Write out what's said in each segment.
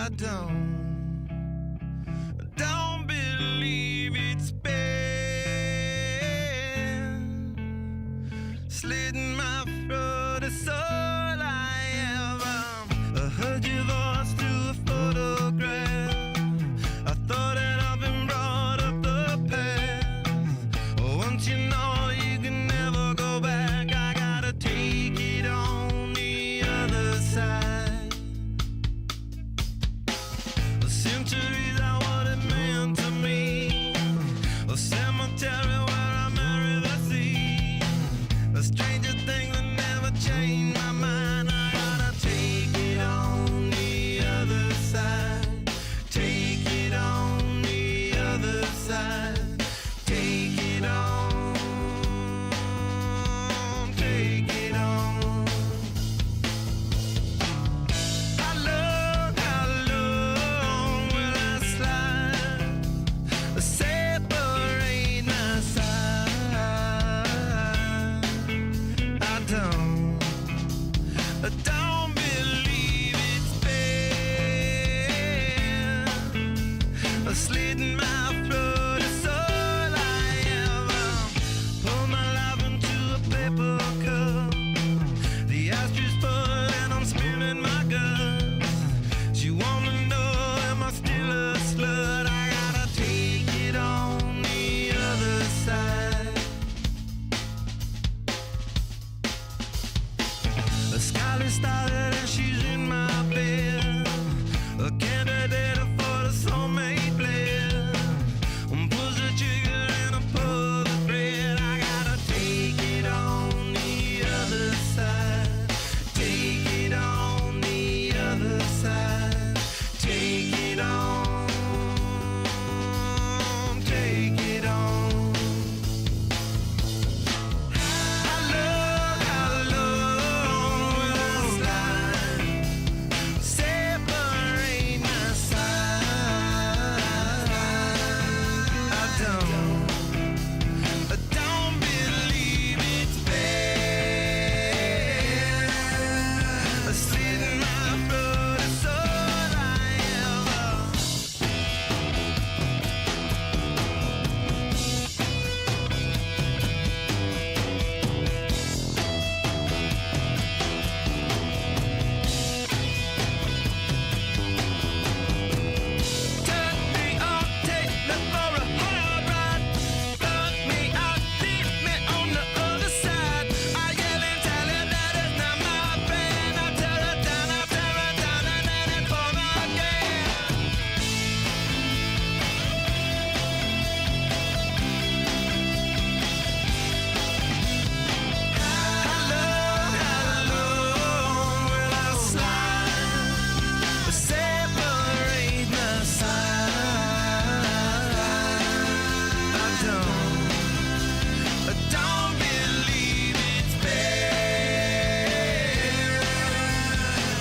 I don't believe it's been slitting my throat. It's all I ever heard your voice through a photograph. I thought that I've been brought up the past. Once you know you can never go back, I gotta take it on the other side. The centuries are what it meant to me. A cemetery where I marry the sea. A stranger thing that never changed my mind. I gotta take it on the other side. Take it on the other side. Take it on. Take it on. How long will I slide? Separate my side. I don't believe it's been slitting my throat. It's all I ever pour my life into a paper cup. The ashtray full and I'm spilling my guts. She wanna know, am I still a slut? I gotta take it on the other side. The skyline started and she's in my bed. A candidate for the soulmate blend. Pulls the trigger and I pull the thread. I gotta take it on the other side. Take it on the other side. Take it on. Take it on. How long will I slide? Separate my side. I don't believe it's been slitting my throat. It's all I ever. Turn me on, take me for a hard ride. Fuck me out, leave me on the other side. I yell and tell him that it's not my friend. I tear her down, and then it's for again. How long will I slide? Separate my side. I don't believe it's been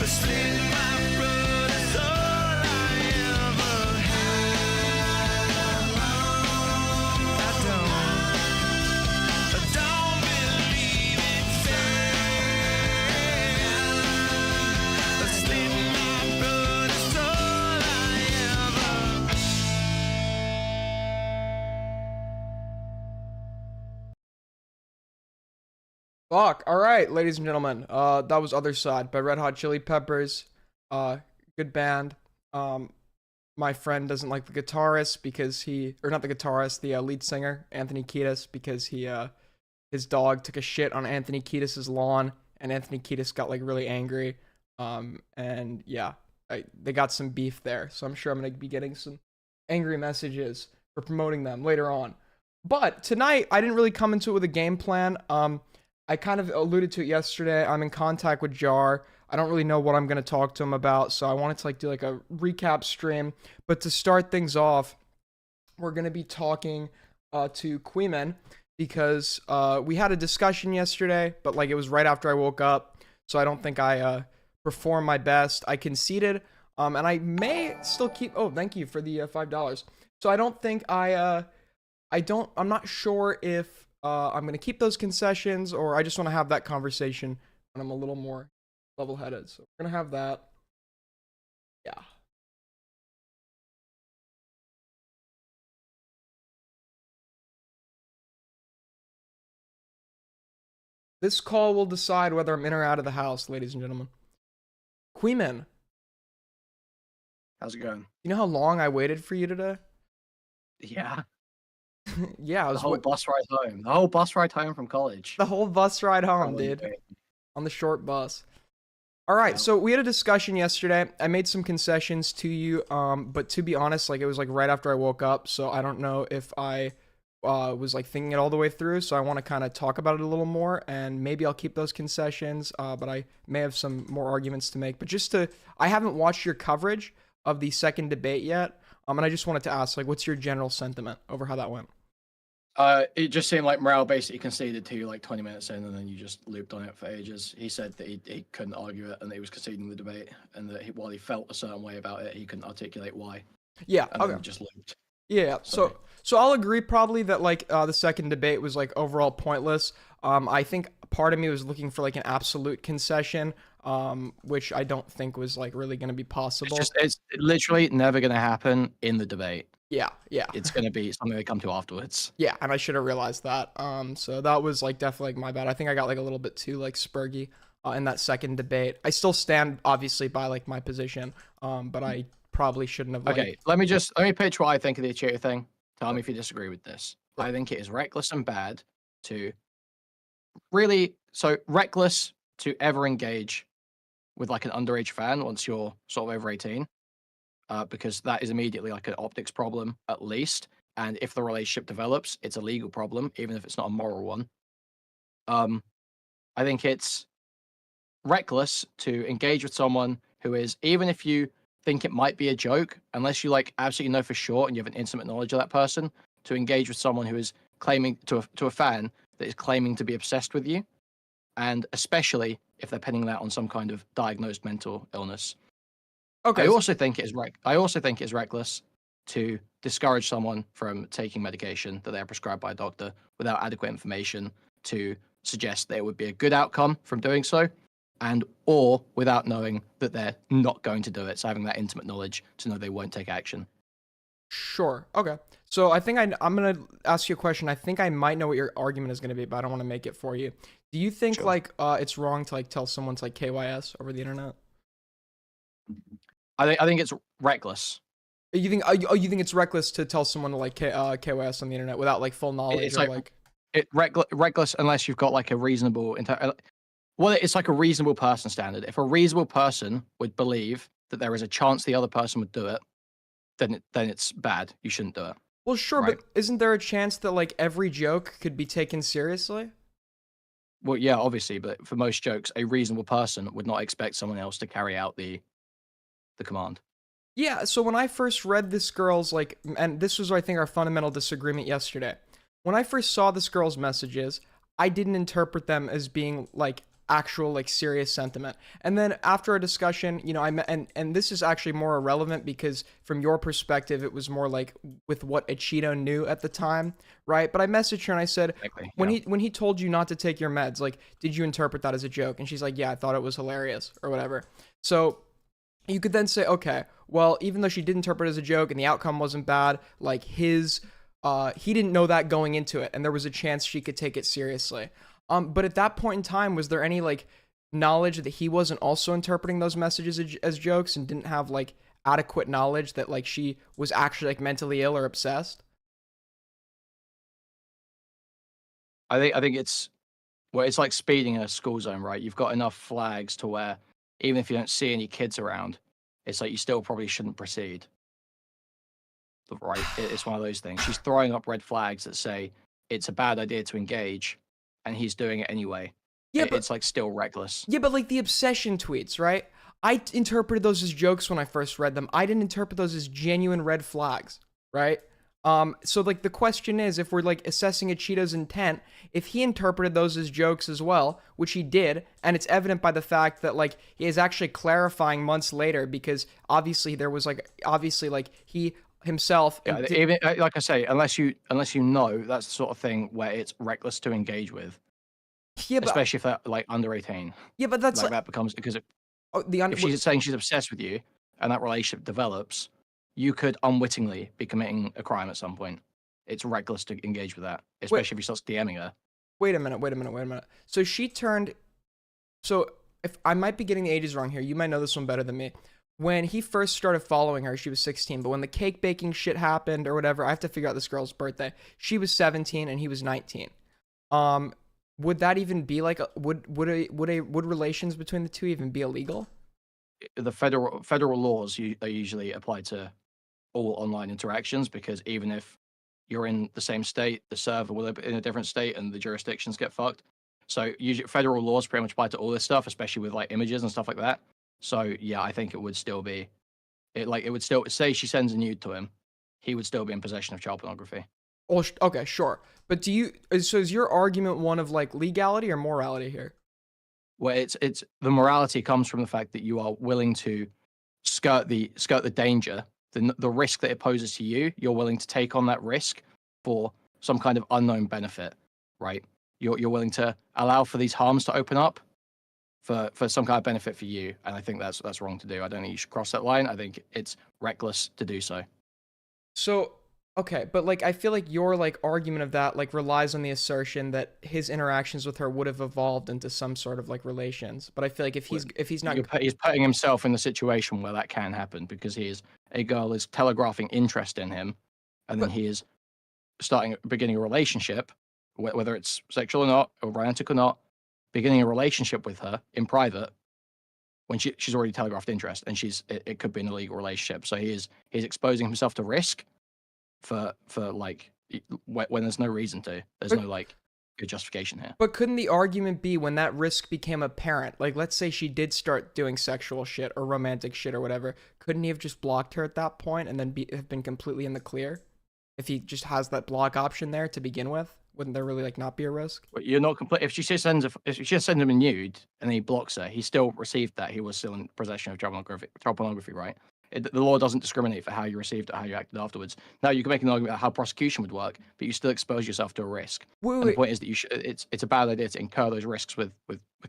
slitting my throat. It's all I ever had. I don't believe it's been slitting my throat. It's all I ever. Fuck. All right, ladies and gentlemen. That was Other Side by Red Hot Chili Peppers. Good band. My friend doesn't like the guitarist because or not the guitarist, the lead singer, Anthony Kiedis, because his dog took a shit on Anthony Kiedis's lawn, and Anthony Kiedis got like really angry. And yeah, they got some beef there, so I'm sure I'm gonna be getting some angry messages for promoting them later on. But tonight, I didn't really come into it with a game plan. I kind of alluded to it yesterday. I'm in contact with Jar. I don't really know what I'm going to talk to him about, so I wanted to like do like a recap stream. But to start things off, we're going to be talking to Queeman because we had a discussion yesterday, but like it was right after I woke up, so I don't think I performed my best. I conceded, and I may still keep. Oh, thank you for the $5. So I don't think I'm not sure if I'm going to keep those concessions, or I just want to have that conversation when I'm a little more level-headed. So we're going to have that. Yeah. This call will decide whether I'm in or out of the house, ladies and gentlemen. Queeman, How's it going? you know how long I waited for you today? Yeah, Yeah, I the was whole bus ride home. The whole bus ride home from college. the whole bus ride home, Probably dude. waiting. On the short bus. All right, Yeah. so we had a discussion yesterday. I made some concessions to you, but to be honest, like it was like right after I woke up, so I don't know if I was like thinking it all the way through. So I want to kind of talk about it a little more, and maybe I'll keep those concessions. But I may have some more arguments to make. But I haven't watched your coverage of the second debate yet, and I just wanted to ask, like, what's your general sentiment over how that went? It just seemed like MROW basically conceded to you like 20 minutes in, and then you just looped on it for ages. He said that he couldn't argue it, and that he was conceding the debate, and that while he felt a certain way about it, he couldn't articulate why. Yeah, And okay. then he just looped. Yeah, Sorry. so I'll agree probably that like the second debate was like overall pointless. I think part of me was looking for like an absolute concession, which I don't think was like really going to be possible. It's literally never going to happen in the debate. Yeah, It's going to be something they come to afterwards. yeah, and I should have realized that. So that was like definitely like my bad. I think I got like a little bit too like spurgy in that second debate. I still stand obviously by like my position, but I probably shouldn't have. Like, Okay, let me pitch what I think of the Achiever thing. Tell me if you disagree with this. I think it is reckless and bad to reckless to ever engage with like an underage fan once you're sort of over 18, because that is immediately like an optics problem at least. And if the relationship develops, it's a legal problem, even if it's not a moral one. I think it's reckless to engage with someone who is, even if you think it might be a joke, unless you like absolutely know for sure and you have an intimate knowledge of that person, to engage with someone who is claiming to a fan that is claiming to be obsessed with you, and especially if they're pinning that on some kind of diagnosed mental illness. okay, I also think it is reckless to discourage someone from taking medication that they're prescribed by a doctor without adequate information to suggest that it would be a good outcome from doing so, and or without knowing that they're not going to do it. So having that intimate knowledge to know they won't take action. sure, okay. So I think I'm gonna ask you a question. I think I might know what your argument is gonna be, but I don't want to make it for you. Do you think Sure. like it's wrong to like tell someone to like KYS over the internet? I think it's reckless. You think you think it's reckless to tell someone to like KYS on the internet without like full knowledge It's or like- like Reckless unless you've got like a reasonable well, it's like a reasonable person standard. If a reasonable person would believe that there is a chance the other person would do it, then it's bad. You shouldn't do it. Well, sure, Right. but isn't there a chance that like every joke could be taken seriously? Well, yeah, obviously, but for most jokes, a reasonable person would not expect someone else to carry out the command. Yeah, so when I first read this girl's like, and this was I think our fundamental disagreement yesterday. When I first saw this girl's messages, I didn't interpret them as being like actual like serious sentiment. And then after a discussion, you know, and this is actually more irrelevant because from your perspective, it was more like with what a Cheeto knew at the time, right? But I messaged her and I said, Exactly. when he told you not to take your meds, like, did you interpret that as a joke? And she's like, yeah, I thought it was hilarious or whatever. So you could then say, okay, well, even though she did interpret it as a joke and the outcome wasn't bad, like he didn't know that going into it, and there was a chance she could take it seriously. But at that point in time, was there any like knowledge that he wasn't also interpreting those messages as jokes and didn't have like adequate knowledge that like she was actually like mentally ill or obsessed? I think it's like speeding in a school zone, right? You've got enough flags to where even if you don't see any kids around, it's like you still probably shouldn't proceed. Right? It's one of those things. She's throwing up red flags that say it's a bad idea to engage, and he's doing it anyway. Yeah, but It's like still reckless. yeah, but like the obsession tweets, right? I interpreted those as jokes when I first read them. I didn't interpret those as genuine red flags, right? So like the question is, if we're like assessing a Cheeto's intent, if he interpreted those as jokes as well, which he did, and it's evident by the fact that like he is actually clarifying months later, because obviously there was like he himself Yeah, even like I say, unless you know, that's the sort of thing where it's reckless to engage with, yeah, but especially if they're like under 18. yeah, but that's Like that becomes because the if she's saying she's obsessed with you and that relationship develops, you could unwittingly be committing a crime at some point. It's reckless to engage with that, especially if he starts DMing her. Wait a minute. So she turned. So if I might be getting the ages wrong here, you might know this one better than me. When he first started following her, she was 16. But when the cake baking shit happened or whatever, I have to figure out this girl's birthday. She was 17 and he was 19. Would that even be like would relations between the two even be illegal? The federal laws are usually applied to all online interactions, because even if you're in the same state, the server will be in a different state and the jurisdictions get fucked. So usually federal laws pretty much apply to all this stuff, especially with like images and stuff like that. So yeah, I think it would still be it would still say she sends a nude to him, he would still be in possession of child pornography. Oh, okay, sure. But is your argument one of like legality or morality here? Well, it's the morality comes from the fact that you are willing to skirt the danger, the risk that it poses to you. You're willing to take on that risk for some kind of unknown benefit, right? You're willing to allow for these harms to open up for some kind of benefit for you, and I think that's wrong to do. I don't think you should cross that line. I think it's reckless to do so. So, okay, but like I feel like your like argument of that like relies on the assertion that his interactions with her would have evolved into some sort of like relations. But I feel like if he's not, He's putting himself in the situation where that can happen, because a girl is telegraphing interest in him, and then he is beginning a relationship, whether it's sexual or not, or romantic or not, beginning a relationship with her in private when she's already telegraphed interest, and it could be an illegal relationship. So he's exposing himself to risk for like when there's no reason to. There's no like good justification here. But couldn't the argument be when that risk became apparent? Like, let's say she did start doing sexual shit or romantic shit or whatever. Couldn't he have just blocked her at that point and then have been completely in the clear? If he just has that block option there to begin with, wouldn't there really like not be a risk? But you're not complete. If she just sends him a nude and he blocks her, he still received that. He was still in possession of child pornography, right? The law doesn't discriminate for how you received it, how you acted afterwards. Now you can make an argument about how prosecution would work, but you still expose yourself to a risk. And the point is that it's a bad idea to incur those risks with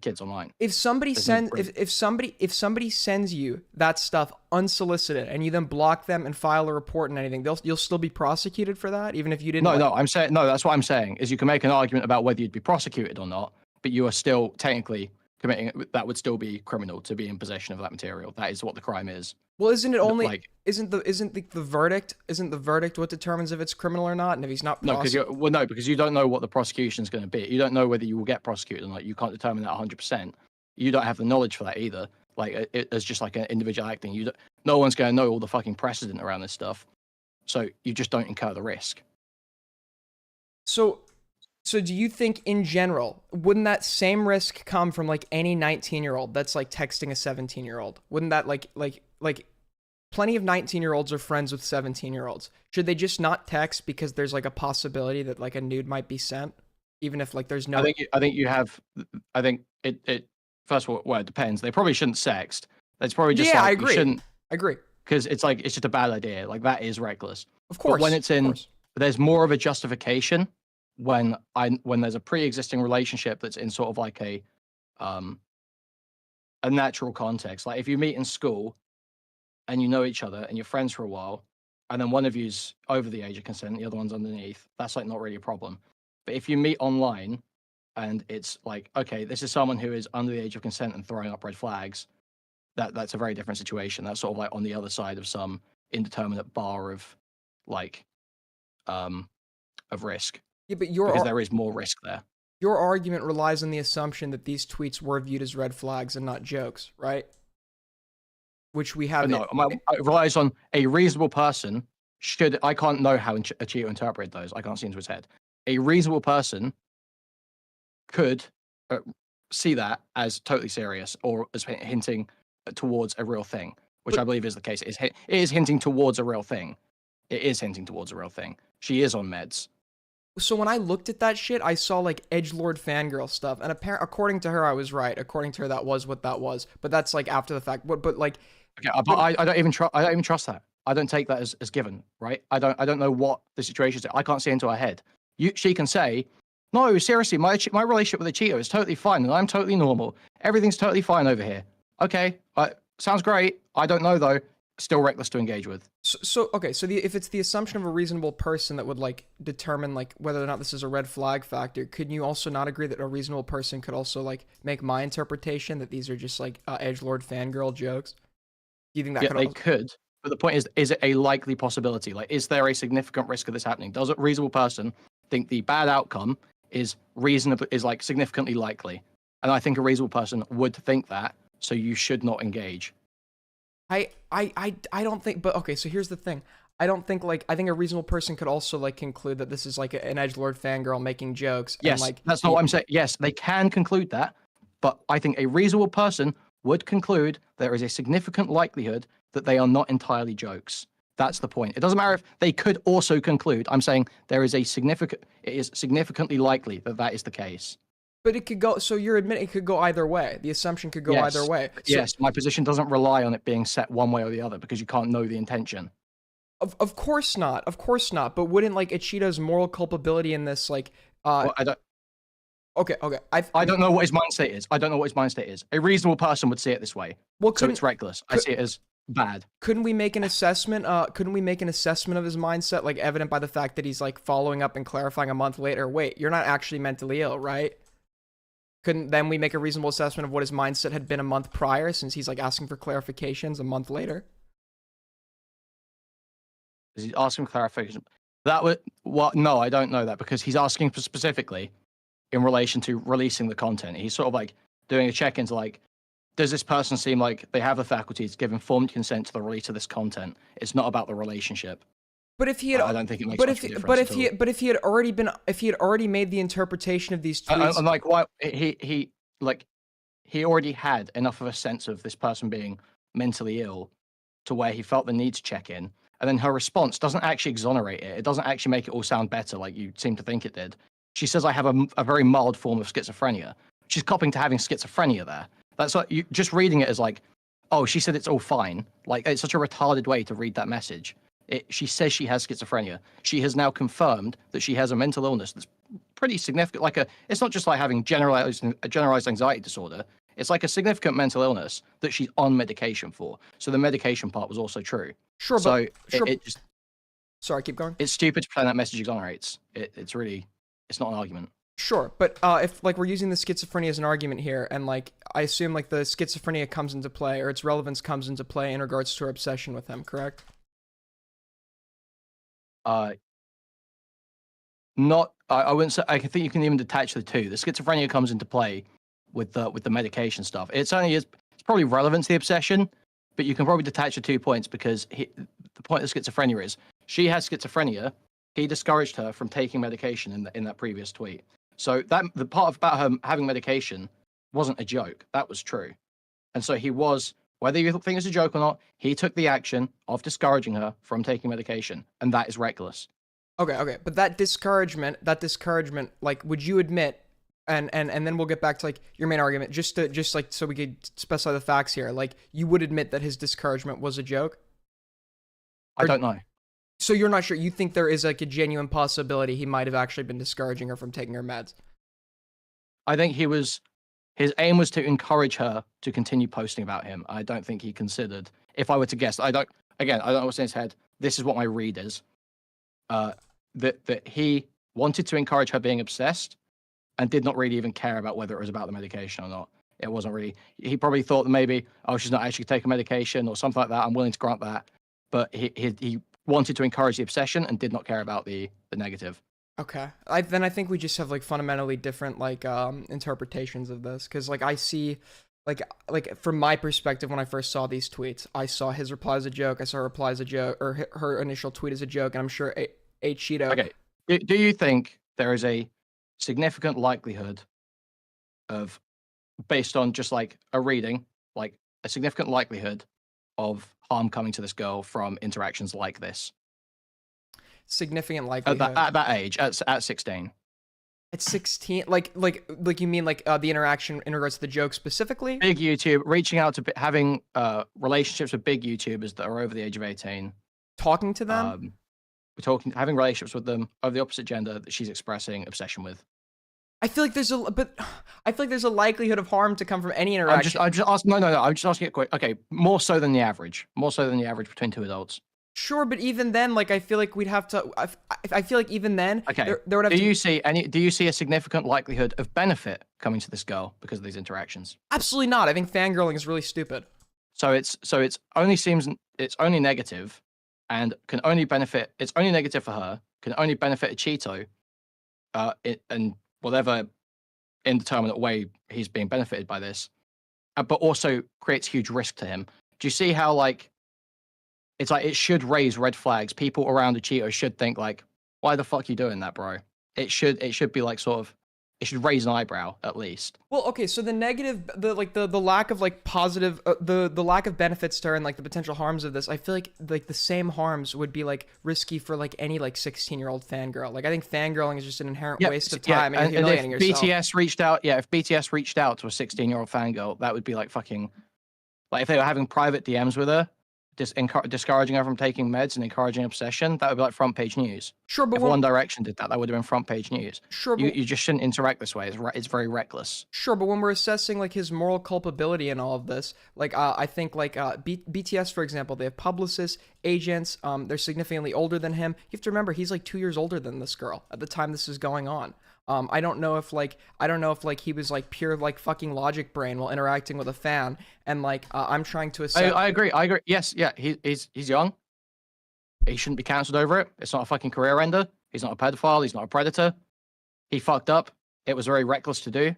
kids online. If somebody if somebody sends you that stuff unsolicited and you then block them and file a report and anything, you'll still be prosecuted for that, even if you didn't. No, I'm saying no. That's what I'm saying is you can make an argument about whether you'd be prosecuted or not, but you are still technically committing. That would still be criminal to be in possession of that material. That is what the crime is. Well, isn't it only like isn't the verdict what determines if it's criminal or not? And if he's not because you don't know what the prosecution is going to be. You don't know whether you will get prosecuted or not. You can't determine that 100%. You don't have the knowledge for that either. Like it's just like an individual acting. No one's going to know all the fucking precedent around this stuff. So you just don't incur the risk. So do you think in general, wouldn't that same risk come from like any 19-year-old that's like texting a 17-year-old? Wouldn't that like plenty of 19-year-olds are friends with 17-year-olds? Should they just not text because there's like a possibility that like a nude might be sent, even if like there's no? I think it first of all, well, it depends. They probably shouldn't sext. That's probably just I agree. Because it's just a bad idea. Like that is reckless. Of course. But there's more of a justification when there's a pre-existing relationship that's in sort of like a natural context. Like if you meet in school and you know each other and you're friends for a while, and then one of you's over the age of consent, the other one's underneath, that's like not really a problem. But if you meet online and it's like, okay, this is someone who is under the age of consent and throwing up red flags, that's a very different situation. That's sort of like on the other side of some indeterminate bar of like of risk. Yeah, but because there is more risk there. Your argument relies on the assumption that these tweets were viewed as red flags and not jokes, right? Which we have. No, it relies on a reasonable person. I can't know how a cheater interpret those. I can't see into his head. A reasonable person could see that as totally serious or as hinting towards a real thing, which I believe is the case. It is hinting towards a real thing. It is hinting towards a real thing. She is on meds. So when I looked at that shit, I saw like edgelord fangirl stuff, and according to her, I was right. According to her, that was what that was. But that's like after the fact. But like, okay, but I don't even trust that. I don't take that as given, right? I don't know what the situation is. I can't see into her head. She can say, no, seriously, my relationship with a cheater is totally fine, and I'm totally normal. Everything's totally fine over here. Okay, sounds great. I don't know though. Still reckless to engage with. Okay, so if it's the assumption of a reasonable person that would like determine like whether or not this is a red flag factor, could you also not agree that a reasonable person could also like make my interpretation that these are just like edgelord fangirl jokes? Do you think that Yeah, could they also... could. But the point is it a likely possibility? Like, is there a significant risk of this happening? Does a reasonable person think the bad outcome is like significantly likely? And I think a reasonable person would think that, so you should not engage. I don't think, but okay, so here's the thing. I don't think like I think a reasonable person could also like conclude that this is like an edgelord fangirl making jokes. Yes, and, like, that's not what I'm saying. Yes, they can conclude that, but I think a reasonable person would conclude there is a significant likelihood that they are not entirely jokes. That's the point. It doesn't matter if they could also conclude. I'm saying it is significantly likely that that is the case. But it could go. So you're admitting it could go either way. The assumption could go either way. So, Yes, my position doesn't rely on it being set one way or the other because you can't know the intention. Of course not. Of course not. But wouldn't like Ichido's moral culpability in this like Well, I don't. Okay. I don't know what his mindset is. I don't know what his mindset is. A reasonable person would see it this way. Well, So it's reckless. I see it as bad. Couldn't we make an assessment? Couldn't we make an assessment of his mindset, like evident by the fact that he's like following up and clarifying a month later? Wait, you're not actually mentally ill, right? Couldn't then we make a reasonable assessment of what his mindset had been a month prior, since he's like asking for clarifications a month later? Is he asking for clarification? That would no, I don't know that because he's asking for specifically in relation to releasing the content. He's sort of like doing a check into like, does this person seem like they have the faculties to give informed consent to the release of this content? It's not about the relationship. But if he had, I don't think it makes much of a difference. But if he had already made the interpretation of these tweets, I'm like, why he already had enough of a sense of this person being mentally ill to where he felt the need to check in. And then her response doesn't actually exonerate it. It doesn't actually make it all sound better like you seem to think it did. She says, I have a very mild form of schizophrenia. She's copying to having schizophrenia there. That's what you just reading it as like, oh, she said it's all fine. Like, it's such a retarded way to read that message. She says she has schizophrenia. She has now confirmed that she has a mental illness that's pretty significant. It's not just like having a generalized anxiety disorder. It's like a significant mental illness that she's on medication for. So the medication part was also true. Sure, so but it just. Sorry, keep going. It's stupid to pretend that message exonerates. It's not an argument. Sure, but if like we're using the schizophrenia as an argument here, and like I assume like the schizophrenia comes into play, or its relevance comes into play in regards to her obsession with him, correct? Not. I wouldn't say. I think you can even detach the two. The schizophrenia comes into play with the medication stuff. It certainly is. It's probably relevant to the obsession, but you can probably detach the 2 points because the point of schizophrenia is she has schizophrenia. He discouraged her from taking medication in that previous tweet. So that the part about her having medication wasn't a joke. That was true. And so he was, whether you think it's a joke or not, he took the action of discouraging her from taking medication. And that is reckless. Okay. But that discouragement, like, would you admit, and then we'll get back to like your main argument, just like so we could specify the facts here. Like, you would admit that his discouragement was a joke? I don't know. So you're not sure? You think there is like a genuine possibility he might have actually been discouraging her from taking her meds? I think his aim was to encourage her to continue posting about him. I don't think he considered, if I were to guess, I don't know what's in his head. This is what my read is. That he wanted to encourage her being obsessed and did not really even care about whether it was about the medication or not. It wasn't really, he probably thought that maybe, oh, she's not actually taking medication or something like that. I'm willing to grant that. But he wanted to encourage the obsession and did not care about the negative. Okay. I think we just have like fundamentally different like interpretations of this, because like I see like from my perspective, when I first saw these tweets, I saw his reply as a joke, I saw her reply as a joke, or her initial tweet as a joke, and I'm sure Cheeto. Okay. Do you think there is a significant likelihood of, based on just like a reading, like a significant likelihood of harm coming to this girl from interactions like this? Significant likelihood at that age, at 16. At 16, like you mean like the interaction in regards to the joke specifically? Big YouTube, reaching out to having relationships with big YouTubers that are over the age of 18. Talking to them? Having relationships with them of the opposite gender that she's expressing obsession with. I feel like there's a likelihood of harm to come from any interaction. I'm just asking. No. I'm just asking it quick. Okay, more so than the average between two adults. Sure, but even then, like I feel like we'd have to. I feel like even then, Okay. there would have Do to. you see any? Do you see a significant likelihood of benefit coming to this girl because of these interactions? Absolutely not. I think fangirling is really stupid. So it's only seems it's only negative, and can only benefit. It's only negative for her. Can only benefit a Cheeto, and whatever indeterminate way he's being benefited by this, but also creates huge risk to him. Do you see how like it's like it should raise red flags? People around a Cheeto should think like, why the fuck are you doing that, bro? It should be like sort of it should raise an eyebrow at least. Well, okay, so the negative, the lack of like positive, the lack of benefits to her and like the potential harms of this, I feel like the same harms would be like risky for like any like 16-year-old fangirl. Like I think fangirling is just an inherent waste of time and you're humiliating if yourself. BTS reached out, if BTS reached out to a 16-year-old fangirl, that would be like fucking, like if they were having private DMs with her, discouraging her from taking meds and encouraging obsession, that would be like front page news. Sure, but If One Direction did that, that would have been front page news. Sure, you, but you just shouldn't interact this way. It's very reckless. Sure, but when we're assessing like his moral culpability in all of this, like I think like BTS, for example, they have publicists, agents. They're significantly older than him. You have to remember he's like 2 years older than this girl at the time this is going on. I don't know if he was like pure like fucking logic brain while interacting with a fan, and like I'm trying to assess. I agree. Yes, yeah, he's young. He shouldn't be cancelled over it. It's not a fucking career ender. He's not a pedophile. He's not a predator. He fucked up. It was very reckless to do.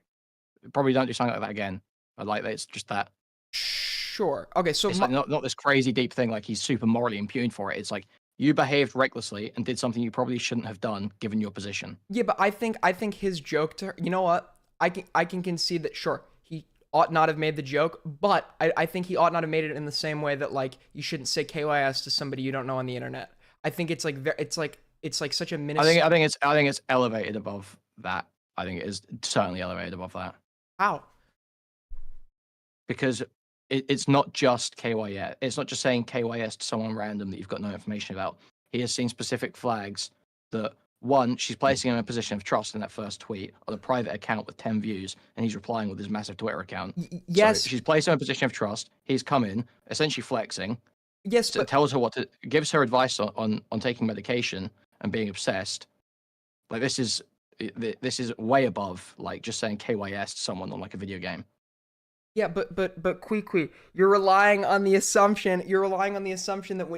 Probably don't do something like that again. I like that. It's just that. Sure. Okay. So it's like not this crazy deep thing. Like he's super morally impugned for it. It's like you behaved recklessly and did something you probably shouldn't have done given your position. Yeah, but I think his joke to her. You know what? I can concede that. Sure, he ought not have made the joke, but I think he ought not have made it in the same way that like you shouldn't say KYS to somebody you don't know on the internet. I think it's like such a minuscule. I think it's elevated above that. I think it is certainly elevated above that. How? Because it's not just KYS. It's not just saying KYS to someone random that you've got no information about. He has seen specific flags that, one, she's placing him in a position of trust in that first tweet on a private account with 10 views, and he's replying with his massive Twitter account. Yes. So she's placed him in a position of trust. He's come in, essentially flexing. Yes, but tells her gives her advice on taking medication and being obsessed. Like this is way above like just saying KYS to someone on like a video game. Yeah, but Kui, you're relying on the assumption that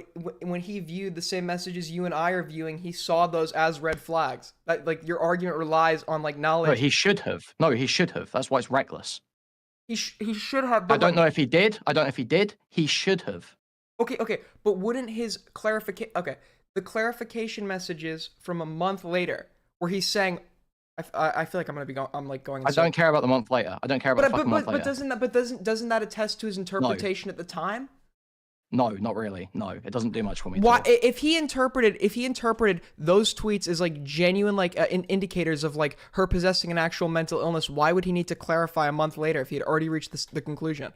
when he viewed the same messages you and I are viewing, he saw those as red flags. That like your argument relies on like knowledge. No, he should have. That's why it's reckless. He should have. I don't know if he did. He should have. Okay, but wouldn't his clarification? Okay, the clarification messages from a month later, where he's saying, "I feel like I'm gonna be going. I'm like going." I don't care about the month later. I don't care about the fucking month later. Doesn't that attest to his interpretation at the time? No, not really. No, it doesn't do much for me. Why? If he interpreted those tweets as like genuine like indicators of like her possessing an actual mental illness, why would he need to clarify a month later if he had already reached the conclusion?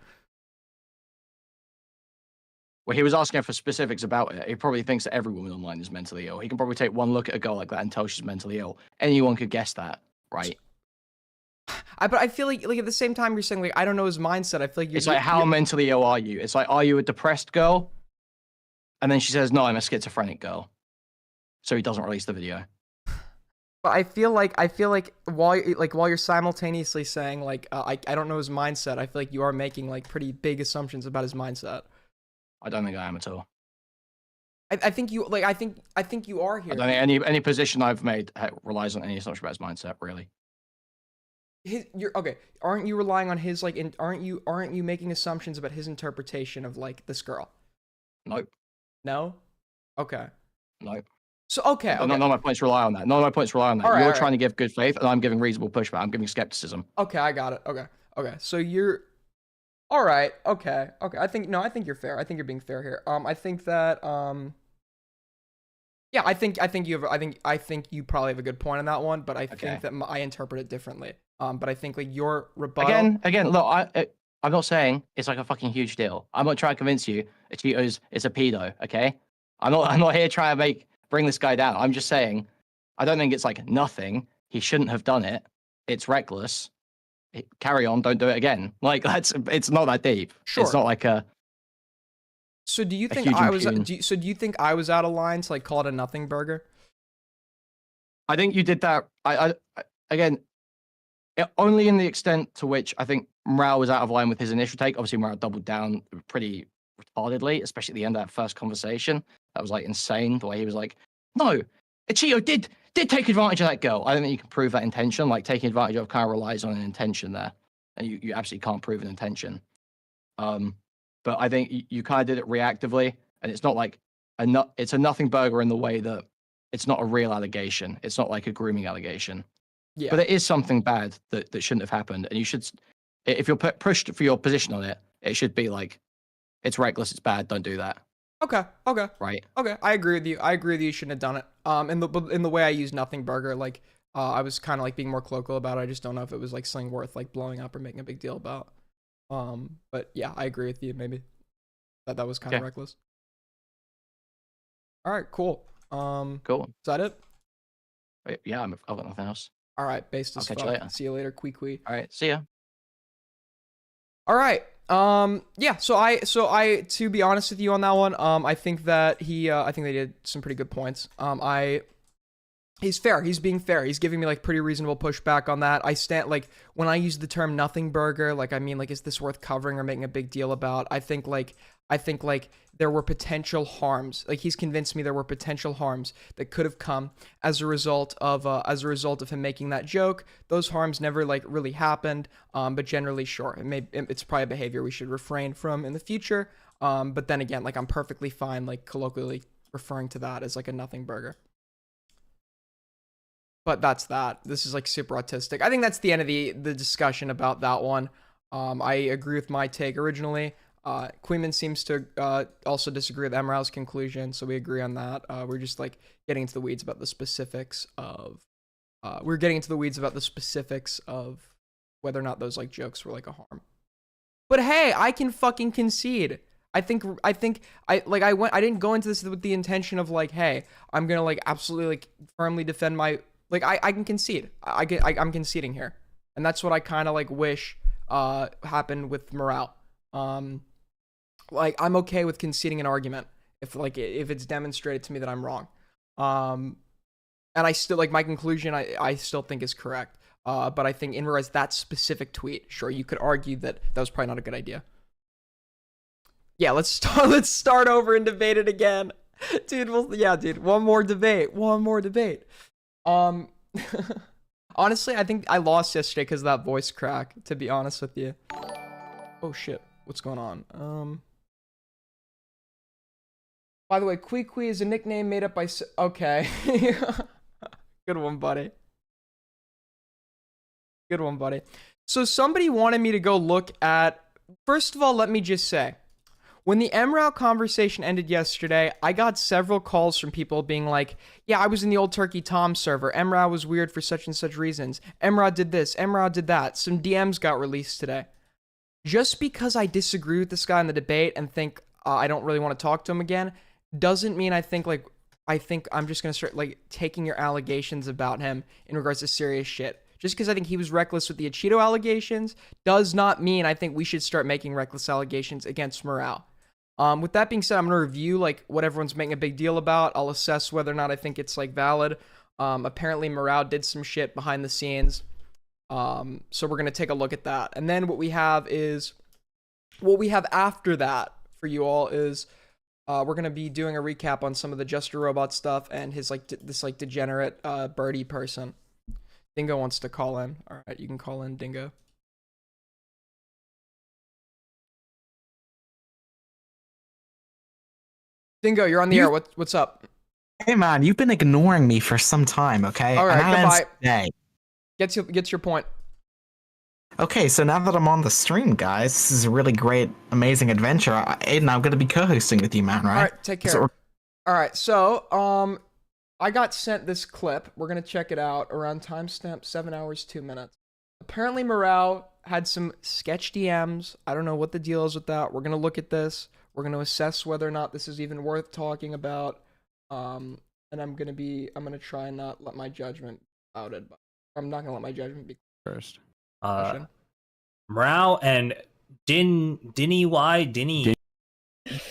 Well, he was asking her for specifics about it. He probably thinks that every woman online is mentally ill. He can probably take one look at a girl like that and tell she's mentally ill. Anyone could guess that, right? But I feel like at the same time you're saying like I don't know his mindset. I feel like it's like how mentally ill are you? It's like, are you a depressed girl? And then she says, no, I'm a schizophrenic girl. So he doesn't release the video. But I feel like while you're simultaneously saying like I don't know his mindset, I feel like you are making like pretty big assumptions about his mindset. I don't think I am at all. I think you like I think you are here. I don't think any position I've made relies on any assumption about his mindset, really. You're okay. Aren't you relying on his like? Aren't you making assumptions about his interpretation of like this girl? Nope. No. Okay. Nope. So okay. None of my points rely on that. You're trying to give good faith, and I'm giving reasonable pushback. I'm giving skepticism. Okay, I got it. Okay. So you're. All right. Okay. I think you're fair. I think you're being fair here. I think that yeah, I think you probably have a good point on that one, but I think that I interpret it differently. But I think like your rebuttal again, look, I'm not saying it's like a fucking huge deal. I'm not trying to convince you Cheetos is a pedo, okay? I'm not here trying to bring this guy down. I'm just saying I don't think it's like nothing. He shouldn't have done it. It's reckless. Carry on, don't do it again. Like it's not that deep. Sure. It's not like a So do you a think huge I was? impugn. So do you think I was out of line to like call it a nothing burger? I think you did that. Again, only in the extent to which I think MROW was out of line with his initial take. Obviously, MROW doubled down pretty retardedly, especially at the end of that first conversation. That was like insane. The way he was like, "No, Ichigo did take advantage of that girl." I don't think you can prove that intention. Like taking advantage of kind of relies on an intention there, and you absolutely can't prove an intention. But I think you kind of did it reactively, and it's not like it's a nothing burger in the way that it's not a real allegation. It's not like a grooming allegation. Yeah. But it is something bad that shouldn't have happened, and you should, if you're pushed for your position on it, it should be like, it's reckless, it's bad, don't do that. Okay. Okay. Right? Okay. I agree with you. I agree with you. You shouldn't have done it. In the way I use nothing burger, like I was kind of like being more colloquial about it. I just don't know if it was like something worth like blowing up or making a big deal about. But yeah, I agree with you. Maybe that was kind of reckless. All right. Cool. Cool. Is that it? Yeah, I've got nothing else. All right. Based as I'll catch fuck. you later. See you later. Quee. All right, see ya. All right. Yeah. So I to be honest with you on that one, I think that I think they did some pretty good points. He's fair. He's being fair. He's giving me like pretty reasonable pushback on that. I stand like when I use the term nothing burger, like I mean like is this worth covering or making a big deal about? I think like there were potential harms. Like he's convinced me there were potential harms that could have come as a result of him making that joke. Those harms never like really happened. But generally, sure, it's probably a behavior we should refrain from in the future. But then again, like I'm perfectly fine like colloquially referring to that as like a nothing burger. But that's that. This is like super autistic. I think that's the end of the discussion about that one. I agree with my take originally. Queeman seems to also disagree with MROW's conclusion, so we agree on that. We're just like getting into the weeds about the specifics of whether or not those like jokes were like a harm. But hey, I can fucking concede. I didn't go into this with the intention of like, hey, I'm gonna like absolutely like firmly defend my. Like, I can concede. I'm conceding here. And that's what I kind of, like, wish happened with morale. Like, I'm okay with conceding an argument if it's demonstrated to me that I'm wrong. And I still, like, my conclusion, I still think is correct. But I think in regards to that specific tweet, sure, you could argue that was probably not a good idea. Yeah, let's start over and debate it again. Dude, one more debate. Honestly, I think I lost yesterday because of that voice crack, to be honest with you. Oh shit, what's going on? By the way, Quee is a nickname made up by okay. Good one, buddy. So somebody wanted me to go look at, first of all, let me just say, when the MROW conversation ended yesterday, I got several calls from people being like, yeah, I was in the old Turkey Tom server. MROW was weird for such and such reasons. MROW did this. MROW did that. Some DMs got released today. Just because I disagree with this guy in the debate and think I don't really want to talk to him again, doesn't mean I think I'm just going to start like taking your allegations about him in regards to serious shit. Just because I think he was reckless with the Ichido allegations does not mean I think we should start making reckless allegations against morale. With that being said, I'm going to review like what everyone's making a big deal about. I'll assess whether or not I think it's like valid. Apparently MROW did some shit behind the scenes. So we're going to take a look at that. And then what we have after that for you all is we're going to be doing a recap on some of the JustARobot stuff and his like this like degenerate birdie person. Dingo wants to call in. All right, you can call in, Dingo. Dingo, you're on the air. What's up? Hey man, you've been ignoring me for some time, okay? All right, goodbye. Today. Gets your point. Okay, so now that I'm on the stream, guys, this is a really great, amazing adventure. Aiden, I'm going to be co-hosting with you, man, right? All right, take care. All right, so I got sent this clip. We're gonna check it out. Around timestamp 7 hours 2 minutes. Apparently, MROW had some sketch DMs. I don't know what the deal is with that. We're gonna look at this. We're gonna assess whether or not this is even worth talking about. And I'm gonna try and not let my judgment be clouded. I'm not gonna let my judgment be first. clouded. MROW and Dinny.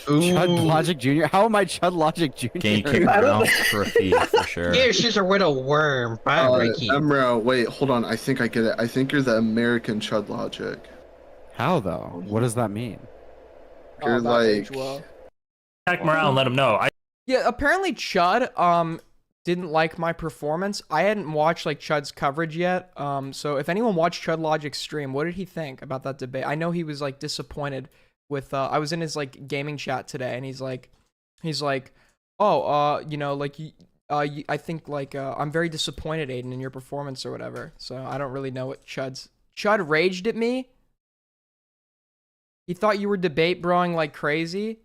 Chud Logic Jr. How am I Chud Logic Jr.? Gatekeeper now for a fee for sure. Yeah, she's a widow worm. Bye, Ricky. MROW, wait, hold on. I think I get it. I think you're the American Chud Logic. How though? What does that mean? You're that like. aged well. Attack morale and let him know. Yeah, apparently Chud didn't like my performance. I hadn't watched like Chud's coverage yet. So if anyone watched Chud Logic's stream, what did he think about that debate? I know he was like disappointed with I was in his like gaming chat today, and he's like, oh, you know, like I think like I'm very disappointed, Aiden, in your performance or whatever. So I don't really know what Chud raged at me. He thought you were debate broing like crazy.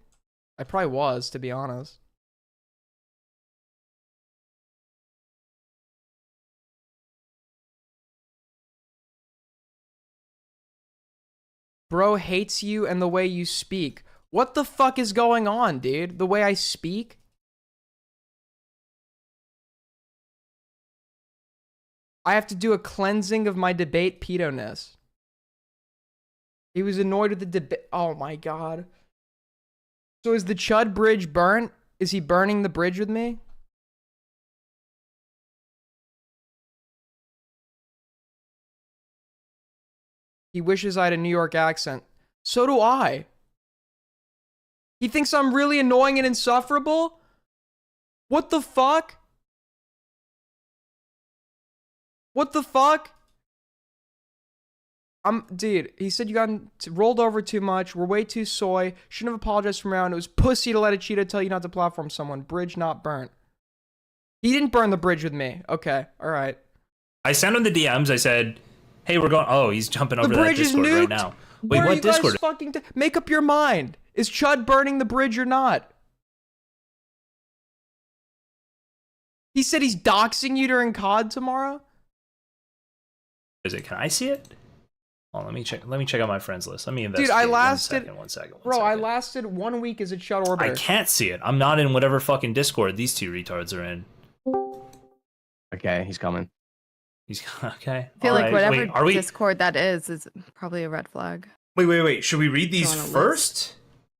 I probably was, to be honest. Bro hates you and the way you speak. What the fuck is going on, dude? The way I speak? I have to do a cleansing of my debate pedo-ness. He was annoyed with the debate. Oh my god. So is the Chud bridge burnt? Is he burning the bridge with me? He wishes I had a New York accent. So do I. He thinks I'm really annoying and insufferable? What the fuck? What the fuck? Dude, he said you got rolled over too much. We're way too soy. Shouldn't have apologized from around. It was pussy to let a cheetah tell you not to platform someone. Bridge not burnt. He didn't burn the bridge with me. Okay, alright. I sent him the DMs. I said, hey, we're going. Oh, he's jumping over The that bridge is Discord right nuked? now. Wait, What are what you guys Discord? fucking make up your mind. Is Chud burning the bridge or not? He said he's doxing you during COD tomorrow? Is it? Can I see it? Oh, let me check. Let me check out my friends list. Let me investigate. Dude, I lasted. One second. Bro, I lasted 1 week as a Chud Orbiter. I can't see it. I'm not in whatever fucking Discord these two retards are in. Okay, he's coming. He's okay. I feel like whatever Wait, are we? Discord that is probably a red flag. Wait. Should we read these on a list. first,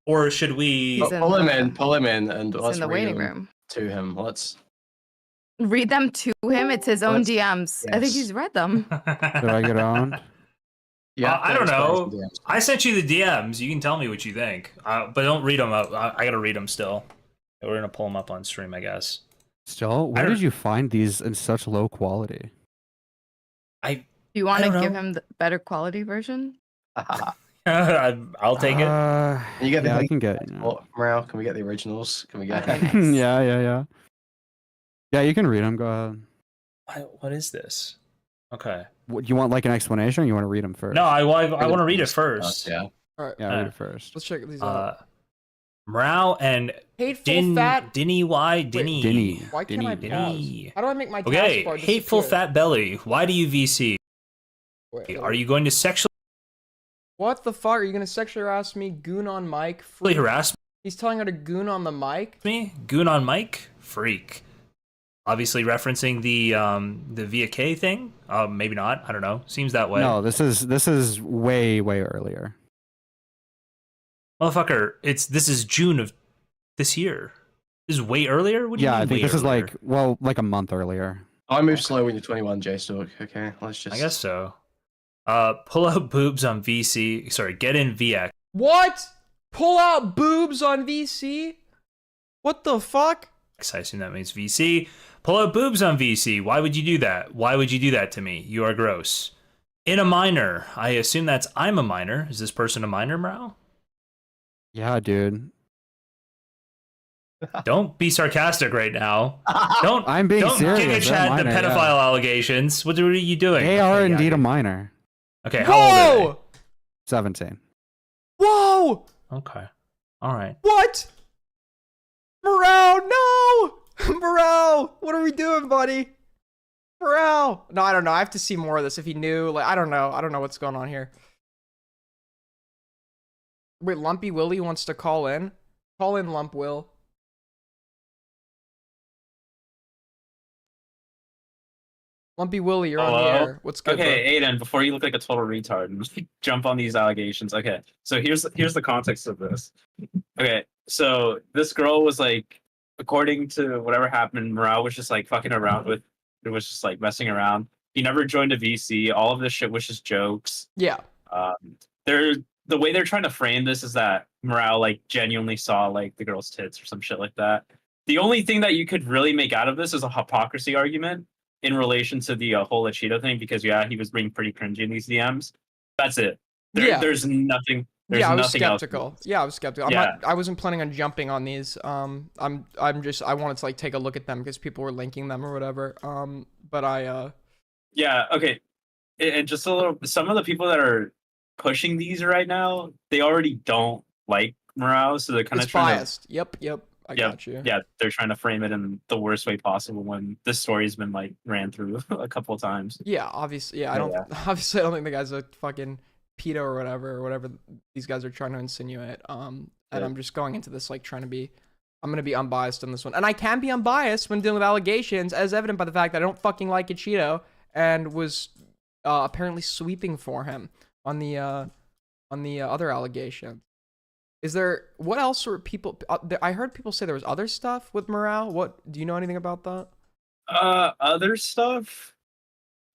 or should we? He's in Pull him the- in. Pull him in, and He's let's in the read waiting them room. to him. Let's. Read them to him. It's his own Let's- DMs. I think yes. he's read them. Did I get on? Yeah, I don't there's know. DMs. I sent you the DMs. You can tell me what you think, but don't read them up. I gotta read them still. We're gonna pull them up on stream, I guess. Still, where did you find these in such low quality? Do you want I to don't give know. him the better quality version? I'll take it. Can you get the Yeah, I link? can get. Oh, Morale, can we get the originals? Can we get? Okay, nice. Yeah. Yeah, you can read them. Go ahead. What is this? Okay. What, you want like an explanation, or you want to read them first? No, I want to read it first. Yeah. Alright, Yeah, read it first. let's check these out. MROW and Hateful fat. Dinny. Dinny. Why can't I Dinny. pause? How do I make my Okay, taskbar hateful disappear? fat belly. Why do you VC? Wait, Are you going to sexually What the fuck? Are you gonna sexually harass me? Goon on mic? Freak. harass He's telling her to goon on the mic? me? Goon on mic? Freak. Obviously referencing the Via K thing. Maybe not. I don't know. Seems that way. No, this is way earlier. Motherfucker, this is June of this year. This is way earlier? What do you Yeah, mean I think way this is earlier? like a month earlier. I move slow when you're 21, J-Stalk. Okay, let's just. I guess so. Pull out boobs on VC. Sorry, get in VX. What? Pull out boobs on VC? What the fuck? I assume that means VC. Pull out boobs on VC. Why would you do that? Why would you do that to me? You are gross. In a minor. I assume that's I'm a minor. Is this person a minor, MROW? Yeah, dude. Don't be sarcastic right now. Don't. I'm being don't serious. give a they're chat the minor, yeah. pedophile allegations. What are you doing? They are Okay, yeah, indeed a okay. minor. Okay, how old are Whoa! 17. Whoa! they? Okay. All right. What? Morale, no! Morale, what are we doing, buddy? Morale. No, I don't know. I have to see more of this. If he knew, like, I don't know. I don't know what's going on here. Wait, Lumpy Willie wants to call in. Call in, Lump Will. Lumpy Willie, you're on the air. What's good, Okay, Aiden, before you look like a total retard and jump on these allegations. Okay, so here's the context of this. Okay, So this girl was like, according to whatever happened, MROW was just like fucking around with. It was just like messing around. He never joined a VC. All of this shit was just jokes. Yeah. Um, they're the way they're trying to frame this is that MROW like genuinely saw like the girl's tits or some shit like that. The only thing that you could really make out of this is a hypocrisy argument in relation to the whole Cheeto thing, because yeah, he was being pretty cringy in these DMs. That's it. Yeah. There's nothing. There's Yeah, I was nothing else. skeptical. Yeah, I was skeptical. Yeah. I wasn't planning on jumping on these. I wanted to like take a look at them because people were linking them or whatever. But I Yeah. Okay. And just a little. Some of the people that are pushing these right now, they already don't like MROW, so they're kind of it's trying biased. Yep. I Yeah, got you. yeah, they're trying to frame it in the worst way possible when this story's been like ran through a couple of times. Yeah, obviously. Yeah, I don't. Obviously, I don't think the guy's a fucking pedo or whatever these guys are trying to insinuate. And I'm just going into this like trying to be. I'm gonna be unbiased on this one, and I can be unbiased when dealing with allegations, as evident by the fact that I don't fucking like Cheeto and was apparently sweeping for him on the other allegation. Is there, what else were people, I heard people say there was other stuff with MROW. What, do you know anything about that? Other stuff?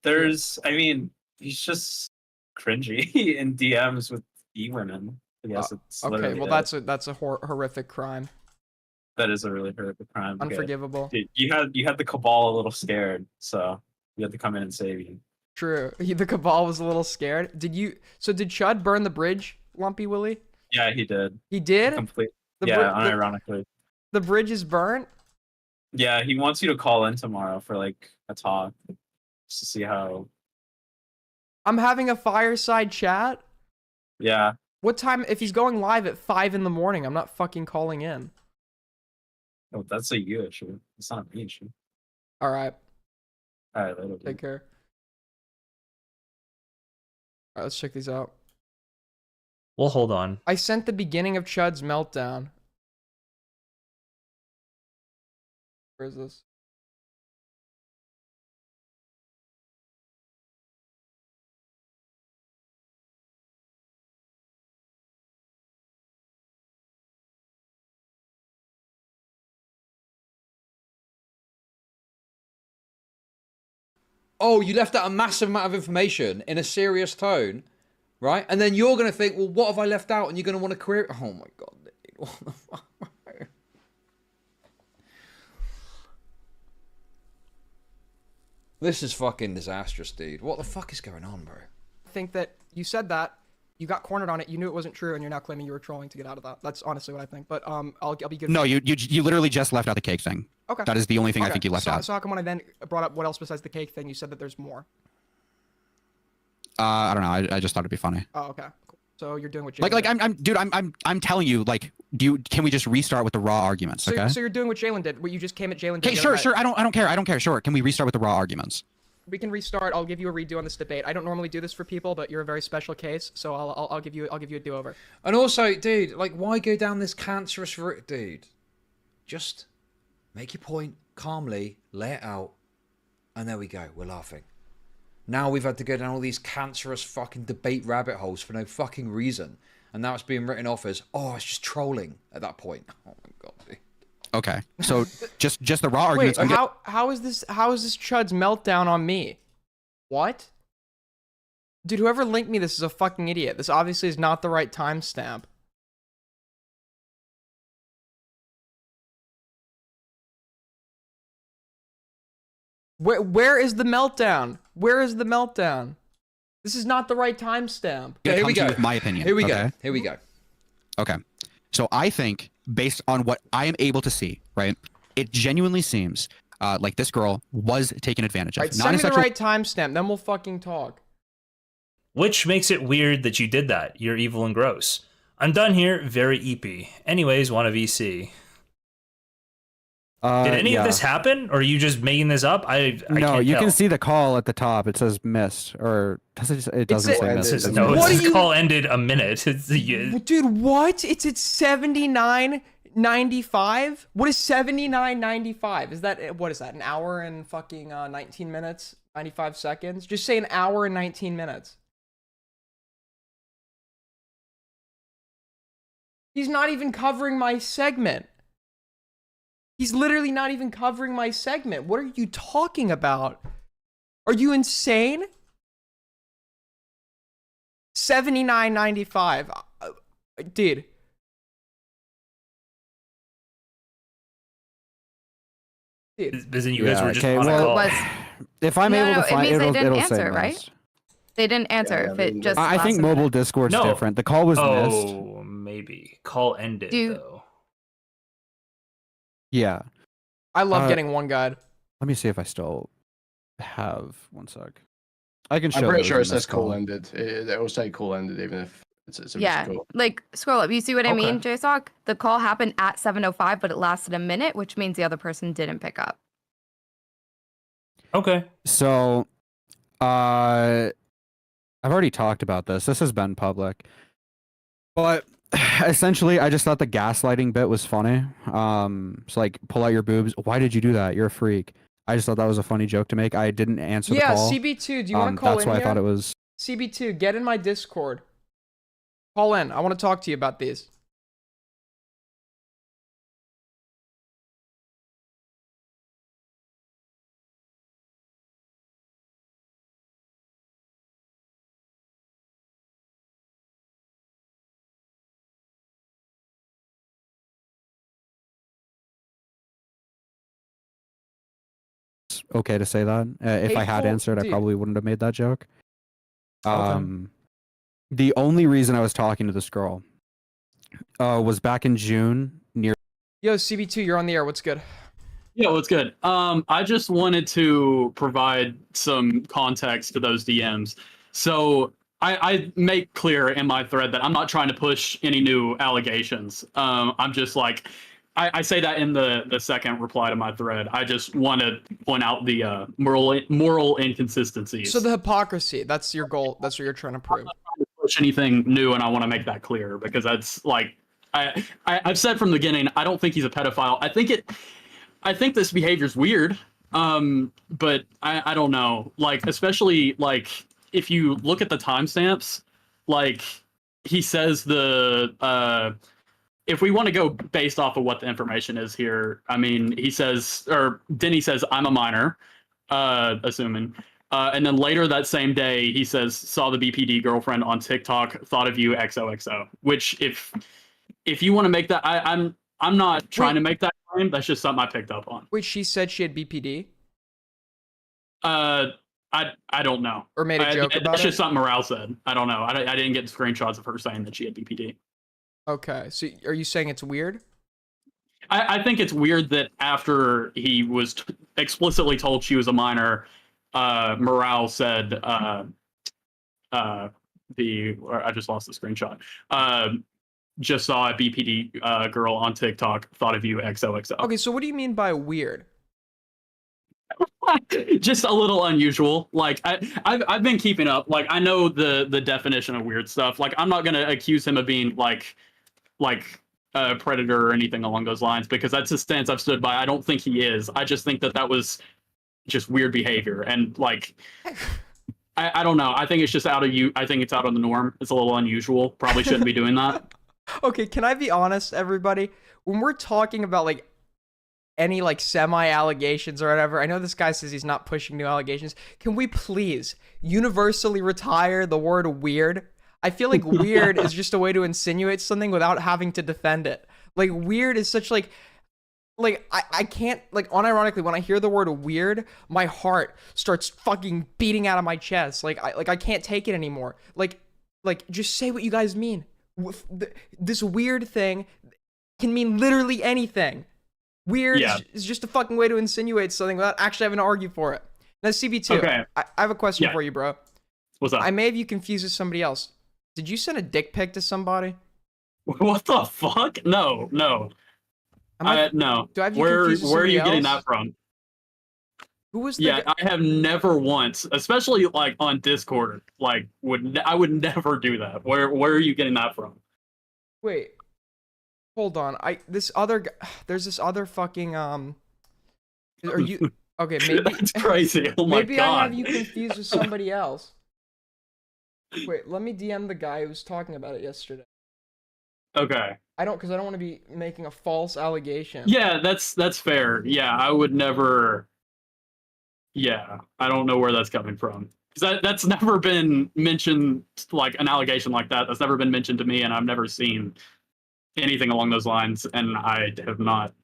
There's, I mean, he's just cringy in DMs with e-women. I guess it's okay, well it. that's a horrific crime. That is a really horrific crime. Unforgivable. Okay. Dude, you had the cabal a little scared, so you had to come in and save you. True. The cabal was a little scared. Did Chud burn the bridge, Lumpy Willie? Yeah, he did. He did? Complete. Unironically. The bridge is burnt? Yeah, he wants you to call in tomorrow for like a talk, just to see how. I'm having a fireside chat? Yeah. What time, if he's going live at 5 in the morning, I'm not fucking calling in. Oh, that's a you issue. It's not a me issue. Alright. Alright, later. Take care. Alright, let's check these out. Well, hold on. I sent the beginning of Chud's meltdown. Where is this? Oh, you left out a massive amount of information in a serious tone, right? And then you're going to think, well, what have I left out? And you're going to want to query. Oh my God. What the fuck? This is fucking disastrous, dude. What the fuck is going on, bro? I think that you said that, you got cornered on it, you knew it wasn't true, and you're now claiming you were trolling to get out of that. That's honestly what I think. But I'll be good. No, you literally just left out the cake thing. Okay. That is the only thing I think you left out. So how come when I then brought up what else besides the cake thing, you said that there's more? I don't know. I just thought it'd be funny. Oh, okay. Cool. So you're doing what Jalen did. I'm telling you, like, can we just restart with the raw arguments? So, Okay. So you're doing what Jalen did. What you just came at Jalen. Okay, sure. I don't care. Sure. Can we restart with the raw arguments? We can restart. I'll give you a redo on this debate. I don't normally do this for people, but you're a very special case, so I'll give you a do-over. And also, dude, like, why go down this cancerous route, dude? Just make your point calmly, lay it out, and there we go. We're laughing. Now we've had to go down all these cancerous fucking debate rabbit holes for no fucking reason, and now it's being written off as, oh, it's just trolling at that point. Oh my God, dude. Okay, so just the raw arguments. Wait, how is this Chud's meltdown on me? What? Dude, whoever linked me this is a fucking idiot. This obviously is not the right timestamp. Where is the meltdown? Where is the meltdown? This is not the right timestamp. Okay, here we go. With my opinion. Here we go. Here we go. Okay. So I think, based on what I am able to see, right, it genuinely seems like this girl was taken advantage of. Right, send me the right timestamp, then we'll fucking talk. Which makes it weird that you did that. You're evil and gross. I'm done here. Very EP. Anyways, want a VC. Did any of this happen, or are you just making this up? I no, can't you tell. can see the call at the top. It says missed, or it doesn't say missed. No, this call ended a minute. Dude, what? It's at 79.95. What is 79.95? Is that, what is that? An hour and fucking 19 minutes, 95 seconds? Just say an hour and 19 minutes. He's not even covering my segment. He's literally not even covering my segment. What are you talking about? Are you insane? $79.95. Dude. Isn't you guys were just on a well, call. Was if I'm No, able no, to it find means they it'll, didn't it'll say answer, right? most. they didn't answer if it just. I think lasted a mobile minute. Discord's No. different. The call was missed. Oh, maybe. Call ended, Do- though. Yeah. I love getting one guide. Let me see if I still have one sec. I can show. I'm pretty there sure it was a says missed call. call ended. It will say call ended even if it's a missed Yeah, call. like scroll up. You see what I Okay. mean, JSOC? The call happened at 7:05, but it lasted a minute, which means the other person didn't pick up. Okay. So, I've already talked about this. This has been public, but essentially, I just thought the gaslighting bit was funny. It's like pull out your boobs. Why did you do that? You're a freak. I just thought that was a funny joke to make. I didn't answer the Yeah, call. CB2, do you want to call That's in why here? I thought it was. CB2, get in my Discord. Call in. I want to talk to you about these. Okay to say that. If I had Hateful- answered, I dude. probably wouldn't have made that joke. The only reason I was talking to this girl was back in June near. Yo, CB2, you're on the air. What's good? Yeah, what's good? I just wanted to provide some context to those DMs. So I make clear in my thread that I'm not trying to push any new allegations. I'm just like, I say that in the second reply to my thread. I just want to point out the moral inconsistencies. So the hypocrisy, that's your goal. That's what you're trying to prove. I'm not trying to push anything new, and I want to make that clear because that's like I've said from the beginning. I don't think he's a pedophile. I think this behavior is weird. But I don't know. Like, especially like if you look at the timestamps, like he says if we want to go based off of what the information is here, I mean, he says, or Denny says, I'm a minor, assuming. And then later that same day, he says, saw the BPD girlfriend on TikTok, thought of you XOXO. Which, if you want to make that, I'm not trying to make that claim. That's just something I picked up on. Wait, she said she had BPD? I don't know. Or made a joke about That's it? just something Morale said. I don't know. I didn't get screenshots of her saying that she had BPD. Okay, so are you saying it's weird? I think it's weird that after he was explicitly told she was a minor, Morale said I just lost the screenshot. Just saw a BPD girl on TikTok, thought of you XOXO. Okay, so what do you mean by weird? Just a little unusual. Like I've been keeping up. Like I know the definition of weird stuff. Like I'm not gonna accuse him of being like a predator or anything along those lines because that's a stance I've stood by. I don't think he is. I just think that was just weird behavior and like I don't know. I think it's just out of you. I think it's out of the norm. It's a little unusual. Probably shouldn't be doing that. Okay, can I be honest, everybody? When we're talking about like any like semi allegations or whatever, I know this guy says he's not pushing new allegations. Can we please universally retire the word weird? I feel like weird is just a way to insinuate something without having to defend it. Like weird is such like I can't, like, unironically, when I hear the word weird, my heart starts fucking beating out of my chest. Like I can't take it anymore. Like just say what you guys mean. This weird thing can mean literally anything. Weird is just a fucking way to insinuate something without actually having to argue for it. Now, CB2, Okay. I have a question for you, bro. What's up? I may have you confused with somebody else. Did you send a dick pic to somebody? What the fuck? No. No. Do I have you confused where with are you somebody getting else? that from? Who was the Yeah, I have never once, especially like on Discord, like I would never do that. Where are you getting that from? Wait. Hold on. There's this other fucking are you okay, maybe That's crazy. Oh my maybe god. I have you confused with somebody else. Wait, let me DM the guy who was talking about it yesterday. Okay. I don't want to be making a false allegation. Yeah, that's fair. Yeah, I would never. Yeah, I don't know where that's coming from. 'Cause that's never been mentioned, like an allegation like that. That's never been mentioned to me, and I've never seen anything along those lines, and I have not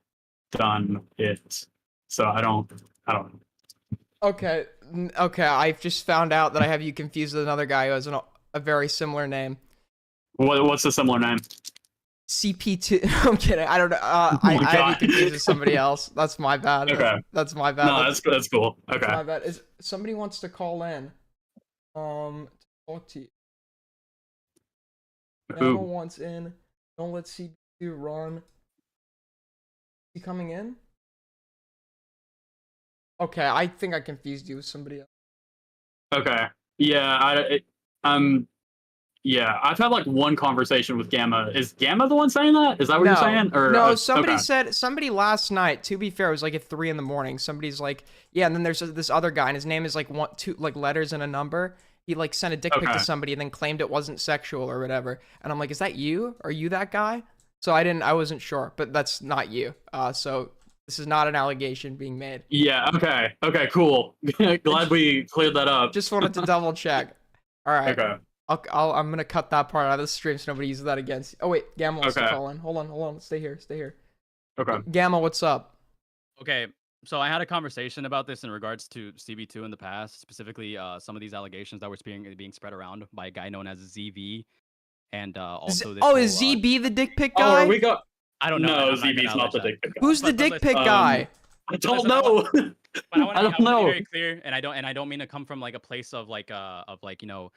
done it. So I don't know. Okay, I've just found out that I have you confused with another guy who has a very similar name. What's the similar name? CP2. I'm kidding. I don't know. I have you confused with somebody else. That's my bad. Okay. That's my bad. No, that's cool. That's Okay. my bad. Is somebody wants to call in? Talk to you. Who? Emma wants in. Don't let CP2 run. Is he coming in? Okay, I think I confused you with somebody else. Okay. Yeah, yeah, I've had like one conversation with Gamma. Is Gamma the one saying that? Is that what you're saying? Or no, somebody okay. said, somebody last night, to be fair, it was like at 3 a.m. Somebody's like, yeah, and then there's this other guy, and his name is like two letters and a number. He like sent a dick pic to somebody and then claimed it wasn't sexual or whatever. And I'm like, is that you? Are you that guy? So I wasn't sure, but that's not you. So this is not an allegation being made. Yeah, okay. Okay, cool. Glad we cleared that up. Just wanted to double check. All right. Okay. I'm gonna cut that part out of the stream so nobody uses that against. Oh wait, Gamma wants to Okay. call in. Hold on. Stay here. Okay. Gamma, what's up? Okay, so I had a conversation about this in regards to CB2 in the past, specifically some of these allegations that were being spread around by a guy known as ZV, and also this is whole, ZB the dick pic Oh, guy? are we go? I don't know. No, I'm ZB's gonna not the allege dick pic guy. Who's the dick but pic guy? I don't listen, I know. But I don't want to know. be very clear, and I don't mean to come from like a place of like you know,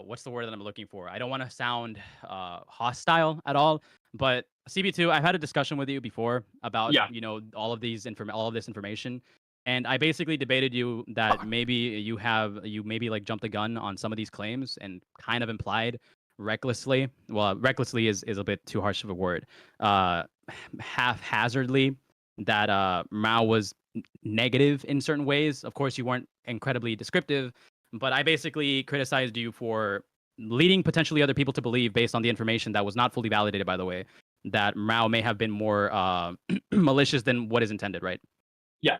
what's the word that I'm looking for? I don't want to sound hostile at all, but CB2, I've had a discussion with you before about you know all of this information, and I basically debated you that maybe you maybe like jumped the gun on some of these claims and kind of implied recklessly. Well, recklessly is a bit too harsh of a word. Haphazardly that Mao was negative in certain ways. Of course, you weren't incredibly descriptive, but I basically criticized you for leading potentially other people to believe, based on the information that was not fully validated, by the way, that Mao may have been more malicious than what is intended, right? Yeah.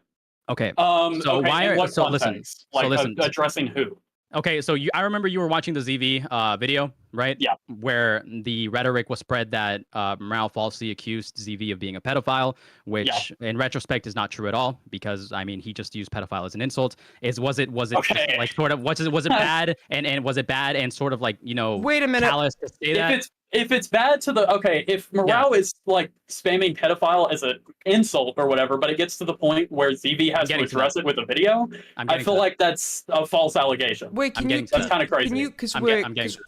Okay. So okay, why? In what so context? listen. Like So listen. addressing who? Okay, so I remember you were watching the ZV video, right? Yeah. Where the rhetoric was spread that Morale falsely accused ZV of being a pedophile, which in retrospect is not true at all, because I mean he just used pedophile as an insult. Was it Okay. like sort of was it bad and was it bad and sort of like, you know, Wait a minute. callous to say that? If it's bad to the if MROW is like spamming pedophile as an insult or whatever, but it gets to the point where ZV has to address it with a video, I feel like that's a false allegation. Wait, that's kind of crazy. Can you? Because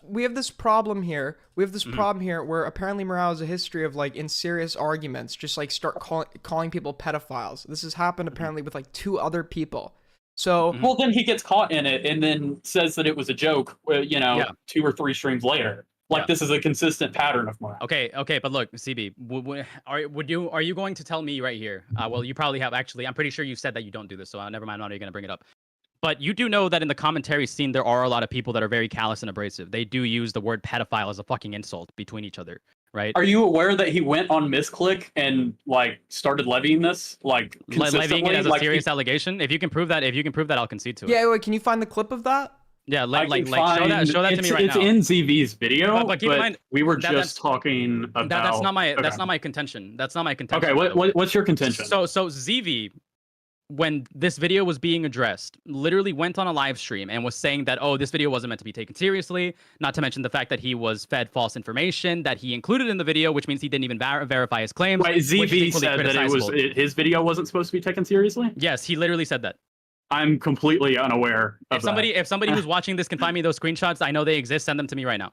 we have this problem here. We have this problem here where apparently Morale has a history of like in serious arguments, just like start calling people pedophiles. This has happened apparently with like 2 other people. So well, then he gets caught in it and then says that it was a joke. You know, 2 or 3 streams later. Like this is a consistent pattern of Morale. Okay, but look, CB, are you going to tell me right here? Well, you probably have actually. I'm pretty sure you said that you don't do this, so never mind. I'm not even gonna bring it up. But you do know that in the commentary scene, there are a lot of people that are very callous and abrasive. They do use the word pedophile as a fucking insult between each other, right? Are you aware that he went on Misclick and like started levying this like levying it as a serious allegation? If you can prove that, I'll concede to it. Yeah, wait, can you find the clip of that? Yeah, show that to me right now. It's in ZV's video, but keep in mind, we were just talking about. That's not my contention. That's not my contention. Okay, what's your contention? So ZV, when this video was being addressed, literally went on a live stream and was saying that, oh, this video wasn't meant to be taken seriously. Not to mention the fact that he was fed false information that he included in the video, which means he didn't even verify his claims. Wait, ZV said that his video wasn't supposed to be taken seriously? Yes, he literally said that. I'm completely unaware of that. If somebody who's watching this can find me those screenshots, I know they exist. Send them to me right now.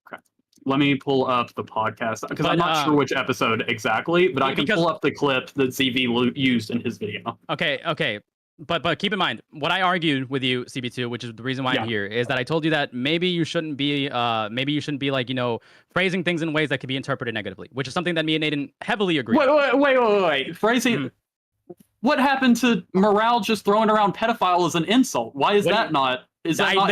Okay. Let me pull up the podcast because I'm not sure which episode exactly, but I can pull up the clip that ZV used in his video. Okay. But keep in mind, what I argued with you, CB2, which is the reason why I'm here, is that I told you that maybe you shouldn't be like, you know, phrasing things in ways that could be interpreted negatively, which is something that me and Aiden heavily agree. Wait. Phrasing. What happened to Morale just throwing around pedophile as an insult? Why is that not Is that I not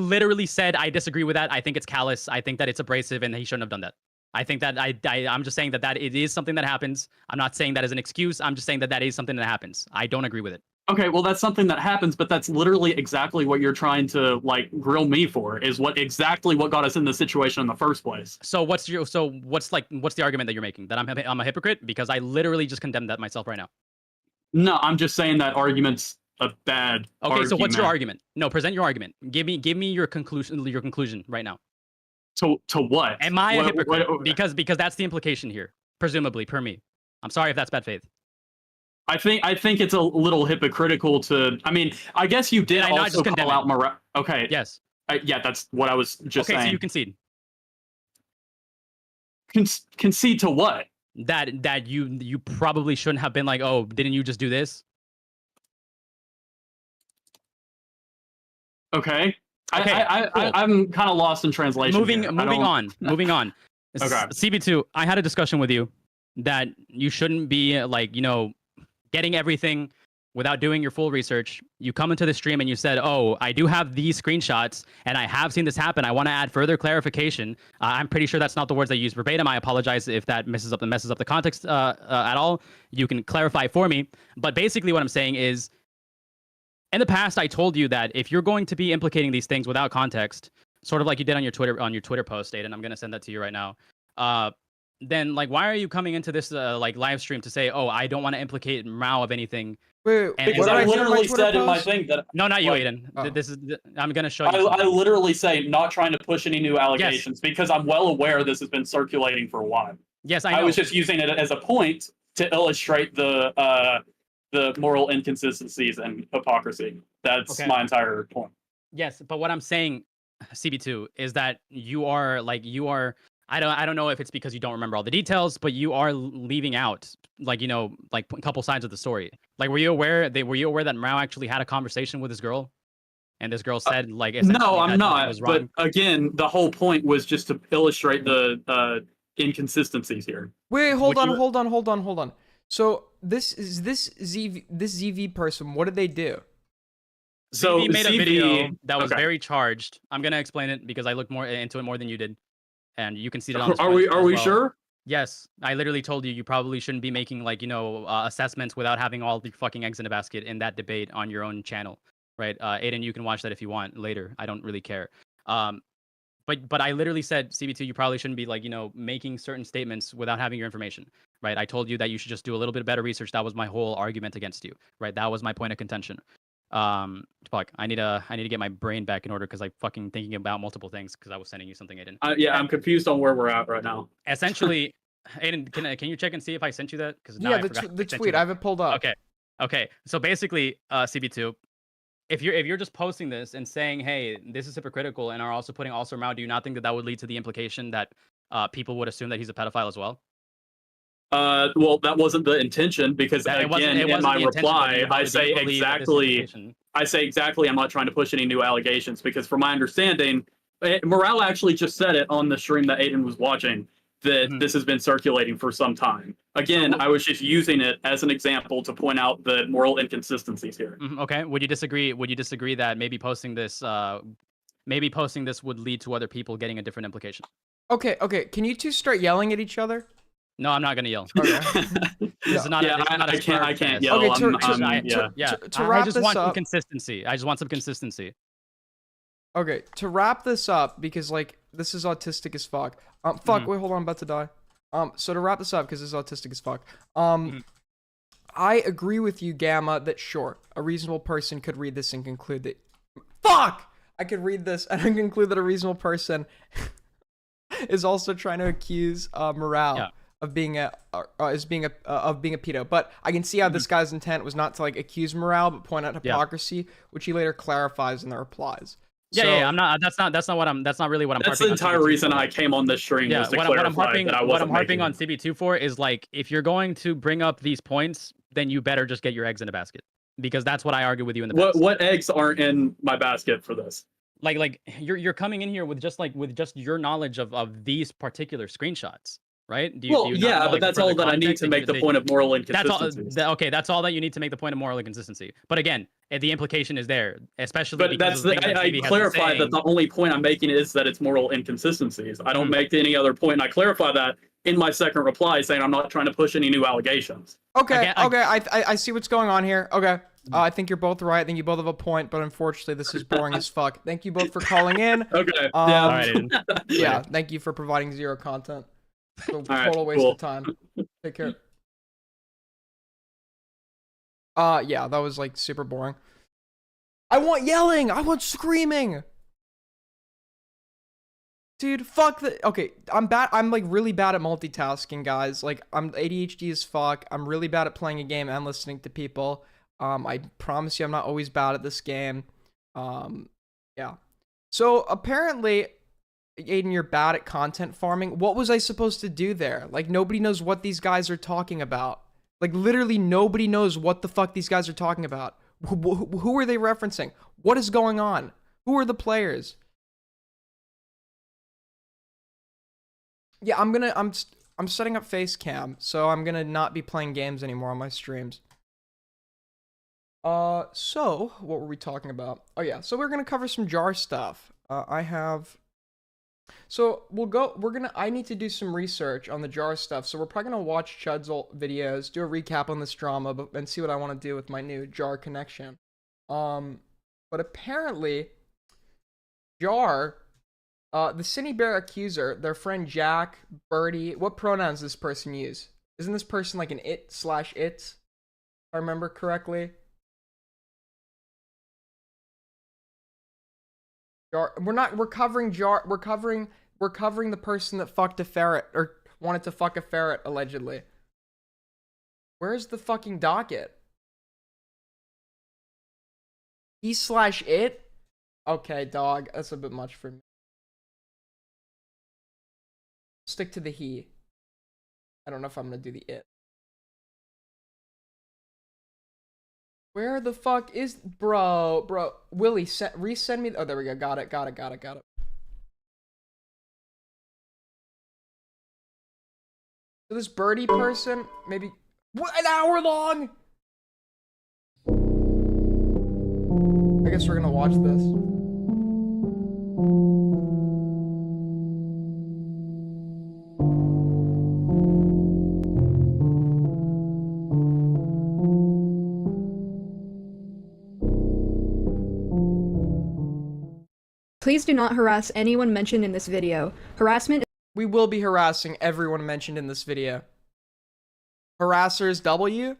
literally said I disagree with that. I think it's callous. I think that it's abrasive, and he shouldn't have done that. I think that I'm just saying that it is something that happens. I'm not saying that as an excuse. I'm just saying that is something that happens. I don't agree with it. Okay, well that's something that happens, but that's literally exactly what you're trying to like grill me for. Is exactly what got us in this situation in the first place. So what's the argument that you're making? That I'm a hypocrite because I literally just condemned that myself right now. No, I'm just saying that argument's a bad. Okay, so what's your argument? No, present your argument. Give me your conclusion right now. To what? Am I a hypocrite? Because that's the implication here, presumably, per me. I'm sorry if that's bad faith. I think it's a little hypocritical to. I mean, I guess you did also call out MROW. Okay. Yes. Yeah, that's what I was just saying. Okay, so you concede. Concede to what? That you probably shouldn't have been like, oh, didn't you just do this? Okay. Okay, I'm kind of lost in translation. Moving on. Okay. CB2, I had a discussion with you that you shouldn't be like, getting everything without doing your full research. You come into the stream and you said, oh, I do have these screenshots and I have seen this happen. I want to add further clarification. I'm pretty sure that's not the words they use verbatim. I apologize if that messes up the context at all. You can clarify for me. But basically what I'm saying is, in the past, I told you that if you're going to be implicating these things without context, sort of like you did on your Twitter post, Aiden, I'm going to send that to you right now. Then like, why are you coming into this like live stream to say, oh, I don't want to implicate MROW of anything? Wait, because I literally said in my thing that no, not you, Aiden. I'm going to show you. I literally say not trying to push any new allegations because I'm well aware this has been circulating for a while. Yes, I know. I was just using it as a point to illustrate the moral inconsistencies and hypocrisy. That's my entire point. Yes, but what I'm saying, CB2, is that you are I don't know if it's because you don't remember all the details, but you are leaving out like a couple sides of the story. Like, were you aware that MROW actually had a conversation with this girl, and this girl said like, no, I'm not. But again, the whole point was just to illustrate the inconsistencies here. Wait, hold on. So this ZV person, what did they do? So ZV made a video that was very charged. I'm gonna explain it because I looked more into it more than you did, and you can see it on. Are we sure? Yes, I literally told you probably shouldn't be making assessments without having all the fucking eggs in a basket in that debate on your own channel, right? Aiden, you can watch that if you want later. I don't really care. But I literally said, CB2, you probably shouldn't be making certain statements without having your information, right? I told you that you should just do a little bit better research. That was my whole argument against you, right? That was my point of contention. Fuck, I need to get my brain back in order because I'm fucking thinking about multiple things because I was sending you something, Aiden. Yeah, I'm confused on where we're at right now. Essentially, Aiden, can you check and see if I sent you that? Because the tweet, I have it pulled up. Okay. So basically, CB2. If you're just posting this and saying, hey, this is hypocritical, and are also putting also MROW, do you not think that would lead to the implication that people would assume that he's a pedophile as well? Well, that wasn't the intention because again, in my reply, I say exactly I'm not trying to push any new allegations because from my understanding, MROW actually just said it on the stream that Aiden was watching that this has been circulating for some time. Again, I was just using it as an example to point out the moral inconsistencies here. Okay. Would you disagree that maybe posting this would lead to other people getting a different implication? Okay. Can you two start yelling at each other? No, I'm not gonna yell. Okay. I can't yell. Okay, to wrap this up, some consistency. I just want some consistency. Okay, to wrap this up, because this is autistic as fuck. Wait, hold on, I'm about to die. So to wrap this up, because this is autistic as fuck. I agree with you, Gamma, that sure, a reasonable person could read this and conclude that. Fuck! I could read this and conclude that a reasonable person is also trying to accuse MROW of being a pedo. But I can see how this guy's intent was not to accuse MROW, but point out hypocrisy, which he later clarifies in the replies. I'm not. That's not really what I'm. That's the entire reason I came on this stream. Was to clarify that I wasn't harping on CB2 for is if you're going to bring up these points, then you better just get your eggs in a basket, because that's what I argue with you in the past. What eggs aren't in my basket for this? You're coming in here with just your knowledge of these particular screenshots, right? Do Well, do not yeah, know, but like, that's further all that I need context to that make the they- point of moral That's all. inconsistencies. Okay, that's all that you need to make the point of moral inconsistency. But again, the implication is there, especially But because that's of the things that I TV has been clarified that saying. the only point I'm making is that it's moral inconsistencies. I don't Mhm. make any other point, and I clarify that in my second reply, saying I'm not trying to push any new allegations. Okay, okay, I see what's going on here. Okay, I think you're both right. I think you both have a point, but unfortunately, this is boring as fuck. Thank you both for calling in. Okay. Yeah. All right, Aiden. Yeah. Thank you for providing zero content. So right, total waste cool. of time. Take care. Yeah, that was like super boring. I want yelling. I want screaming. Dude, fuck the. Okay, I'm bad. I'm like really bad at multitasking, guys. Like, I'm ADHD as fuck. I'm really bad at playing a game and listening to people. I promise you, I'm not always bad at this game. Yeah. So apparently, Aiden, you're bad at content farming. What was I supposed to do there? Like, nobody knows what these guys are talking about. Like, literally, nobody knows what the fuck these guys are talking about. Who are they referencing? What is going on? Who are the players? Yeah, I'm setting up face cam, so I'm gonna not be playing games anymore on my streams. So what were we talking about? Oh yeah, so we're gonna cover some jar stuff. So I need to do some research on the jar stuff. So we're probably gonna watch Chud's old videos, do a recap on this drama, and see what I want to do with my new jar connection. But apparently, jar. The Cinny Bear accuser, their friend Jack, Birdie, what pronouns does this person use? Isn't this person like an it/it, if I remember correctly? Jar, we're covering the person that fucked a ferret, or wanted to fuck a ferret, allegedly. Where's the fucking docket? He/it? Okay, dog, that's a bit much for me. Stick to the he. I don't know if I'm gonna do the it. Where the fuck is bro? Willie, resend me. Oh, there we go. Got it. So this birdie person, maybe what, an hour long? I guess we're gonna watch this. Please do not harass anyone mentioned in this video. Harassment. We will be harassing everyone mentioned in this video. Harassers W?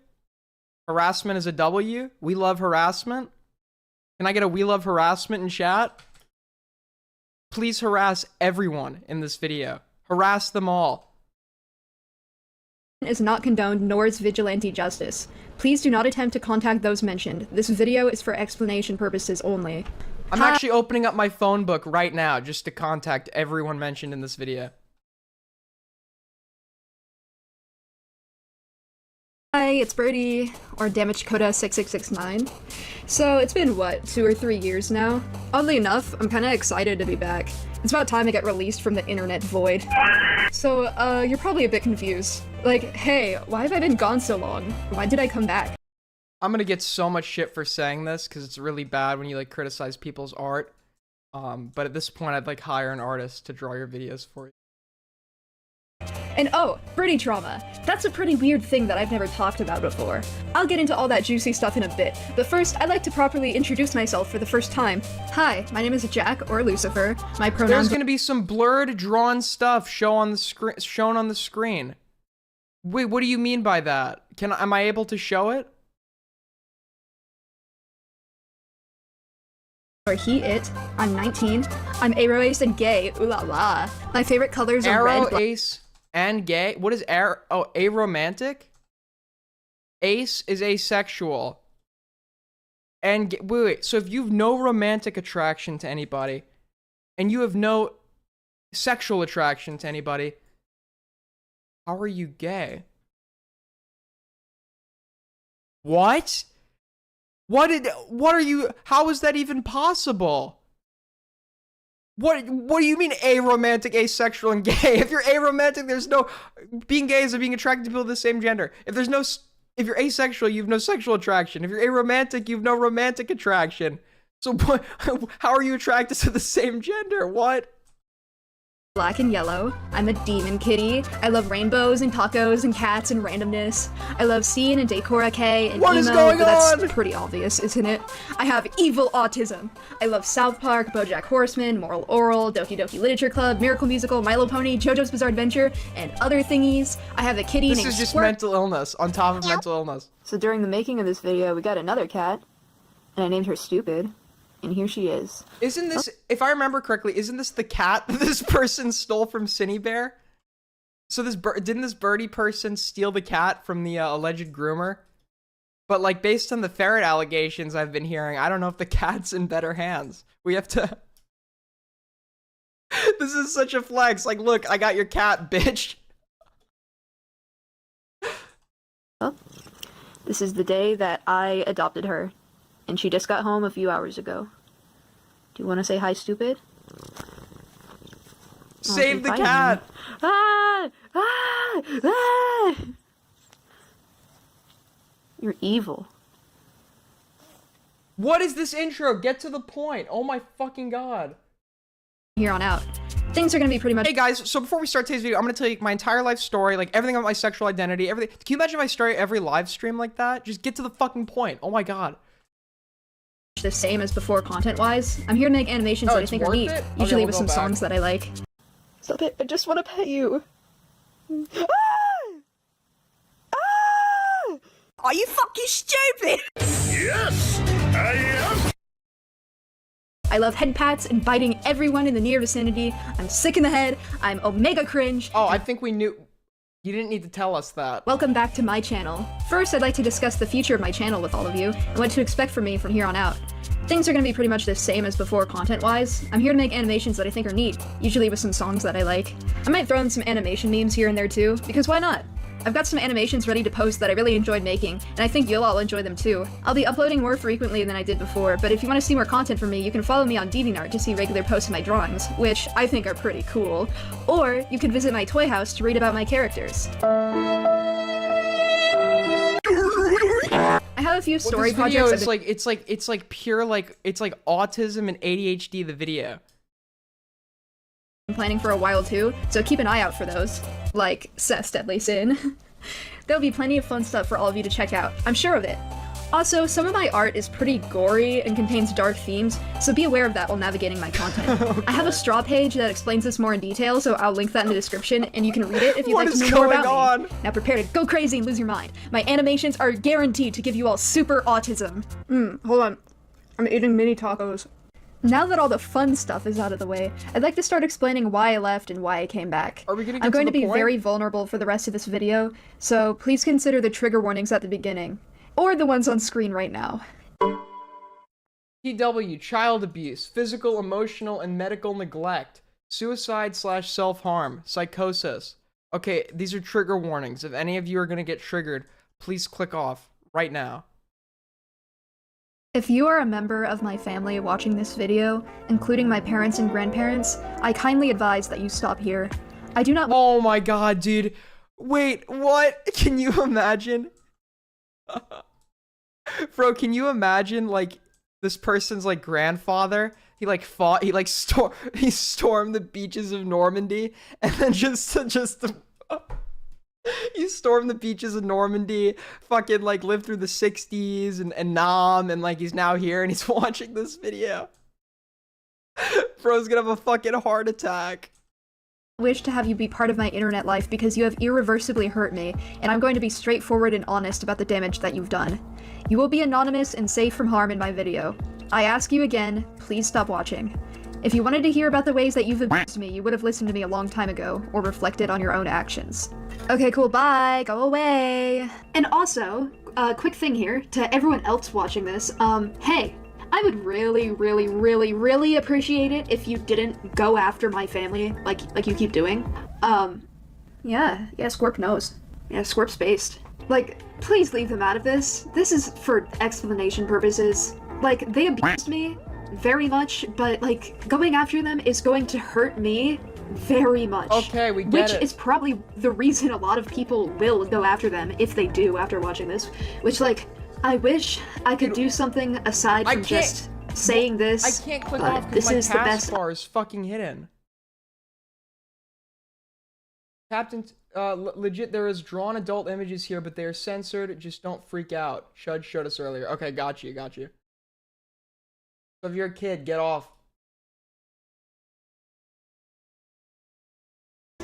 Harassment is a W? We love harassment? Can I get a we love harassment in chat? Please harass everyone in this video. Harass them all. Is not condoned, nor is vigilante justice. Please do not attempt to contact those mentioned. This video is for explanation purposes only. I'm actually opening up my phone book right now just to contact everyone mentioned in this video. Hi, it's Birdie, or Damage Coda 6669. So it's been, what, 2 or 3 years now? Oddly enough, I'm kinda excited to be back. It's about time I get released from the internet void. So, you're probably a bit confused. Like, hey, why have I been gone so long? Why did I come back? I'm gonna get so much shit for saying this because it's really bad when you like criticize people's art. But at this point, I'd like hire an artist to draw your videos for you. And oh, Birdie trauma. That's a pretty weird thing that I've never talked about before. I'll get into all that juicy stuff in a bit, but first, I'd like to properly introduce myself for the first time. Hi, my name is Jack, or Lucifer. My pronouns— There's gonna be some blurred, drawn stuff shown on the screen. Wait, what do you mean by that? Am I able to show it? Or he, it. I'm 19. I'm arrow ace and gay. Ooh la la. My favorite colors are Arrow, red, ace, and gay? What is arrow? Oh, aromantic? Ace is asexual. And wait. So if you have no romantic attraction to anybody, and you have no sexual attraction to anybody, how are you gay? What? What are you, how is that even possible? What do you mean aromantic, asexual, and gay? If you're aromantic, there's no being gay is being attracted to people of the same gender. If you're asexual, you have no sexual attraction. If you're aromantic, you have no romantic attraction. So how are you attracted to the same gender? What? Black and yellow. I'm a demon kitty. I love rainbows and tacos and cats and randomness. I love scene and decor K and what emo, is going but that's on? pretty obvious, isn't it? I have evil autism. I love South Park, BoJack Horseman, Moral Oral, Doki Doki Literature Club, Miracle Musical, Milo Pony, JoJo's Bizarre Adventure, and other thingies. I have a kitty This named is just Squirt. mental illness on top of mental illness. So during the making of this video, we got another cat, and I named her Stupid, and here she is. Isn't this, if I remember correctly, isn't this the cat that this person stole from Cinny Bear? So didn't this birdie person steal the cat from the alleged groomer? But like based on the ferret allegations I've been hearing, I don't know if the cat's in better hands. We have to. This is such a flex. Like, look, I got your cat, bitch. Well, this is the day that I adopted her, and she just got home a few hours ago. Do you want to say hi, Stupid? Save the cat! Ah! Ah! Ah! You're evil. What is this intro? Get to the point. Oh my fucking god. Here on out. Things are gonna be pretty much. Hey guys, so before we start today's video, I'm gonna tell you my entire life story, like everything about my sexual identity, everything. Can you imagine if I started every live stream like that? Just get to the fucking point. Oh my god. The same as before content-wise. I'm here to make animations that I think are neat, usually with some songs that I like. Stop it, I just want to pet you. Ah! Ah! Are you fucking stupid? Yes, I am. I love head pats and biting everyone in the near vicinity. I'm sick in the head. I'm omega cringe. Oh, I think we knew. You didn't need to tell us that. Welcome back to my channel. First, I'd like to discuss the future of my channel with all of you, and what to expect from me from here on out. Things are going to be pretty much the same as before content-wise. I'm here to make animations that I think are neat, usually with some songs that I like. I might throw in some animation memes here and there too, because why not? I've got some animations ready to post that I really enjoyed making, and I think you'll all enjoy them too. I'll be uploading more frequently than I did before, but if you want to see more content from me, you can follow me on DeviantArt to see regular posts of my drawings, which I think are pretty cool. Or you could visit my toy house to read about my characters. I have a few story this video projects. is it's like pure it's like autism and ADHD. The video. I'm planning for a while too, so keep an eye out for those. Like Seth's Deadly Sin. There'll be plenty of fun stuff for all of you to check out. I'm sure of it. Also, some of my art is pretty gory and contains dark themes, so be aware of that while navigating my content. Okay. I have a straw page that explains this more in detail, so I'll link that in the description, and you can read it if you'd like to know more about me. Now prepare to go crazy and lose your mind. My animations are guaranteed to give you all super autism. Hold on. I'm eating mini tacos. Now that all the fun stuff is out of the way, I'd like to start explaining why I left and why I came back. Are we gonna get I'm going to to the be point? very vulnerable for the rest of this video, so please consider the trigger warnings at the beginning. Or the ones on screen right now. PW, child abuse, physical, emotional, and medical neglect, suicide/self-harm, psychosis. Okay, these are trigger warnings. If any of you are gonna get triggered, please click off right now. If you are a member of my family watching this video, including my parents and grandparents, I kindly advise that you stop here. I do not- Oh my god, dude. Wait, what? Can you imagine? Bro, can you imagine, like, this person's, like, grandfather? He, like, fought, he, like, he stormed the beaches of Normandy, and then he stormed the beaches of Normandy, fucking, like, lived through the 60s and Nam, and, like, he's now here, and he's watching this video. Bro's gonna have a fucking heart attack. wish to have you be part of my internet life because you have irreversibly hurt me, and I'm going to be straightforward and honest about the damage that you've done. You will be anonymous and safe from harm in my video. I ask you again, please stop watching. If you wanted to hear about the ways that you've abused me, you would have listened to me a long time ago, or reflected on your own actions. Okay, cool, bye, go away. And also, quick thing here, to everyone else watching this, hey, I would really appreciate it if you didn't go after my family like you keep doing. Yeah, Squirp knows. Yeah, Squirp's based. Like, please leave them out of this. This is for explanation purposes. Like, they abused me, very much, but like going after them is going to hurt me very much. Okay, we get which it. is probably the reason a lot of people will go after them if they do after watching this. Which, like, I wish I could do something aside from just saying this. I can't click but off because this my is the best. taskbar is fucking hidden. Captain, legit, there is drawn adult images here, but they are censored. Just don't freak out. Shud showed us earlier. Okay, got you. So if you're a kid, get off.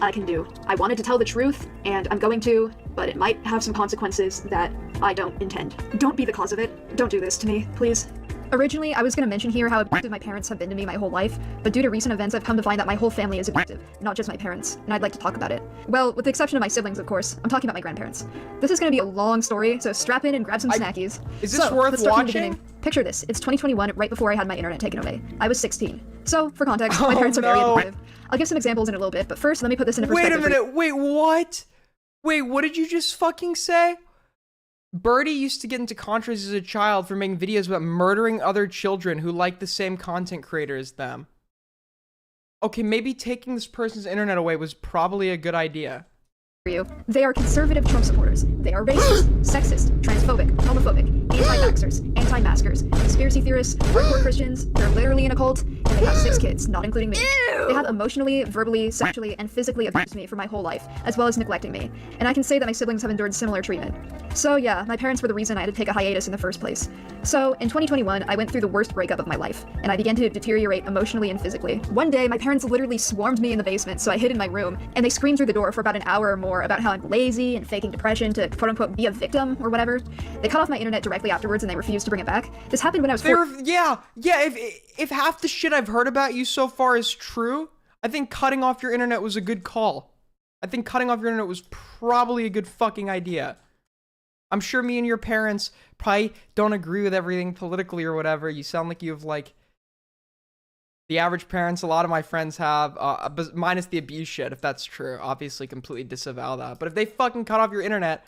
I can do. I wanted to tell the truth, and I'm going to, but it might have some consequences that I don't intend. Don't be the cause of it. Don't do this to me, please. Originally, I was going to mention here how abusive my parents have been to me my whole life, but due to recent events, I've come to find that my whole family is abusive, not just my parents, and I'd like to talk about it. Well, with the exception of my siblings, of course. I'm talking about my grandparents. This is going to be a long story, so strap in and grab some snackies. Is this worth let's start from the watching? beginning. Picture this. It's 2021, right before I had my internet taken away. I was 16. So, for context, my parents are very abusive. I'll give some examples in a little bit, but first, let me put this into perspective. Wait a minute. Wait, what? Wait, what did you just fucking say? Birdie used to get into controversies as a child for making videos about murdering other children who like the same content creator as them. Okay, maybe taking this person's internet away was probably a good idea. They are conservative Trump supporters. They are racist, sexist, transphobic, homophobic, anti-vaxxers, anti-maskers, conspiracy theorists, hardcore Christians. They're literally in a cult, and they have 6 kids, not including me. They have emotionally, verbally, sexually, and physically abused me for my whole life, as well as neglecting me. And I can say that my siblings have endured similar treatment. So yeah, my parents were the reason I had to take a hiatus in the first place. So in 2021, I went through the worst breakup of my life, and I began to deteriorate emotionally and physically. One day, my parents literally swarmed me in the basement, so I hid in my room, and they screamed through the door for about an hour or more about how I'm lazy and faking depression to quote-unquote be a victim or whatever. They cut off my internet directly afterwards, and they refused to bring it back. This happened when I was 4. Yeah, if half the shit I've heard about you so far is true, I think cutting off your internet was a good call. I think cutting off your internet was probably a good fucking idea. I'm sure me and your parents probably don't agree with everything politically or whatever. You sound like you have, like, the average parents a lot of my friends have, minus the abuse shit, if that's true. Obviously, completely disavow that. But if they fucking cut off your internet,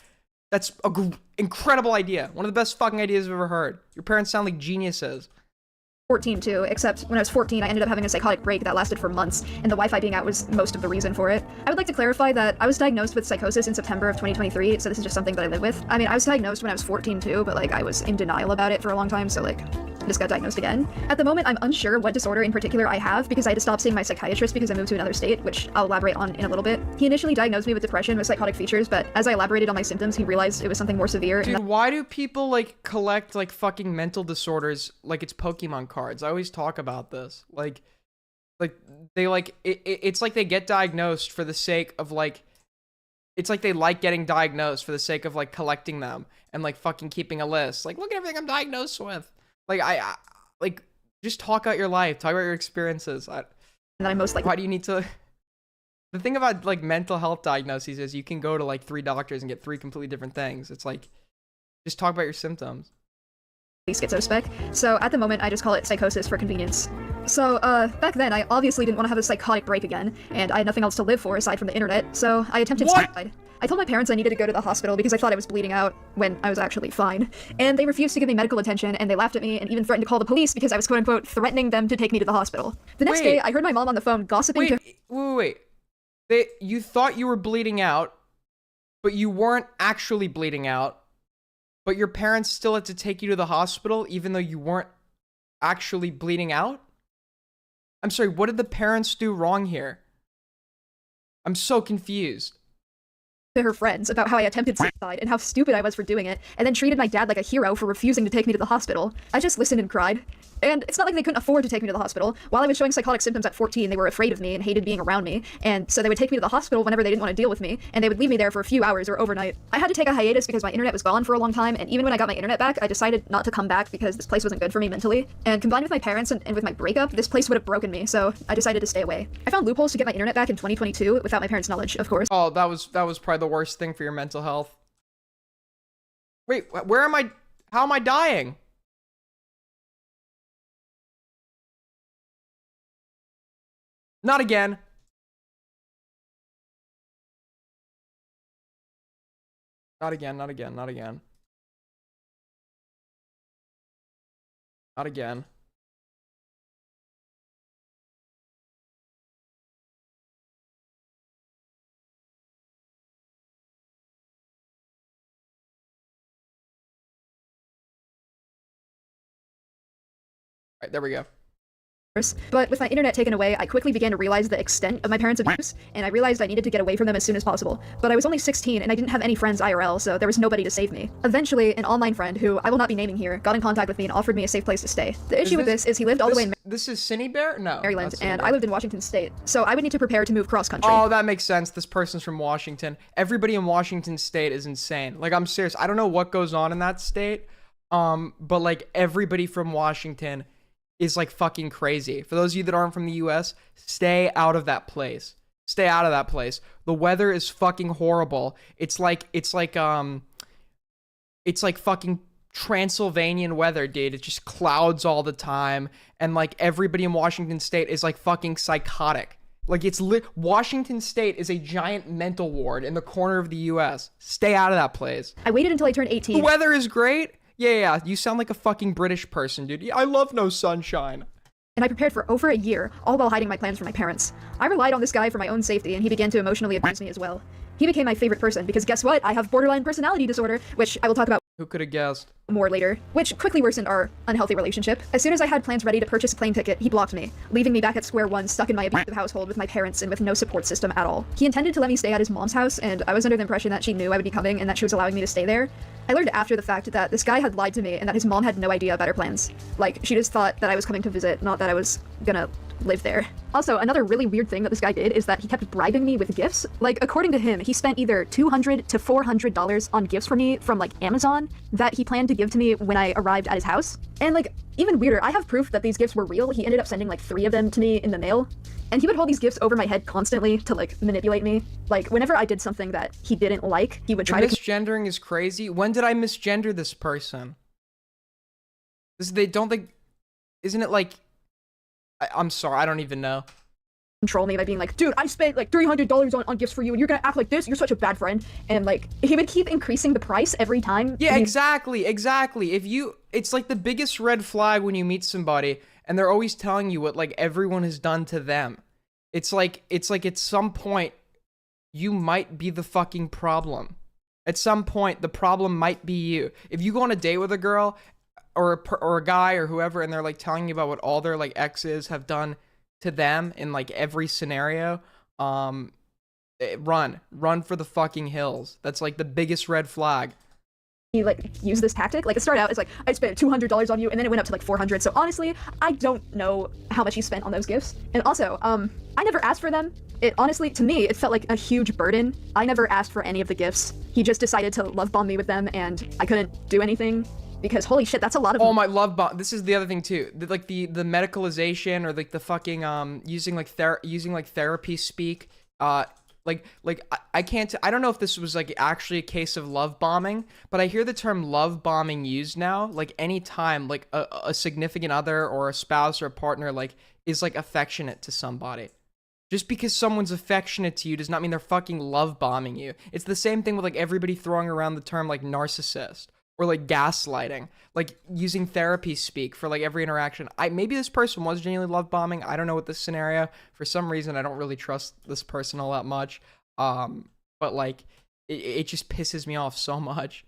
that's an incredible idea. One of the best fucking ideas I've ever heard. Your parents sound like geniuses. 14 too, except when I was 14, I ended up having a psychotic break that lasted for months, and the Wi-Fi being out was most of the reason for it. I would like to clarify that I was diagnosed with psychosis in September of 2023, so this is just something that I live with. I mean, I was diagnosed when I was 14 too, but like I was in denial about it for a long time, so like I just got diagnosed again. At the moment, I'm unsure what disorder in particular I have because I had to stop seeing my psychiatrist because I moved to another state, which I'll elaborate on in a little bit. He initially diagnosed me with depression with psychotic features, but as I elaborated on my symptoms, he realized it was something more severe. Dude, why do people like collect like fucking mental disorders like it's Pokemon cards? I always talk about this. Like they like it's like they get diagnosed for the sake of like it's like they like getting diagnosed for the sake of like collecting them and like fucking keeping a list. Like, look at everything I'm diagnosed with. Like I like just talk out your life, talk about your experiences. And I'm most like, why do you need to? The thing about like mental health diagnoses is you can go to like 3 doctors and get 3 completely different things. It's like just talk about your symptoms. Schizospec. So at the moment, I just call it psychosis for convenience. So back then, I obviously didn't want to have a psychotic break again, and I had nothing else to live for aside from the internet, so I attempted suicide. I told my parents I needed to go to the hospital because I thought I was bleeding out when I was actually fine. And they refused to give me medical attention, and they laughed at me and even threatened to call the police because I was quote-unquote threatening them to take me to the hospital. The next day, I heard my mom on the phone gossiping Wait. You thought you were bleeding out, but you weren't actually bleeding out, but your parents still had to take you to the hospital even though you weren't actually bleeding out? I'm sorry, what did the parents do wrong here? I'm so confused. To her friends about how I attempted suicide and how stupid I was for doing it, and then treated my dad like a hero for refusing to take me to the hospital. I just listened and cried. And it's not like they couldn't afford to take me to the hospital. While I was showing psychotic symptoms at 14, they were afraid of me and hated being around me, and so they would take me to the hospital whenever they didn't want to deal with me, and they would leave me there for a few hours or overnight. I had to take a hiatus because my internet was gone for a long time, and even when I got my internet back, I decided not to come back because this place wasn't good for me mentally. And combined with my parents and with my breakup, this place would have broken me, so I decided to stay away. I found loopholes to get my internet back in 2022 without my parents' knowledge, of course. Oh, that was probably the worst thing for your mental health. Wait, where am I? How am I dying? Not again. Not again, not again, not again. Not again. Right, there we go. But with my internet taken away, I quickly began to realize the extent of my parents' abuse, and I realized I needed to get away from them as soon as possible. But I was only 16 and I didn't have any friends IRL, so there was nobody to save me. Eventually, an online friend, who I will not be naming here, got in contact with me and offered me a safe place to stay. The issue with this is he lived all the way in This is Cinny Bear? No. Maryland, not Cinny and Bear. I lived in Washington State, so I would need to prepare to move cross-country. Oh, that makes sense. This person's from Washington. Everybody in Washington State is insane. Like, I'm serious. I don't know what goes on in that state, but like everybody from Washington is like fucking crazy. For those of you that aren't from the US, stay out of that place. Stay out of that place. The weather is fucking horrible. It's like fucking Transylvanian weather, dude. It's just clouds all the time, and like everybody in Washington State is like fucking psychotic. Like Washington State is a giant mental ward in the corner of the US. Stay out of that place. I waited until I turned 18. The weather is great. Yeah, you sound like a fucking British person, dude. Yeah, I love no sunshine. And I prepared for over a year, all while hiding my plans from my parents. I relied on this guy for my own safety, and he began to emotionally abuse me as well. He became my favorite person because guess what? I have borderline personality disorder, which I will talk about Who could have guessed? more later, which quickly worsened our unhealthy relationship. As soon as I had plans ready to purchase a plane ticket, he blocked me, leaving me back at square one, stuck in my abusive household with my parents and with no support system at all. He intended to let me stay at his mom's house, and I was under the impression that she knew I would be coming and that she was allowing me to stay there. I learned after the fact that this guy had lied to me and that his mom had no idea about our plans. Like, she just thought that I was coming to visit, not that I was gonna live there. Also, another really weird thing that this guy did is that he kept bribing me with gifts. Like, according to him, he spent either $200 to $400 on gifts for me from, like, Amazon that he planned to give to me when I arrived at his house. And, like, even weirder, I have proof that these gifts were real. He ended up sending, like, 3 of them to me in the mail. And he would hold these gifts over my head constantly to, like, manipulate me. Like, whenever I did something that he didn't like, he would try to— Misgendering is crazy. When did I misgender this person? They don't think... Isn't it like... I'm sorry, I don't even know. Control me by being like, dude, I spent like $300 on gifts for you and you're gonna act like this? You're such a bad friend. And like, he would keep increasing the price every time. Yeah, exactly. It's like the biggest red flag when you meet somebody and they're always telling you what like everyone has done to them. It's like at some point, you might be the fucking problem. At some point, the problem might be you. If you go on a date with a girl or a guy or whoever, and they're like telling you about what all their like exes have done to them in like every scenario, run for the fucking hills. That's like the biggest red flag. He like used this tactic. Like, it started out as like, I spent $200 on you, and then it went up to like $400. So honestly, I don't know how much he spent on those gifts. And also, I never asked for them. It honestly, to me, it felt like a huge burden. I never asked for any of the gifts. He just decided to love bomb me with them, and I couldn't do anything. Because holy shit, that's a lot of— Oh my love bomb. This is the other thing too. The medicalization or like the fucking using like therapy speak. I can't. I don't know if this was like actually a case of love bombing, but I hear the term love bombing used now. Like anytime like a significant other or a spouse or a partner like is like affectionate to somebody. Just because someone's affectionate to you does not mean they're fucking love bombing you. It's the same thing with like everybody throwing around the term like narcissist. Or like gaslighting, like using therapy speak for like every interaction. Maybe this person was genuinely love bombing. I don't know what this scenario. For some reason, I don't really trust this person all that much. But like, it just pisses me off so much.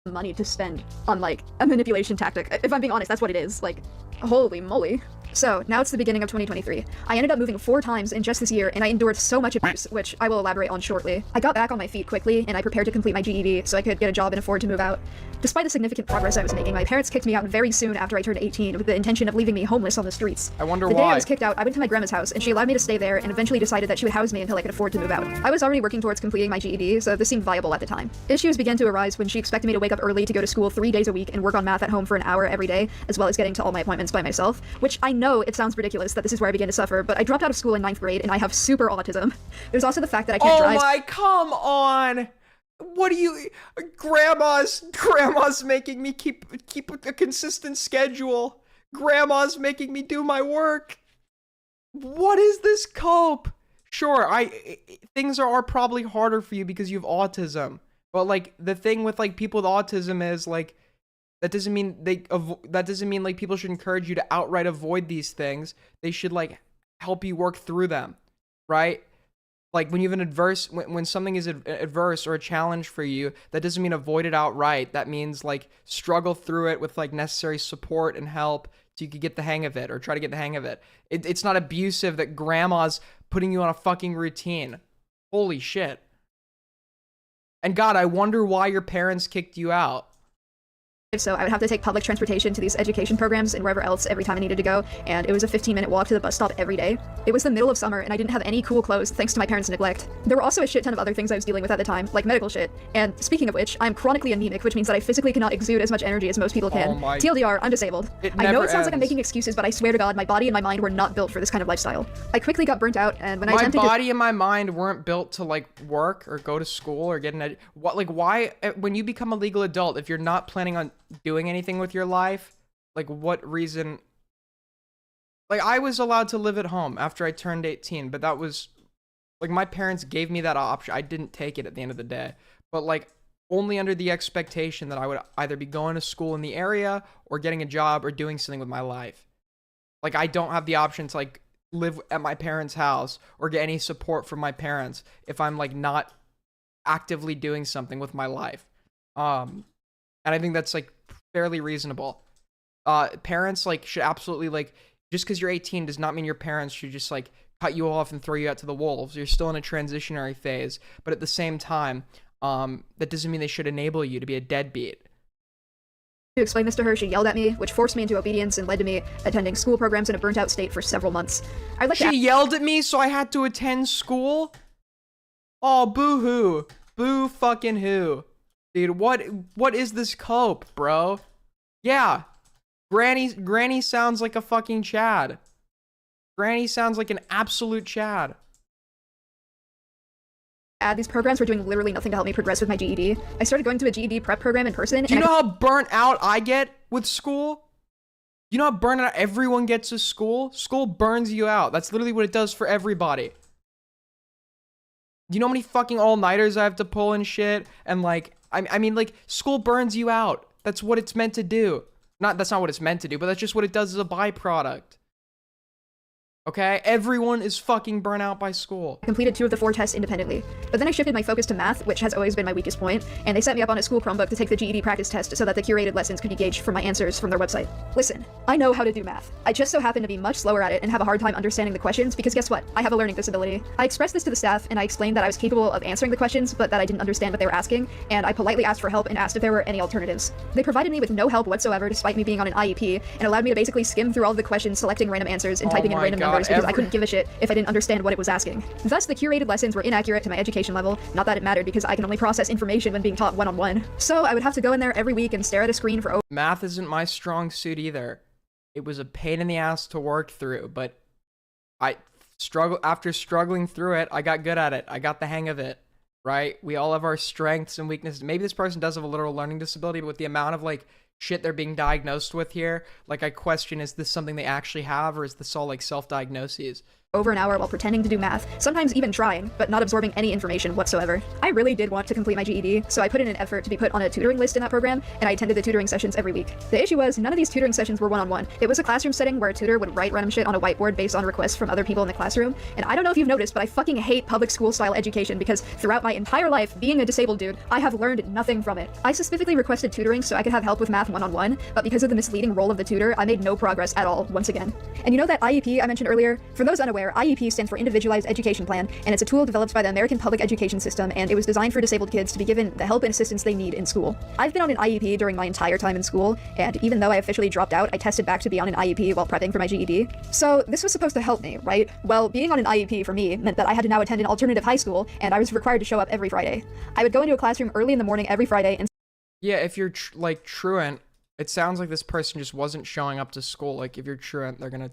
Money to spend on like a manipulation tactic. If I'm being honest, that's what it is. Like, holy moly. So, now it's the beginning of 2023. I ended up moving 4 times in just this year, and I endured so much abuse, which I will elaborate on shortly. I got back on my feet quickly, and I prepared to complete my GED so I could get a job and afford to move out. Despite the significant progress I was making, my parents kicked me out very soon after I turned 18 with the intention of leaving me homeless on the streets. I wonder why. The day I why. was kicked out, I went to my grandma's house, and she allowed me to stay there and eventually decided that she would house me until I could afford to move out. I was already working towards completing my GED, so this seemed viable at the time. Issues began to arise when she expected me to wake up early to go to school 3 days a week and work on math at home for an hour every day, as well as getting to all my appointments by myself, which I know it sounds ridiculous that this is where I began to suffer, but I dropped out of school in 9th grade and I have super autism. There's also the fact that I can't drive. Oh my, come on! What do you... Grandma's making me keep a consistent schedule. Grandma's making me do my work. What is this cope? Sure, things are probably harder for you because you have autism. But like, the thing with like people with autism is like, that doesn't mean like people should encourage you to outright avoid these things. They should like help you work through them, right? Like when you have an adverse, when something is adverse or a challenge for you, that doesn't mean avoid it outright. That means like struggle through it with like necessary support and help so you could get the hang of it or try to get the hang of it. It's not abusive that grandma's putting you on a fucking routine. Holy shit. And God, I wonder why your parents kicked you out. So I would have to take public transportation to these education programs and wherever else every time I needed to go, and it was a 15-minute walk to the bus stop every day. It was the middle of summer, and I didn't have any cool clothes thanks to my parents' neglect. There were also a shit ton of other things I was dealing with at the time, like medical shit. And speaking of which, I'm chronically anemic, which means that I physically cannot exude as much energy as most people can. Oh my- TLDR, I'm disabled. I know never it sounds like I'm ends. making excuses, but I swear to God, my body and my mind were not built for this kind of lifestyle. I quickly got burnt out, and when I My attempted body and my mind weren't built to like work or go to school or get an what, like why when you become a legal adult, if you're not planning on doing anything with your life, like what reason? Like I was allowed to live at home after I turned 18, but that was like my parents gave me that option. I didn't take it at the end of the day, but like only under the expectation that I would either be going to school in the area or getting a job or doing something with my life. Like I don't have the option to like live at my parents' house or get any support from my parents if I'm like not actively doing something with my life. And I think that's like fairly reasonable. Parents like should absolutely like, just because you're 18 does not mean your parents should just like cut you off and throw you out to the wolves. You're still in a transitionary phase, but at the same time, that doesn't mean they should enable you to be a deadbeat. to explain this to her, she yelled at me, which forced me into obedience and led to me attending school programs in a burnt-out state for several months. I'd like She yelled at me, so I had to attend school? Oh, boo-hoo. Boo fucking who. Dude, what is this cope, bro? Yeah. Granny sounds like a fucking Chad. Granny sounds like an absolute Chad. These programs were doing literally nothing to help me progress with my GED. I started going to a GED prep program in person. Do you know how burnt out I get with school? You know how burnt out everyone gets with school? School burns you out. That's literally what it does for everybody. Do you know how many fucking all-nighters I have to pull and shit? And like, I mean, like, school burns you out. That's what it's meant to do. That's not what it's meant to do, but that's just what it does as a byproduct. Okay? Everyone is fucking burnt out by school. I completed 2 of the 4 tests independently. But then I shifted my focus to math, which has always been my weakest point, and they set me up on a school Chromebook to take the GED practice test so that the curated lessons could be gauged from my answers from their website. Listen, I know how to do math. I just so happen to be much slower at it and have a hard time understanding the questions because guess what? I have a learning disability. I expressed this to the staff and I explained that I was capable of answering the questions, but that I didn't understand what they were asking, and I politely asked for help and asked if there were any alternatives. They provided me with no help whatsoever despite me being on an IEP, and allowed me to basically skim through all of the questions, selecting random answers and typing in random numbers because I couldn't give a shit if I didn't understand what it was asking. Thus, the curated lessons were inaccurate to my education level, not that it mattered because I can only process information when being taught one-on-one. So I would have to go in there every week and stare at a screen for Math isn't my strong suit either. It was a pain in the ass to work through, but after struggling through it, I got good at it. I got the hang of it, right? We all have our strengths and weaknesses. Maybe this person does have a literal learning disability, but with the amount of like shit they're being diagnosed with here, like I question, is this something they actually have, or is this all like self-diagnoses? over an hour while pretending to do math, sometimes even trying, but not absorbing any information whatsoever. I really did want to complete my GED, so I put in an effort to be put on a tutoring list in that program, and I attended the tutoring sessions every week. The issue was, none of these tutoring sessions were one-on-one. It was a classroom setting where a tutor would write random shit on a whiteboard based on requests from other people in the classroom, and I don't know if you've noticed, but I fucking hate public school-style education because throughout my entire life, being a disabled dude, I have learned nothing from it. I specifically requested tutoring so I could have help with math one-on-one, but because of the misleading role of the tutor, I made no progress at all, once again. And you know that IEP I mentioned earlier? For those unaware, IEP stands for Individualized Education Plan, and it's a tool developed by the American public education system, and it was designed for disabled kids to be given the help and assistance they need in school. I've been on an IEP during my entire time in school, and even though I officially dropped out, I tested back to be on an IEP while prepping for my GED. So this was supposed to help me, right? Well, being on an IEP for me meant that I had to now attend an alternative high school, and I was required to show up every Friday. I would go into a classroom early in the morning every Friday and yeah, if you're like truant, it sounds like this person just wasn't showing up to school. Like if you're truant, they're gonna,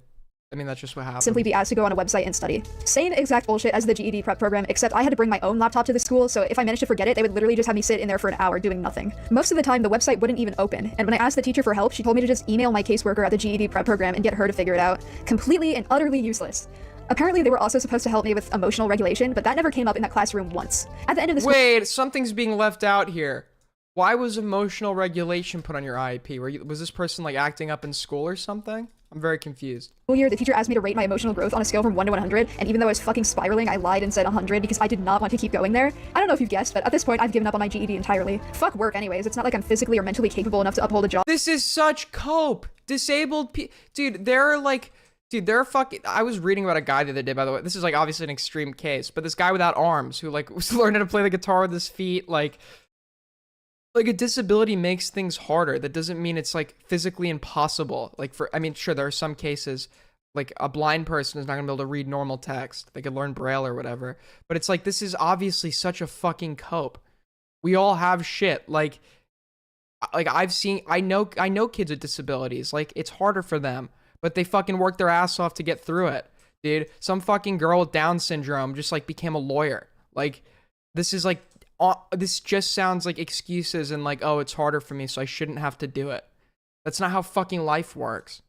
I mean, that's just what happens. simply be asked to go on a website and study. Same exact bullshit as the GED prep program, except I had to bring my own laptop to the school, so if I managed to forget it, they would literally just have me sit in there for an hour doing nothing. Most of the time, the website wouldn't even open, and when I asked the teacher for help, she told me to just email my caseworker at the GED prep program and get her to figure it out. Completely and utterly useless. Apparently, they were also supposed to help me with emotional regulation, but that never came up in that classroom once. At the end of the Wait, something's being left out here. Why was emotional regulation put on your IEP? Was this person like acting up in school or something? I'm very confused. School year, the teacher asked me to rate my emotional growth on a scale from 1 to 100, and even though I was fucking spiraling, I lied and said 100 because I did not want to keep going there. I don't know if you've guessed, but at this point, I've given up on my GED entirely. Fuck work anyways. It's not like I'm physically or mentally capable enough to uphold a job. This is such cope. Disabled dude, they're like, dude, they're fucking. I was reading about a guy the other day, by the way. This is like obviously an extreme case, but this guy without arms who like was learning to play the guitar with his feet, like a disability makes things harder. That doesn't mean it's like physically impossible. Like I mean, sure, there are some cases like a blind person is not gonna be able to read normal text. They could learn Braille or whatever. But it's like, this is obviously such a fucking cope. We all have shit. Like I know kids with disabilities. Like, it's harder for them, but they fucking work their ass off to get through it, dude. Some fucking girl with Down syndrome just like became a lawyer. Like, this is like, this just sounds like excuses and like, oh, it's harder for me, so I shouldn't have to do it. That's not how fucking life works.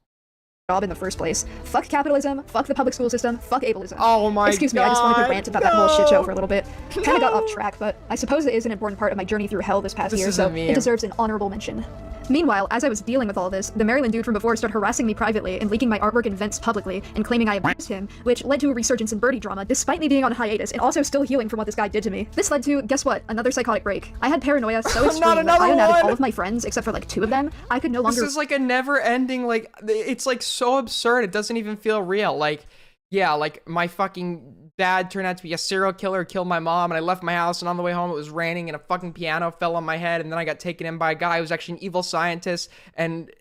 Job in the first place. Fuck capitalism, fuck the public school system, fuck ableism. Oh my Excuse me, I just wanted to rant about that whole shit show for a little bit. Kinda got off track, but I suppose it is an important part of my journey through hell this past year, so it deserves an honorable mention. Meanwhile, as I was dealing with all this, the Maryland dude from before started harassing me privately and leaking my artwork and events publicly and claiming I abused him, which led to a resurgence in birdie drama despite me being on hiatus and also still healing from what this guy did to me. This led to, guess what, another psychotic break. I had paranoia so extreme that I unnabbed all of my friends except for like 2 of them. I could no longer— This is like a never-ending, like, it's like so absurd, it doesn't even feel real. Like, yeah, like my fucking dad turned out to be a serial killer, killed my mom, and I left my house, and on the way home it was raining and a fucking piano fell on my head, and then I got taken in by a guy who was actually an evil scientist and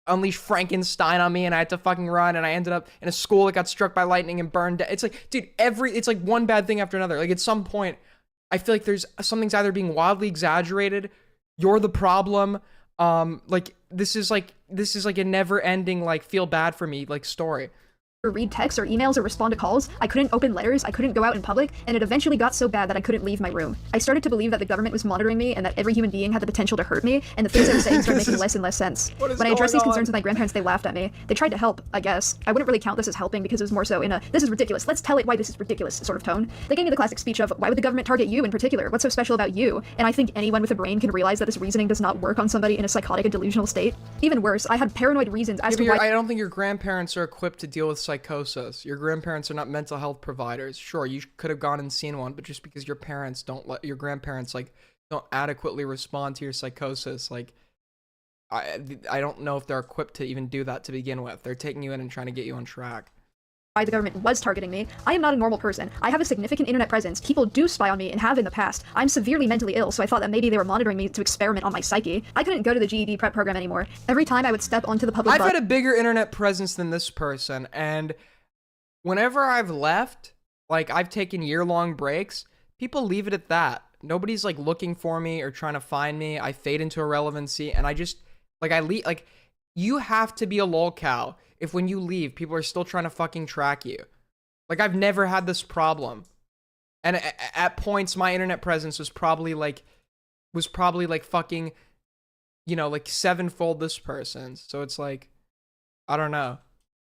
unleashed Frankenstein on me, and I had to fucking run, and I ended up in a school that got struck by lightning and burned. It's like, dude, it's like one bad thing after another. Like, at some point I feel like something's either being wildly exaggerated, you're the problem, like this is like a never-ending, like, feel bad for me, like, story. Read texts or emails or respond to calls. I couldn't open letters, I couldn't go out in public, and it eventually got so bad that I couldn't leave my room. I started to believe that the government was monitoring me and that every human being had the potential to hurt me, and the things I was saying started making less and less sense. When I addressed these concerns with my grandparents, they laughed at me. They tried to help, I guess. I wouldn't really count this as helping because it was more so in a, this is ridiculous, let's tell it why this is ridiculous sort of tone. They gave me the classic speech of, why would the government target you in particular? What's so special about you? And I think anyone with a brain can realize that this reasoning does not work on somebody in a psychotic and delusional state. Even worse, I had paranoid reasons as to why— I don't think your grandparents are equipped to deal with psychosis. Your grandparents are not mental health providers. Sure, you could have gone and seen one, but just because your parents don't let your grandparents like don't adequately respond to your psychosis, like I don't know if they're equipped to even do that to begin with. They're taking you in and trying to get you on track. Why the government was targeting me. I am not a normal person. I have a significant internet presence. People do spy on me and have in the past. I'm severely mentally ill, so I thought that maybe they were monitoring me to experiment on my psyche. I couldn't go to the GED prep program anymore. Every time I would step onto the public— I've had a bigger internet presence than this person, and whenever I've left, like I've taken year-long breaks, people leave it at that. Nobody's like looking for me or trying to find me. I fade into irrelevancy, and I just like, I leave. Like, you have to be a lolcow if when you leave, people are still trying to fucking track you. Like, I've never had this problem, and at points my internet presence was probably like fucking, you know, like 7-fold this person's. So it's like, I don't know.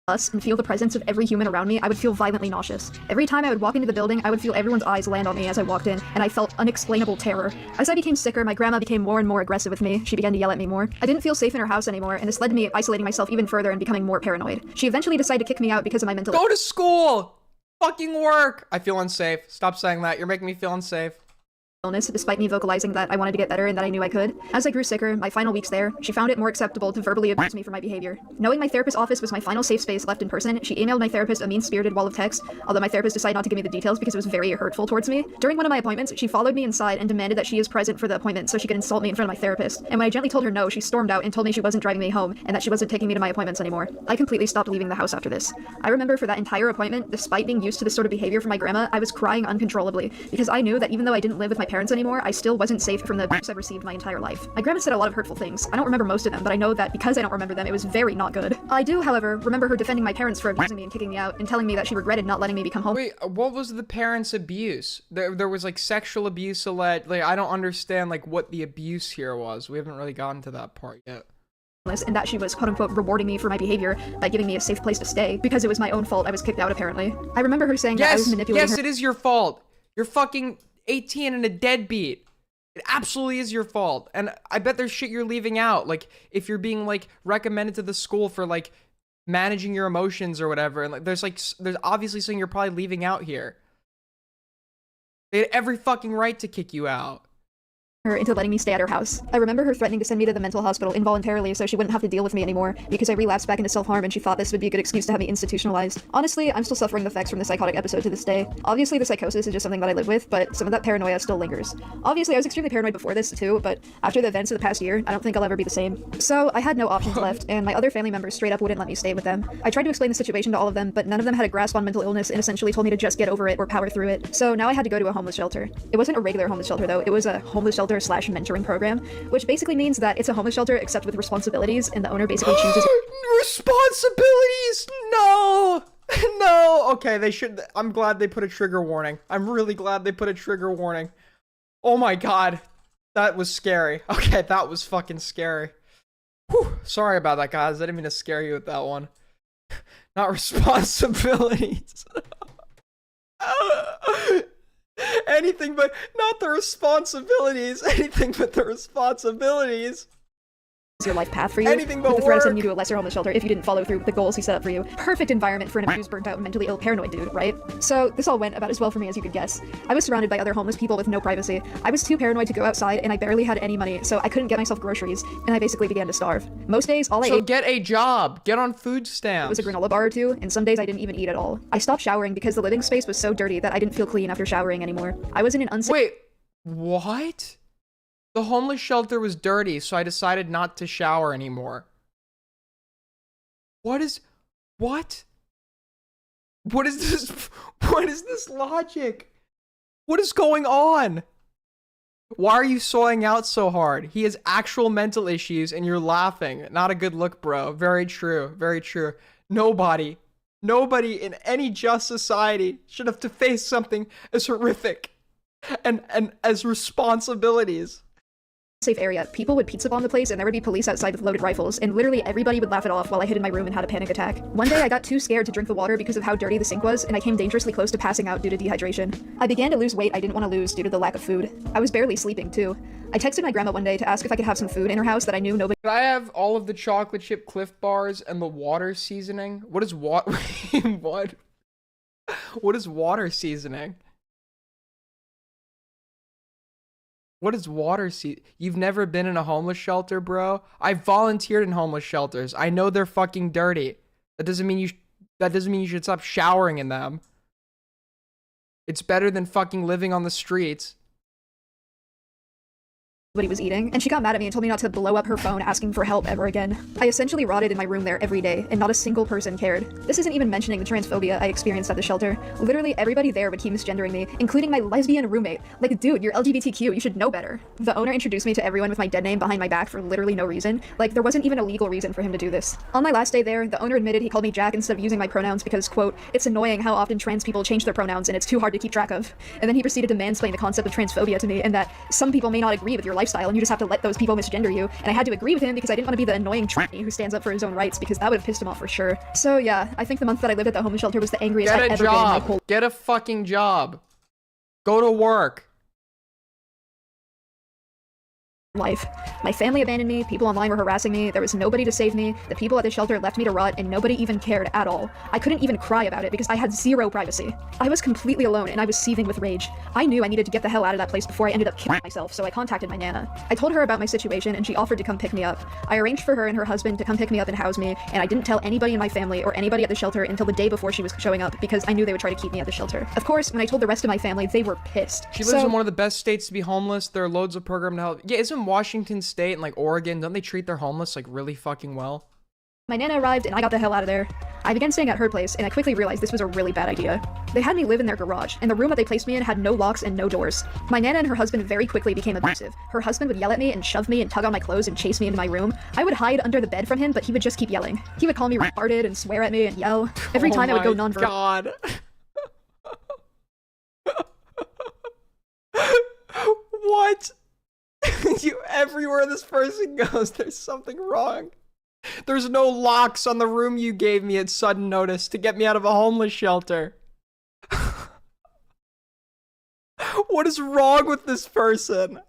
And feel the presence of every human around me, I would feel violently nauseous. Every time I would walk into the building, I would feel everyone's eyes land on me as I walked in, and I felt unexplainable terror. As I became sicker, my grandma became more and more aggressive with me. She began to yell at me more. I didn't feel safe in her house anymore, and this led to me isolating myself even further and becoming more paranoid. She eventually decided to kick me out because of my mental— Go to school! Fucking work! I feel unsafe. Stop saying that. You're making me feel unsafe. Illness, despite me vocalizing that I wanted to get better and that I knew I could. As I grew sicker, my final weeks there, she found it more acceptable to verbally abuse me for my behavior. Knowing my therapist's office was my final safe space left in person, she emailed my therapist a mean-spirited wall of text, although my therapist decided not to give me the details because it was very hurtful towards me. During one of my appointments, she followed me inside and demanded that she is present for the appointment so she could insult me in front of my therapist. And when I gently told her no, she stormed out and told me she wasn't driving me home and that she wasn't taking me to my appointments anymore. I completely stopped leaving the house after this. I remember for that entire appointment, despite being used to this sort of behavior from my grandma, I was crying uncontrollably because I knew that even though I didn't live with my parents anymore, I still wasn't safe from the abuse I've received my entire life. My grandma said a lot of hurtful things. I don't remember most of them, but I know that because I don't remember them, it was very not good. I do, however, remember her defending my parents for abusing me and kicking me out and telling me that she regretted not letting me become home— Wait, what was the parents' abuse? There was like sexual abuse alleged. Like, I don't understand like what the abuse here was. We haven't really gotten to that part yet. And that she was quote-unquote rewarding me for my behavior by giving me a safe place to stay because it was my own fault I was kicked out apparently. I remember her saying that I was manipulating her— Yes, it is your fault. You're fucking 18 and a deadbeat. It absolutely is your fault. And I bet there's shit you're leaving out. Like, if you're being, like, recommended to the school for, like, managing your emotions or whatever. And like, there's obviously something you're probably leaving out here. They had every fucking right to kick you out. Her into letting me stay at her house. I remember her threatening to send me to the mental hospital involuntarily so she wouldn't have to deal with me anymore because I relapsed back into self-harm and she thought this would be a good excuse to have me institutionalized. Honestly, I'm still suffering the effects from the psychotic episode to this day. Obviously, the psychosis is just something that I live with, but some of that paranoia still lingers. Obviously, I was extremely paranoid before this too, but after the events of the past year, I don't think I'll ever be the same. So I had no options left, and my other family members straight up wouldn't let me stay with them. I tried to explain the situation to all of them, but none of them had a grasp on mental illness and essentially told me to just get over it or power through it. So now I had to go to a homeless shelter. It wasn't a regular homeless shelter though, it was a homeless shelter / mentoring program, which basically means that it's a homeless shelter except with responsibilities, and the owner basically chooses responsibilities. No. No. Okay, they should. I'm glad they put a trigger warning. I'm really glad they put a trigger warning. Oh my god, that was scary. Okay, that was fucking scary. Whew. Sorry about that, guys. I didn't mean to scare you with that one. Not responsibilities. Anything but not the responsibilities. Anything but the responsibilities. Your life path for you. Anything but with the threat of work. sending you to a lesser homeless shelter if you didn't follow through with the goals he set up for you. Perfect environment for an abused, burnt out, mentally ill, paranoid dude, right? So this all went about as well for me as you could guess. I was surrounded by other homeless people with no privacy. I was too paranoid to go outside, and I barely had any money, so I couldn't get myself groceries, and I basically began to starve. Most days, all I ate get a job. Get on food stamps. was a granola bar or two, and some days I didn't even eat at all. I stopped showering because the living space was so dirty that I didn't feel clean after showering anymore. I was in an unsafe— Wait, what? The homeless shelter was dirty, so I decided not to shower anymore. What is this? What is this logic? What is going on? Why are you soying out so hard? He has actual mental issues and you're laughing. Not a good look, bro. Very true. Very true. Nobody in any just society should have to face something as horrific and as responsibilities. safe area. People would pizza bomb the place and there would be police outside with loaded rifles, and literally everybody would laugh it off while I hid in my room and had a panic attack. One day I got too scared to drink the water because of how dirty the sink was, and I came dangerously close to passing out due to dehydration. I began to lose weight I didn't want to lose due to the lack of food. I was barely sleeping too. I texted my grandma one day to ask if I could have some food in her house that I knew nobody— Could I have all of the chocolate chip Cliff Bars and the water seasoning? What is what? What? What is water seasoning? What is water You've never been in a homeless shelter, bro? I volunteered in homeless shelters. I know they're fucking dirty. That doesn't mean you should stop showering in them. It's better than fucking living on the streets. Nobody was eating, and she got mad at me and told me not to blow up her phone asking for help ever again. I essentially rotted in my room there every day, and not a single person cared. This isn't even mentioning the transphobia I experienced at the shelter. Literally everybody there would keep misgendering me, including my lesbian roommate. Like, dude, you're LGBTQ, you should know better. The owner introduced me to everyone with my dead name behind my back for literally no reason. Like, there wasn't even a legal reason for him to do this. On my last day there, the owner admitted he called me Jack instead of using my pronouns because, quote, it's annoying how often trans people change their pronouns and it's too hard to keep track of. And then he proceeded to mansplain the concept of transphobia to me, and that some people may not agree with your lifestyle and you just have to let those people misgender you, and I had to agree with him because I didn't want to be the annoying tranny who stands up for his own rights, because that would have pissed him off for sure. So yeah, I think the month that I lived at the homeless shelter was the angriest I've ever been in my whole— Get a fucking job. Go to work. life. My family abandoned me, people online were harassing me, there was nobody to save me, the people at the shelter left me to rot, and nobody even cared at all. I couldn't even cry about it because I had zero privacy. I was completely alone and I was seething with rage. I knew I needed to get the hell out of that place before I ended up killing myself, so I contacted my nana. I told her about my situation and she offered to come pick me up. I arranged for her and her husband to come pick me up and house me, and I didn't tell anybody in my family or anybody at the shelter until the day before she was showing up because I knew they would try to keep me at the shelter. Of course, when I told the rest of my family, they were pissed. She lives in one of the best states to be homeless. There are loads of programs to help. Yeah, isn't Washington State and like Oregon, don't they treat their homeless like really fucking well? My nana arrived and I got the hell out of there. I began staying at her place and I quickly realized this was a really bad idea. They had me live in their garage, and the room that they placed me in had no locks and no doors. My nana and her husband very quickly became abusive. Her husband would yell at me and shove me and tug on my clothes and chase me into my room. I would hide under the bed from him, but he would just keep yelling. He would call me retarded and swear at me and yell. Every time I would go nonverbal. God. What? Everywhere this person goes, there's something wrong. There's no locks on the room you gave me at sudden notice to get me out of a homeless shelter. What is wrong with this person?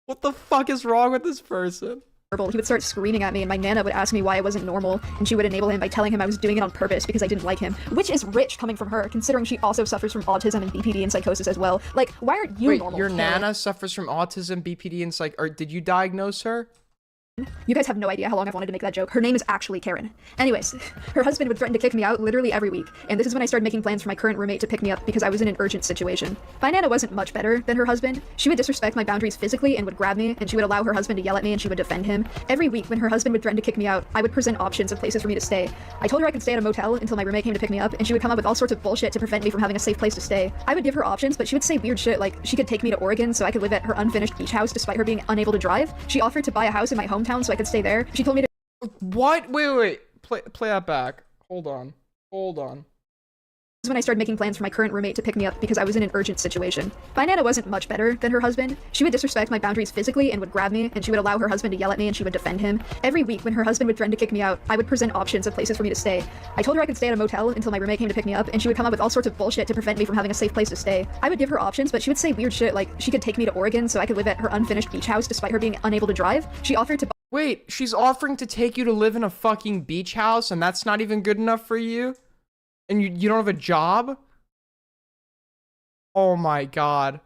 What the fuck is wrong with this person? He would start screaming at me, and my nana would ask me why I wasn't normal, and she would enable him by telling him I was doing it on purpose because I didn't like him, which is rich coming from her, considering she also suffers from autism and BPD and psychosis as well. Like, why aren't you normal? Your nana suffers from autism, BPD, and or did you diagnose her? You guys have no idea how long I've wanted to make that joke. Her name is actually Karen. Anyways, her husband would threaten to kick me out literally every week, and this is when I started making plans for my current roommate to pick me up because I was in an urgent situation. My nana wasn't much better than her husband. She would disrespect my boundaries physically and would grab me, and she would allow her husband to yell at me, and she would defend him. Every week when her husband would threaten to kick me out, I would present options of places for me to stay. I told her I could stay at a motel until my roommate came to pick me up, and she would come up with all sorts of bullshit to prevent me from having a safe place to stay. I would give her options, but she would say weird shit like she could take me to Oregon so I could live at her unfinished beach house despite her being unable to drive. She offered to buy a house in my hometown so I could stay there. She told me to— What? Wait. Play that back. Hold on. This is when I started making plans for my current roommate to pick me up because I was in an urgent situation. My nana wasn't much better than her husband. She would disrespect my boundaries physically and would grab me, and she would allow her husband to yell at me, and she would defend him. Every week when her husband would threaten to kick me out, I would present options of places for me to stay. I told her I could stay at a motel until my roommate came to pick me up, and she would come up with all sorts of bullshit to prevent me from having a safe place to stay. I would give her options, but she would say weird shit like she could take me to Oregon so I could live at her unfinished beach house despite her being unable to drive. She offered to— Wait, she's offering to take you to live in a fucking beach house, and that's not even good enough for you? And you don't have a job? Oh my god.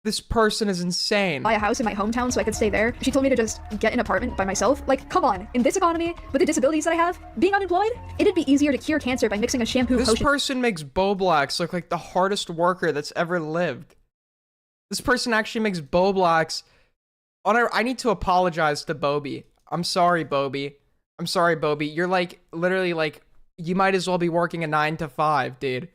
This person is insane. Buy a house in my hometown so I could stay there. She told me to just get an apartment by myself. Like, come on. In this economy, with the disabilities that I have, being unemployed, it'd be easier to cure cancer by mixing a shampoo This potion— person makes Boblax look like the hardest worker that's ever lived. This person actually makes Boblax... I need to apologize to Bobby. I'm sorry, Bobby. You're like, literally like, you might as well be working a 9 to 5, dude.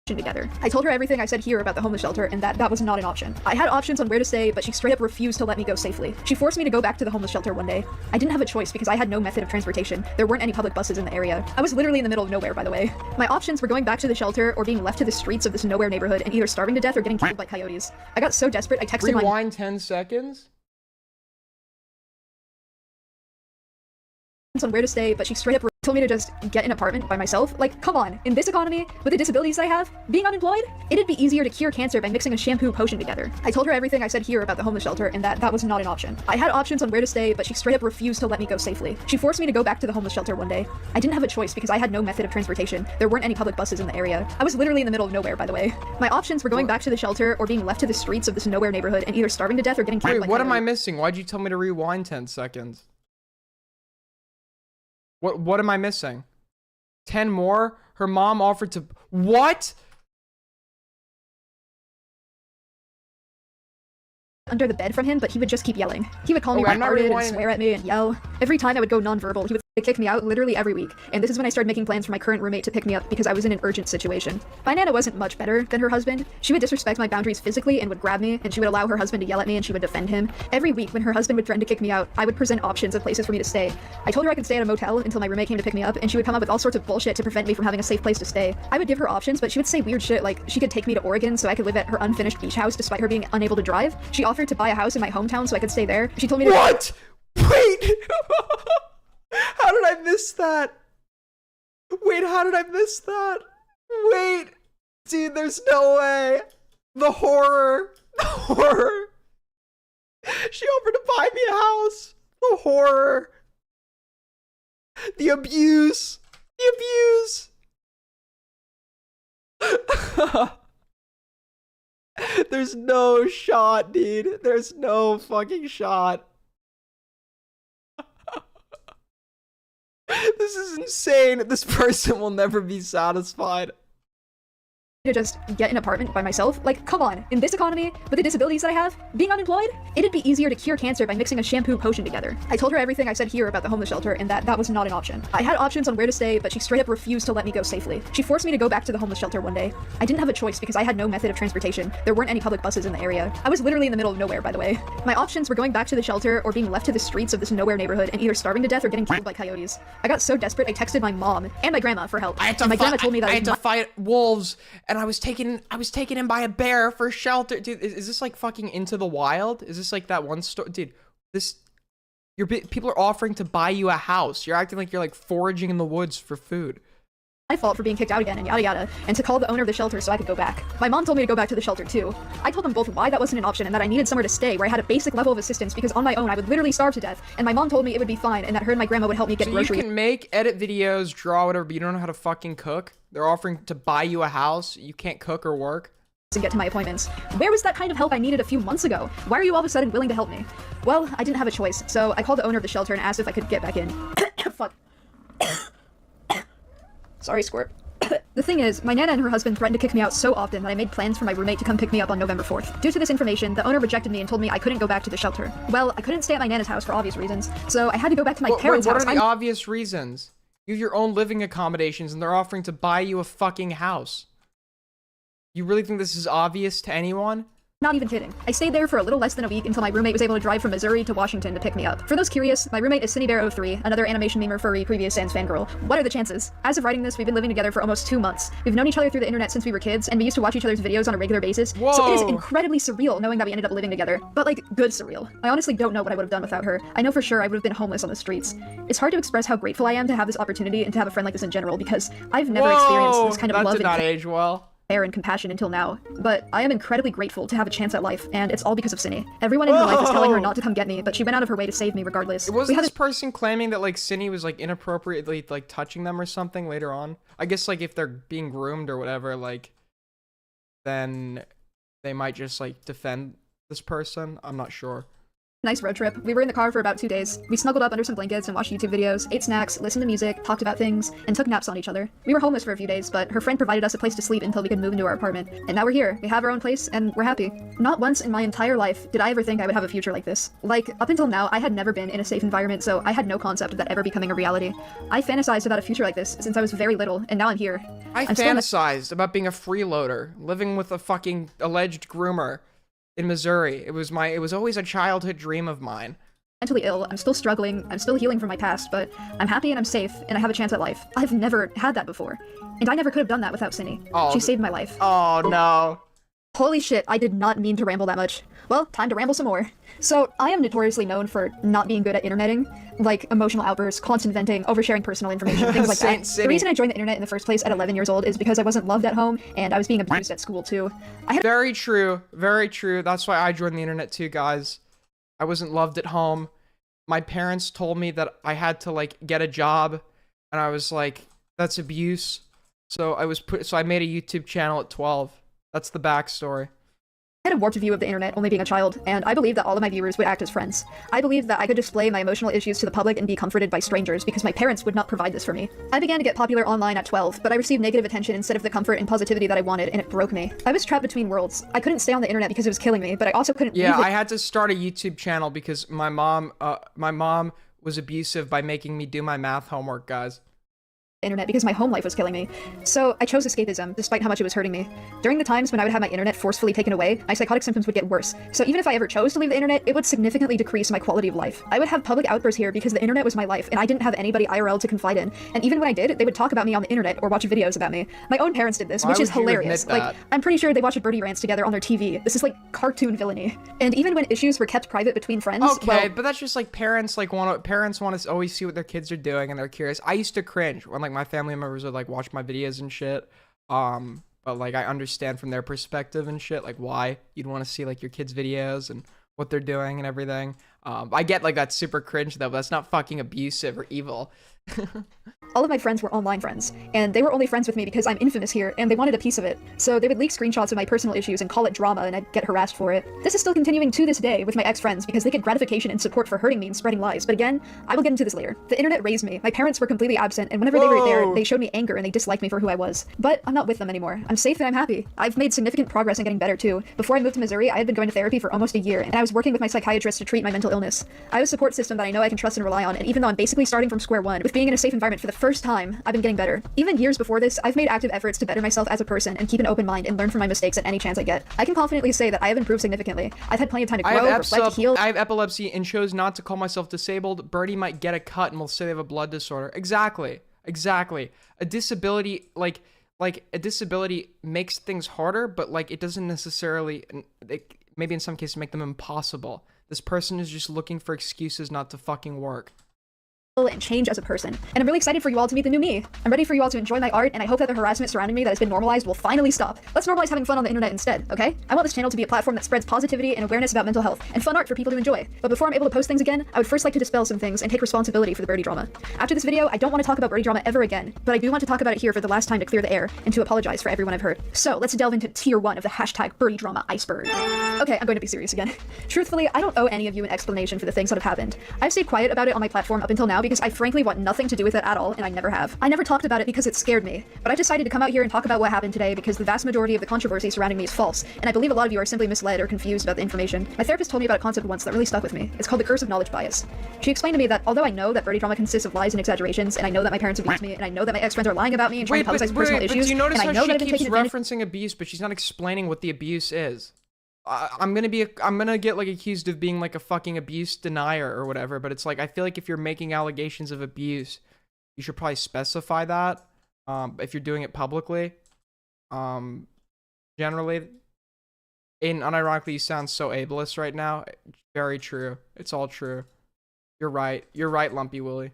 together. I told her everything I said here about the homeless shelter and that was not an option. I had options on where to stay, but she straight up refused to let me go safely. She forced me to go back to the homeless shelter one day. I didn't have a choice because I had no method of transportation. There weren't any public buses in the area. I was literally in the middle of nowhere, by the way. My options were going back to the shelter or being left to the streets of this nowhere neighborhood and either starving to death or getting killed by coyotes. I got so desperate I texted my— Rewind 10 seconds? on where to stay, but she straight up told me to just get an apartment by myself. Like, come on. In this economy, with the disabilities I have, being unemployed, it'd be easier to cure cancer by mixing a shampoo potion together. I told her everything I said here about the homeless shelter and that was not an option. I had options on where to stay, but she straight up refused to let me go safely. She forced me to go back to the homeless shelter one day. I didn't have a choice because I had no method of transportation. There weren't any public buses in the area. I was literally in the middle of nowhere, by the way. My options were going back to the shelter or being left to the streets of this nowhere neighborhood and either starving to death or getting killed by Wait, what am I coyotes. missing? Why'd you tell me to rewind 10 seconds? What am I missing? 10 more? Her mom offered to... What? Under the bed from him, but he would just keep yelling. He would call me Okay, I'm not retarded and rewinding- swear at me and yell. Every time I would go nonverbal, he would kick me out literally every week. And this is when I started making plans for my current roommate to pick me up because I was in an urgent situation. My nana wasn't much better than her husband. She would disrespect my boundaries physically and would grab me, and she would allow her husband to yell at me and she would defend him. Every week when her husband would threaten to kick me out, I would present options of places for me to stay. I told her I could stay at a motel until my roommate came to pick me up, and she would come up with all sorts of bullshit to prevent me from having a safe place to stay. I would give her options, but she would say weird shit like she could take me to Oregon so I could live at her unfinished beach house despite her being unable to drive. She offered to buy a house in my hometown so I could stay there. She told me to— What? Wait! How did I miss that? Wait, how did I miss that? Wait! Dude, there's no way! The horror! The horror! She offered to buy me a house! The horror! The abuse! The abuse! There's no shot, dude. There's no fucking shot. This is insane. This person will never be satisfied. to just get an apartment by myself. Like, come on. In this economy, with the disabilities that I have, being unemployed, it'd be easier to cure cancer by mixing a shampoo potion together. I told her everything I said here about the homeless shelter and that was not an option. I had options on where to stay, but she straight up refused to let me go safely. She forced me to go back to the homeless shelter one day. I didn't have a choice because I had no method of transportation. There weren't any public buses in the area. I was literally in the middle of nowhere, by the way. My options were going back to the shelter or being left to the streets of this nowhere neighborhood and either starving to death or getting killed by coyotes. I got so desperate I texted my mom and my grandma for help. I had to And my grandma told me that I had to fight wolves, and I was taken in by a bear for shelter. Dude, is this like fucking Into the Wild? Is this like that one story? Dude, people are offering to buy you a house. You're acting like you're like foraging in the woods for food. my fault for being kicked out again and yada yada, and to call the owner of the shelter so I could go back. My mom told me to go back to the shelter too. I told them both why that wasn't an option and that I needed somewhere to stay where I had a basic level of assistance because on my own I would literally starve to death, and my mom told me it would be fine and that her and my grandma would help me get So groceries. you can make, edit videos, draw, whatever, but you don't know how to fucking cook? They're offering to buy you a house, you can't cook or work? And get to my appointments. Where was that kind of help I needed a few months ago? Why are you all of a sudden willing to help me? Well, I didn't have a choice, so I called the owner of the shelter and asked if I could get back in. Fuck. Sorry, Squirt. The thing is, my nana and her husband threatened to kick me out so often that I made plans for my roommate to come pick me up on November 4th. Due to this information, the owner rejected me and told me I couldn't go back to the shelter. Well, I couldn't stay at my nana's house for obvious reasons, so I had to go back to my parents' what house. are the obvious reasons? You have your own living accommodations and they're offering to buy you a fucking house. You really think this is obvious to anyone? Not even kidding. I stayed there for a little less than a week until my roommate was able to drive from Missouri to Washington to pick me up. For those curious, my roommate is CindyBear03, another animation memer furry, previous Sans fangirl. What are the chances? As of writing this, we've been living together for almost 2 months. We've known each other through the internet since we were kids, and we used to watch each other's videos on a regular basis. Whoa. So it is incredibly surreal knowing that we ended up living together. But like, good surreal. I honestly don't know what I would have done without her. I know for sure I would have been homeless on the streets. It's hard to express how grateful I am to have this opportunity and to have a friend like this in general, because I've never experienced this kind of that love did not age well. and compassion until now, but I am incredibly grateful to have a chance at life, and it's all because of Cindy. Everyone in her life is telling her not to come get me, but she went out of her way to save me regardless. Wasn't this person claiming that like Cindy was like inappropriately like touching them or something later on? I guess like if they're being groomed or whatever, like then they might just like defend this person. I'm not sure. Nice road trip. We were in the car for about 2 days. We snuggled up under some blankets and watched YouTube videos, ate snacks, listened to music, talked about things, and took naps on each other. We were homeless for a few days, but her friend provided us a place to sleep until we could move into our apartment. And now we're here. We have our own place, and we're happy. Not once in my entire life did I ever think I would have a future like this. Like, up until now, I had never been in a safe environment, so I had no concept of that ever becoming a reality. I fantasized about a future like this since I was very little, and now I'm here. I fantasized about being a freeloader, living with a fucking alleged groomer in Missouri. It was always a childhood dream of mine. Mentally ill, I'm still struggling, I'm still healing from my past, but I'm happy and I'm safe, and I have a chance at life. I've never had that before. And I never could have done that without Cindy. Oh, she saved my life. Oh no. Holy shit, I did not mean to ramble that much. Well, time to ramble some more. So, I am notoriously known for not being good at interneting, like emotional outbursts, constant venting, oversharing personal information, things like that. The reason I joined the internet in the first place at 11 years old is because I wasn't loved at home, and I was being abused at school too. Very true, very true. That's why I joined the internet too, guys. I wasn't loved at home. My parents told me that I had to like get a job, and I was like, that's abuse. So I made a YouTube channel at 12. That's the backstory. I had a warped view of the internet, only being a child, and I believed that all of my viewers would act as friends. I believed that I could display my emotional issues to the public and be comforted by strangers because my parents would not provide this for me. I began to get popular online at 12, but I received negative attention instead of the comfort and positivity that I wanted, and it broke me. I was trapped between worlds. I couldn't stay on the internet because it was killing me, but I also couldn't Yeah, leave it. I had to start a YouTube channel because my mom was abusive by making me do my math homework, guys. Internet because my home life was killing me. So I chose escapism, despite how much it was hurting me. During the times when I would have my internet forcefully taken away, my psychotic symptoms would get worse. So even if I ever chose to leave the internet, it would significantly decrease my quality of life. I would have public outbursts here because the internet was my life, and I didn't have anybody IRL to confide in. And even when I did, they would talk about me on the internet or watch videos about me. My own parents did this, Why which is would you hilarious. admit Like, that? I'm pretty sure they watched Birdie rants together on their TV. This is like cartoon villainy. And even when issues were kept private between friends, Okay, well, but that's just like parents want to always see what their kids are doing and they're curious. I used to cringe when like my family members would like watch my videos and shit. But like I understand from their perspective and shit like why you'd want to see like your kids' videos and what they're doing and everything. I get like that's super cringe though, but that's not fucking abusive or evil. all of my friends were online friends, and they were only friends with me because I'm infamous here, and they wanted a piece of it. So they would leak screenshots of my personal issues and call it drama, and I'd get harassed for it. This is still continuing to this day with my ex-friends because they get gratification and support for hurting me and spreading lies. But again, I will get into this later. The internet raised me. My parents were completely absent, and whenever they were there, they showed me anger and they disliked me for who I was. But I'm not with them anymore. I'm safe and I'm happy. I've made significant progress in getting better too. Before I moved to Missouri, I had been going to therapy for almost a year, and I was working with my psychiatrist to treat my mental illness. I have a support system that I know I can trust and rely on, and even though I'm basically starting from square one, with being in a safe environment for the first time, I've been getting better. Even years before this, I've made active efforts to better myself as a person and keep an open mind and learn from my mistakes at any chance I get. I can confidently say that I have improved significantly. I've had plenty of time to grow, reflect, heal. I have epilepsy and chose not to call myself disabled. Birdie might get a cut and will say they have a blood disorder. Exactly. A disability, like a disability makes things harder, but like it doesn't necessarily, maybe in some cases make them impossible. This person is just looking for excuses not to fucking work. and change as a person. And I'm really excited for you all to meet the new me. I'm ready for you all to enjoy my art, and I hope that the harassment surrounding me that has been normalized will finally stop. Let's normalize having fun on the internet instead, okay? I want this channel to be a platform that spreads positivity and awareness about mental health, and fun art for people to enjoy. But before I'm able to post things again, I would first like to dispel some things and take responsibility for the birdie drama. After this video, I don't want to talk about birdie drama ever again, but I do want to talk about it here for the last time to clear the air, and to apologize for everyone I've hurt. So let's delve into tier 1 of the hashtag birdie drama iceberg. Okay, I'm going to be serious again. Truthfully, I don't owe any of you an explanation for the things that have happened. I've stayed quiet about it on my platform up until now because I frankly want nothing to do with it at all, and I never have. I never talked about it because it scared me, but I decided to come out here and talk about what happened today because the vast majority of the controversy surrounding me is false, and I believe a lot of you are simply misled or confused about the information. My therapist told me about a concept once that really stuck with me. It's called the curse of knowledge bias. She explained to me that although I know that birdie drama consists of lies and exaggerations, and I know that my parents abused me, and I know that my ex-friends are lying about me and trying to publicize personal issues, but do you notice and I how know that I've she been keeps taking advantage. referencing abuse, but she's not explaining what the abuse is? I'm gonna get like accused of being like a fucking abuse denier or whatever, but it's like I feel like if you're making allegations of abuse, you should probably specify that. If you're doing it publicly, generally. And unironically, you sound so ableist right now. Very true. It's all true. You're right. You're right, Lumpy Willy.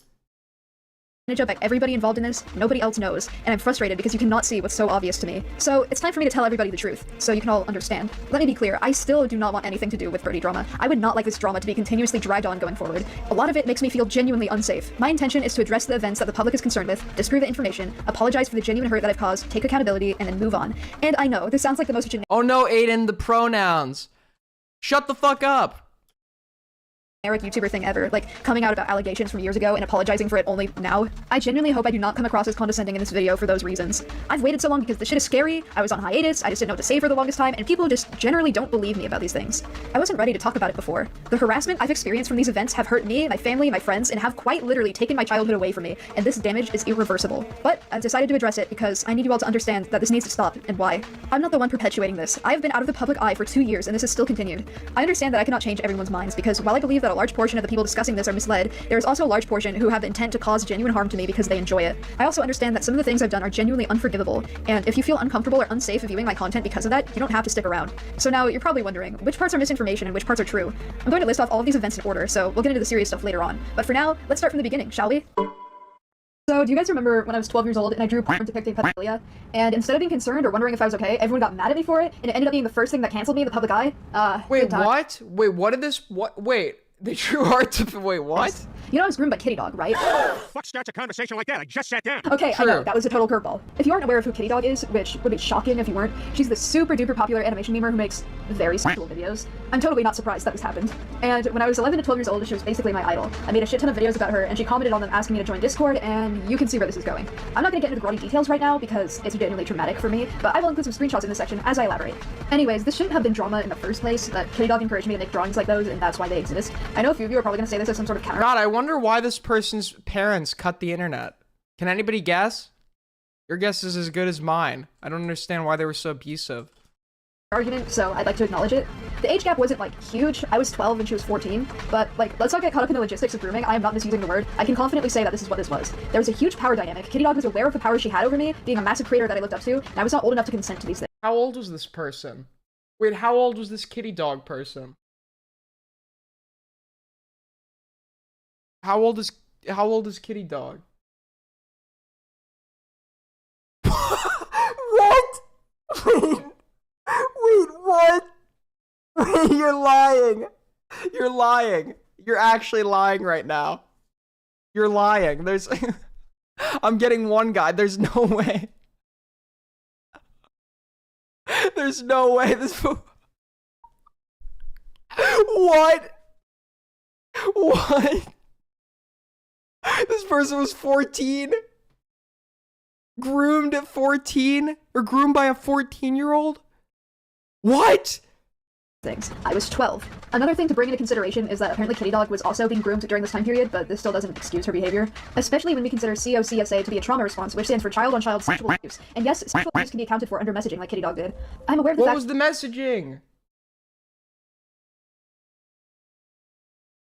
By everybody involved in this, nobody else knows, and I'm frustrated because you cannot see what's so obvious to me. So it's time for me to tell everybody the truth, so you can all understand. Let me be clear, I still do not want anything to do with birdie drama. I would not like this drama to be continuously dragged on going forward. A lot of it makes me feel genuinely unsafe. My intention is to address the events that the public is concerned with, disprove the information, apologize for the genuine hurt that I've caused, take accountability, and then move on. And I know, this sounds like the most Oh no, Aiden, the pronouns. Shut the fuck up. generic YouTuber thing ever, like coming out about allegations from years ago and apologizing for it only now. I genuinely hope I do not come across as condescending in this video for those reasons. I've waited so long because this shit is scary, I was on hiatus, I just didn't know what to say for the longest time, and people just generally don't believe me about these things. I wasn't ready to talk about it before. The harassment I've experienced from these events have hurt me, my family, my friends, and have quite literally taken my childhood away from me, and this damage is irreversible. But I've decided to address it because I need you all to understand that this needs to stop, and why. I'm not the one perpetuating this. I have been out of the public eye for 2 years, and this has still continued. I understand that I cannot change everyone's minds, because while I believe that a large portion of the people discussing this are misled, there is also a large portion who have the intent to cause genuine harm to me because they enjoy it. I also understand that some of the things I've done are genuinely unforgivable, and if you feel uncomfortable or unsafe viewing my content because of that, you don't have to stick around. So now you're probably wondering, which parts are misinformation and which parts are true? I'm going to list off all of these events in order, so we'll get into the serious stuff later on. But for now, let's start from the beginning, shall we? So, do you guys remember when I was 12 years old and I drew porn depicting pedophilia? And instead of being concerned or wondering if I was okay, everyone got mad at me for it, and it ended up being the first thing that canceled me in the public eye. Wait, what? Wait, what did this? What? Wait, they drew art to. Wait, what? You know I was groomed by Kitty Dog, right? Fuck starts a conversation like that? I just sat down. Okay, I know, that was a total curveball. If you aren't aware of who Kitty Dog is, which would be shocking if you weren't, she's the super duper popular animation memer who makes very sexual videos. I'm totally not surprised that this happened. And when I was 11 to 12 years old, she was basically my idol. I made a shit ton of videos about her, and she commented on them asking me to join Discord, and you can see where this is going. I'm not gonna get into the grody details right now because it's genuinely traumatic for me, but I will include some screenshots in this section as I elaborate. Anyways, this shouldn't have been drama in the first place, that Kitty Dog encouraged me to make drawings like those, and that's why they exist. I know a few of you are probably gonna say this as some sort of counter- God, I wonder why this person's parents cut the internet. Can anybody guess? Your guess is as good as mine. I don't understand why they were so abusive. argument, so I'd like to acknowledge it. The age gap wasn't, like, huge. I was 12 and she was 14, but, like, let's not get caught up in the logistics of grooming. I am not misusing the word. I can confidently say that this is what this was. There was a huge power dynamic. Kitty Dog was aware of the power she had over me, being a massive creator that I looked up to, and I was not old enough to consent to these things. How old was this person? Wait, how old was this Kitty Dog person? How old is Kitty Dog? What? Wait, what? Wait, you're lying. You're lying. You're actually lying right now. You're lying. There's I'm getting one guy. There's no way. There's no way this What? What? This person was 14? Groomed at 14? Or groomed by a 14-year-old? What? Things. I was 12. Another thing to bring into consideration is that apparently Kitty Dog was also being groomed during this time period, but this still doesn't excuse her behavior, especially when we consider COCSA to be a trauma response, which stands for child-on-child sexual abuse. And yes, sexual abuse can be accounted for under messaging like Kitty Dog did. I'm aware of the What fact- was the messaging?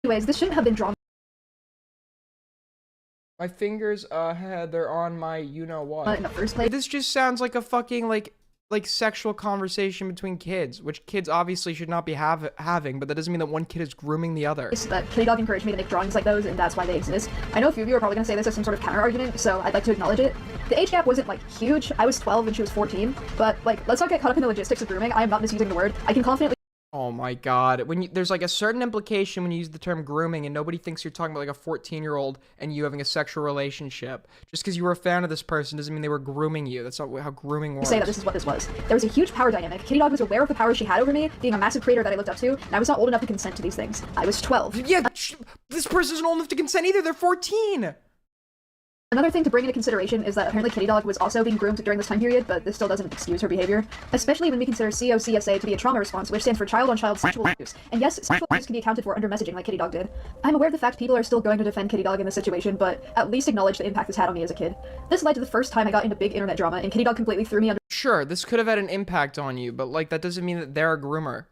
Anyways, this shouldn't have been drawn. My fingers, they're on my you-know-what. In the first place. This just sounds like a fucking, like, like sexual conversation between kids, which kids obviously should not be having, but that doesn't mean that one kid is grooming the other. That Kitty Dog encouraged me to make drawings like those, and that's why they exist. I know a few of you are probably going to say this as some sort of counter-argument, so I'd like to acknowledge it. The age gap wasn't, like, huge. I was 12 and she was 14, but, like, let's not get caught up in the logistics of grooming. I am not misusing the word. I can confidently... Oh my god. There's like a certain implication when you use the term grooming and nobody thinks you're talking about like a 14-year-old and you having a sexual relationship. Just because you were a fan of this person doesn't mean they were grooming you. That's not how grooming works. Say that this is what this was. There was a huge power dynamic. Kitty Dog was aware of the power she had over me, being a massive creator that I looked up to, and I was not old enough to consent to these things. I was 12. Yeah, this person isn't old enough to consent either. They're 14. Another thing to bring into consideration is that apparently Kitty Dog was also being groomed during this time period, but this still doesn't excuse her behavior, especially when we consider COCSA to be a trauma response, which stands for child-on-child sexual abuse. And yes, sexual abuse can be accounted for under messaging like Kitty Dog did. I'm aware of the fact people are still going to defend Kitty Dog in this situation, but at least acknowledge the impact this had on me as a kid. This led to the first time I got into big internet drama, and Kitty Dog completely threw me under— Sure, this could have had an impact on you, but like that doesn't mean that they're a groomer.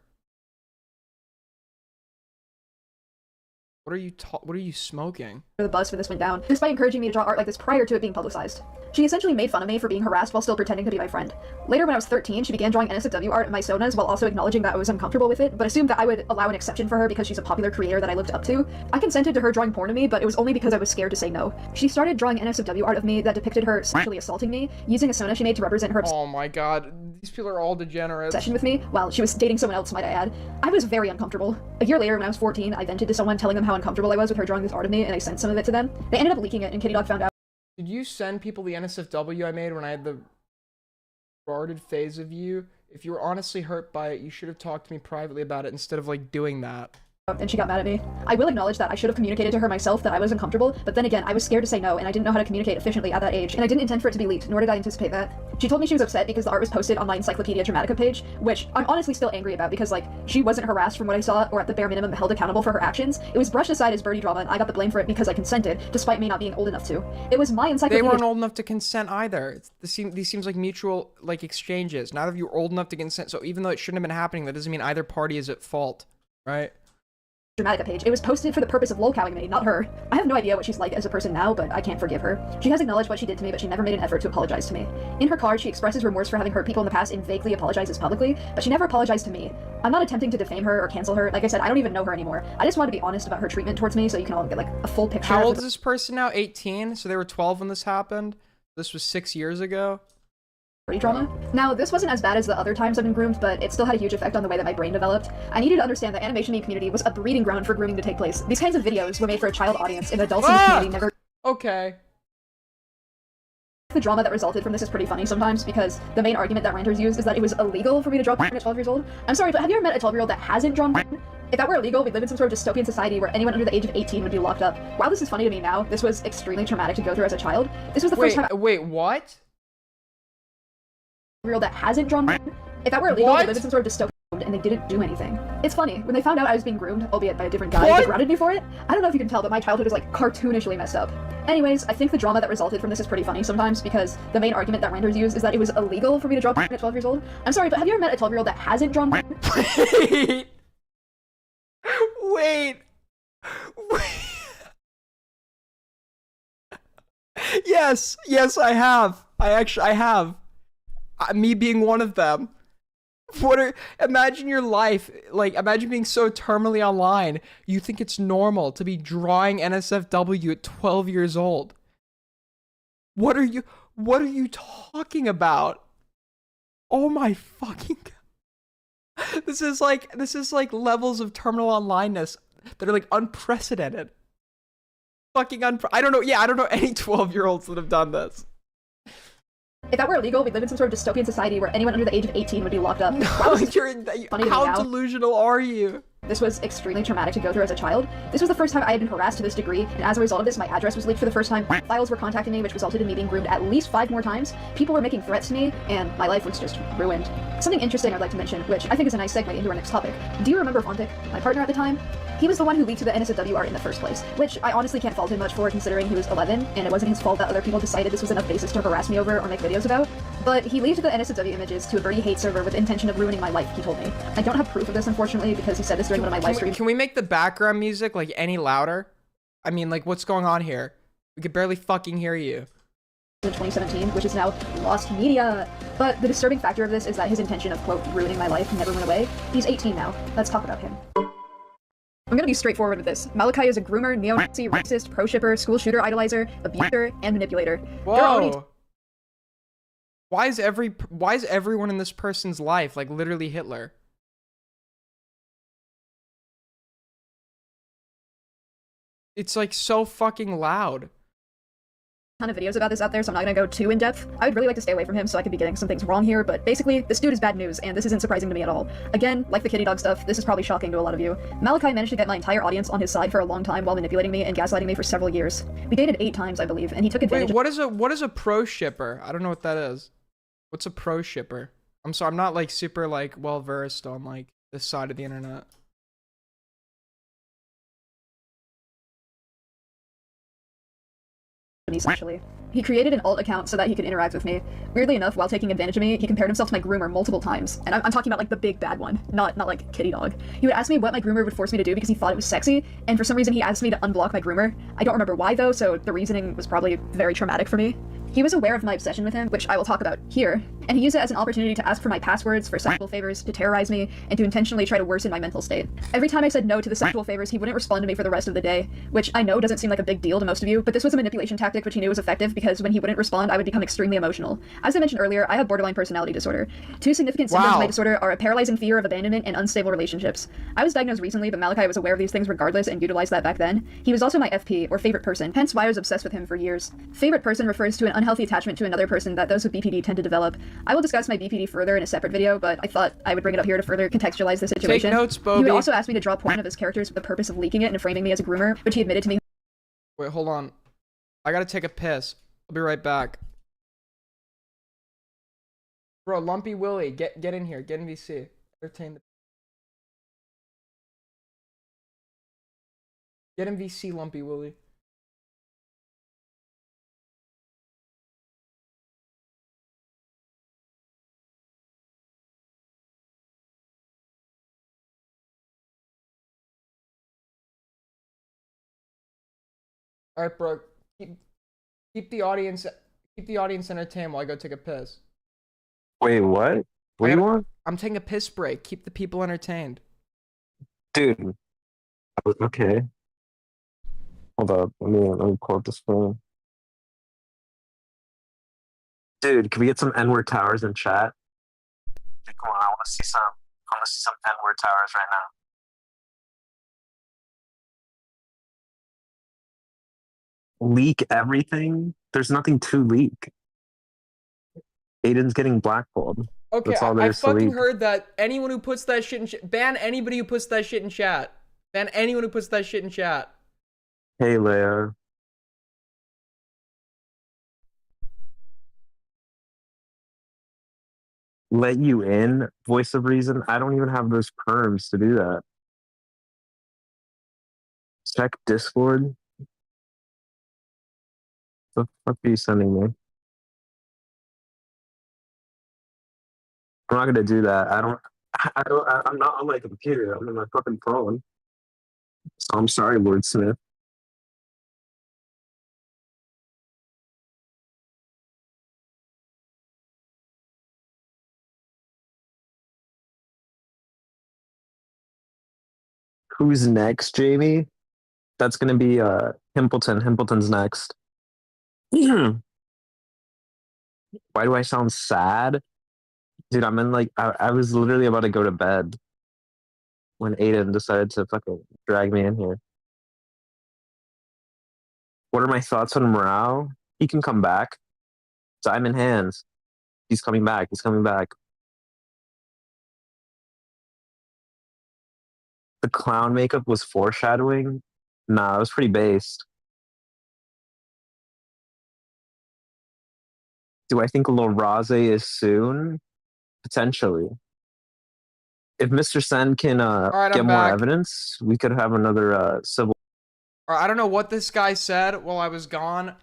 What are you smoking? The buzz for this went down, despite encouraging me to draw art like this prior to it being publicized. She essentially made fun of me for being harassed while still pretending to be my friend. Later, when I was 13, she began drawing NSFW art in my sonas while also acknowledging that I was uncomfortable with it, but assumed that I would allow an exception for her because she's a popular creator that I looked up to. I consented to her drawing porn of me, but it was only because I was scared to say no. She started drawing NSFW art of me that depicted her sexually assaulting me, using a sona she made to represent her Oh my god, these people are all degenerates. obsession with me, while she was dating someone else, might I add. I was very uncomfortable. A year later, when I was 14, I vented to someone telling them how uncomfortable I was with her drawing this art of me, and I sent some of it to them. They ended up leaking it, and Kitty Dog found out. Did you send people the NSFW I made when I had the retarded phase of you? If you were honestly hurt by it, you should have talked to me privately about it instead of like doing that. And she got mad at me. I will acknowledge that I should have communicated to her myself that I was uncomfortable, but then again, I was scared to say no, and I didn't know how to communicate efficiently at that age, and I didn't intend for it to be leaked, nor did I anticipate that. She told me she was upset because the art was posted on my Encyclopedia Dramatica page, which I'm honestly still angry about because, like, she wasn't harassed from what I saw, or at the bare minimum held accountable for her actions. It was brushed aside as birdie drama, and I got the blame for it because I consented, despite me not being old enough to. It was my Encyclopedia— They weren't old enough to consent either. These seems like mutual, like, exchanges. Neither of you are old enough to consent, so even though it shouldn't have been happening, that doesn't mean either party is at fault, right? Dramatica page. It was posted for the purpose of lolcowing me, not her. I have no idea what she's like as a person now, but I can't forgive her. She has acknowledged what she did to me, but she never made an effort to apologize to me. In her card, she expresses remorse for having hurt people in the past and vaguely apologizes publicly, but she never apologized to me. I'm not attempting to defame her or cancel her. Like I said, I don't even know her anymore. I just wanted to be honest about her treatment towards me so you can all get like a full picture. How old is this person now? 18? So they were 12 when this happened? This was 6 years ago? Drama. Now, this wasn't as bad as the other times I've been groomed, but it still had a huge effect on the way that my brain developed. I needed to understand that animation meme community was a breeding ground for grooming to take place. These kinds of videos were made for a child audience, and adults in the community never— Okay. The drama that resulted from this is pretty funny sometimes, because the main argument that ranters use is that it was illegal for me to draw porn at 12 years old. I'm sorry, but have you ever met a 12-year-old that hasn't drawn porn? If that were illegal, we'd live in some sort of dystopian society where anyone under the age of 18 would be locked up. While this is funny to me now, this was extremely traumatic to go through as a child. This was the first time— Wait, what? That hasn't drawn porn. If that were illegal, they lived in some sort of dystopian and they didn't do anything. It's funny, when they found out I was being groomed, albeit by a different guy, they grounded me for it. I don't know if you can tell, but my childhood is like cartoonishly messed up. Anyways, I think the drama that resulted from this is pretty funny sometimes, because the main argument that ranters use is that it was illegal for me to draw porn at 12 years old. I'm sorry, but have you ever met a 12-year-old that hasn't drawn porn? Wait. Yes, I have. I have. Me being one of them. Imagine your life, like, imagine being so terminally online, you think it's normal to be drawing NSFW at 12 years old. What are you talking about? Oh my fucking God. This is like levels of terminal onlineness that are like unprecedented. Fucking I don't know any 12-year-olds that have done this. If that were illegal, we'd live in some sort of dystopian society where anyone under the age of 18 would be locked up. No, how delusional are you? This was extremely traumatic to go through as a child. This was the first time I had been harassed to this degree, and as a result of this, my address was leaked for the first time. Files were contacting me, which resulted in me being groomed at least 5 more times. People were making threats to me, and my life was just ruined. Something interesting I'd like to mention, which I think is a nice segue into our next topic. Do you remember Fontic, my partner at the time? He was the one who leaked to the NSFW art in the first place, which I honestly can't fault him much for, considering he was 11, and it wasn't his fault that other people decided this was enough basis to harass me over or make videos about. But he leaked the NSFW images to a birdie hate server with the intention of ruining my life, he told me. I don't have proof of this, unfortunately, because he said this during one of my live streams. Can we make the background music, like, any louder? I mean, like, what's going on here? We could barely fucking hear you. In 2017, which is now lost media. But the disturbing factor of this is that his intention of, quote, ruining my life never went away. He's 18 now. Let's talk about him. I'm gonna be straightforward with this. Malachi is a groomer, neo-Nazi, racist, pro-shipper, school shooter idolizer, abuser, and manipulator. There are only Whoa. Why is everyone in this person's life like literally Hitler? It's like so fucking loud. Ton of videos about this out there, so I'm not gonna go too in depth. I would really like to stay away from him, so I could be getting some things wrong here, but basically, this dude is bad news, and this isn't surprising to me at all. Again, like the kitty dog stuff, this is probably shocking to a lot of you. Malachi managed to get my entire audience on his side for a long time while manipulating me and gaslighting me for several years. We dated 8 times, I believe, and he took advantage. Wait, what is a pro shipper? I don't know what that is. What's a pro shipper? I'm sorry, I'm not like super like well versed on like this side of the internet. Essentially. He created an alt account so that he could interact with me. Weirdly enough, while taking advantage of me, he compared himself to my groomer multiple times. And I'm talking about like the big bad one, not like kitty dog. He would ask me what my groomer would force me to do because he thought it was sexy, and for some reason he asked me to unblock my groomer. I don't remember why though, so the reasoning was probably very traumatic for me. He was aware of my obsession with him, which I will talk about here, and he used it as an opportunity to ask for my passwords for sexual favors, to terrorize me, and to intentionally try to worsen my mental state. Every time I said no to the sexual favors, he wouldn't respond to me for the rest of the day, which I know doesn't seem like a big deal to most of you, but this was a manipulation tactic which he knew was effective because when he wouldn't respond, I would become extremely emotional. As I mentioned earlier, I have borderline personality disorder. 2 significant symptoms of my disorder are a paralyzing fear of abandonment and unstable relationships. I was diagnosed recently, but Malachi was aware of these things regardless and utilized that back then. He was also my FP, or favorite person, hence why I was obsessed with him for years. Favorite person refers to an unhealthy attachment to another person that those with BPD tend to develop. I will discuss my BPD further in a separate video, but I thought I would bring it up here to further contextualize the situation. Take notes, Bobby. He would also ask me to draw porn of his characters with the purpose of leaking it and framing me as a groomer, which he admitted to me. Wait, hold on. I gotta take a piss. I'll be right back. Bro, Lumpy Willie, get in here. Get in VC. Entertain the... Get in VC, Lumpy Willie. All right, bro. Keep the audience entertained while I go take a piss. Wait, what? What do you want? I'm taking a piss break. Keep the people entertained. Dude. Okay. Hold up. Let me pull up this phone. Dude, can we get some N-word towers in chat? Okay, come on, I want to see some N-word towers right now. Leak everything? There's nothing to leak. Aiden's getting blackballed. Okay, That's all I there's to fucking leak. heard that anyone who puts that shit in ban anybody who puts that shit in chat. Ban anyone who puts that shit in chat. Hey, Leia. Let you in? Voice of reason? I don't even have those perms to do that. Check Discord. What the fuck are you sending me? I'm not gonna do that. I'm not on my computer. I'm on my fucking phone. So I'm sorry, Lord Smith. Who's next, Jamie? That's gonna be Himpleton. Himpleton's next. Why do I sound sad? Dude, I'm in like I was literally about to go to bed when Aiden decided to fucking drag me in here. What are my thoughts on MROW? He can come back. Time in hands. He's coming back. He's coming back. The clown makeup was foreshadowing. Nah, it was pretty based. Do I think Lil Rose is soon? Potentially. If Mr. Sen can right, get I'm more back. evidence, we could have another civil. I don't know what this guy said while I was gone.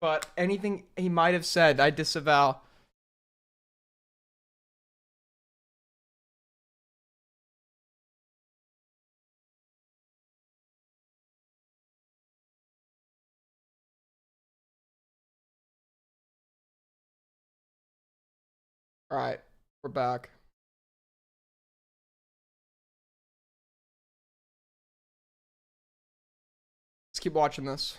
But anything he might have said, I disavow. All right, we're back. Let's keep watching this.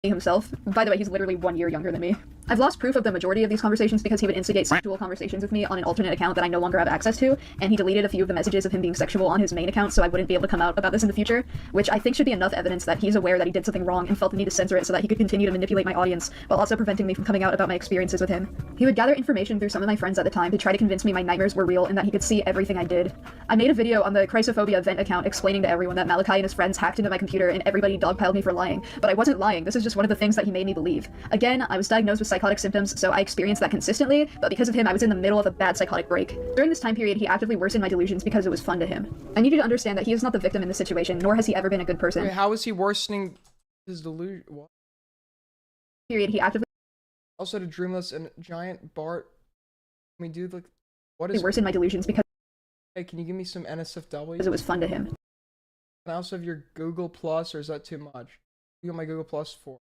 Himself. By the way, he's literally 1 year younger than me. I've lost proof of the majority of these conversations because he would instigate sexual conversations with me on an alternate account that I no longer have access to, and he deleted a few of the messages of him being sexual on his main account so I wouldn't be able to come out about this in the future, which I think should be enough evidence that he's aware that he did something wrong and felt the need to censor it so that he could continue to manipulate my audience while also preventing me from coming out about my experiences with him. He would gather information through some of my friends at the time to try to convince me my nightmares were real and that he could see everything I did. I made a video on the Chrysophobia vent account explaining to everyone that Malachi and his friends hacked into my computer and everybody dogpiled me for lying, but I wasn't lying. This is just one of the things that he made me believe. Again, I was diagnosed with psychotic symptoms, so I experienced that consistently, but because of him, I was in the middle of a bad psychotic break. During this time period, he actively worsened my delusions because it was fun to him. I need you to understand that he is not the victim in this situation, nor has he ever been a good person. Wait, how is he worsening his delusion? What? Period, he actively Also, to Dreamless and Giant Bart. Can we do like what is worsened my delusions because Hey, can you give me some NSFW? it was fun to him. Can I also have your Google Plus, or is that too much? You got my Google Plus for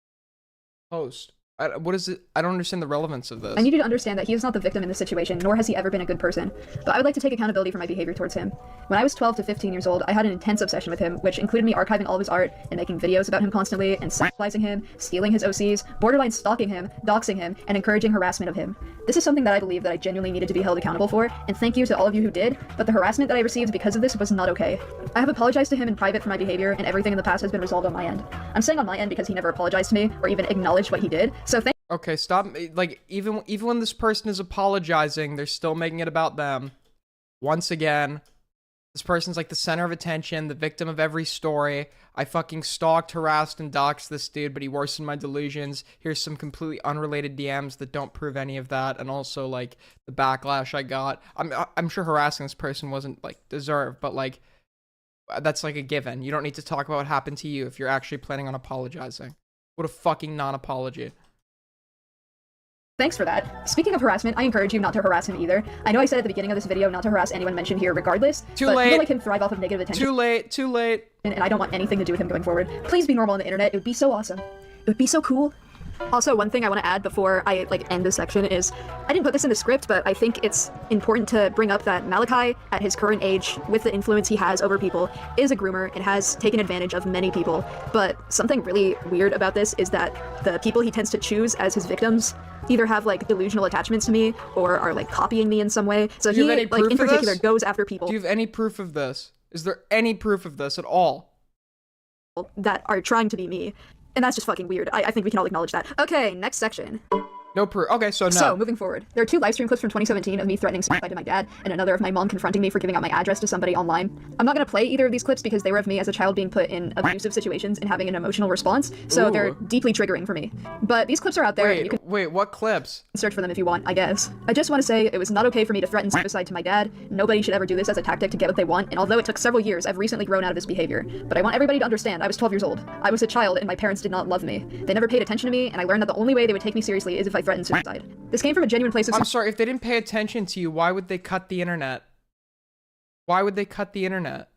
post. What is it? I don't understand the relevance of this. I need you to understand that he is not the victim in this situation, nor has he ever been a good person. But I would like to take accountability for my behavior towards him. When I was 12 to 15 years old, I had an intense obsession with him, which included me archiving all of his art and making videos about him constantly, and sexualizing him, stealing his OCs, borderline stalking him, doxing him, and encouraging harassment of him. This is something that I believe that I genuinely needed to be held accountable for, and thank you to all of you who did, but the harassment that I received because of this was not okay. I have apologized to him in private for my behavior, and everything in the past has been resolved on my end. I'm saying on my end because he never apologized to me, or even acknowledged what he did, so thank Okay, stop. Like, even when this person is apologizing, they're still making it about them. Once again, this person's like the center of attention, the victim of every story. I fucking stalked, harassed, and doxed this dude, but he worsened my delusions. Here's some completely unrelated DMs that don't prove any of that, and also, like, the backlash I got. I'm sure harassing this person wasn't, like, deserved, but, like, that's, like, a given. You don't need to talk about what happened to you if you're actually planning on apologizing. What a fucking non-apology. Thanks for that. Speaking of harassment, I encourage you not to harass him either. I know I said at the beginning of this video not to harass anyone mentioned here regardless, Too but late. people like him thrive off of negative attention. Too late. Too late. And I don't want anything to do with him going forward. Please be normal on the internet. It would be so awesome. It would be so cool. Also, one thing I want to add before I end this section is, I didn't put this in the script, but I think it's important to bring up that Malachi, at his current age, with the influence he has over people, is a groomer and has taken advantage of many people. But something really weird about this is that the people he tends to choose as his victims either have like delusional attachments to me or are like copying me in some way. So Do you he, have any like proof in of particular, this? goes after people Do you have any proof of this? Is there any proof of this at all? that are trying to be me. And that's just fucking weird. I think we can all acknowledge that. Okay, next section. No proof. Okay, so no. So, moving forward, there are 2 livestream clips from 2017 of me threatening suicide to my dad, and another of my mom confronting me for giving out my address to somebody online. I'm not going to play either of these clips because they were of me as a child being put in abusive situations and having an emotional response, so they're deeply triggering for me. But these clips are out there, and you can Wait, what clips? search for them if you want, I guess. I just want to say it was not okay for me to threaten suicide to my dad. Nobody should ever do this as a tactic to get what they want, and although it took several years, I've recently grown out of this behavior. But I want everybody to understand, I was 12 years old. I was a child, and my parents did not love me. They never paid attention to me, and I learned that the only way they would take me seriously is if I threatened suicide. This came from a genuine place of... I'm sorry, if they didn't pay attention to you, why would they cut the internet? Why would they cut the internet?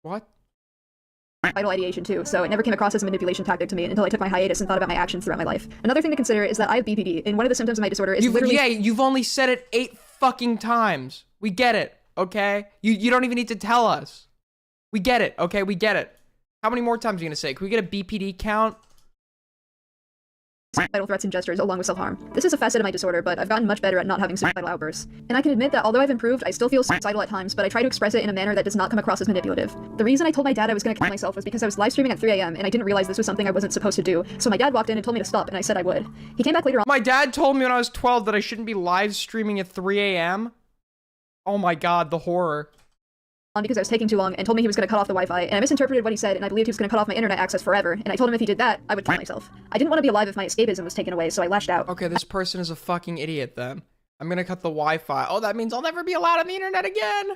What? Vital ideation too, so it never came across as a manipulation tactic to me until I took my hiatus and thought about my actions throughout my life. Another thing to consider is that I have BPD, and one of the symptoms of my disorder is literally... Yeah, you've only said it 8 fucking times. We get it, okay? You don't even need to tell us. We get it, okay? We get it. How many more times are you gonna say? Can we get a BPD count? Suicidal threats and gestures along with self-harm. This is a facet of my disorder, but I've gotten much better at not having suicidal outbursts. And I can admit that although I've improved, I still feel suicidal at times, but I try to express it in a manner that does not come across as manipulative. The reason I told my dad I was gonna kill myself was because I was live streaming at 3 a.m. and I didn't realize this was something I wasn't supposed to do, so my dad walked in and told me to stop, and I said I would. He came back later on. My dad told me when I was 12 that I shouldn't be live streaming at 3 a.m. Oh my god, the horror. Because I was taking too long and told me he was going to cut off the Wi-Fi, and I misinterpreted what he said, and I believed he was going to cut off my internet access forever, and I told him if he did that, I would kill myself. I didn't want to be alive if my escapism was taken away, so I lashed out. Okay, this person is a fucking idiot then. I'm gonna cut the Wi-Fi. Oh, that means I'll never be allowed on the internet again.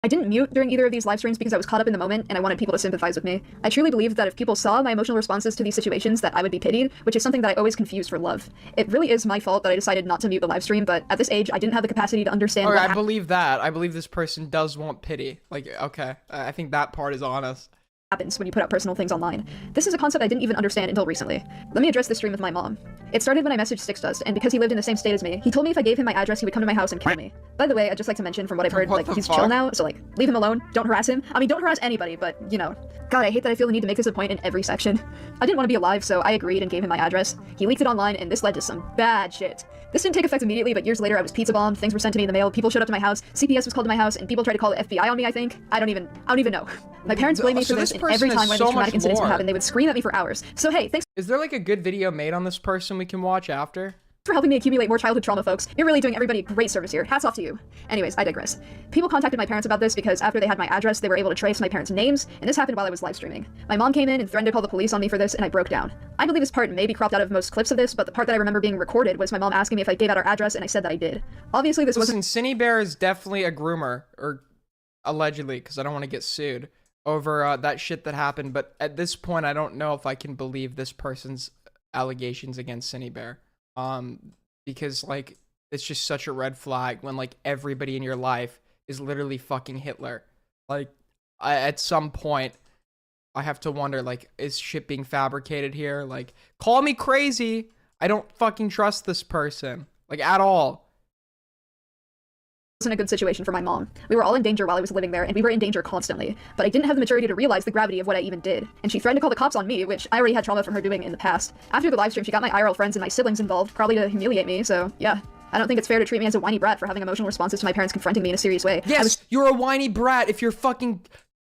I didn't mute during either of these live streams because I was caught up in the moment and I wanted people to sympathize with me. I truly believed that if people saw my emotional responses to these situations that I would be pitied, which is something that I always confuse for love. It really is my fault that I decided not to mute the live stream, but at this age I didn't have the capacity to understand Okay, what I believe that. I believe this person does want pity. Like, okay, I think that part is honest. happens when you put out personal things online. This is a concept I didn't even understand until recently. Let me address this stream with my mom. It started when I messaged Sixdust, and because he lived in the same state as me, he told me if I gave him my address, he would come to my house and kill me. By the way, I'd just like to mention from what I've heard, What like, the he's fuck? chill now, so like, leave him alone, don't harass him. I mean, don't harass anybody, but, you know. God, I hate that I feel the need to make this a point in every section. I didn't want to be alive, so I agreed and gave him my address. He leaked it online, and this led to some bad shit. This didn't take effect immediately, but years later I was pizza bombed, things were sent to me in the mail, people showed up to my house, CPS was called to my house, and people tried to call the FBI on me, I think. I don't even know. My parents blame me for this, and every time one of these traumatic incidents would happen, they would scream at me for hours. So hey, thanks Is there like a good video made on this person we can watch after? for helping me accumulate more childhood trauma, folks. You're really doing everybody great service here. Hats off to you. Anyways, I digress. People contacted my parents about this because after they had my address, they were able to trace my parents' names, and this happened while I was live streaming. My mom came in and threatened to call the police on me for this, and I broke down. I believe this part may be cropped out of most clips of this, but the part that I remember being recorded was my mom asking me if I gave out our address, and I said that I did. Obviously, this wasn't— Listen, Cinny Bear is definitely a groomer, or allegedly, because I don't want to get sued over that shit that happened, but at this point, I don't know if I can believe this person's allegations against Cinny Bear. Because, like, it's just such a red flag when, like, everybody in your life is literally fucking Hitler. Like, at some point, I have to wonder, like, is shit being fabricated here? Like, call me crazy. I don't fucking trust this person. Like, at all. wasn't a good situation for my mom. We were all in danger while I was living there, and we were in danger constantly. But I didn't have the maturity to realize the gravity of what I even did. And she threatened to call the cops on me, which I already had trauma from her doing in the past. After the livestream, she got my IRL friends and my siblings involved, probably to humiliate me, so yeah. I don't think it's fair to treat me as a whiny brat for having emotional responses to my parents confronting me in a serious way. Yes, you're a whiny brat if you're fucking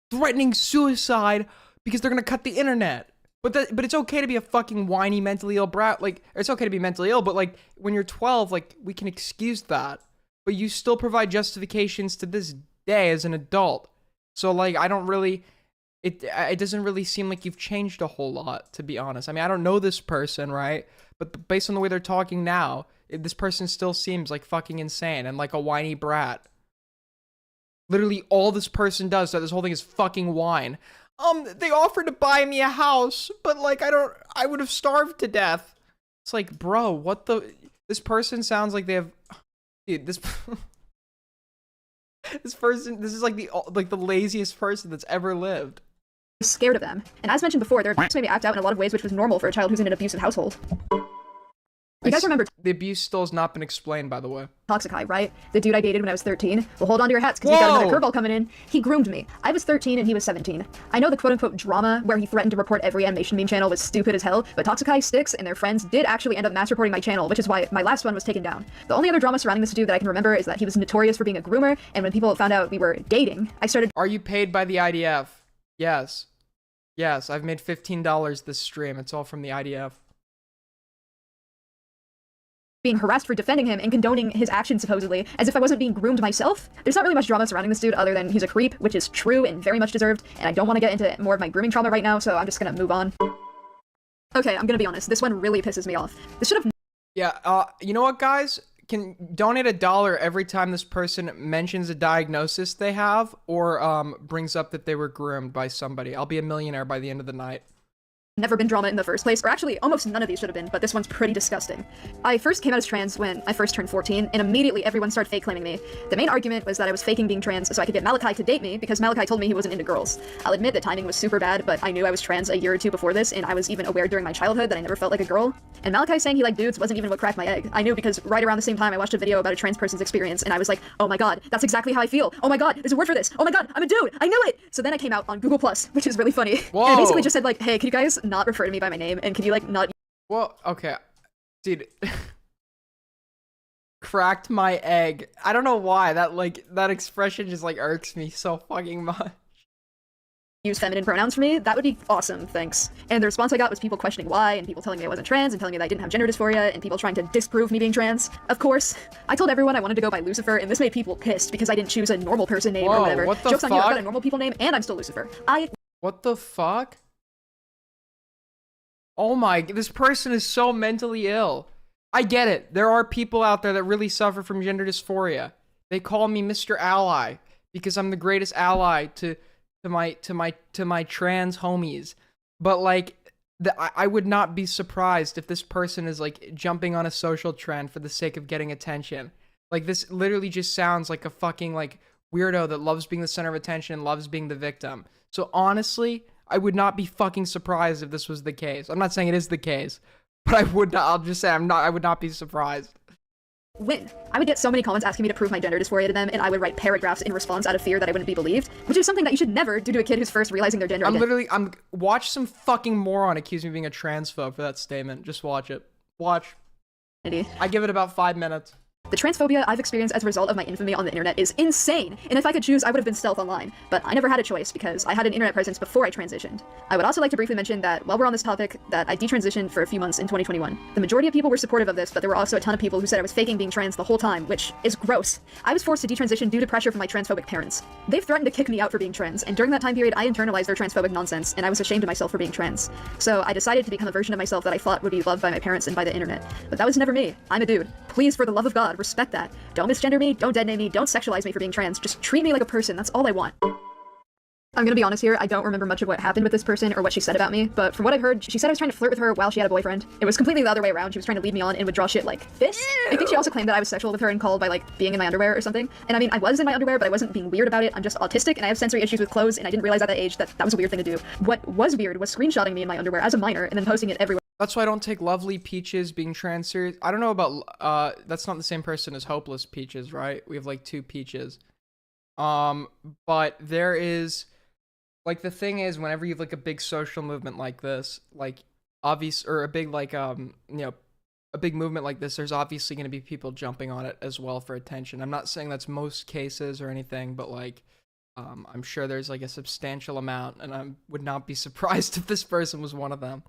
threatening suicide because they're gonna cut the internet. But it's okay to be a fucking whiny mentally ill brat. Like, it's okay to be mentally ill, but like when you're 12, like we can excuse that. But you still provide justifications to this day as an adult. So like I don't really it doesn't really seem like you've changed a whole lot, to be honest. I mean, I don't know this person, right? But based on the way they're talking now, this person still seems like fucking insane and like a whiny brat. Literally all this person does to this whole thing is fucking whine. They offered to buy me a house, but like I would have starved to death. It's like, bro, what the— this person sounds like they have— dude, this person, this is like the laziest person that's ever lived. Scared of them. And as mentioned before, their abuse made me act out in a lot of ways which was normal for a child who's in an abusive household. You guys remember the abuse still has not been explained, by the way. Toxic, right? The dude I dated when I was 13. Well, hold on to your hats, because he's got another curveball coming in. He groomed me. I was 13 and he was 17. I know the quote-unquote drama where he threatened to report every animation meme channel was stupid as hell, but Toxic Sticks and their friends did actually end up mass reporting my channel, which is why my last one was taken down. The only other drama surrounding this dude that I can remember is that he was notorious for being a groomer, and when people found out we were dating, I started— Are you paid by the IDF? Yes. Yes, I've made $15 this stream. It's all from the IDF. being harassed for defending him and condoning his actions supposedly, as if I wasn't being groomed myself. There's not really much drama surrounding this dude other than he's a creep, which is true and very much deserved, and I don't want to get into more of my grooming trauma right now, so I'm just gonna move on. Okay, I'm gonna be honest, this one really pisses me off. This should have— Yeah, you know what, guys? Can donate $1 every time this person mentions a diagnosis they have or brings up that they were groomed by somebody. I'll be a millionaire by the end of the night. Never been drama in the first place, or actually almost none of these should have been, but this one's pretty disgusting. I first came out as trans when I first turned 14, and immediately everyone started fake claiming me. The main argument was that I was faking being trans so I could get Malachi to date me because Malachi told me he wasn't into girls. I'll admit the timing was super bad, but I knew I was trans a year or two before this, and I was even aware during my childhood that I never felt like a girl. And Malachi saying he liked dudes wasn't even what cracked my egg. I knew because right around the same time I watched a video about a trans person's experience, and I was like, oh my god, that's exactly how I feel. Oh my god, there's a word for this. Oh my god, I'm a dude. I knew it. So then I came out on Google+, which is really funny. Whoa. And I basically just said like, hey, can you guys not refer to me by my name, and can you like not— Well, okay. Dude. Cracked my egg. I don't know why. That expression just like irks me so fucking much. use feminine pronouns for me? That would be awesome, thanks. And the response I got was people questioning why, and people telling me I wasn't trans, and telling me that I didn't have gender dysphoria, and people trying to disprove me being trans. Of course, I told everyone I wanted to go by Lucifer, and this made people pissed because I didn't choose a normal person name or whatever. What the Joke's fuck? on you, I've got a normal people name, and I'm still Lucifer. What the fuck? Oh my, this person is so mentally ill. I get it. There are people out there that really suffer from gender dysphoria. They call me Mr. Ally because I'm the greatest ally to my trans homies. But like, I would not be surprised if this person is like jumping on a social trend for the sake of getting attention. Like, this literally just sounds like a fucking like weirdo that loves being the center of attention and loves being the victim. So honestly, I would not be fucking surprised if this was the case. I'm not saying it is the case, but I would not. I'll just say I would not be surprised. Win. I would get so many comments asking me to prove my gender dysphoria to them, and I would write paragraphs in response out of fear that I wouldn't be believed, which is something that you should never do to a kid who's first realizing their gender identity. Watch some fucking moron accuse me of being a transphobe for that statement. Just watch it. Watch. I give it about 5 minutes. The transphobia I've experienced as a result of my infamy on the internet is insane, and if I could choose, I would have been stealth online, but I never had a choice because I had an internet presence before I transitioned. I would also like to briefly mention that while we're on this topic, that I detransitioned for a few months in 2021. The majority of people were supportive of this, but there were also a ton of people who said I was faking being trans the whole time, which is gross. I was forced to detransition due to pressure from my transphobic parents. They've threatened to kick me out for being trans, and during that time period, I internalized their transphobic nonsense, and I was ashamed of myself for being trans. So I decided to become a version of myself that I thought would be loved by my parents and by the internet. But that was never me. I'm a dude. Please, for the love of God, respect that. Don't misgender me, don't dead name me, don't sexualize me for being trans. Just treat me like a person. That's all I want. I'm gonna be honest here, I don't remember much of what happened with this person or what she said about me, but from what I've heard, she said I was trying to flirt with her while she had a boyfriend. It was completely the other way around. She was trying to lead me on and would draw shit like this. I think she also claimed that I was sexual with her and called by like being in my underwear or something. And I mean, I was in my underwear, but I wasn't being weird about it. I'm just autistic and I have sensory issues with clothes, and I didn't realize at that age that that was a weird thing to do. What was weird was screenshotting me in my underwear as a minor and then posting it everywhere. That's why I don't take Lovely Peaches being trans serious. I don't know about, that's not the same person as Hopeless Peaches, right? We have like 2 Peaches. But there is, like, the thing is, whenever you have like a big social movement like this, like, or a big, like, you know, a big movement like this, there's obviously going to be people jumping on it as well for attention. I'm not saying that's most cases or anything, but like, I'm sure there's like a substantial amount, and I would not be surprised if this person was one of them.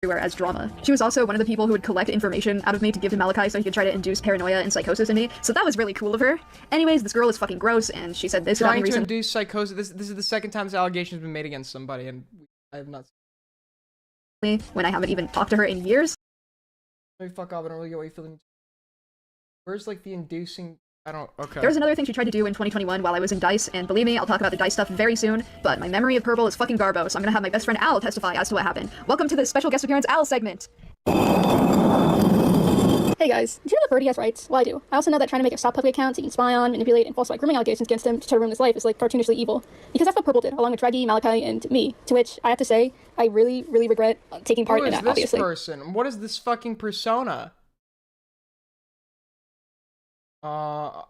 As drama. She was also one of the people who would collect information out of me to give to Malachi so he could try to induce paranoia and psychosis in me, so that was really cool of her. Anyways, this girl is fucking gross, and she said this about me Trying to recently. induce psychosis. This is the second time this allegation has been made against somebody, and I have not. When I haven't even talked to her in years. Maybe fuck off, I don't really get what you're feeling. Where's like the inducing? Okay. There was another thing she tried to do in 2021 while I was in DICE, and believe me, I'll talk about the DICE stuff very soon, but my memory of Purple is fucking garbo, so I'm gonna have my best friend Al testify as to what happened. Welcome to the special guest appearance Al segment! Hey guys, do you know that Birdie has rights? Well, I do. I also know that trying to make a stop public accounts he can spy on, manipulate, and falsify grooming allegations against him to try to ruin his life is like cartoonishly evil. Because that's what Purple did, along with Draggy, Malachi, and me, to which I have to say, I really, really regret taking part in that, obviously. Who is this person? What is this fucking persona? I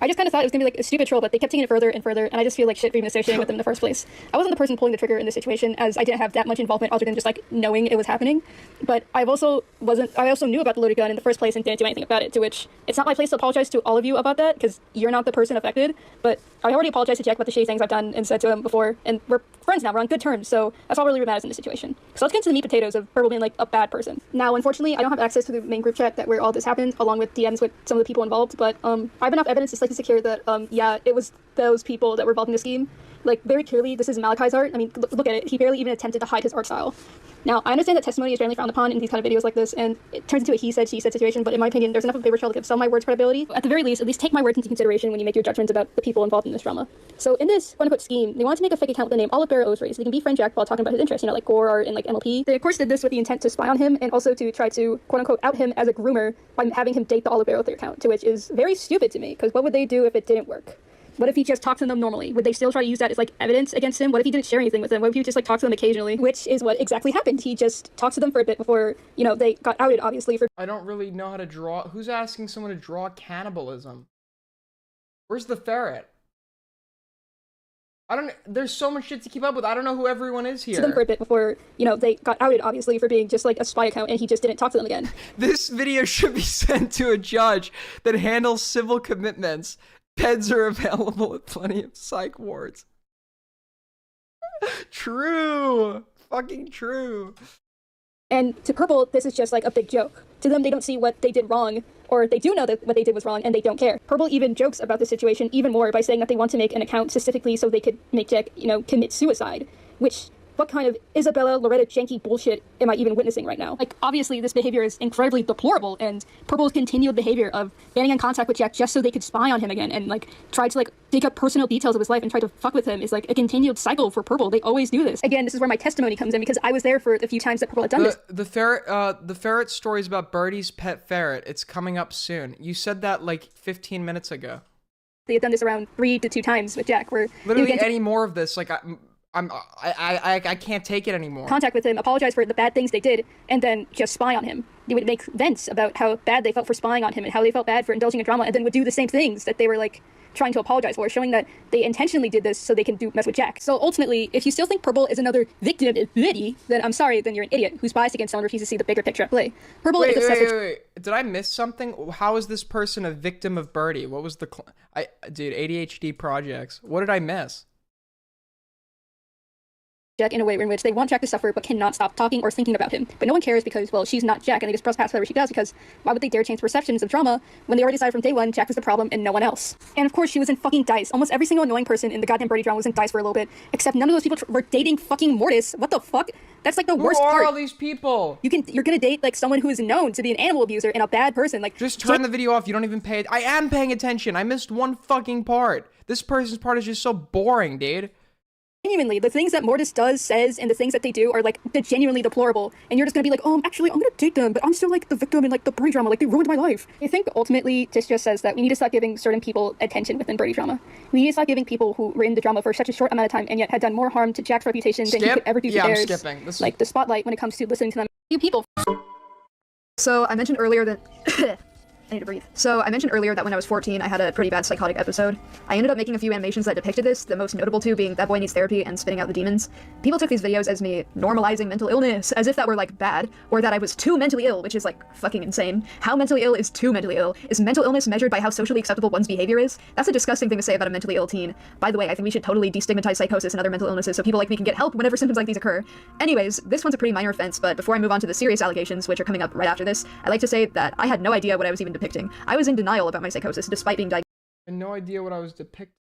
just kind of thought it was going to be like a stupid troll, but they kept taking it further and further, and I just feel like shit for even associating with them in the first place. I wasn't the person pulling the trigger in this situation, as I didn't have that much involvement other than just like knowing it was happening. But I also knew about the loaded gun in the first place and didn't do anything about it, to which it's not my place to apologize to all of you about that, because you're not the person affected. But I already apologized to Jack about the shitty things I've done and said to him before, and we're friends now, we're on good terms, so that's all really matters in this situation. So let's get into the meat potatoes of Purple being like a bad person. Now, unfortunately, I don't have access to the main group chat where all this happened, along with DMs with some of the people involved, but I have enough evidence to slightly secure that yeah, it was those people that were involved in the scheme. Like, very clearly, this is Malachi's art. I mean, look at it. He barely even attempted to hide his art style. Now, I understand that testimony is generally frowned upon in these kind of videos like this, and it turns into a he said, she said situation, but in my opinion, there's enough of a paper trail to give some of my words credibility. At the very least take my words into consideration when you make your judgments about the people involved in this drama. So in this quote-unquote scheme, they wanted to make a fake account with the name Olive Bear Osray so they can befriend Jack while talking about his interests, you know, like gore art and like MLP. They, of course, did this with the intent to spy on him and also to try to quote-unquote out him as a groomer by having him date the Olive Bear Osray account, to which is very stupid to me, because what would they do if it didn't work? What if he just talked to them normally? Would they still try to use that as like evidence against him? What if he didn't share anything with them? What if he just like talked to them occasionally? Which is what exactly happened. He just talked to them for a bit before, you know, they got outed, obviously, for— I don't really know how to draw. Who's asking someone to draw cannibalism? Where's the ferret? There's so much shit to keep up with. I don't know who everyone is here. To them for a bit before, you know, they got outed, obviously, for being just like a spy account, and he just didn't talk to them again. This video should be sent to a judge that handles civil commitments. Beds are available at plenty of psych wards. True. Fucking true. And to Purple, this is just like a big joke. To them, they don't see what they did wrong, or they do know that what they did was wrong, and they don't care. Purple even jokes about the situation even more by saying that they want to make an account specifically so they could make Jack, you know, commit suicide, which— what kind of Isabella Loretta janky bullshit am I even witnessing right now? Like, obviously, this behavior is incredibly deplorable, and Purple's continued behavior of banning in contact with Jack just so they could spy on him again and, like, try to, like, dig up personal details of his life and try to fuck with him is, like, a continued cycle for Purple. They always do this. Again, this is where my testimony comes in, because I was there for the few times that Purple had done this. The ferret story is about Birdie's pet ferret. It's coming up soon. You said that, like, 15 minutes ago. They had done this around 3 to 2 times with Jack, where Literally they would any more of this, like I can't take it anymore. contact with him, apologize for the bad things they did, and then just spy on him. They would make vents about how bad they felt for spying on him and how they felt bad for indulging in drama, and then would do the same things that they were like trying to apologize for, showing that they intentionally did this so they can mess with Jack. So ultimately, if you still think Purple is another victim of Liddy, then I'm sorry, then you're an idiot who's biased against someone who refuses to see the bigger picture at play. Purple is obsessive. Wait. Did I miss something? How is this person a victim of Birdie? What was the dude, ADHD projects. What did I miss? Jack in a way in which they want Jack to suffer but cannot stop talking or thinking about him. But no one cares because, well, she's not Jack, and they just press past whatever she does because why would they dare change perceptions of drama when they already decided from day one Jack was the problem and no one else? And of course, she was in fucking DICE. Almost every single annoying person in the goddamn Birdie drama was in DICE for a little bit, except none of those people were dating fucking Mortis. What the fuck? That's like the worst part. Who are all these people? You're gonna date like someone who is known to be an animal abuser and a bad person. Like, just turn the video off. You don't even pay. I am paying attention. I missed one fucking part. This person's part is just so boring, dude. Genuinely, the things that Mortis does, says, and the things that they do are like genuinely deplorable. And you're just gonna be like, oh, actually, I'm gonna date them, but I'm still like the victim in like the Birdie drama. Like, they ruined my life. I think ultimately this just says that we need to stop giving certain people attention within Birdie drama. We need to stop giving people who were in the drama for such a short amount of time and yet had done more harm to Jack's reputation than he could ever do to theirs. I'm skipping. Like the spotlight when it comes to listening to them. You people. So I mentioned earlier that I need to breathe. So I mentioned earlier that when I was 14, I had a pretty bad psychotic episode. I ended up making a few animations that depicted this, the most notable two being That Boy Needs Therapy and Spitting Out the Demons. People took these videos as me normalizing mental illness, as if that were like bad, or that I was too mentally ill, which is like fucking insane. How mentally ill is too mentally ill? Is mental illness measured by how socially acceptable one's behavior is? That's a disgusting thing to say about a mentally ill teen. By the way, I think we should totally destigmatize psychosis and other mental illnesses so people like me can get help whenever symptoms like these occur. Anyways, this one's a pretty minor offense, but before I move on to the serious allegations, which are coming up right after this, I'd like to say that I had no idea what I was even depicting. I was in denial about my psychosis, despite being diagnosed. I had no idea what I was depicting.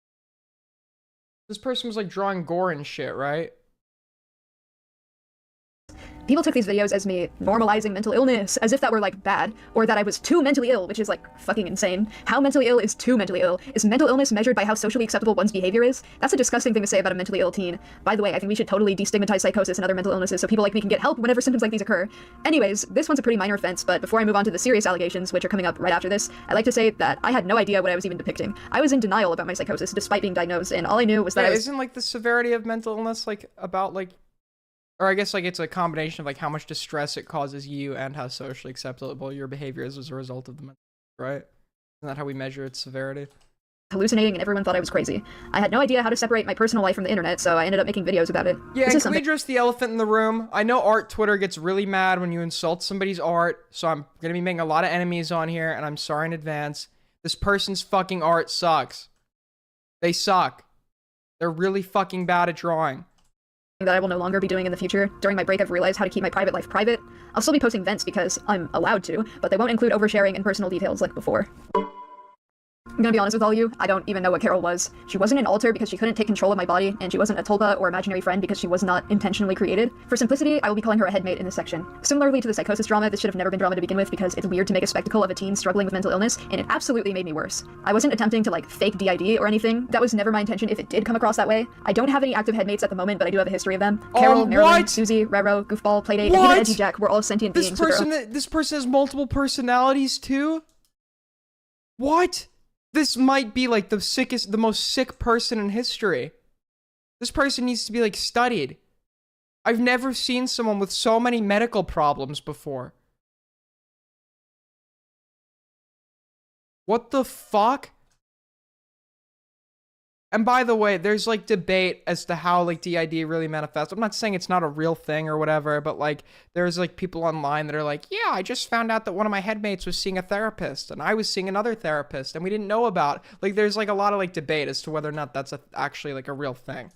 This person was like drawing gore and shit, right? People took these videos as me normalizing mental illness, as if that were like bad, or that I was too mentally ill, which is like fucking insane. How mentally ill is too mentally ill? Is mental illness measured by how socially acceptable one's behavior is? That's a disgusting thing to say about a mentally ill teen. By the way, I think we should totally destigmatize psychosis and other mental illnesses so people like me can get help whenever symptoms like these occur. Anyways, this one's a pretty minor offense, but before I move on to the serious allegations, which are coming up right after this, I'd like to say that I had no idea what I was even depicting. I was in denial about my psychosis, despite being diagnosed, and all I knew was that Isn't like the severity of mental illness like about like, or I guess like it's a combination of like how much distress it causes you and how socially acceptable your behavior is as a result of the mental, right? Isn't that how we measure its severity? Hallucinating, and everyone thought I was crazy. I had no idea how to separate my personal life from the internet, so I ended up making videos about it. Yeah, can we address the elephant in the room? I know art Twitter gets really mad when you insult somebody's art, so I'm gonna be making a lot of enemies on here, and I'm sorry in advance. This person's fucking art sucks. They suck. They're really fucking bad at drawing. That I will no longer be doing in the future. During my break, I've realized how to keep my private life private. I'll still be posting vents because I'm allowed to, but they won't include oversharing and personal details like before. I'm gonna be honest with all of you, I don't even know what Carol was. She wasn't an alter because she couldn't take control of my body, and she wasn't a tulpa or imaginary friend because she was not intentionally created. For simplicity, I will be calling her a headmate in this section. Similarly to the psychosis drama, this should have never been drama to begin with because it's weird to make a spectacle of a teen struggling with mental illness, and it absolutely made me worse. I wasn't attempting to like fake DID or anything. That was never my intention if it did come across that way. I don't have any active headmates at the moment, but I do have a history of them. Carol, Marilyn, Susie, Rero, Goofball, Playdate, and even Edgy Jack were all sentient beings. This person has multiple personalities too? What? This might be like the most sick person in history. This person needs to be like studied. I've never seen someone with so many medical problems before. What the fuck? And by the way, there's like debate as to how like DID really manifests. I'm not saying it's not a real thing or whatever, but like there's like people online that are like, yeah, I just found out that one of my headmates was seeing a therapist and I was seeing another therapist and we didn't know about. Like there's like a lot of like debate as to whether or not that's actually like a real thing.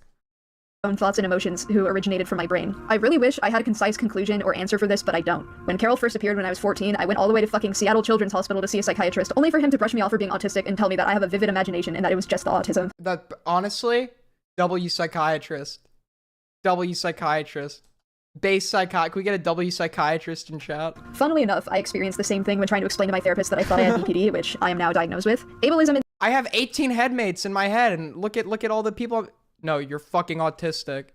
Own thoughts and emotions who originated from my brain. I really wish I had a concise conclusion or answer for this, but I don't. When Carol first appeared when I was 14, I went all the way to fucking Seattle Children's Hospital to see a psychiatrist, only for him to brush me off for being autistic and tell me that I have a vivid imagination and that it was just the autism. That, honestly, W psychiatrist. W psychiatrist. Base psychiatrist. Can we get a W psychiatrist in chat? Funnily enough, I experienced the same thing when trying to explain to my therapist that I thought I had BPD, which I am now diagnosed with. Ableism. I have 18 headmates in my head, and look at all the people. No, you're fucking autistic.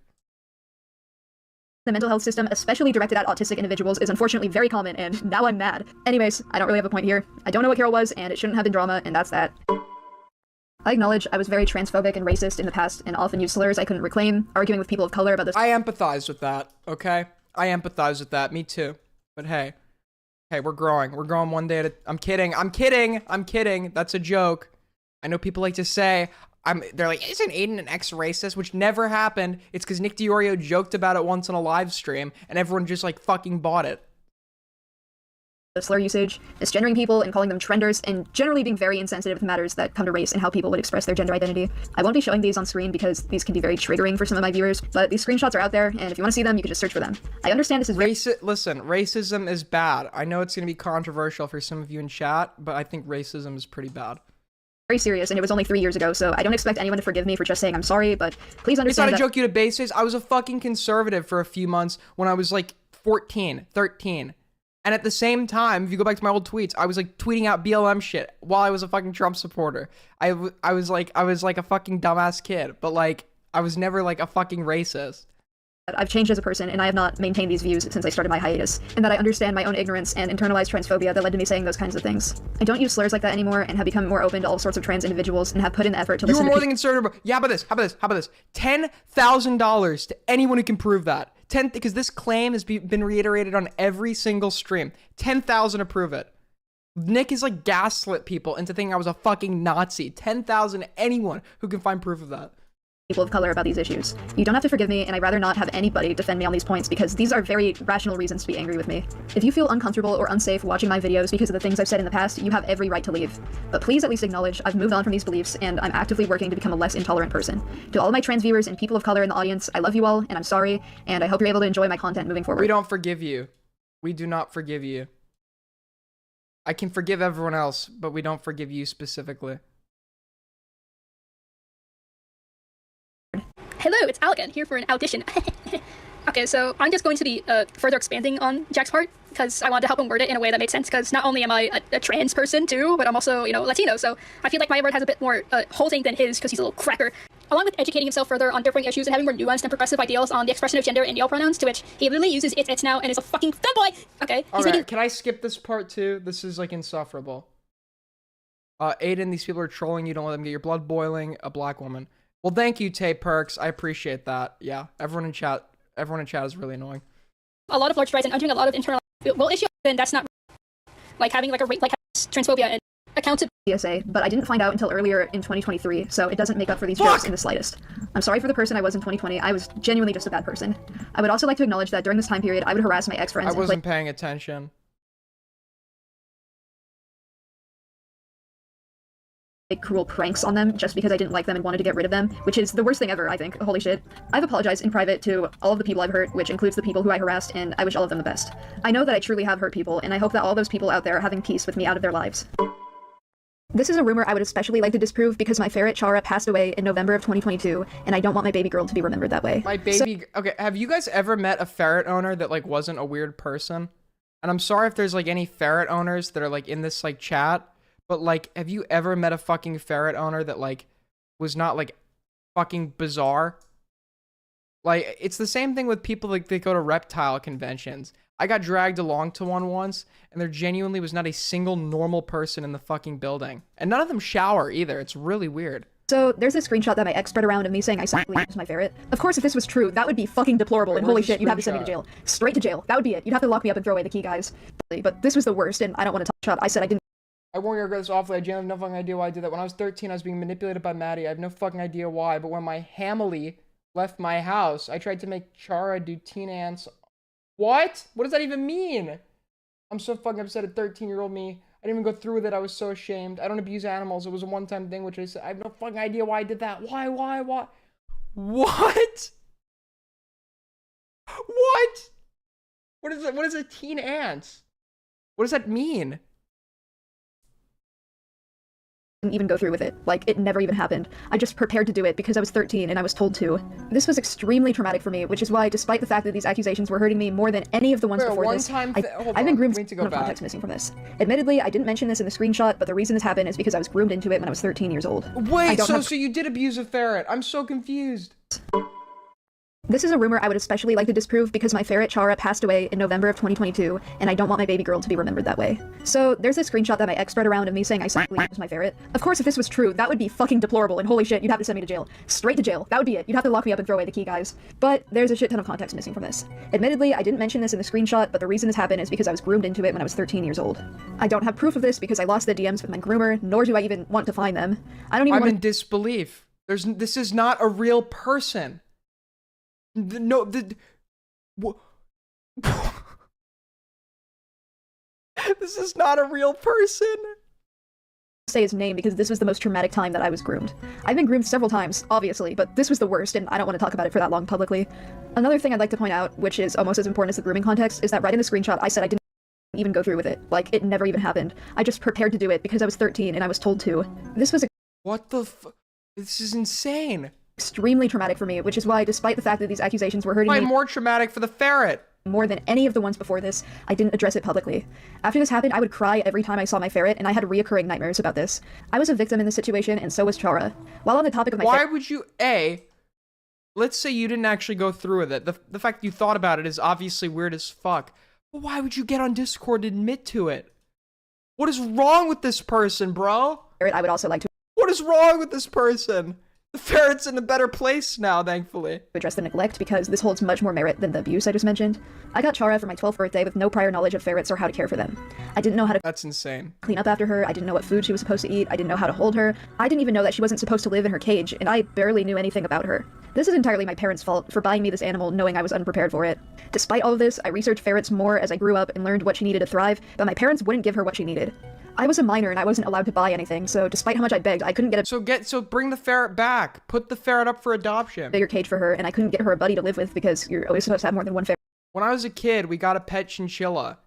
The mental health system, especially directed at autistic individuals, is unfortunately very common, and now I'm mad. Anyways, I don't really have a point here. I don't know what Carol was, and it shouldn't have been drama, and that's that. I acknowledge I was very transphobic and racist in the past and often used slurs I couldn't reclaim, arguing with people of color about this. I empathize with that, okay? I empathize with that. Me too. But hey, we're growing. We're growing one day at a... I'm kidding. That's a joke. I know people like to say, they're like, isn't Aiden an ex-racist? Which never happened. It's because Nick DiOrio joked about it once on a live stream, and everyone just, like, fucking bought it. The slur usage, misgendering people and calling them trenders, and generally being very insensitive to matters that come to race and how people would express their gender identity. I won't be showing these on screen because these can be very triggering for some of my viewers, but these screenshots are out there, and if you want to see them, you can just search for them. I understand this is Listen, racism is bad. I know it's going to be controversial for some of you in chat, but I think racism is pretty bad. very serious, and it was only 3 years ago, so I don't expect anyone to forgive me for just saying I'm sorry, but please understand it's not a joke, you to bases. I was a fucking conservative for a few months when I was like 14, 13. And at the same time, if you go back to my old tweets, I was like tweeting out BLM shit while I was a fucking Trump supporter. I was like a fucking dumbass kid, but like I was never like a fucking racist. I've changed as a person, and I have not maintained these views since I started my hiatus, and that I understand my own ignorance and internalized transphobia that led to me saying those kinds of things. I don't use slurs like that anymore, and have become more open to all sorts of trans individuals, and have put in the effort to listen to You were more than conservative. Yeah, how about this? $10,000 to anyone who can prove that. Because this claim has been reiterated on every single stream. 10,000 to prove it. Nick is like gaslit people into thinking I was a fucking Nazi. 10,000 anyone who can find proof of that. People of color about these issues. You don't have to forgive me, and I'd rather not have anybody defend me on these points because these are very rational reasons to be angry with me. If you feel uncomfortable or unsafe watching my videos because of the things I've said in the past, you have every right to leave. But please at least acknowledge I've moved on from these beliefs, and I'm actively working to become a less intolerant person. To all of my trans viewers and people of color in the audience, I love you all, and I'm sorry, and I hope you're able to enjoy my content moving forward. We don't forgive you. We do not forgive you. I can forgive everyone else, but we don't forgive you specifically. Hello, it's Alec here for an audition. Okay, so I'm just going to be further expanding on Jack's part because I wanted to help him word it in a way that made sense because not only am I a trans person too, but I'm also, you know, Latino, so I feel like my word has a bit more holding than his because he's a little cracker. Along with educating himself further on differing issues and having more nuanced and progressive ideals on the expression of gender and pronouns, to which he literally uses it's now and is a fucking femboy. Okay, he's Alright, can I skip this part too? This is like insufferable. Aiden, these people are trolling you, don't let them get your blood boiling, a black woman. Well, thank you, Tay Perks. I appreciate that. Yeah, everyone in chat is really annoying. A lot of large strides and undoing a lot of internal issue, then that's not like having like a like transphobia and accountability. CSA, but I didn't find out until earlier in 2023, so it doesn't make up for these jokes in the slightest. I'm sorry for the person I was in 2020. I was genuinely just a bad person. I would also like to acknowledge that during this time period, I would harass my ex-friends. I wasn't paying attention. Cruel pranks on them just because I didn't like them and wanted to get rid of them, which is the worst thing ever, I think. Holy shit. I've apologized in private to all of the people I've hurt, which includes the people who I harassed, and I wish all of them the best. I know that I truly have hurt people, and I hope that all those people out there are having peace with me out of their lives. This is a rumor I would especially like to disprove because my ferret Chara passed away in November of 2022, and I don't want my baby girl to be remembered that way. My baby... Okay, have you guys ever met a ferret owner that, like, wasn't a weird person? And I'm sorry if there's, like, any ferret owners that are, like, in this, like, chat, but, like, have you ever met a fucking ferret owner that, like, was not, like, fucking bizarre? Like, it's the same thing with people, like, that go to reptile conventions. I got dragged along to one once, and there genuinely was not a single normal person in the fucking building. And none of them shower, either. It's really weird. So, there's this screenshot that my ex spread around of me saying I sexually abused my ferret. Of course, if this was true, that would be fucking deplorable, and holy shit, you'd have to send me to jail. Straight to jail. That would be it. You'd have to lock me up and throw away the key, guys. But this was the worst, and I don't want to touch up. I said I didn't. I warn you, I regret this awfully. I genuinely have no fucking idea why I did that. When I was 13, I was being manipulated by Maddie. I have no fucking idea why, but when my family left my house, I tried to make Chara do teen ants. What? What does that even mean? I'm so fucking upset at 13-year-old me. I didn't even go through with it. I was so ashamed. I don't abuse animals. It was a one-time thing, which I said. I have no fucking idea why I did that. Why? What? What? What is it? What is a teen ants? What does that mean? Didn't even go through with it. Like, it never even happened. I just prepared to do it because I was 13 and I was told to. This was extremely traumatic for me, which is why, despite the fact that these accusations were hurting me more than any of the ones before this, I've been groomed. No context missing from this. Admittedly, I didn't mention this in the screenshot, but the reason this happened is because I was groomed into it when I was 13 years old. Wait, so you did abuse a ferret? I'm so confused. This is a rumor I would especially like to disprove because my ferret Chara passed away in November of 2022, and I don't want my baby girl to be remembered that way. So there's this screenshot that my ex spread around of me saying I secretly was my ferret. Of course, if this was true, that would be fucking deplorable, and holy shit, you'd have to send me to jail. Straight to jail. That would be it. You'd have to lock me up and throw away the key, guys. But there's a shit ton of context missing from this. Admittedly, I didn't mention this in the screenshot, but the reason this happened is because I was groomed into it when I was 13 years old. I don't have proof of this because I lost the DMs with my groomer, nor do I even want to find them. I don't even I'm in disbelief. This is not a real person. This is not a real person. Say his name because this was the most traumatic time that I was groomed. I've been groomed several times, obviously, but this was the worst, and I don't want to talk about it for that long publicly. Another thing I'd like to point out, which is almost as important as the grooming context, is that right in the screenshot I said I didn't even go through with it. Like, it never even happened. I just prepared to do it because I was 13 and I was told to. This was What the This is insane. Extremely traumatic for me, which is why, despite the fact that these accusations were hurting me more traumatic for the ferret. More than any of the ones before this, I didn't address it publicly. After this happened, I would cry every time I saw my ferret, and I had reoccurring nightmares about this. I was a victim in this situation, and so was Chara. While on the topic of my Why would you, let's say you didn't actually go through with it. The fact that you thought about it is obviously weird as fuck. But why would you get on Discord and admit to it? What is wrong with this person, bro? I would also like to What is wrong with this person? The ferret's in a better place now, thankfully. Address the neglect because this holds much more merit than the abuse I just mentioned. I got Chara for my 12th birthday with no prior knowledge of ferrets or how to care for them. I didn't know how to That's insane. Clean up after her, I didn't know what food she was supposed to eat, I didn't know how to hold her, I didn't even know that she wasn't supposed to live in her cage, and I barely knew anything about her. This is entirely my parents' fault for buying me this animal knowing I was unprepared for it. Despite all of this, I researched ferrets more as I grew up and learned what she needed to thrive, but my parents wouldn't give her what she needed. I was a minor and I wasn't allowed to buy anything, so despite how much I begged, I couldn't get a So bring the ferret back. Put the ferret up for adoption. bigger cage for her, and I couldn't get her a buddy to live with because you're always supposed to have more than one ferret. When I was a kid, we got a pet chinchilla,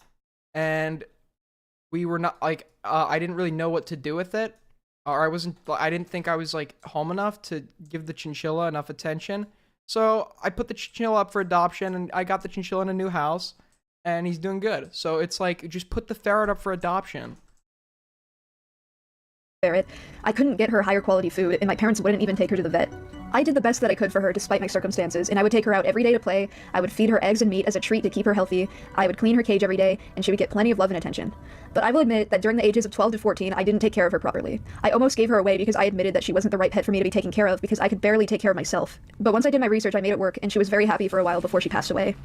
and we were not like I didn't really know what to do with it, or I didn't think I was like home enough to give the chinchilla enough attention. So I put the chinchilla up for adoption, and I got the chinchilla in a new house, and he's doing good. So it's like just put the ferret up for adoption. Ferret. I couldn't get her higher quality food, and my parents wouldn't even take her to the vet. I did the best that I could for her despite my circumstances, and I would take her out every day to play, I would feed her eggs and meat as a treat to keep her healthy, I would clean her cage every day, and she would get plenty of love and attention. But I will admit that during the ages of 12 to 14, I didn't take care of her properly. I almost gave her away because I admitted that she wasn't the right pet for me to be taken care of because I could barely take care of myself. But once I did my research, I made it work, and she was very happy for a while before she passed away.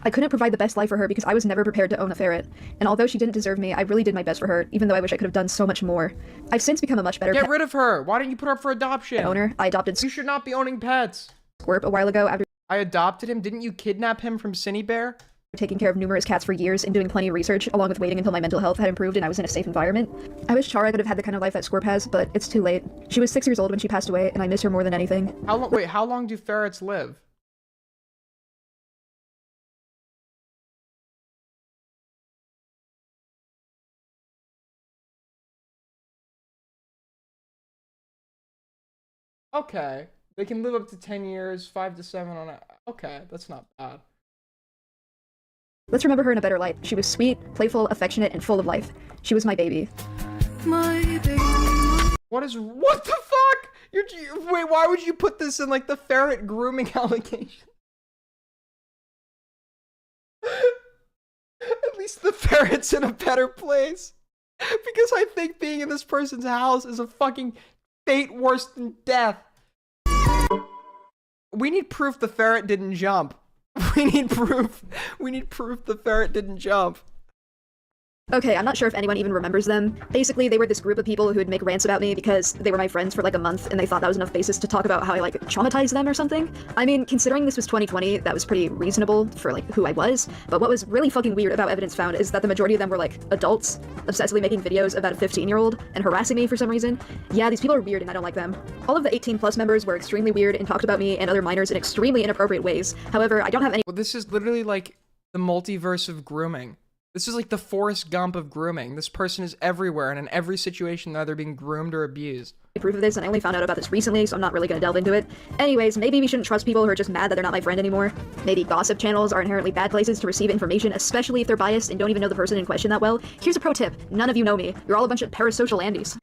I couldn't provide the best life for her because I was never prepared to own a ferret, and although she didn't deserve me, I really did my best for her, even though I wish I could have done so much more. I've since become a much better Get rid of her. Why didn't you put her up for adoption? owner. I adopted You should not be owning pets. Squirp a while ago after I adopted him. Didn't you kidnap him from Cinny Bear? taking care of numerous cats for years and doing plenty of research, along with waiting until my mental health had improved and I was in a safe environment. I wish Chara could have had the kind of life that Squirp has, but it's too late. She was 6 years old when she passed away, and I miss her more than anything. How long do ferrets live? Okay. They can live up to 10 years, 5 to 7 on a... Okay, that's not bad. Let's remember her in a better light. She was sweet, playful, affectionate, and full of life. She was my baby. What the fuck? Wait, why would you put this in like the ferret grooming allegation? At least the ferret's in a better place. Because I think being in this person's house is a fucking fate worse than death. We need proof the ferret didn't jump. We need proof. We need proof the ferret didn't jump. Okay, I'm not sure if anyone even remembers them. Basically, they were this group of people who would make rants about me because they were my friends for like a month and they thought that was enough basis to talk about how I like traumatized them or something. I mean, considering this was 2020, that was pretty reasonable for like who I was, but what was really fucking weird about evidence found is that the majority of them were like adults, obsessively making videos about a 15-year-old and harassing me for some reason. Yeah, these people are weird and I don't like them. All of the 18+ members were extremely weird and talked about me and other minors in extremely inappropriate ways. However, I don't have any- Well, this is literally like the multiverse of grooming. This is like the Forrest Gump of grooming. This person is everywhere, and in every situation, they're either being groomed or abused. Proof of this, and I only found out about this recently, so I'm not really gonna delve into it. Anyways, maybe we shouldn't trust people who are just mad that they're not my friend anymore. Maybe gossip channels are inherently bad places to receive information, especially if they're biased and don't even know the person in question that well. Here's a pro tip. None of you know me. You're all a bunch of parasocial Andes.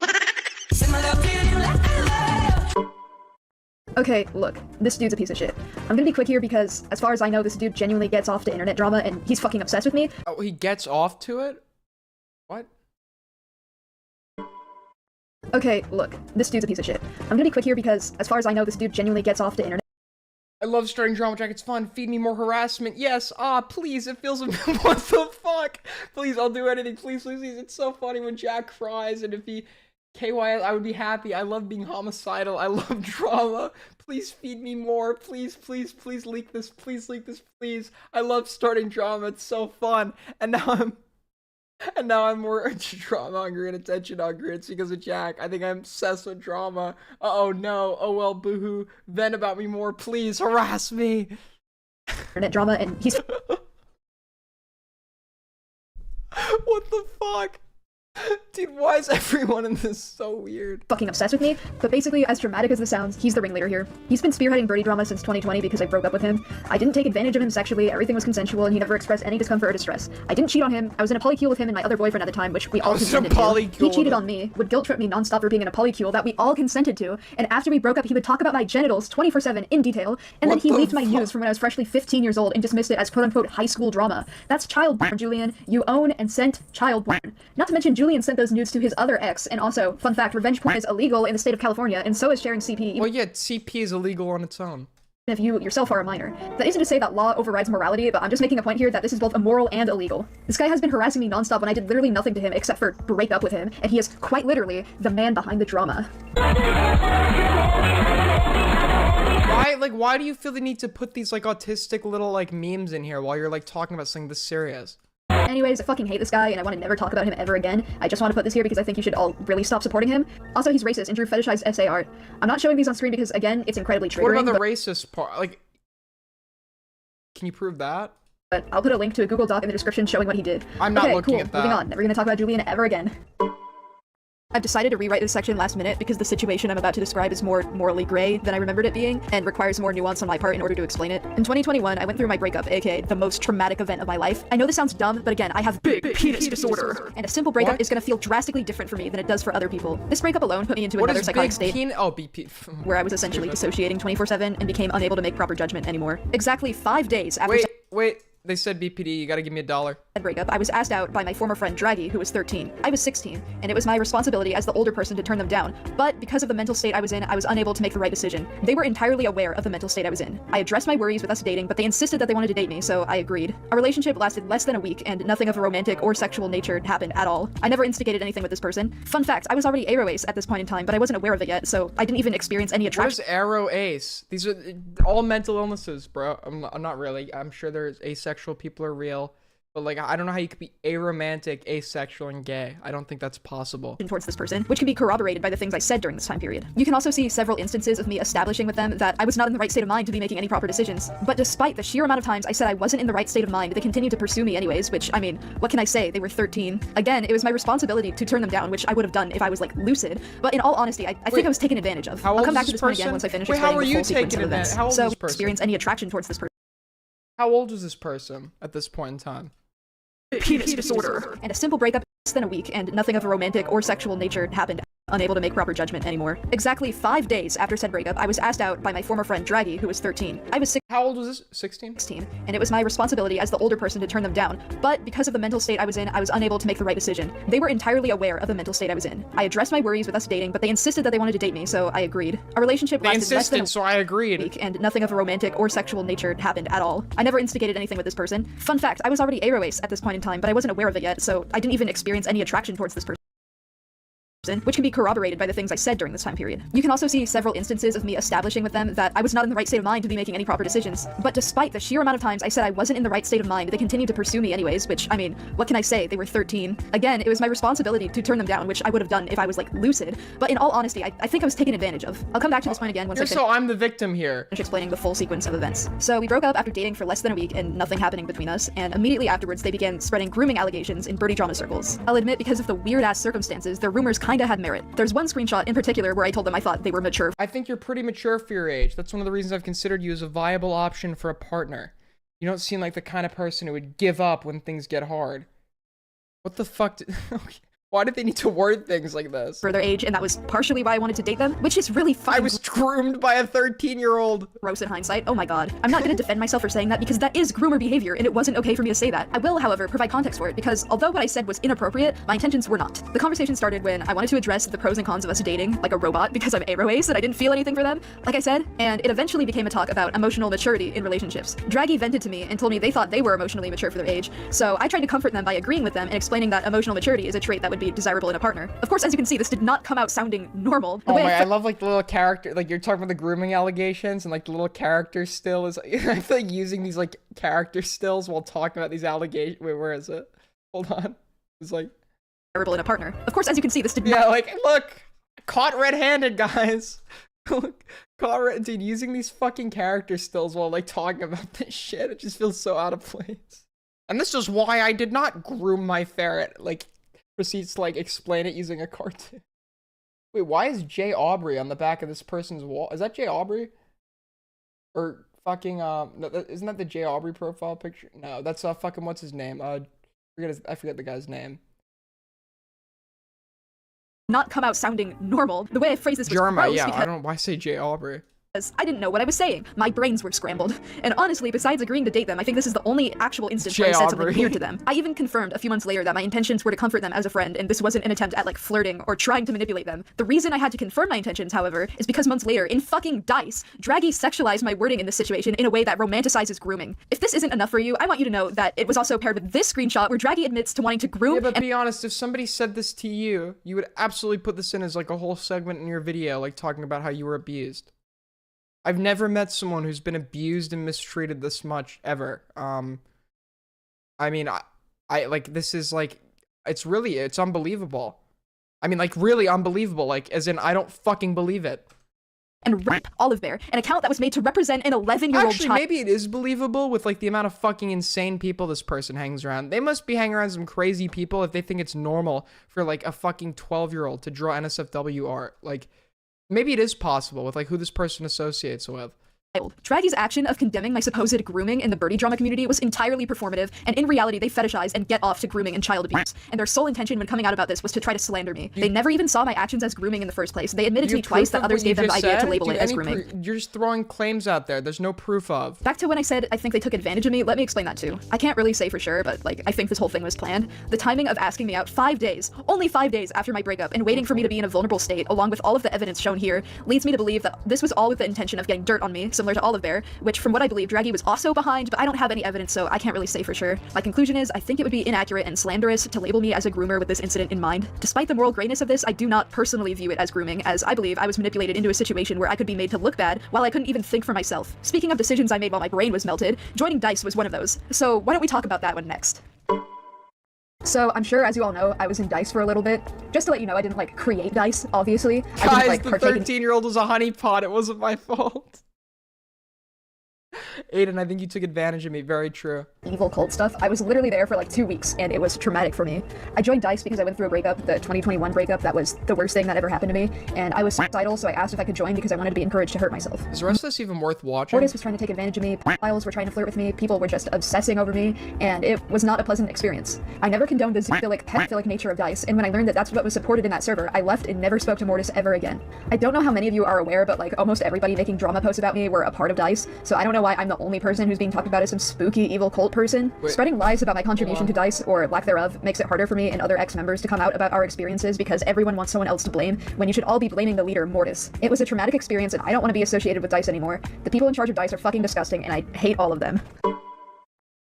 Okay, look, this dude's a piece of shit. I'm gonna be quick here because, as far as I know, this dude genuinely gets off to internet drama and he's fucking obsessed with me. Oh, he gets off to it? What? Okay, look, this dude's a piece of shit. I'm gonna be quick here because, as far as I know, this dude genuinely gets off to internet. I love starting drama jack. It's fun. Feed me more harassment. Yes. Ah, please. It feels. What the fuck? Please, I'll do anything. Please, please, please. It's so funny when Jack cries, and if he KY, I would be happy. I love being homicidal. I love drama. Please feed me more. Please, please, please leak this. Please leak this. Please. I love starting drama. It's so fun. And now I'm more drama hungry and attention hungry. It's because of Jack. I think I'm obsessed with drama. Oh no. Oh well, boohoo. Vent about me more. Please harass me. Internet drama, and he's. What the fuck? Dude, why is everyone in this so weird? Fucking obsessed with me, but basically, as dramatic as this sounds, he's the ringleader here. He's been spearheading birdie drama since 2020 because I broke up with him. I didn't take advantage of him sexually, everything was consensual, and he never expressed any discomfort or distress. I didn't cheat on him, I was in a polycule with him and my other boyfriend at the time, which we all consented to. He cheated on me, would guilt trip me nonstop for being in a polycule that we all consented to, and after we broke up, he would talk about my genitals 24/7 in detail, and then he leaked my news from when I was freshly 15 years old and dismissed it as quote-unquote high school drama. That's child porn, Julian. You own and sent child porn. Not to mention, Julian sent those nudes to his other ex, and also, fun fact, revenge porn is illegal in the state of California, and so is sharing CP. Well, yeah, CP is illegal on its own. If you yourself are a minor. That isn't to say that law overrides morality, but I'm just making a point here that this is both immoral and illegal. This guy has been harassing me nonstop when I did literally nothing to him except for break up with him, and he is quite literally the man behind the drama. Why do you feel the need to put these, like, autistic little, like, memes in here while you're, like, talking about something this serious? Anyways, I fucking hate this guy, and I want to never talk about him ever again. I just want to put this here because I think you should all really stop supporting him. Also, he's racist and drew fetishized SA art. I'm not showing these on screen because, again, it's incredibly triggering. What about the racist part? Like, can you prove that? But I'll put a link to a Google Doc in the description showing what he did. I'm not looking at that. Moving on. Never gonna talk about Julian ever again. I've decided to rewrite this section last minute because the situation I'm about to describe is more morally gray than I remembered it being, and requires more nuance on my part in order to explain it. In 2021, I went through my breakup, aka the most traumatic event of my life. I know this sounds dumb, but again, I have big penis disorder, and a simple breakup is gonna feel drastically different for me than it does for other people. This breakup alone put me into another psychotic state where I was essentially dissociating 24/7 and became unable to make proper judgment anymore. Exactly 5 days after— Wait. They said BPD, you gotta give me $1. Breakup, I was asked out by my former friend Draghi, who was 13. I was 16, and it was my responsibility as the older person to turn them down. But because of the mental state I was in, I was unable to make the right decision. They were entirely aware of the mental state I was in. I addressed my worries with us dating, but they insisted that they wanted to date me, so I agreed. Our relationship lasted less than a week, and nothing of a romantic or sexual nature happened at all. I never instigated anything with this person. Fun fact, I was already aro ace at this point in time, but I wasn't aware of it yet, so I didn't even experience any attraction. What is aro ace? These are all mental illnesses, bro. I'm not really. I'm sure there's asexual people are real. But, like, I don't know how you could be aromantic, asexual, and gay. I don't think that's possible. Towards this person, which can be corroborated by the things I said during this time period. You can also see several instances of me establishing with them that I was not in the right state of mind to be making any proper decisions. But despite the sheer amount of times I said I wasn't in the right state of mind, they continued to pursue me anyways, which, I mean, what can I say? They were 13. Again, it was my responsibility to turn them down, which I would have done if I was, like, lucid. But in all honesty, I think I was taken advantage of. I'll come back to this point again once I finish explaining the full sequence of events. How old so, was this person? experience any attraction towards this person. How old was this person at this point in time? Penis disorder. And a simple breakup less than a week, and nothing of a romantic or sexual nature happened. Unable to make proper judgment anymore. Exactly 5 days after said breakup, I was asked out by my former friend Draghi, who was 13. I was How old was this? 16? 16, and it was my responsibility as the older person to turn them down. But because of the mental state I was in, I was unable to make the right decision. They were entirely aware of the mental state I was in. I addressed my worries with us dating, but they insisted that they wanted to date me, so I agreed. Our relationship lasted less than so I agreed. week, and nothing of a romantic or sexual nature happened at all. I never instigated anything with this person. Fun fact, I was already aro ace at this point in time, but I wasn't aware of it yet, so I didn't even experience any attraction towards this person, which can be corroborated by the things I said during this time period. You can also see several instances of me establishing with them that I was not in the right state of mind to be making any proper decisions. But despite the sheer amount of times I said I wasn't in the right state of mind, they continued to pursue me anyways, which, I mean, what can I say? They were 13. Again, it was my responsibility to turn them down, which I would have done if I was, like, lucid. But in all honesty, I think I was taken advantage of. I'll come back to this point again once I finish. So I'm the victim here. Explaining the full sequence of events. So we broke up after dating for less than a week and nothing happening between us, and immediately afterwards they began spreading grooming allegations in birdie drama circles. I'll admit, because of the weird-ass circumstances, their rumors kinda had merit. There's one screenshot in particular where I told them I thought they were mature. I think you're pretty mature for your age. That's one of the reasons I've considered you as a viable option for a partner. You don't seem like the kind of person who would give up when things get hard. What the fuck did... Why did they need to word things like this? For their age, and that was partially why I wanted to date them, which is really fucking I was groomed by a 13-year-old. Gross in hindsight. Oh my god. I'm not gonna defend myself for saying that because that is groomer behavior and it wasn't okay for me to say that. I will, however, provide context for it because although what I said was inappropriate, my intentions were not. The conversation started when I wanted to address the pros and cons of us dating like a robot because I'm ARO ace and I didn't feel anything for them, like I said, and it eventually became a talk about emotional maturity in relationships. Draggy vented to me and told me they thought they were emotionally mature for their age, so I tried to comfort them by agreeing with them and explaining that emotional maturity is a trait that would be desirable in a partner. Of course, as you can see, this did not come out sounding normal. Oh my, I love like the little character, like you're talking about the grooming allegations and like the little character still is, I feel like using these like character stills while talking about these allegations. Wait, where is it? Hold on. It's like. Desirable in a partner. Of course, as you can see, this did yeah, not. like, look, caught red-handed, guys. Look, caught red, dude, using these fucking character stills while like talking about this shit, it just feels so out of place. And this is why I did not groom my ferret, like, proceeds to like explain it using a cartoon. Wait, why is Jay Aubrey on the back of this person's wall? Is that Jay Aubrey? Or fucking no, isn't that the Jay Aubrey profile picture? No, that's fucking what's his name? I forget the guy's name. Not come out sounding normal. The way I phrased this was Jeremiah, gross yeah, because I don't know why say Jay Aubrey. I didn't know what I was saying. My brains were scrambled. And honestly, besides agreeing to date them, I think this is the only actual instance where I said something weird to them. I even confirmed a few months later that my intentions were to comfort them as a friend, and this wasn't an attempt at like flirting or trying to manipulate them. The reason I had to confirm my intentions, however, is because months later, in fucking DICE, Draggy sexualized my wording in this situation in a way that romanticizes grooming. If this isn't enough for you, I want you to know that it was also paired with this screenshot where Draggy admits to wanting to groom. Yeah, but be honest, if somebody said this to you, you would absolutely put this in as like a whole segment in your video, like talking about how you were abused. I've never met someone who's been abused and mistreated this much ever. I mean, I like, this is like, it's unbelievable. I mean, like, really unbelievable. Like, as in, I don't fucking believe it. And rip Olive Bear, an account that was made to represent an 11-year-old child. Actually, maybe it is believable with like the amount of fucking insane people this person hangs around. They must be hanging around some crazy people if they think it's normal for like a fucking 12-year-old to draw NSFW art. Like, maybe it is possible with like who this person associates with. Draggy's action of condemning my supposed grooming in the birdie drama community was entirely performative, and in reality they fetishize and get off to grooming and child abuse. And their sole intention when coming out about this was to try to slander me. They never even saw my actions as grooming in the first place. They admitted to me twice that others gave them the idea to label it as grooming. You're just throwing claims out there. There's no proof of. Back to when I said I think they took advantage of me, let me explain that too. I can't really say for sure, but like I think this whole thing was planned. The timing of asking me out 5 days, only 5 days after my breakup, and waiting for me to be in a vulnerable state, along with all of the evidence shown here, leads me to believe that this was all with the intention of getting dirt on me, similar to Olive Bear, which from what I believe Draggy was also behind, but I don't have any evidence, so I can't really say for sure. My conclusion is I think it would be inaccurate and slanderous to label me as a groomer with this incident in mind. Despite the moral grayness of this, I do not personally view it as grooming, as I believe I was manipulated into a situation where I could be made to look bad while I couldn't even think for myself. Speaking of decisions I made while my brain was melted, joining DICE was one of those. So why don't we talk about that one next? So I'm sure, as you all know, I was in DICE for a little bit. Just to let you know, I didn't like create DICE, obviously. Guys, the 13-year-old was a honeypot. It wasn't my fault. Aiden, I think you took advantage of me. Very true. Evil cult stuff. I was literally there for like 2 weeks, and it was traumatic for me. I joined DICE because I went through a breakup, the 2021 breakup. That was the worst thing that ever happened to me, and I was suicidal, so I asked if I could join because I wanted to be encouraged to hurt myself. Is the rest of this even worth watching? Mortis was trying to take advantage of me, files were trying to flirt with me, people were just obsessing over me, and it was not a pleasant experience. I never condoned the zoophilic, pedophilic nature of DICE, and when I learned that that's what was supported in that server, I left and never spoke to Mortis ever again. I don't know how many of you are aware, but like almost everybody making drama posts about me were a part of DICE, so I don't know why I'm the only person who's being talked about as some spooky evil cult person. Wait, spreading lies about my contribution to DICE, or lack thereof, makes it harder for me and other ex-members to come out about our experiences because everyone wants someone else to blame when you should all be blaming the leader, Mortis. It was a traumatic experience and I don't want to be associated with DICE anymore. The people in charge of DICE are fucking disgusting and I hate all of them.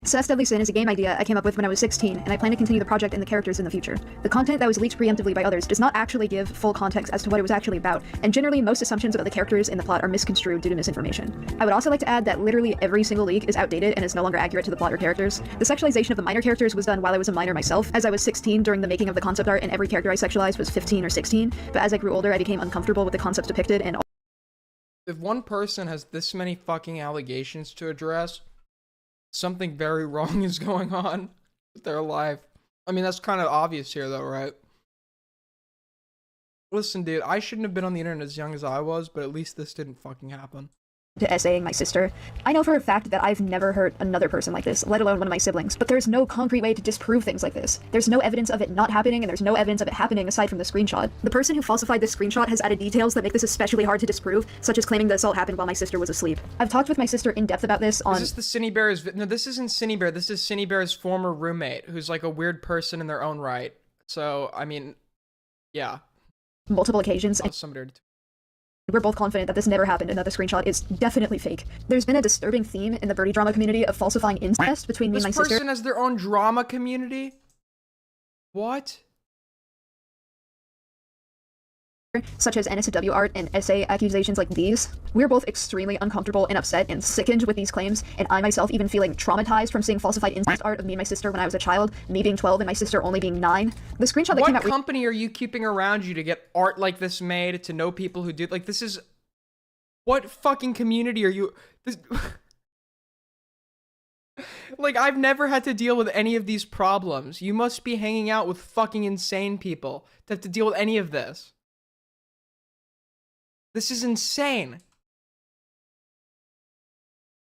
Sus Deadly Sin is a game idea I came up with when I was 16, and I plan to continue the project and the characters in the future. The content that was leaked preemptively by others does not actually give full context as to what it was actually about, and generally most assumptions about the characters in the plot are misconstrued due to misinformation. I would also like to add that literally every single leak is outdated and is no longer accurate to the plot or characters. The sexualization of the minor characters was done while I was a minor myself, as I was 16 during the making of the concept art, and every character I sexualized was 15 or 16, but as I grew older I became uncomfortable with the concepts depicted and if one person has this many fucking allegations to address, something very wrong is going on with their life. I mean, that's kind of obvious here, though, right? Listen, dude, I shouldn't have been on the internet as young as I was, but at least this didn't fucking happen. to essaying my sister. I know for a fact that I've never hurt another person like this, let alone one of my siblings, but there's no concrete way to disprove things like this. There's no evidence of it not happening, and there's no evidence of it happening aside from the screenshot. The person who falsified this screenshot has added details that make this especially hard to disprove, such as claiming the assault happened while my sister was asleep. I've talked with my sister in depth about this on— Is this the Cinny Bear's— No, this isn't Cinny Bear. This is Cinny Bear's former roommate, who's like a weird person in their own right. So, I mean, yeah. Multiple occasions. Oh, somebody— We're both confident that this never happened and that the screenshot is definitely fake. There's been a disturbing theme in the birdie drama community of falsifying incest between me and my sister. This person has their own drama community? What? Such as NSFW art and essay accusations like these. We're both extremely uncomfortable and upset and sickened with these claims, and I myself even feeling traumatized from seeing falsified incest art of me and my sister when I was a child, me being 12 and my sister only being 9. The screenshot that came out— What company are you keeping around you to get art like this made, to know people who do— like, this is— what fucking community are you— this— like, I've never had to deal with any of these problems. You must be hanging out with fucking insane people to have to deal with any of this. This is insane.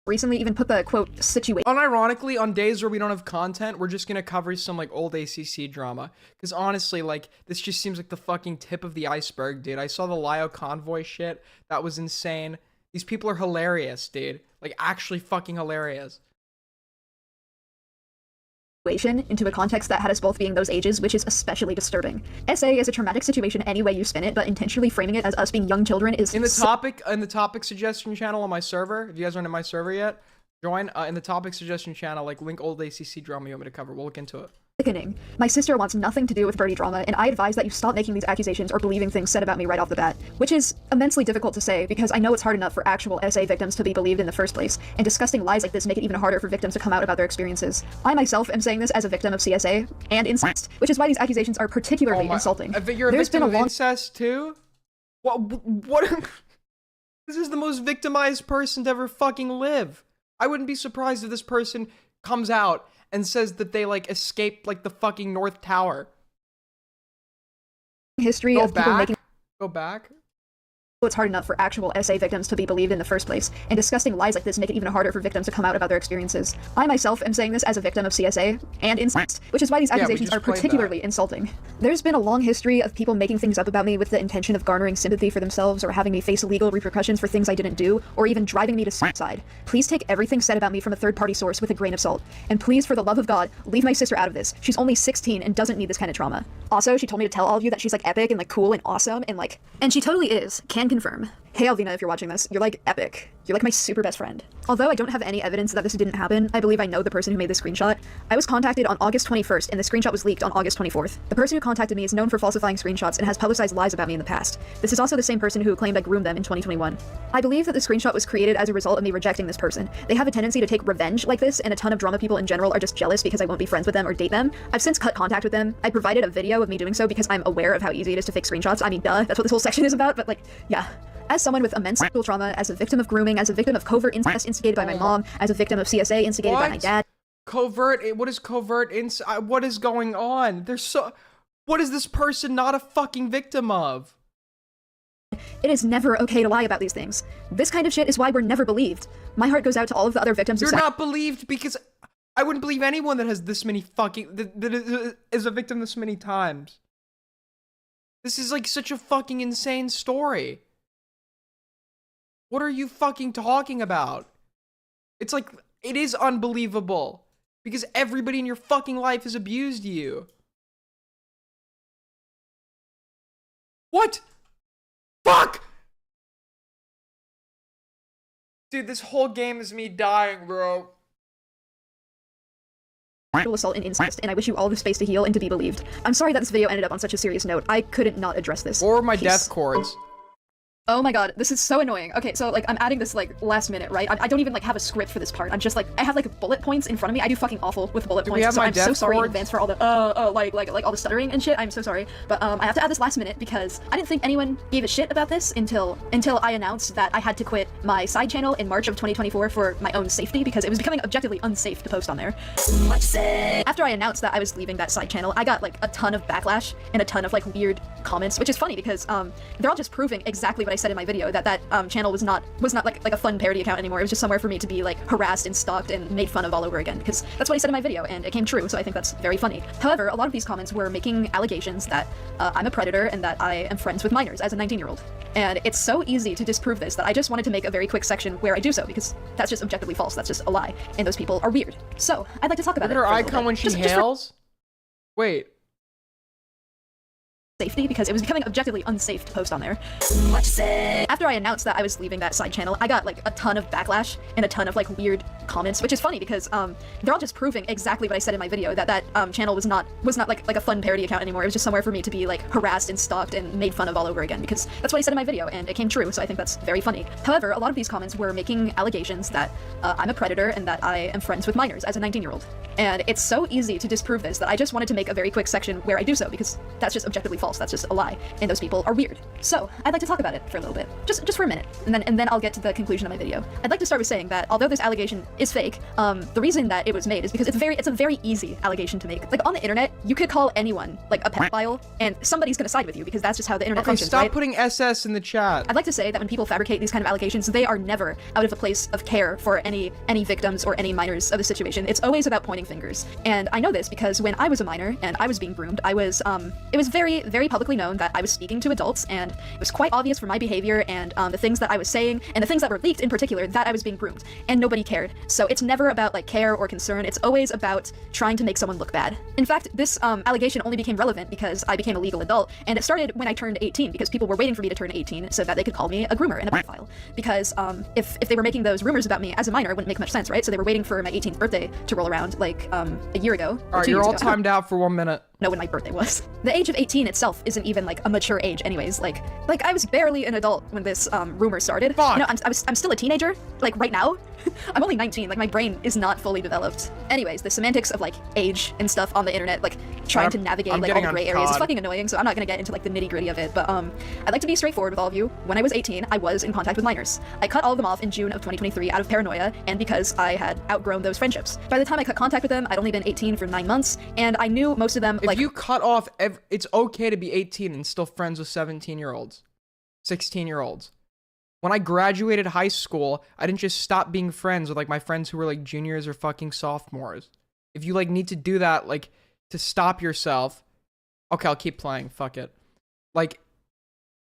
Recently even put the, quote, situation— Unironically, on days where we don't have content, we're just gonna cover some, like, old ACC drama. Because honestly, like, this just seems like the fucking tip of the iceberg, dude. I saw the Lio convoy shit. That was insane. These people are hilarious, dude. Like, actually fucking hilarious. into a context that had us both being those ages, which is especially disturbing. SA is a traumatic situation any way you spin it, but intentionally framing it as us being young children is— in the topic suggestion channel on my server, if you guys aren't in my server yet, join. In the topic suggestion channel, like, link old ACC drama you want me to cover. We'll look into it. Sickening. My sister wants nothing to do with birdie drama, and I advise that you stop making these accusations or believing things said about me right off the bat, which is immensely difficult to say because I know it's hard enough for actual SA victims to be believed in the first place, and disgusting lies like this make it even harder for victims to come out about their experiences. I myself am saying this as a victim of CSA and incest, which is why these accusations are particularly insulting. You're a victim of incest too? What? This is the most victimized person to ever fucking live. I wouldn't be surprised if this person comes out and says that they, like, escaped, like, the fucking North Tower. History of people making— Go back. It's hard enough for actual SA victims to be believed in the first place, and disgusting lies like this make it even harder for victims to come out about their experiences. I myself am saying this as a victim of CSA and incest, which is why these accusations are particularly insulting. There's been a long history of people making things up about me with the intention of garnering sympathy for themselves or having me face legal repercussions for things I didn't do, or even driving me to suicide. Please take everything said about me from a third-party source with a grain of salt. And please, for the love of God, leave my sister out of this. She's only 16 and doesn't need this kind of trauma. Also, she told me to tell all of you that she's, like, epic and, like, cool and awesome and, like— and she totally is. Can confirm. Hey Alvina, if you're watching this, you're, like, epic. You're, like, my super best friend. Although I don't have any evidence that this didn't happen, I believe I know the person who made the screenshot. I was contacted on August 21st, and the screenshot was leaked on August 24th. The person who contacted me is known for falsifying screenshots and has publicized lies about me in the past. This is also the same person who claimed I groomed them in 2021. I believe that the screenshot was created as a result of me rejecting this person. They have a tendency to take revenge like this, and a ton of drama people in general are just jealous because I won't be friends with them or date them. I've since cut contact with them. I provided a video of me doing so because I'm aware of how easy it is to fake screenshots. I mean, duh, that's what this whole section is about, but, like, yeah. As someone with immense sexual trauma, as a victim of grooming, as a victim of covert incest instigated by my mom, as a victim of CSA instigated by my dad. Covert? What is covert what is going on? What is this person not a fucking victim of? It is never okay to lie about these things. This kind of shit is why we're never believed. My heart goes out to all of the other victims. You're not believed because I wouldn't believe anyone that has this many fucking that is a victim this many times. This is, like, such a fucking insane story. What are you fucking talking about? It's like, it is unbelievable. Because everybody in your fucking life has abused you. What? Fuck! Dude, this whole game is me dying, bro. Sexual assault and incest, and I wish you all the space to heal and to be believed. I'm sorry that this video ended up on such a serious note. I couldn't not address this. Or my death cords. Oh my god, this is so annoying. Okay, so, like, I'm adding this, like, last minute, right? I don't even, like, have a script for this part. I'm just, like, I have, like, bullet points in front of me. I do fucking awful with bullet points, so I'm so sorry in advance for all the, like all the stuttering and shit. I'm so sorry. But, I have to add this last minute because I didn't think anyone gave a shit about this until I announced that I had to quit my side channel in March of 2024 for my own safety because it was becoming objectively unsafe to post on there. After I announced that I was leaving that side channel, I got, like, a ton of backlash and a ton of, like, weird comments, which is funny because they're all just proving exactly what I said in my video, that channel was not like a fun parody account anymore. It was just somewhere for me to be like harassed and stalked and made fun of all over again, because that's what I said in my video and it came true, so I think that's very funny. However, a lot of these comments were making allegations that I'm a predator and that I am friends with minors as a 19-year-old. And it's so easy to disprove this that I just wanted to make a very quick section where I do so, because that's just objectively false. That's just a lie. And those people are weird. So, I'd like to talk about Look it. at her icon when she hails? Wait. Safety, because it was becoming objectively unsafe to post on there. After I announced that I was leaving that side channel, I got like a ton of backlash and a ton of like weird comments, which is funny because they're all just proving exactly what I said in my video, that channel was not like a fun parody account anymore. It was just somewhere for me to be like harassed and stalked and made fun of all over again, because that's what I said in my video and it came true, so I think that's very funny. However, a lot of these comments were making allegations that I'm a predator and that I am friends with minors as a 19-year-old. And it's so easy to disprove this that I just wanted to make a very quick section where I do so, because that's just objectively false. That's just a lie, and those people are weird. So I'd like to talk about it for a little bit, just for a minute, and then I'll get to the conclusion of my video. I'd like to start with saying that although this allegation is fake, the reason that it was made is because it's a very easy allegation to make. Like on the internet, you could call anyone like a pedophile, and somebody's gonna side with you because that's just how the internet functions. Stop right? putting SS in the chat. I'd like to say that when people fabricate these kind of allegations, they are never out of a place of care for any victims or any minors of the situation. It's always about pointing fingers. And I know this because when I was a minor and I was being groomed, it was very, very publicly known that I was speaking to adults, and it was quite obvious from my behavior and the things that I was saying and the things that were leaked in particular that I was being groomed, and nobody cared. So it's never about like care or concern. It's always about trying to make someone look bad. In fact, this allegation only became relevant because I became a legal adult, and it started when I turned 18 because people were waiting for me to turn 18 so that they could call me a groomer and a pedophile. Because if they were making those rumors about me as a minor, it wouldn't make much sense, right? So they were waiting for my 18th birthday to roll around like a year ago. All right, you're all timed out for 1 minute. Know when my birthday was. The age of 18 itself isn't even like a mature age anyways. Like I was barely an adult when this rumor started. Fuck. You know, I'm still a teenager, like right now. I'm only 19, like my brain is not fully developed. Anyways, the semantics of like age and stuff on the internet, like trying to navigate like all the gray areas is fucking annoying, so I'm not gonna get into like the nitty gritty of it, but I'd like to be straightforward with all of you. When I was 18, I was in contact with minors. I cut all of them off in June of 2023 out of paranoia and because I had outgrown those friendships. By the time I cut contact with them, I'd only been 18 for 9 months, and I knew most of them If you cut off, it's okay to be 18 and still friends with 17-year-olds, 16-year-olds. When I graduated high school, I didn't just stop being friends with like my friends who were like juniors or fucking sophomores. If you like need to do that like to stop yourself, okay, I'll keep playing. Fuck it. Like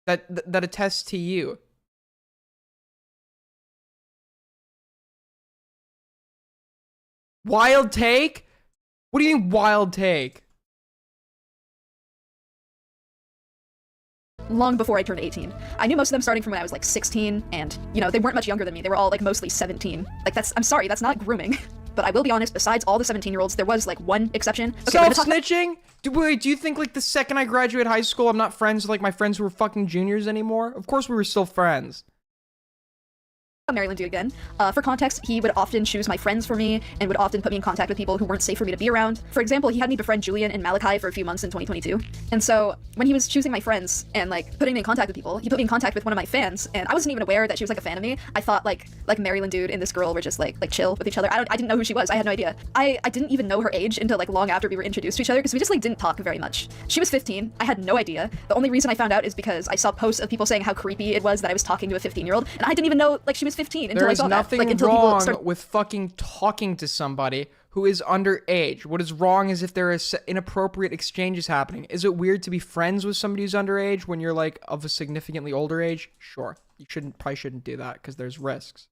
that attests to you. Wild take? What do you mean wild take? long before I turned 18. I knew most of them starting from when I was like 16, and you know, they weren't much younger than me. They were all like mostly 17. Like I'm sorry, that's not grooming. But I will be honest, besides all the 17-year-olds, there was like one exception. Okay, self-snitching? Do you think like the second I graduate high school, I'm not friends with like my friends who were fucking juniors anymore? Of course we were still friends. Maryland dude again. For context, he would often choose my friends for me and would often put me in contact with people who weren't safe for me to be around. For example, he had me befriend Julian and Malachi for a few months in 2022. And so when he was choosing my friends and like putting me in contact with people, he put me in contact with one of my fans, and I wasn't even aware that she was like a fan of me. I thought like Maryland dude and this girl were just like chill with each other. I didn't know who she was. I had no idea. I didn't even know her age until like long after we were introduced to each other, because we just like didn't talk very much. She was 15. I had no idea. The only reason I found out is because I saw posts of people saying how creepy it was that I was talking to a 15-year-old, and I didn't even know like she was 15 until I saw that. Nothing wrong with fucking talking to somebody who is underage. What is wrong is if there is inappropriate exchanges happening. Is it weird to be friends with somebody who's underage when you're like of a significantly older age? Sure, you probably shouldn't do that because there's risks.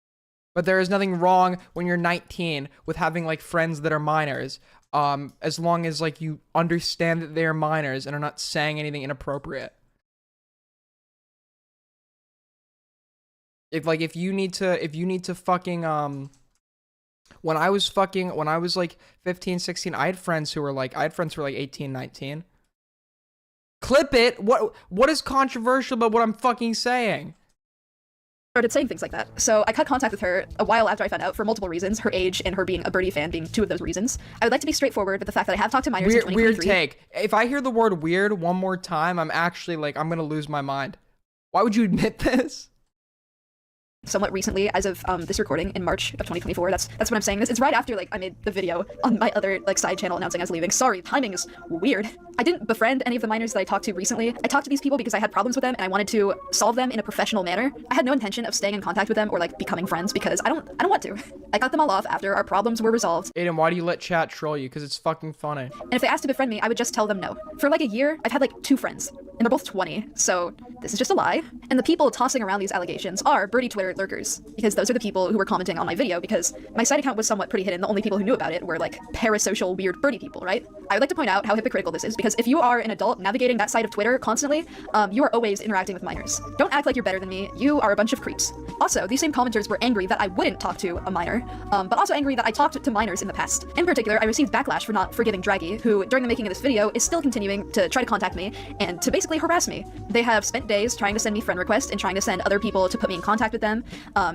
But there is nothing wrong when you're 19 with having like friends that are minors, as long as like you understand that they're minors and are not saying anything inappropriate. If you need to fucking when I was like 15, 16, I had friends who were like 18, 19. Clip it. What is controversial about what I'm fucking saying? Started saying things like that. So I cut contact with her a while after I found out for multiple reasons, her age and her being a Birdie fan being two of those reasons. I would like to be straightforward with the fact that I have talked to minors in 2023. Weird take. If I hear the word weird one more time, I'm actually like, I'm gonna lose my mind. Why would you admit this? somewhat recently, as of this recording in March of 2024. That's when I'm saying this. It's right after like I made the video on my other like side channel announcing I was leaving. Sorry, timing is weird. I didn't befriend any of the minors that I talked to recently. I talked to these people because I had problems with them and I wanted to solve them in a professional manner. I had no intention of staying in contact with them or like becoming friends because I don't want to. I cut them all off after our problems were resolved. Aiden, why do you let chat troll you? Because it's fucking funny. And if they asked to befriend me, I would just tell them no. For like a year, I've had like 2 friends, and they're both 20, so this is just a lie. And the people tossing around these allegations are Birdie Twitter lurkers, because those are the people who were commenting on my video, because my side account was somewhat pretty hidden. The only people who knew about it were like parasocial weird birdie people, right? I would like to point out how hypocritical this is, because if you are an adult navigating that side of Twitter constantly, you are always interacting with minors. Don't act like you're better than me. You are a bunch of creeps. Also, these same commenters were angry that I wouldn't talk to a minor, but also angry that I talked to minors in the past. In particular, I received backlash for not forgiving Draggy, who during the making of this video is still continuing to try to contact me and to basically harass me. They have spent days trying to send me friend requests and trying to send other people to put me in contact with them.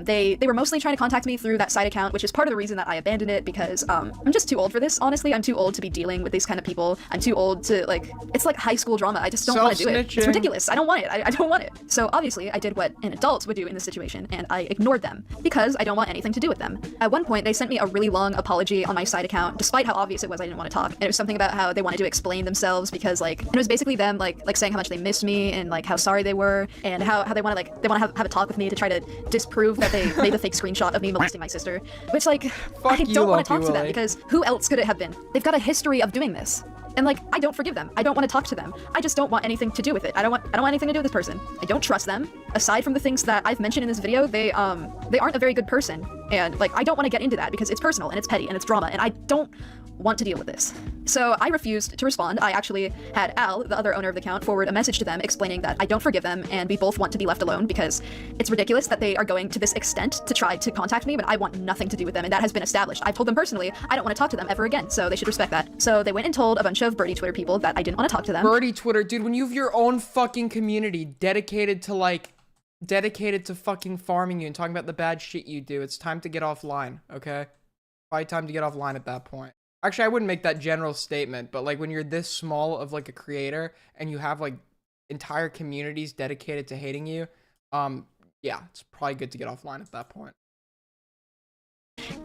They were mostly trying to contact me through that side account, which is part of the reason that I abandoned it, because I'm just too old for this, honestly. I'm too old to be dealing with these kind of people. I'm too old to, like, it's like high school drama. I just don't want to do it. It's ridiculous. I don't want it. I don't want it. So obviously I did what an adult would do in this situation, and I ignored them because I don't want anything to do with them. At one point, they sent me a really long apology on my side account, despite how obvious it was I didn't want to talk. And it was something about how they wanted to explain themselves because, like, it was basically them like saying how much they missed me and like how sorry they were and how they want to have a talk with me to try to disprove that they made a fake screenshot of me molesting my sister. Which, like, I don't want to talk to them because who else could it have been? They've got a history of doing this. And like, I don't forgive them. I don't want to talk to them. I just don't want anything to do with it. I don't want anything to do with this person. I don't trust them. Aside from the things that I've mentioned in this video, they aren't a very good person. And like, I don't want to get into that because it's personal and it's petty and it's drama and I don't want to deal with this. So I refused to respond. I actually had Al, the other owner of the account, forward a message to them explaining that I don't forgive them and we both want to be left alone because it's ridiculous that they are going to this extent to try to contact me, but I want nothing to do with them, and that has been established. I've told them personally I don't want to talk to them ever again, so they should respect that. So they went and told a bunch of Birdie Twitter people that I didn't want to talk to them. Birdie Twitter, dude, when you have your own fucking community dedicated to fucking farming you and talking about the bad shit you do, it's time to get offline, okay? Probably time to get offline at that point. Actually, I wouldn't make that general statement, but like when you're this small of like a creator and you have like entire communities dedicated to hating you, yeah, it's probably good to get offline at that point.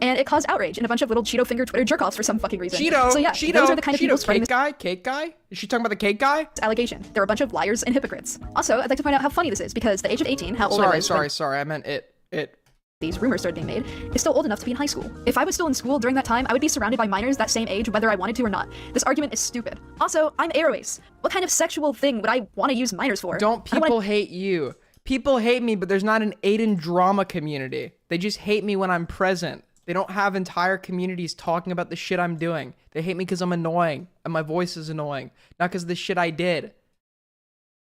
And it caused outrage in a bunch of little Cheeto finger Twitter jerk-offs for some fucking reason. Cheeto, so yeah, Cheeto, those are the kind of people spreading cake guy? Is she talking about the cake guy? Allegation. They're a bunch of liars and hypocrites. Also, I'd like to point out how funny this is because the age of 18, how old I was. Sorry, I meant it. These rumors started being made, is still old enough to be in high school. If I was still in school during that time, I would be surrounded by minors that same age, whether I wanted to or not. This argument is stupid. Also, I'm Airways. What kind of sexual thing would I want to use minors for? Don't people hate you? People hate me, but there's not an Aiden drama community. They just hate me when I'm present. They don't have entire communities talking about the shit I'm doing. They hate me because I'm annoying, and my voice is annoying, not because of the shit I did.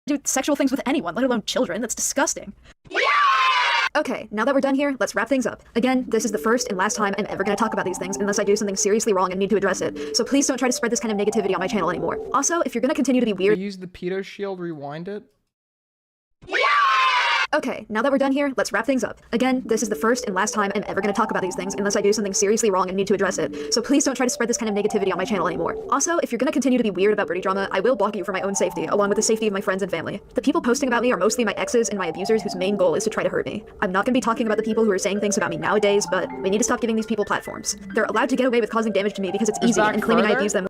Do sexual things with anyone, let alone children. That's disgusting. Okay, now that we're done here, let's wrap things up. Again, this is the first and last time I'm ever going to talk about these things unless I do something seriously wrong and need to address it. So please don't try to spread this kind of negativity on my channel anymore. Also, if you're going to continue to be weird... Use the pedo shield, rewind it. Okay, now that we're done here, let's wrap things up. Again, this is the first and last time I'm ever going to talk about these things unless I do something seriously wrong and need to address it. So please don't try to spread this kind of negativity on my channel anymore. Also, if you're going to continue to be weird about Birdie drama, I will block you for my own safety, along with the safety of my friends and family. The people posting about me are mostly my exes and my abusers whose main goal is to try to hurt me. I'm not going to be talking about the people who are saying things about me nowadays, but we need to stop giving these people platforms. They're allowed to get away with causing damage to me because it's easy and claiming I abuse them.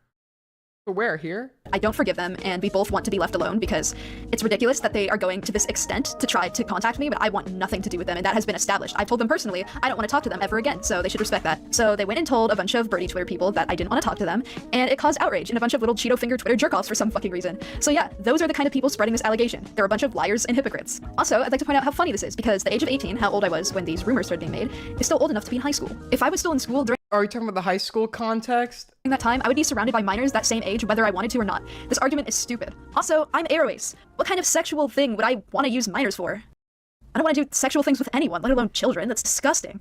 Where? Here? I don't forgive them, and we both want to be left alone because it's ridiculous that they are going to this extent to try to contact me, but I want nothing to do with them, and that has been established. I've told them personally I don't want to talk to them ever again, so they should respect that. So they went and told a bunch of Birdie Twitter people that I didn't want to talk to them, and it caused outrage in a bunch of little Cheeto finger Twitter jerk-offs for some fucking reason. So yeah, those are the kind of people spreading this allegation. They're a bunch of liars and hypocrites. Also, I'd like to point out how funny this is because the age of 18, how old I was when these rumors started being made, is still old enough to be in high school. If I was still in school during Are you talking about the high school context? that time, I would be surrounded by minors that same age, whether I wanted to or not. This argument is stupid. Also, I'm Airways. What kind of sexual thing would I want to use minors for? I don't want to do sexual things with anyone, let alone children. That's disgusting.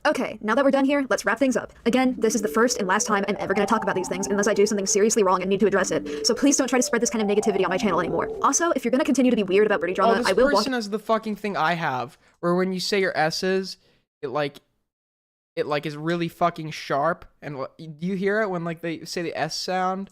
Okay, now that we're done here, let's wrap things up. Again, this is the first and last time I'm ever going to talk about these things unless I do something seriously wrong and need to address it. So please don't try to spread this kind of negativity on my channel anymore. Also, if you're going to continue to be weird about Birdie drama, I will This person has the fucking thing I have, where when you say your S's, it is really fucking sharp, and do you hear it when like they say the S sound?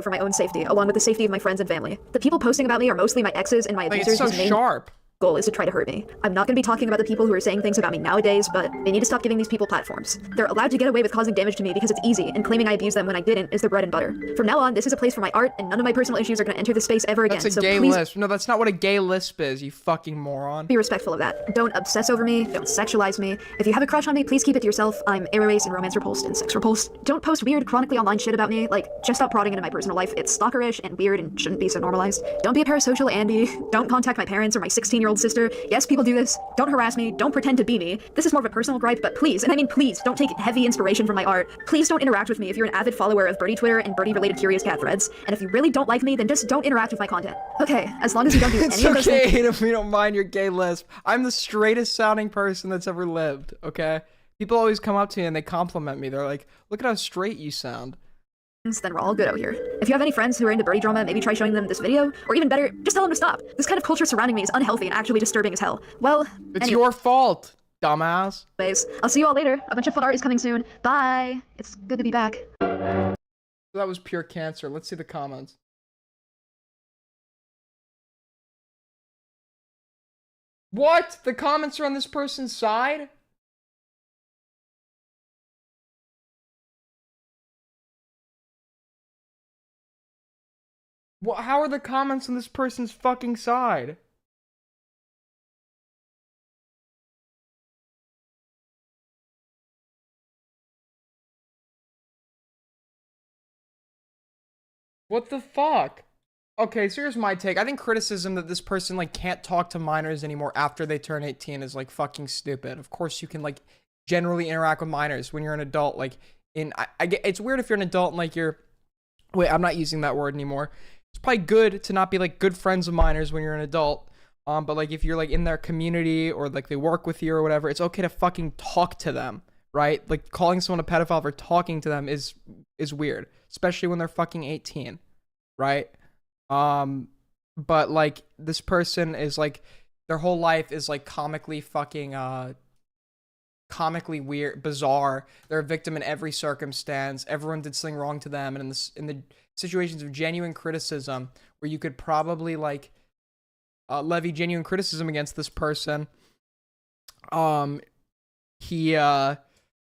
For my own safety, along with the safety of my friends and family. The people posting about me are mostly my exes and my abusers. It's so sharp. goal is to try to hurt me. I'm not going to be talking about the people who are saying things about me nowadays, but they need to stop giving these people platforms. They're allowed to get away with causing damage to me because it's easy, and claiming I abused them when I didn't is their bread and butter. From now on, this is a place for my art, and none of my personal issues are going to enter the space ever again. That's a so gay please lisp. No, that's not what a gay lisp is, you fucking moron. be respectful of that. Don't obsess over me. Don't sexualize me. If you have a crush on me, please keep it to yourself. I'm air race and romance repulsed and sex repulsed. Don't post weird, chronically online shit about me. Like, just stop prodding into my personal life. It's stalkerish and weird and shouldn't be so normalized. Don't be a parasocial Andy. Don't contact my parents or my 16-year-old sister. Yes, people do this. Don't harass me. Don't pretend to be me. This is more of a personal gripe, but please, and I mean please, don't take heavy inspiration from my art. Please don't interact with me if you're an avid follower of Birdie Twitter and Birdie-related Curious Cat threads. And if you really don't like me, then just don't interact with my content. Okay, as long as you don't do It's any of those things. okay if we don't mind your gay lisp. I'm the straightest sounding person that's ever lived, okay? People always come up to me and they compliment me. They're like, look at how straight you sound. Then we're all good out here. If you have any friends who are into birdie drama, maybe try showing them this video, or even better, just tell them to stop. This kind of culture surrounding me is unhealthy and actually disturbing as hell. Well, It's your fault, dumbass. anyways, I'll see you all later. A bunch of fun art is coming soon. Bye. It's good to be back. That was pure cancer. Let's see the comments. What? The comments are on this person's side? What? How are the comments on this person's fucking side? What the fuck? Okay, so here's my take. I think criticism that this person like can't talk to minors anymore after they turn 18 is like fucking stupid. Of course you can like generally interact with minors when you're an adult. Like I get it's weird if you're an adult and like wait, I'm not using that word anymore. It's probably good to not be like good friends with minors when you're an adult. But like if you're like in their community or like they work with you or whatever, it's okay to fucking talk to them, right? Like calling someone a pedophile for talking to them is weird, especially when they're fucking 18, right? But like this person is like their whole life is like comically fucking comically weird, bizarre. They're a victim in every circumstance. Everyone did something wrong to them, and in the situations of genuine criticism where you could probably like levy genuine criticism against this person, he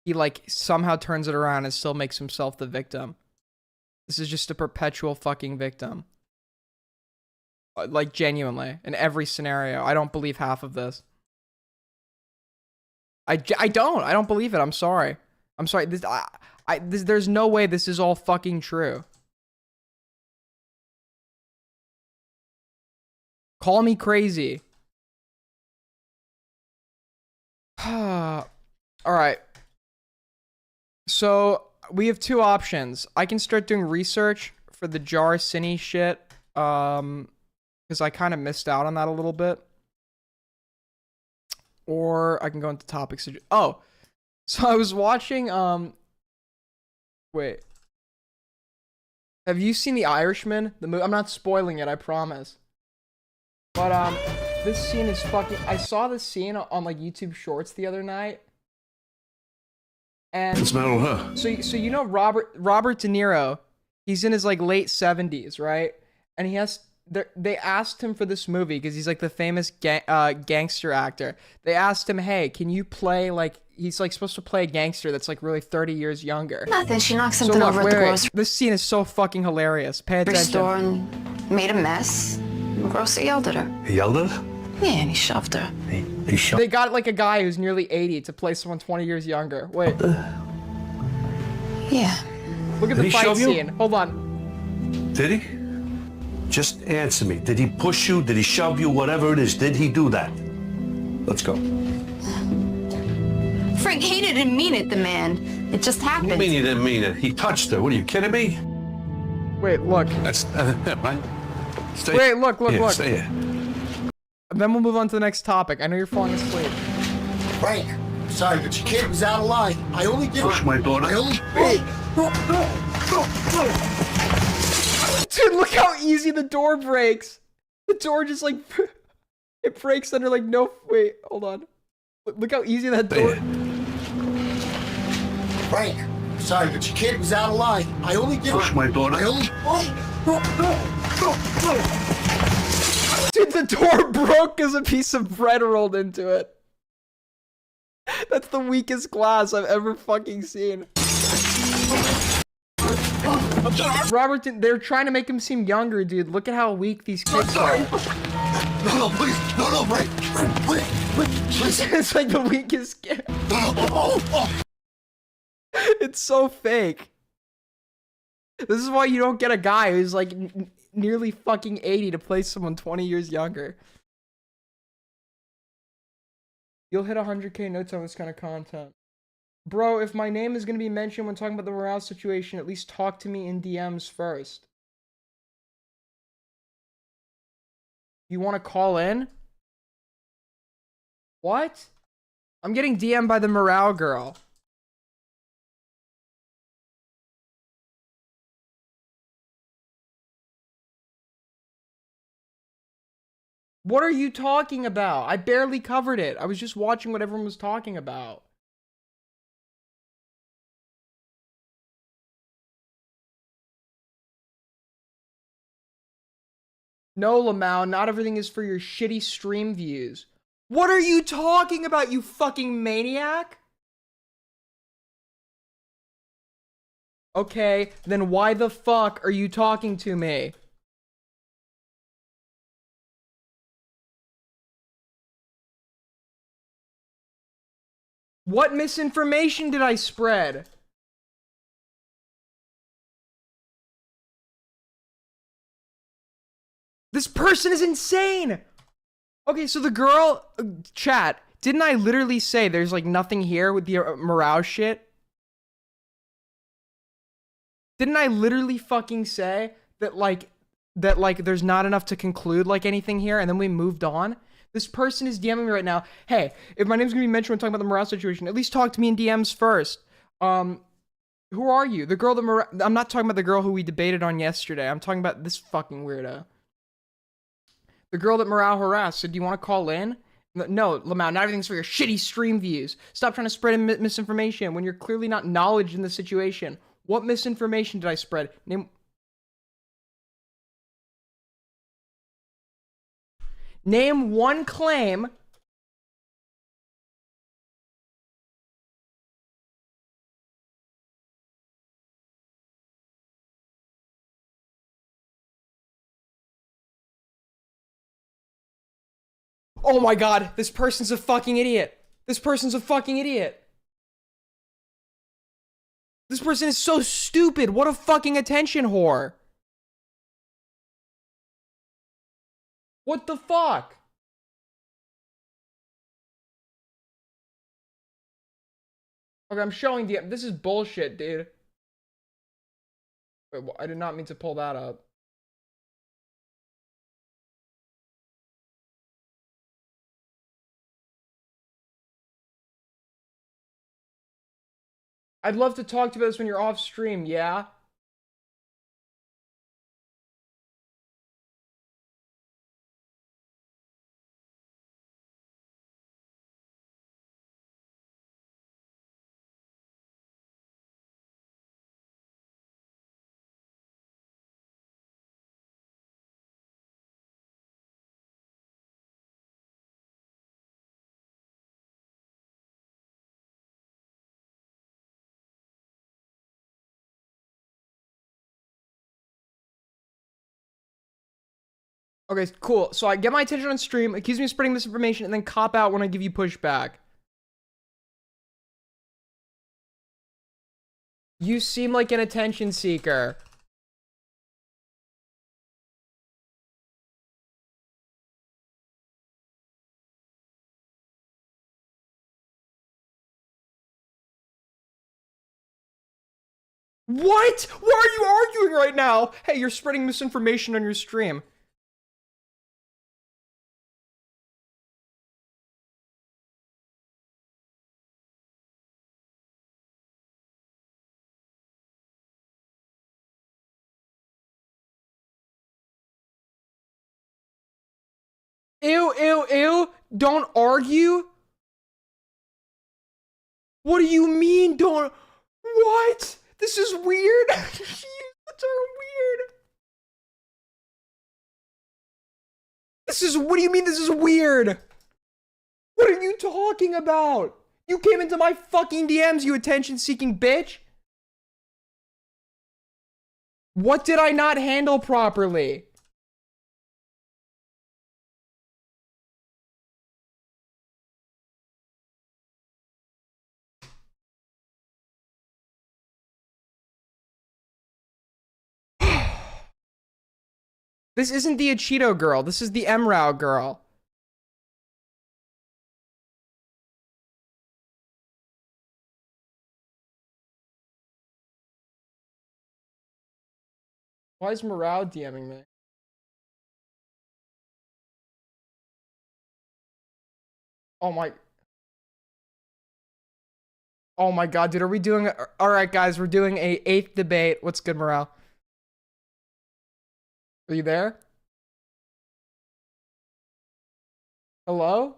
like somehow turns it around and still makes himself the victim. This is just a perpetual fucking victim. Like genuinely in every scenario. I don't believe half of this. I don't believe it. I'm sorry. There's no way this is all fucking true. Call me crazy. All right. So we have two options. I can start doing research for the Jar Cine shit, because I kind of missed out on that a little bit. Or I can go into topics. Oh, so I was watching, wait. Have you seen The Irishman? The movie? I'm not spoiling it, I promise. But, this scene is fucking, I saw this scene on like YouTube Shorts the other night. And What's the matter with her? so you know Robert De Niro, he's in his like late 70s, right? And they asked him for this movie because he's like the famous gangster actor. They asked him, hey, can you play like, he's like supposed to play a gangster that's like really 30 years younger. Nothing. She knocked something over at the grocery This scene is so fucking hilarious. Pay attention. store and made a mess. The grocer yelled at her. He yelled at her? Yeah, and he shoved her. He shoved They got like a guy who's nearly 80 to play someone 20 years younger. Wait. Yeah. Look at Did the he fight shove you? scene. Hold on. Did he? Just answer me. Did he push you? Did he shove you? Whatever it is, did he do that? Let's go. Frank hated and mean it, the man. It just What do happened. you mean he didn't mean it? He touched her. What are you kidding me? Wait, look. That's right. Stay. Wait, look. Yeah, stay here. And then we'll move on to the next topic. I know you're falling asleep. Frank, sorry, but your kid was out of line. I only did Push my daughter. I only. Dude, look how easy the door breaks. The door just like it breaks under like no. Wait, hold on. Look how easy that door. Frank, sorry, but your kid was out of line. I only did Push my daughter. I only. Dude, The door broke because a piece of bread rolled into it. That's the weakest glass I've ever fucking seen. Robert, they're trying to make him seem younger, dude. Look at how weak these kids are. No, please. No, please. It's like the weakest kid. It's so fake. This is why you don't get a guy who's like nearly fucking 80 to play someone 20 years younger. You'll hit 100k notes on this kind of content. Bro, if my name is going to be mentioned when talking about the morale situation, at least talk to me in DMs first. You want to call in? What? I'm getting DM'd by the morale girl. What are you talking about? I barely covered it. I was just watching what everyone was talking about. No, Lamau, not everything is for your shitty stream views. What are you talking about, you fucking maniac? Okay, then why the fuck are you talking to me? What misinformation did I spread? This person is insane! Okay, so the girl... chat, didn't I literally say there's like nothing here with the morale shit? Didn't I literally fucking say that like there's not enough to conclude like anything here and then we moved on? This person is DMing me right now. Hey, if my name's gonna be mentioned when talking about the morale situation, at least talk to me in DMs first. Who are you? The girl that I'm not talking about the girl who we debated on yesterday. I'm talking about this fucking weirdo. The girl that morale harassed said, do you want to call in? No, Lamau, not everything's for your shitty stream views. Stop trying to spread misinformation when you're clearly not knowledge in the situation. What misinformation did I spread? Name one claim. Oh my god, this person's a fucking idiot. This person's a fucking idiot. This person is so stupid. What a fucking attention whore. What the fuck? Okay, I'm showing the... This is bullshit, dude. Wait, I did not mean to pull that up. I'd love to talk to you about this when you're off stream, yeah? Okay, cool. So I get my attention on stream, accuse me of spreading misinformation, and then cop out when I give you pushback. You seem like an attention seeker. What? Why are you arguing right now? Hey, you're spreading misinformation on your stream. Ew, ew, ew. Don't argue? What do you mean, don't... What? This is weird. That's so weird. What do you mean this is weird? What are you talking about? You came into my fucking DMs, you attention-seeking bitch. What did I not handle properly? This isn't the Cheeto girl. This is the MROW girl. Why is MROW DMing me? Oh my... Oh my god, dude, are we doing... Alright, guys, we're doing a 8th debate. What's good, morale? Are you there? Hello?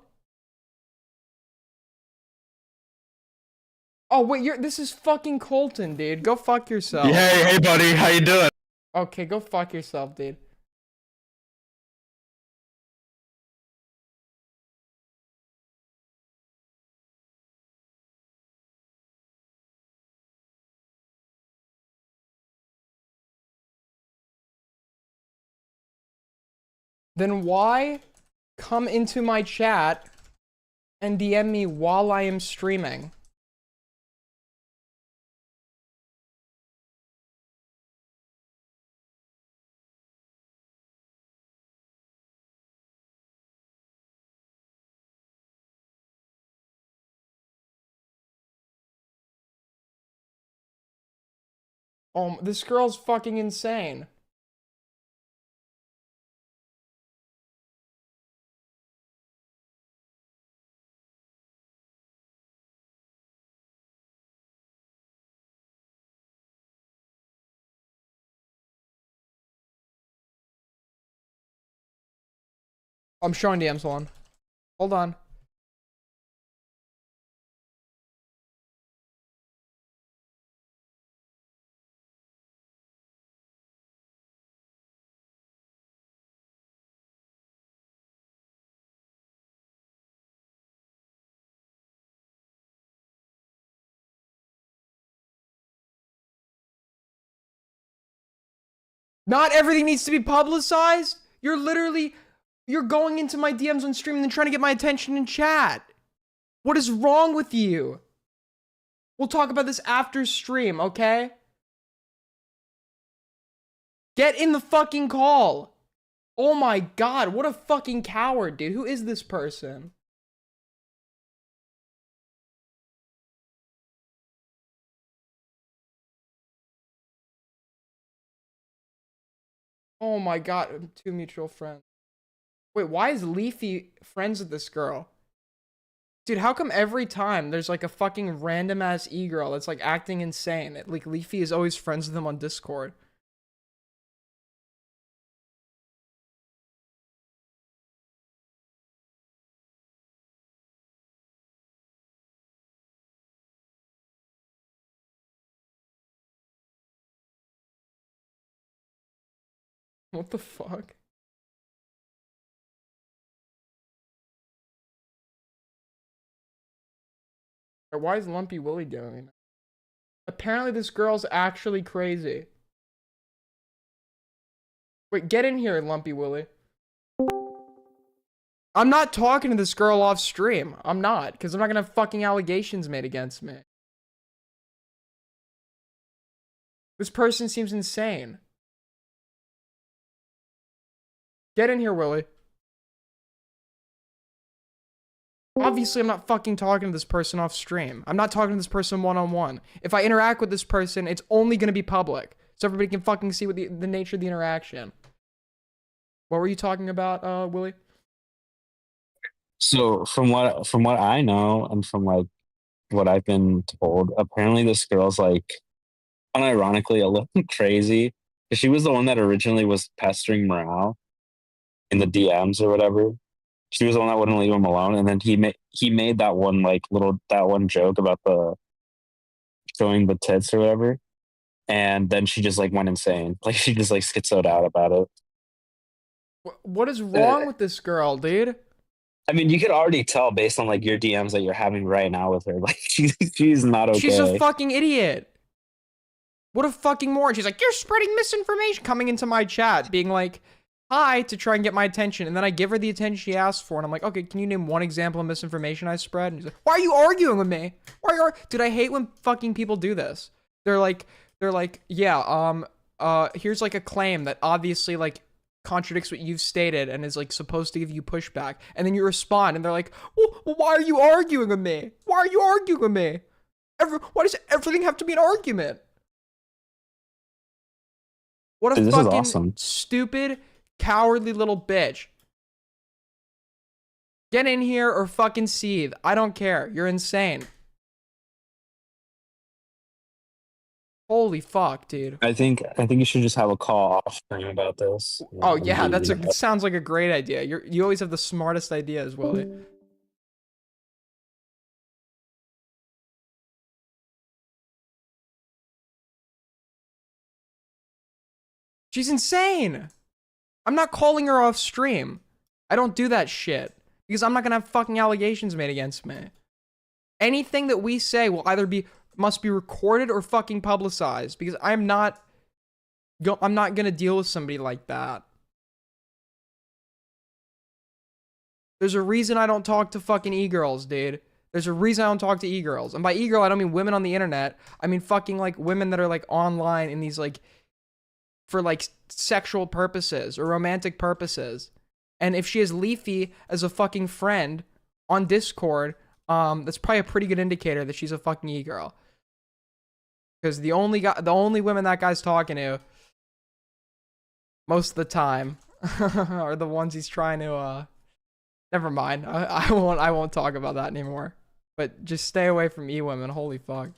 Oh, wait, this is fucking Colton, dude. Go fuck yourself. Hey, buddy, how you doing? Okay, go fuck yourself, dude. Then why come into my chat and DM me while I am streaming? Oh, this girl's fucking insane. I'm showing DMs, hold on. Hold on. Not everything needs to be publicized. You're going into my DMs on stream and then trying to get my attention in chat. What is wrong with you? We'll talk about this after stream, okay? Get in the fucking call. Oh my god, what a fucking coward, dude. Who is this person? Oh my god, two mutual friends. Wait, why is Leafy friends with this girl? Dude, how come every time there's like a fucking random ass e-girl that's like acting insane? Like Leafy is always friends with them on Discord. What the fuck? Why is Lumpy Willy doing it? Apparently this girl's actually crazy. Wait, get in here, Lumpy Willy. I'm not talking to this girl off stream. I'm not, because I'm not gonna have fucking allegations made against me. This person seems insane. Get in here, Willy. Obviously, I'm not fucking talking to this person off stream. I'm not talking to this person one-on-one. If I interact with this person, it's only gonna be public. So everybody can fucking see what the nature of the interaction. What were you talking about, Willy? So from what I know and from like what I've been told, apparently this girl's like unironically a little crazy. She was the one that originally was pestering MROW in the DMs or whatever. She was the one that wouldn't leave him alone, and then he made that one joke about the showing the tits or whatever, and then she just like went insane. Like she just like schizoed out about it. What is wrong with this girl, dude? I mean, you could already tell based on like your DMs that you're having right now with her. Like she's not okay. She's a fucking idiot. What a fucking moron. She's like, you're spreading misinformation, coming into my chat, being like, hi, to try and get my attention. And then I give her the attention she asked for, and I'm like, okay, can you name one example of misinformation I spread? And he's like, why are you arguing with me? Why are you Dude, I hate when fucking people do this. They're like, yeah, here's like a claim that obviously like contradicts what you've stated and is like supposed to give you pushback. And then you respond and they're like, well, why are you arguing with me? Why are you arguing with me? Why does everything have to be an argument? What a Dude, this fucking is awesome. stupid, cowardly little bitch. Get in here or fucking seethe. I don't care. You're insane. Holy fuck, dude. I think you should just have a call off about this. Oh yeah, it sounds like a great idea. You always have the smartest ideas, Willie. She's insane. I'm not calling her off stream. I don't do that shit because I'm not gonna have fucking allegations made against me. Anything that we say will either must be recorded or fucking publicized because I'm not gonna deal with somebody like that. There's a reason I don't talk to fucking e-girls, dude. There's a reason I don't talk to e-girls. And by e-girl, I don't mean women on the internet. I mean fucking like women that are like online in these like for like sexual purposes or romantic purposes. And if she has Leafy as a fucking friend on Discord, that's probably a pretty good indicator that she's a fucking e-girl. Because the only women that guy's talking to most of the time are the ones he's trying to never mind. I won't talk about that anymore. But just stay away from e-women. Holy fuck.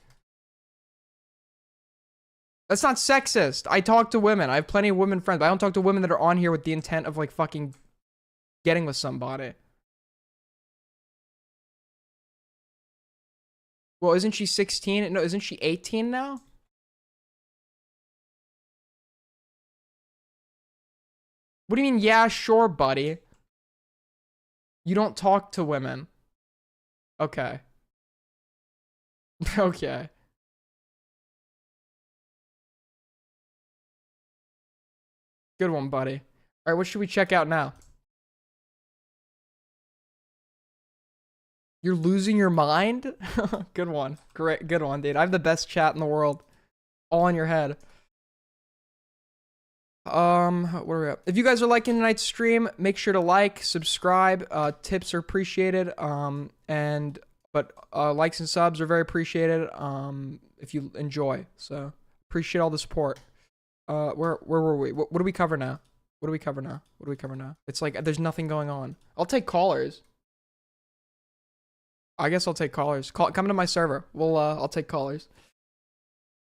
That's not sexist. I talk to women. I have plenty of women friends, but I don't talk to women that are on here with the intent of like fucking getting with somebody. Well, isn't she 16? No, isn't she 18 now? What do you mean, yeah, sure, buddy? You don't talk to women. Okay. Okay. Good one, buddy. All right, what should we check out now? You're losing your mind? Good one. Great, good one, dude. I have the best chat in the world. All in your head. Where are we at? If you guys are liking tonight's stream, make sure to like, subscribe. Tips are appreciated. But likes and subs are very appreciated. If you enjoy. So appreciate all the support. Where were we? What do we cover now? What do we cover now? It's like there's nothing going on. I'll take callers. I guess I'll take callers. Come to my server. I'll take callers.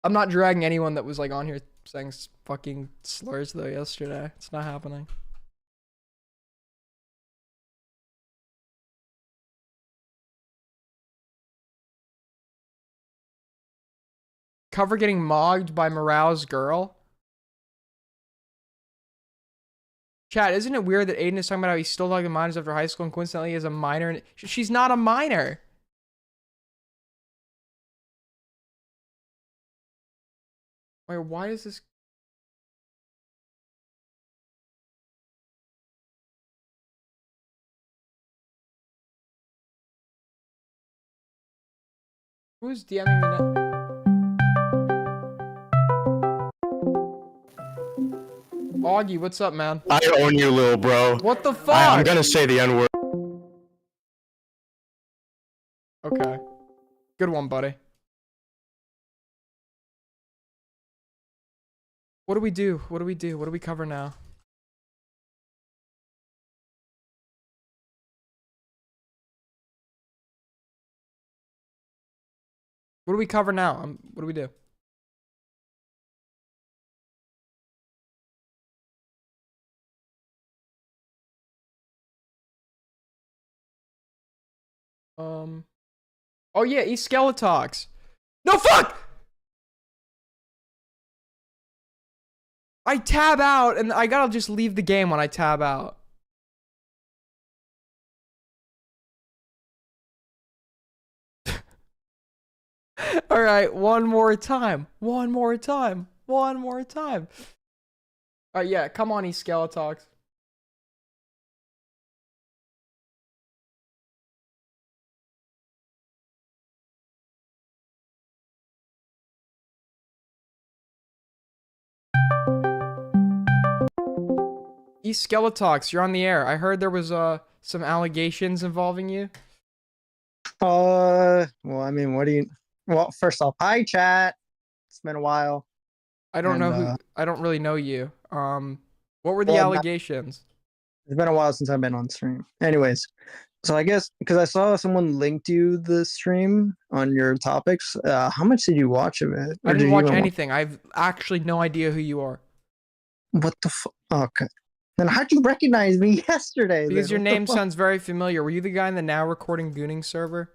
I'm not dragging anyone that was like on here saying fucking slurs though yesterday. It's not happening. Cover getting mogged by MROW's girl. Chat, isn't it weird that Aiden is talking about how he's still talking to minors after high school and coincidentally is a minor? And she's not a minor. Wait, why is this? Who's DMing me now? Augie, what's up, man? I own you, little bro. What the fuck? I'm gonna say the N-word. Okay. Good one, buddy. What do we do? What do we do? What do we cover now? What do we cover now? What do we do? Oh yeah, East Skeletox. No, fuck! I tab out, and I gotta just leave the game when I tab out. All right, one more time. One more time. One more time. All right, yeah, come on, eSkeletox. eSkeletox, you're on the air. I heard there was some allegations involving you. Well, I mean, what do you? Well, first off, hi chat. It's been a while. I don't know who. I don't really know you. What were the allegations? It's been a while since I've been on stream. Anyways, so I guess because I saw someone linked you the stream on your topics. How much did you watch of it? I Or didn't did you watch even anything. I've actually no idea who you are. What the fuck? Okay. Then how'd you recognize me yesterday? Because then? your What the name fuck? sounds very familiar. Were you the guy in the now recording Gooning server?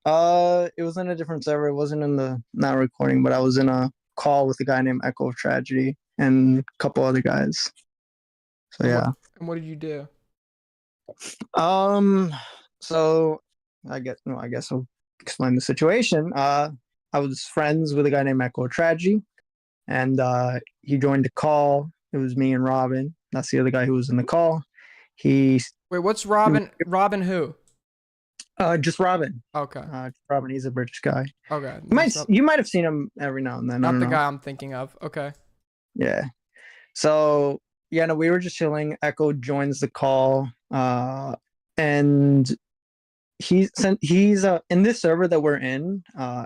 It was in a different server. It wasn't in the now recording, but I was in a call with a guy named Echo of Tragedy and a couple other guys. So yeah. And what did you do? So I guess I'll explain the situation. I was friends with a guy named Echo of Tragedy, and he joined the call. It was me and Robin. That's the other guy who was in the call. Wait, what's Robin? Robin who? Just Robin. Okay. Robin. He's a British guy. Okay. You might have seen him every now and then. I Not don't the know. guy I'm thinking of. Okay. Yeah. So yeah, no, we were just chilling. Echo joins the call, and he's in this server that we're in.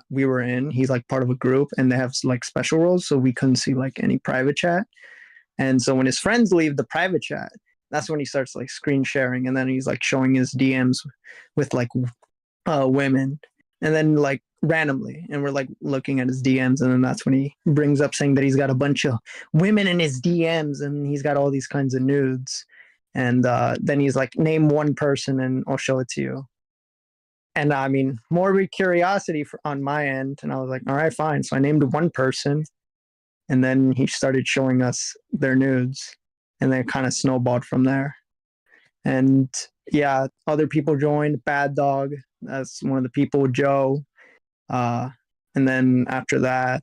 We were in. He's like part of a group, and they have like special roles, so we couldn't see like any private chat. And so when his friends leave the private chat, that's when he starts like screen sharing, and then he's like showing his DMs with like women, and then like randomly, and we're like looking at his DMs, and then that's when he brings up saying that he's got a bunch of women in his DMs, and he's got all these kinds of nudes, and then he's like, name one person, and I'll show it to you. And I mean, morbid curiosity on my end, and I was like, all right, fine. So I named one person, and then he started showing us their nudes, and then it kind of snowballed from there. And yeah, other people joined. Bad Dog, that's one of the people. Joe, and then after that.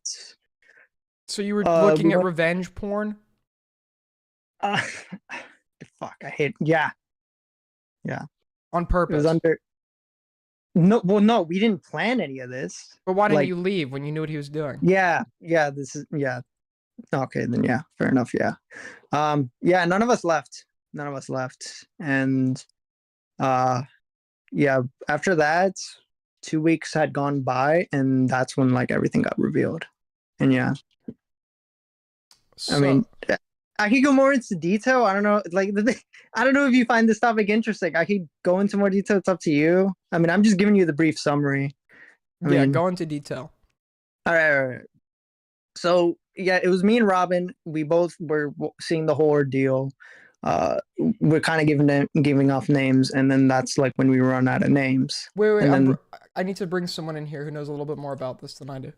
So you were looking at revenge porn? Fuck, I hate. Yeah. On purpose. It was under. No, well, no, we didn't plan any of this. But why didn't Like, you leave when you knew what he was doing? Yeah, this is Okay, then yeah, fair enough. Yeah, yeah, none of us left. And yeah, after that, 2 weeks had gone by, and that's when like everything got revealed. And yeah, I mean, I could go more into detail. I don't know, like I don't know if you find this topic interesting. I could go into more detail. It's up to you. I mean, I'm just giving you the brief summary. I mean, go into detail. All right. So yeah, it was me and Robin. We both were seeing the whole ordeal. We're kind of giving off names, and then that's like when we run out of names. Wait, and then, I need to bring someone in here who knows a little bit more about this than I do.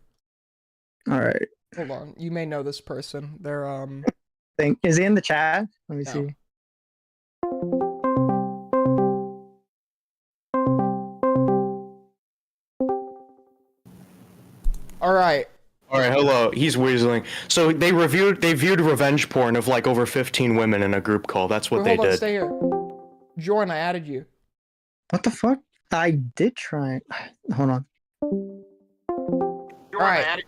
All right. Hold on. You may know this person. They're Is he in the chat? Let me No. see. All right. All right, hello. He's weaseling. So they viewed revenge porn of like over 15 women in a group call. That's what Wait, they hold on, did. stay here. Join, I added you. What the fuck? I did try. Hold on. All right.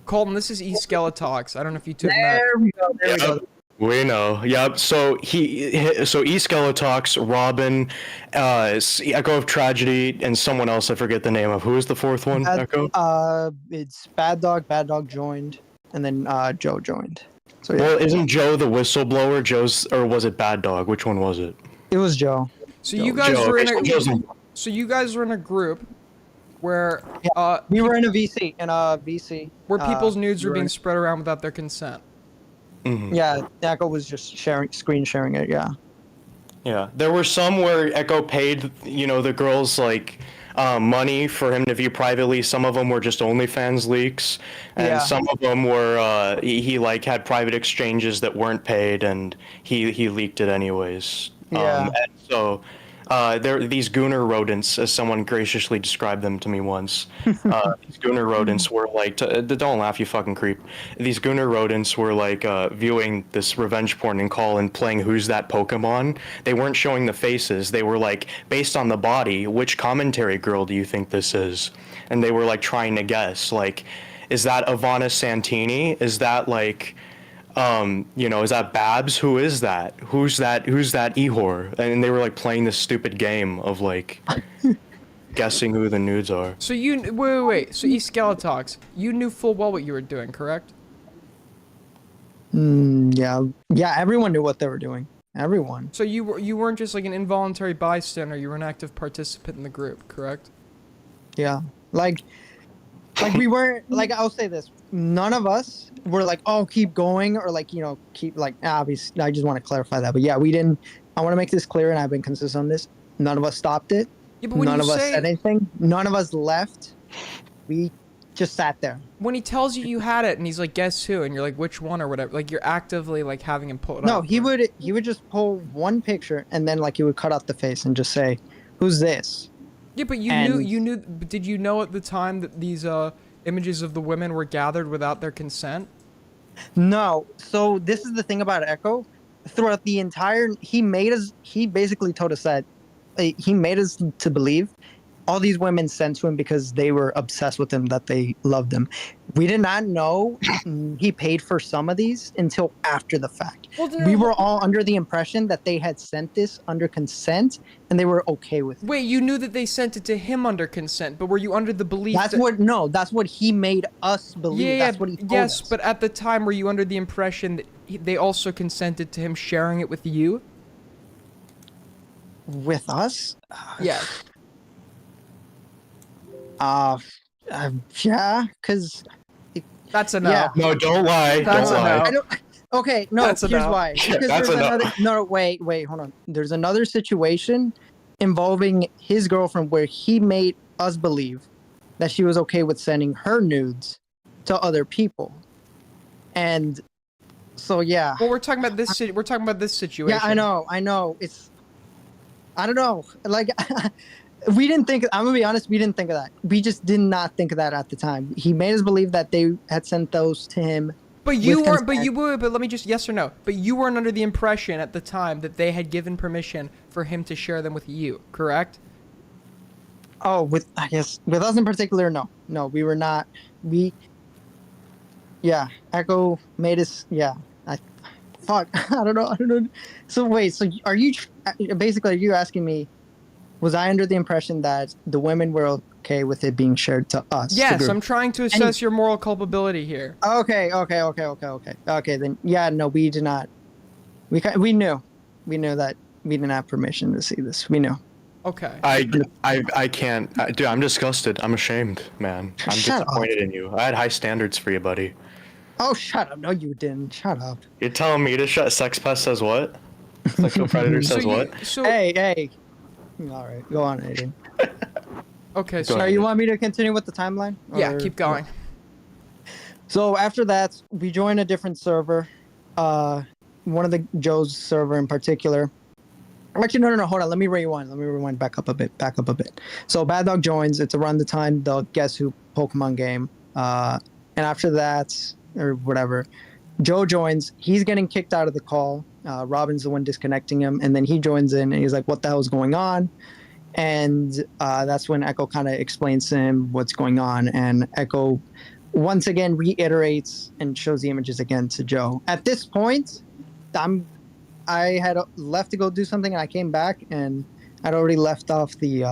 Colton, this is eSkeletox. I don't know if you took that. There we go. There we go. We know. Yep. So eSkeletox, Robin, Echo of Tragedy, and someone else I forget the name of. Who is the fourth one? Echo? It's Bad Dog. Bad Dog joined, and then Joe joined. So yeah. Well, isn't Joe the whistleblower? Or was it Bad Dog? Which one was it? It was Joe. So you guys were in a Joe's in- So you guys were in a group where we were in a VC where people's nudes we were were being in- spread around without their consent. Yeah, Echo was just screen sharing it. Yeah. Yeah, there were some where Echo paid, the girls like money for him to view privately. Some of them were just OnlyFans leaks, and Yeah. some of them were he like had private exchanges that weren't paid, and he leaked it anyways. Yeah. And so there these gooner rodents, as someone graciously described them to me once. These gooner rodents were like, don't laugh, you fucking creep. These gooner rodents were like viewing this revenge porn and call and playing Who's That Pokemon. They weren't showing the faces. They were like, based on the body, which commentary girl do you think this is? And they were like trying to guess, like, is that Ivana Santini? Is that like, is that Babs? Who is that? Who's that Ehor? And they were like playing this stupid game of like guessing who the nudes are. So you wait. So Skeletox, you knew full well what you were doing, correct? Yeah. Everyone knew what they were doing. Everyone. So you weren't just like an involuntary bystander. You were an active participant in the group, correct? Yeah. Like we weren't like, I'll say this. None of us were like, oh, keep going, or like, keep like, obviously, I just want to clarify that. But yeah, we didn't. I want to make this clear, and I've been consistent on this. None of us stopped it. Yeah, but when None you of us say- said anything. None of us left. We just sat there. When he tells you you had it, and he's like, guess who? And you're like, which one or whatever. Like you're actively like having him pull it No, up. he would just pull one picture, and then like he would cut out the face and just say, "Who's this?" Yeah, but you knew. Did you know at the time that these images of the women were gathered without their consent? No. So this is the thing about Echo. Throughout the entire, he basically told us that he made us to believe all these women sent to him because they were obsessed with him, that they loved him. We did not know he paid for some of these until after the fact. We were all under the impression that they had sent this under consent and they were okay with it. Wait, you knew that they sent it to him under consent, but were you under the belief That's what he made us believe. Yeah, That's what he told yes, us. but at the time, were you under the impression that they also consented to him sharing it with you? With us? Yeah. Yeah, because that's a no. Yeah. No, don't lie. That's don't a lie. no. I don't, okay, no, That's a here's no. why. Yeah, Because that's there's a no. another. No, wait, hold on. There's another situation involving his girlfriend where he made us believe that she was okay with sending her nudes to other people, and so yeah. Well, we're talking about this. We're talking about this situation. Yeah, I know. It's, I don't know. Like, we didn't think. I'm gonna be honest. We didn't think of that. We just did not think of that at the time. He made us believe that they had sent those to him. But you with weren't. But consent. you were. But let me just yes or no. But you weren't under the impression at the time that they had given permission for him to share them with you, correct? Oh, with us in particular, no, we were not. Yeah, Echo made us. Yeah, fuck. I don't know. So wait, so are you basically? Are you asking me? Was I under the impression that the women were okay with it being shared to us? Yes, I'm trying to assess your moral culpability here. Okay. Okay, then yeah, no, we did not. We knew that we didn't have permission to see this. We knew. Okay. I can't. Dude, I'm disgusted. I'm ashamed, man. I'm Shut up. disappointed in you. I had high standards for you, buddy. Oh, shut up! No, you didn't. Shut up. You're telling me to shut Sex Pest says what? Sexual Predator says what? Hey. All right, go on, Aiden. Okay, So you want me to continue with the timeline? Yeah, Or- keep going. So after that, we joined a different server. One of the Joe's server in particular. Actually, no, hold on. Let me rewind back up a bit. So Bad Dog joins. It's around the time the Guess Who Pokemon game. And after that, or whatever, Joe joins. He's getting kicked out of the call. Robin's the one disconnecting him, and then he joins in, and he's like, "What the hell is going on?" And that's when Echo kind of explains to him what's going on, and Echo once again reiterates and shows the images again to Joe. At this point, I had left to go do something, and I came back, and I'd already left off the.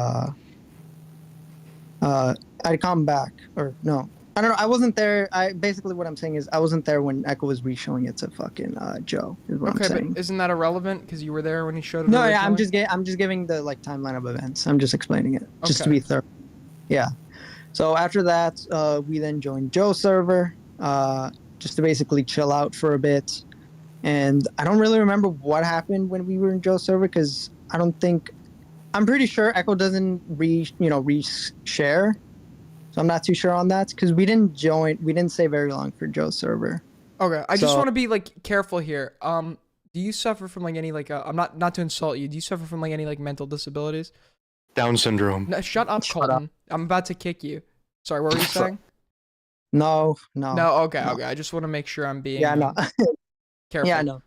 I'd come back, or no, I don't know. I wasn't there. Basically what I'm saying is I wasn't there when Echo was re-showing it to fucking Joe. Is what I'm Okay, saying. but isn't that irrelevant? Because you were there when he showed it. No, yeah, I'm originally? just giving the like timeline of events. I'm just explaining it, just to Okay. be thorough. Yeah. So after that, we then joined Joe's server, just to basically chill out for a bit. And I don't really remember what happened when we were in Joe's server because I don't think I'm pretty sure Echo doesn't share. So I'm not too sure on that because we didn't stay very long for Joe's server. Okay, I just So- want to be like careful here. Do you suffer from like any like I'm not to insult you. Do you suffer from like any like mental disabilities? Down syndrome. No, shut up, Colton. I'm about to kick you. Sorry, what were you saying? No. No, okay. I just want to make sure I'm being Yeah, no. careful. Yeah, no.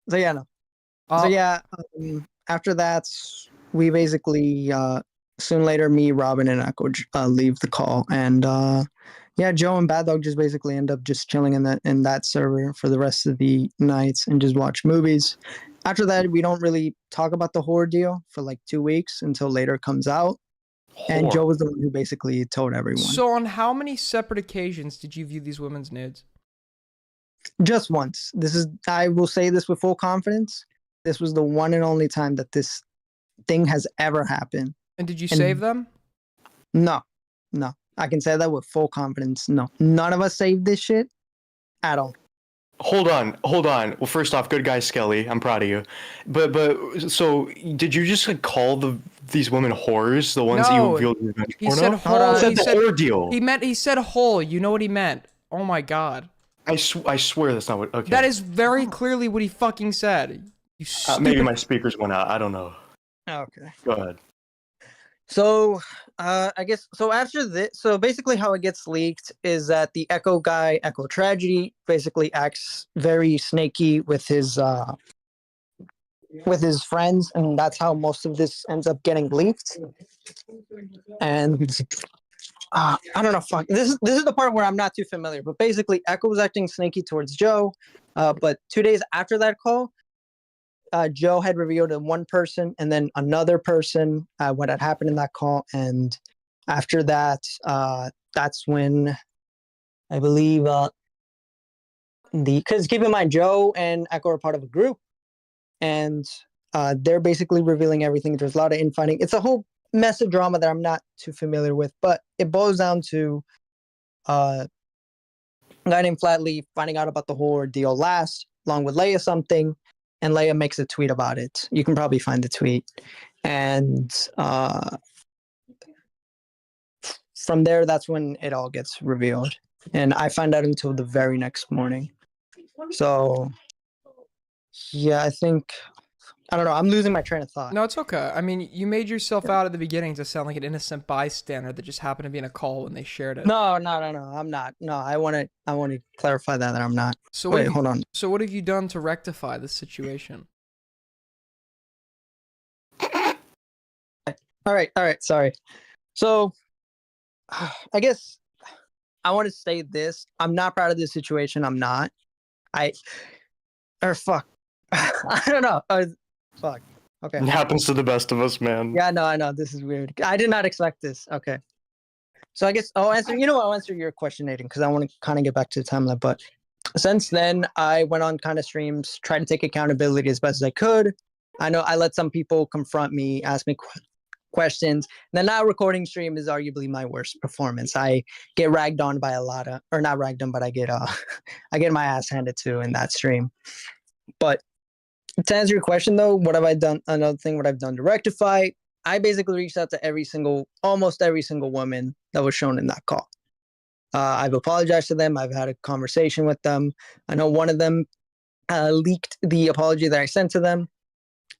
So yeah, no. Uh, So yeah, after that, we basically soon later, me, Robin, and Echo leave the call, and yeah, Joe and Bad Dog just basically end up just chilling in that server for the rest of the nights and just watch movies. After that, we don't really talk about the horror deal for like 2 weeks until later comes out. And Horror. Joe was the one who basically told everyone. So on how many separate occasions did you view these women's nudes? Just once. I will say this with full confidence. This was the one and only time that this thing has ever happened. And did you save them? No. I can say that with full confidence. No. None of us saved this shit at all. Hold on. Well, first off, good guy Skelly. I'm proud of you. But so did you just like call these women whores? The ones that No, you revealed revenge he porno? said whole. He said the ordeal. He said whole. You know what he meant. Oh my god. I swear that's not what. Okay. That is very clearly what he fucking said. You stupid. Maybe my speakers went out. I don't know. Okay. Go ahead. So, I guess so. After this, so basically, how it gets leaked is that the Echo guy, Echo Tragedy, basically acts very snaky with his friends, and that's how most of this ends up getting leaked. And I don't know. Fuck. This is the part where I'm not too familiar. But basically, Echo was acting snaky towards Joe. But 2 days after that call, Joe had revealed to one person and then another person what had happened in that call. And after that, that's when I believe because keep in mind, Joe and Echo are part of a group, and they're basically revealing everything. There's a lot of infighting. It's a whole mess of drama that I'm not too familiar with, but it boils down to a guy named Flatley finding out about the whole ordeal last, along with Leia something. And Leia makes a tweet about it. You can probably find the tweet. And from there, that's when it all gets revealed. And I find out until the very next morning. So, yeah, I don't know. I'm losing my train of thought. No, it's okay. I mean, you made yourself out at the beginning to sound like an innocent bystander that just happened to be in a call when they shared it. No. I'm not. No, I want to clarify that I'm not. So wait, hold on. So what have you done to rectify this situation? All right. Sorry. So, I guess I want to say this. I'm not proud of this situation. I'm not. Fuck. I don't know. Fuck. Okay. It happens to the best of us, man. Yeah, no, I know. This is weird. I did not expect this. Okay. So I guess I'll answer your question, Aiden, because I want to kind of get back to the timeline. But since then, I went on kind of streams, tried to take accountability as best as I could. I know I let some people confront me, ask me questions. The now recording stream is arguably my worst performance. I get ragged on by or not ragged on, but I get I get my ass handed to in that stream. But to answer your question, though, what have I done? Another thing, what I've done to rectify, I basically reached out to almost every single woman that was shown in that call. I've apologized to them. I've had a conversation with them. I know one of them leaked the apology that I sent to them.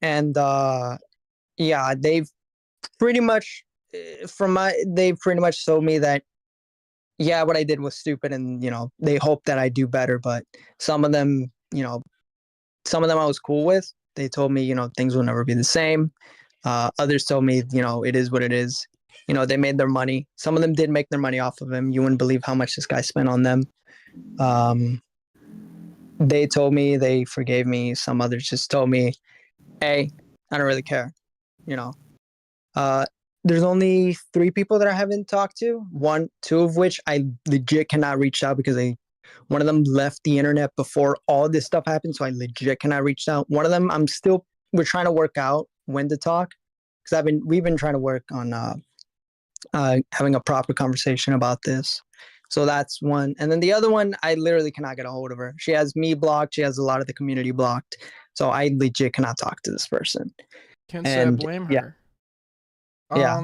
And yeah, they've pretty much told me that, yeah, what I did was stupid. And, they hope that I do better. But some of them, I was cool with. They told me, things will never be the same. Others told me, it is what it is. They made their money. Some of them did make their money off of him. You wouldn't believe how much this guy spent on them. They told me they forgave me. Some others just told me, hey, I don't really care. There's only 3 people that I haven't talked to. 2 of which I legit cannot reach out because one of them left the internet before all this stuff happened, so I legit cannot reach out. One of them, we're trying to work out when to talk, because we've been trying to work on having a proper conversation about this. So that's one. And then the other one, I literally cannot get a hold of her. She has me blocked. She has a lot of the community blocked. So I legit cannot talk to this person. Can't say I blame her. Yeah. Yeah.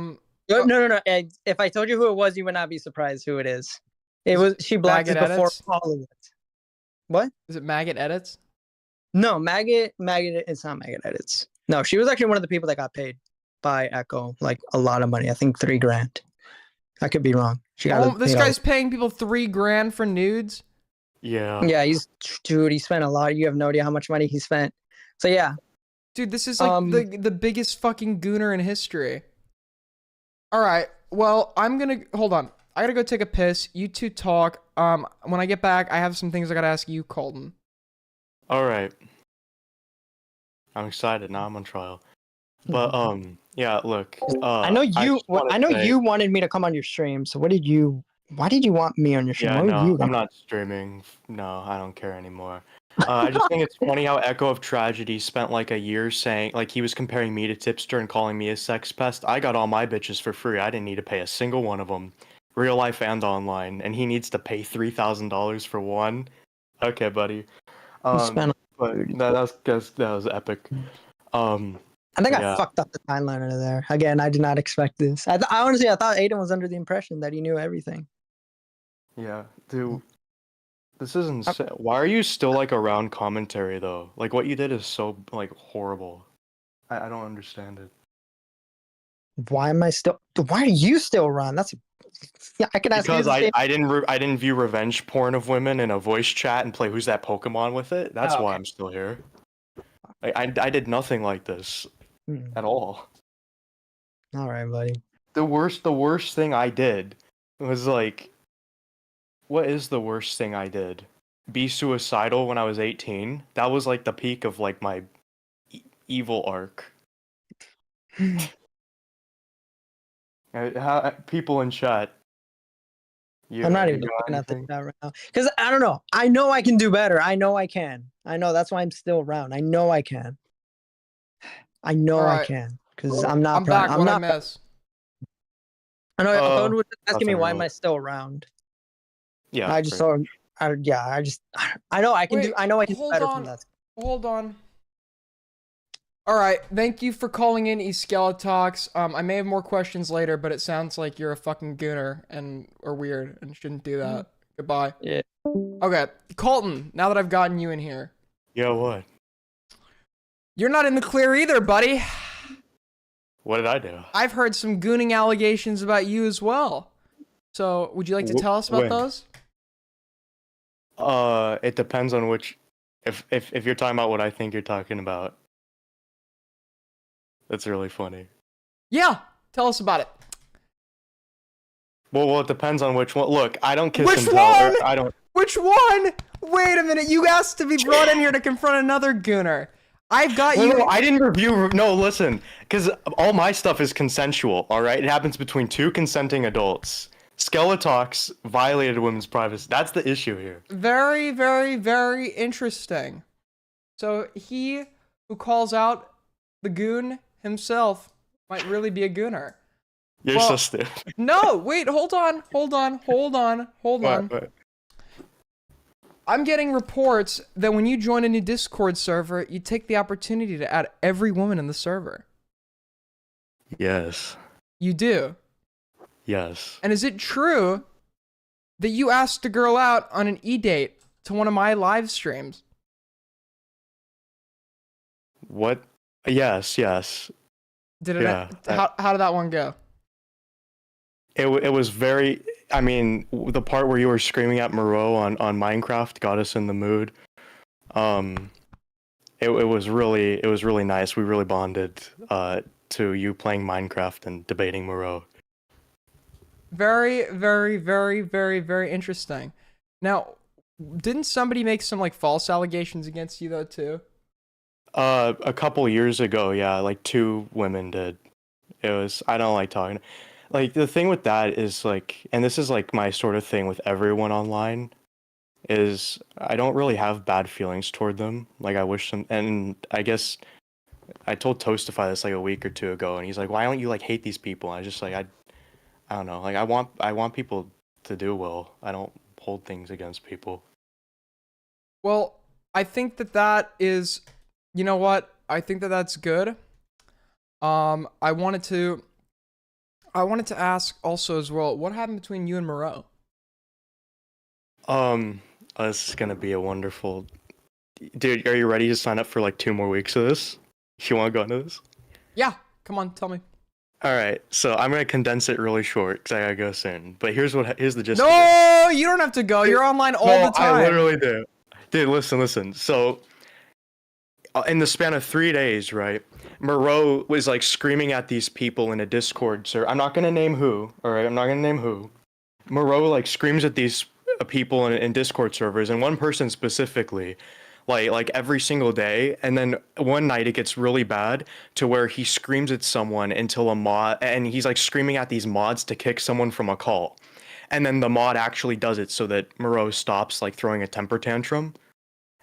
No, uh, no. If I told you who it was, you would not be surprised who it is. It was she blocked Maggot it before Edits? all of it. What? Is it Maggot Edits? No, Maggot. It's not Maggot Edits. No, she was actually one of the people that got paid by Echo, like a lot of money. I think $3,000. I could be wrong. She got. Oh, this guy's paying people $3,000 for nudes. Yeah. Yeah, he spent a lot. You have no idea how much money he spent. So yeah, dude, this is like the biggest fucking gooner in history. All right, well, I'm gonna hold on. I gotta go take a piss. You two talk. When I get back, I have some things I gotta ask you, Colton. All right. I'm excited now. I'm on trial. But yeah. Look. I know you. You wanted me to come on your stream. So why did you want me on your stream? Yeah, What were you no, I'm gonna- not streaming. No, I don't care anymore. I just think it's funny how Echo of Tragedy spent like a year saying, like, he was comparing me to Tipster and calling me a sex pest. I got all my bitches for free. I didn't need to pay a single one of them, real life and online, and he needs to pay $3,000 for one. Okay, buddy. But that was epic. I think I fucked up the timeline under there. Again, I did not expect this. I honestly, I thought Aiden was under the impression that he knew everything. Yeah, dude. This is insane. Why are you still like around commentary though? Like what you did is so like horrible. I don't understand it. Why am I still? Why are you still around? Yeah, I can ask because you. I didn't view revenge porn of women in a voice chat and play Who's That Pokemon with it. That's why I'm still here. I did nothing like this at all. All right, buddy. The worst thing I did was like, what is the worst thing I did? Be suicidal when I was 18. That was like the peak of like my evil arc. People in chat. I'm not even looking at the chat right now because I don't know. I know I can do better. I know I can. I know that's why I'm still around. I know I can. I know I can because I'm not. I'm back. I'm What not. I miss? I know. Phone was asking me nothing why really. am I still around. Yeah. I just saw. I know I can do. I know I can do better from that. Hold on. All right. Thank you for calling in, Eskeletox. I may have more questions later, but it sounds like you're a fucking gooner or weird and shouldn't do that. Goodbye. Yeah. Okay, Colton. Now that I've gotten you in here. Yeah. What? You're not in the clear either, buddy. What did I do? I've heard some gooning allegations about you as well. So, would you like to tell us about when? those? It depends on which. If you're talking about what I think you're talking about, that's really funny. Yeah, tell us about it. Well, it depends on which one. Look, I don't kiss Which and tell. one? I don't. Which one? Wait a minute. You asked to be brought in here to confront another gooner. I've got you. No, I didn't review. No, listen, because all my stuff is consensual. All right, it happens between two consenting adults. Skeletox violated women's privacy. That's the issue here. Very, very, very interesting. So he who calls out the goon himself might really be a gooner. You're so stupid. No, wait, hold on. What? I'm getting reports that when you join a new Discord server, you take the opportunity to add every woman in the server. Yes. You do. Yes. And is it true that you asked a girl out on an e-date to one of my live streams? What? Yes. Did it? Yeah, How did that one go? It was very. I mean, the part where you were screaming at MROW on Minecraft got us in the mood. It was really nice. We really bonded to you playing Minecraft and debating MROW. Very, very, very, very, very interesting. Now, didn't somebody make some like false allegations against you though too? A couple years ago, yeah, like 2 women did. It was. I don't like talking. Like the thing with that is like, and this is like my sort of thing with everyone online, is I don't really have bad feelings toward them. Like I wish them, and I guess I told Toastify this like a week or 2 ago, and he's like, "Why don't you like hate these people?" And I just like I don't know. Like I want people to do well. I don't hold things against people. Well, I think that is, you know what? I think that's good. I wanted to I wanted to ask also as well, what happened between you and MROW? This is gonna be a wonderful. Dude, are you ready to sign up for like 2 more weeks of this? You want to go into this? Yeah, come on, tell me. All right, so I'm gonna condense it really short because I gotta go soon. But here's the gist. Of it. No, you don't have to go. You're online all the time. I literally do. Dude, listen. So, in the span of 3 days, right, Moreau was like screaming at these people in a Discord server. I'm not gonna name who. All right, I'm not gonna name who. Moreau like screams at these people in Discord servers, and one person specifically, like every single day. And then one night it gets really bad to where he screams at someone until a mod, and he's like screaming at these mods to kick someone from a call. And then the mod actually does it so that Moreau stops like throwing a temper tantrum.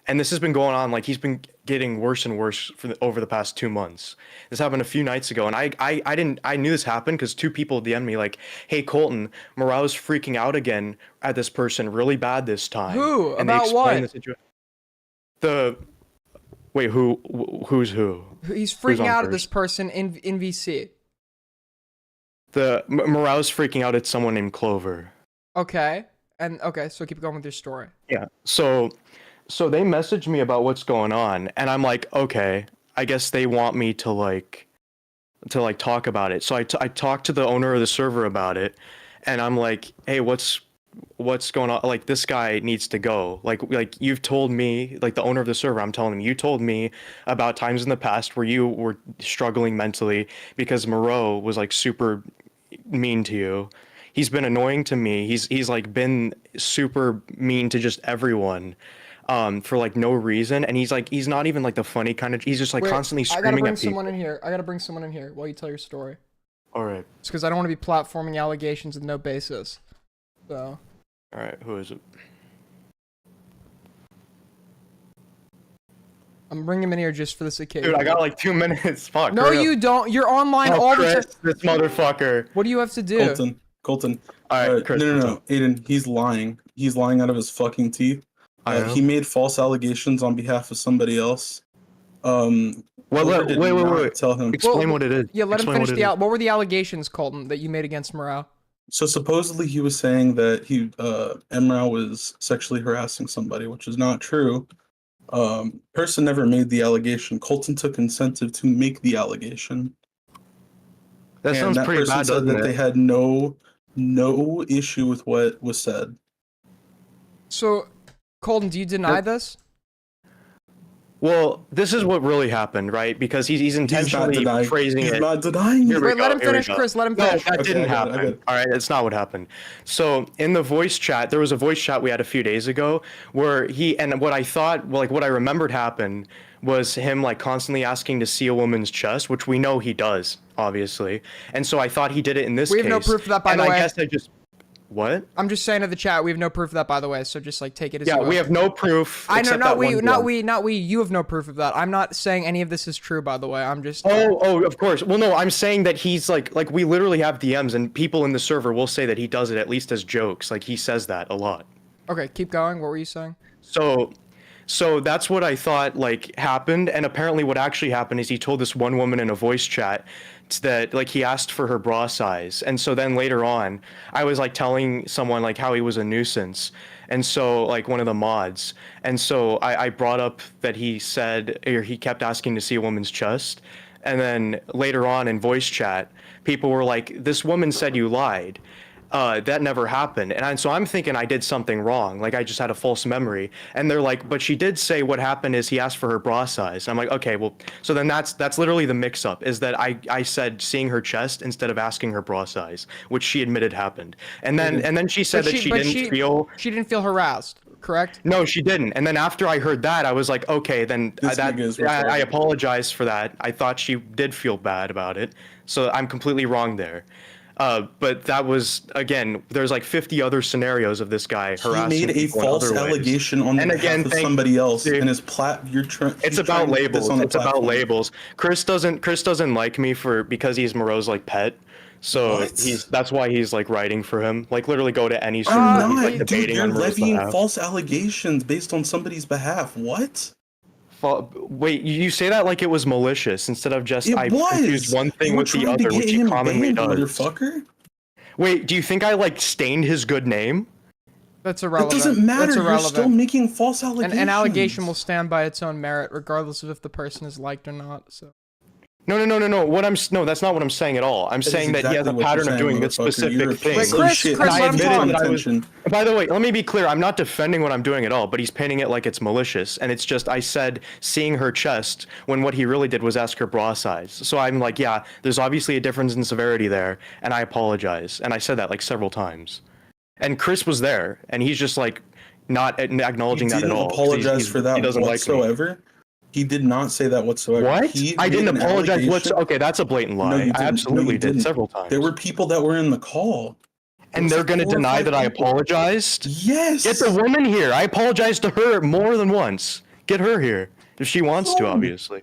And this has been going on, like he's been getting worse and worse over the past 2 months. This happened a few nights ago, and I knew this happened because 2 people DM'd me like, "Hey Colton, Moreau's freaking out again at this person really bad this time." Who? And About they explained what? the situation. Wait, who's who? He's Who's freaking on out at first? this person in VC. Moreau's freaking out at someone named Clover. Okay. And okay, so keep going with your story. Yeah. So they messaged me about what's going on, and I'm like, okay, I guess they want me to talk about it. So I talked to the owner of the server about it, and I'm like, hey, what's going on? Like, this guy needs to go. Like you've told me, like the owner of the server, I'm telling him, you told me about times in the past where you were struggling mentally because Moreau was like super mean to you. He's been annoying to me. He's like been super mean to just everyone. For like no reason, and he's not even like the funny kind of. He's just like Wait, constantly I gotta screaming bring at people. someone in here. I gotta bring someone in here while you tell your story. All right. It's because I don't want to be platforming allegations with no basis. So. All right. Who is it? I'm bringing him in here just for this occasion. Dude, I got like 2 minutes. Fuck. No, hurry up. you don't. You're online Oh, all Chris, the time. this motherfucker. What do you have to do? Colton. All right, Chris. No. Aiden, he's lying. He's lying out of his fucking teeth. He made false allegations on behalf of somebody else. Wait. Tell him. Explain what it is. Yeah, let Explain him finish what what were the allegations, Colton, that you made against MROW? So supposedly he was saying that MROW was sexually harassing somebody, which is not true. Person never made the allegation. Colton took incentive to make the allegation. That sounds pretty person bad, said doesn't that it? they had no issue with what was said. So, Colton, do you deny this? Well, this is what really happened, right? Because he's intentionally phrasing it. He's not denying Here it. we Wait, let go, him here we finish, go. Chris. Let him No, finish. that didn't I got happen. it. All right, that's not what happened. So in the voice chat, there was a voice chat we had a few days ago where what I thought, like what I remembered happened was him like constantly asking to see a woman's chest, which we know he does, obviously. And so I thought he did it in this case. We have no proof of that, by and the way. I guess I just what? I'm just saying to the chat, we have no proof of that, by the way. So just like take it as Yeah, you will. we have no proof. I know, except not that we, one not DM. we, not we. You have no proof of that. I'm not saying any of this is true, by the way. I'm just. Oh, of course. Well, no, I'm saying that he's like we literally have DMs, and people in the server will say that he does it at least as jokes. Like he says that a lot. Okay, keep going. What were you saying? So that's what I thought like happened, and apparently what actually happened is he told this one woman in a voice chat that like he asked for her bra size, and so then later on I was like telling someone like how he was a nuisance, and so like one of the mods, and so I brought up that he said, or he kept asking to see a woman's chest, and then later on in voice chat people were like, this woman said you lied. That never happened. And so I'm thinking I did something wrong. Like I just had a false memory. And they're like, but she did say what happened is he asked for her bra size. I'm like, okay, well, so then that's literally the mix up is that I said seeing her chest instead of asking her bra size, which she admitted happened. And then she said that she didn't feel harassed, correct? No, she didn't. And then after I heard that, I was like, okay, then I apologize for that. I thought she did feel bad about it. So I'm completely wrong there. But that was, again, there's like 50 other scenarios of this guy harassing He made a people in false other ways. allegation on behalf of somebody else, dude, and his It's about labels. It's about labels. Chris doesn't like me because he's Moreau's like pet. So that's why he's like writing for him. Like literally go to any server. I'm he's, not, like, dude. debating You're on Moreau's levying behalf. false allegations based on somebody's behalf. What? Wait, you say that like it was malicious instead of just It I was. confused one You thing were with the trying to other, get which he him commonly banned, does. motherfucker. Wait, do you think I like stained his good name? That's It irrelevant. doesn't matter. That's You're irrelevant. still making false allegations. An allegation will stand by its own merit, regardless of if the person is liked or not. So. No. No, that's not what I'm saying at all. I'm saying that he has a pattern of doing this specific thing. Wait, Chris, let him talk. By the way, let me be clear. I'm not defending what I'm doing at all, but he's painting it like it's malicious. And it's just, I said seeing her chest when what he really did was ask her bra size. So I'm like, yeah, there's obviously a difference in severity there. And I apologize. And I said that like several times. And Chris was there. And he's just like not acknowledging that at all. Apologize for that he doesn't whatsoever. Like me. He did not say that whatsoever. What? I didn't apologize. Okay, that's a blatant lie. No, you I didn't. absolutely No, you did several times. There were people that were in the call. And they're going to deny that I apologized? Yes. Get the woman here. I apologized to her more than once. Get her here. If she wants to, obviously.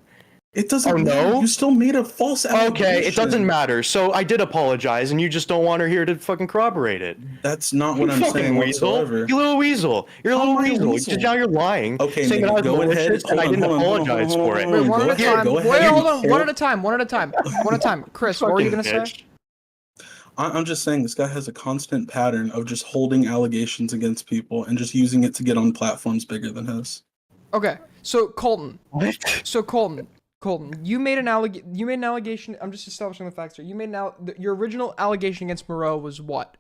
It doesn't matter. You still made a false allegation. Okay, it doesn't matter. So I did apologize, and you just don't want her here to fucking corroborate it. That's not what I'm fucking saying weasel. whatsoever. You little weasel. You're a little weasel. Now you're lying. Okay, saying that I was go ahead. malicious and I didn't apologize for it. Wait, one at a time. Go Wait, ahead. hold on. One at a time. One at a time. One at a time. Chris, what were you gonna say? I'm just saying this guy has a constant pattern of just holding allegations against people and just using it to get on platforms bigger than his. Okay, so Colton. What? So Colton, you made an allegation. I'm just establishing the facts here. You made your original allegation against MROW was what?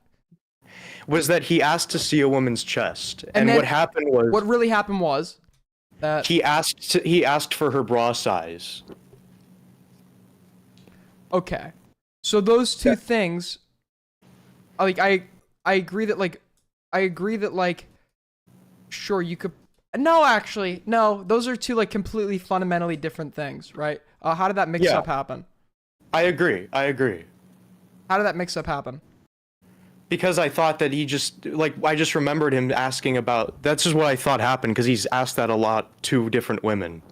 Was that he asked to see a woman's chest, And and then what happened was what really happened was that he asked for her bra size. Okay, so those two things, like I agree that like sure you could. No, actually, no. Those are two like completely fundamentally different things, right? How did that mix-up happen? I agree. How did that mix-up happen? Because I thought that he just I just remembered him asking about. That's just what I thought happened because he's asked that a lot to different women.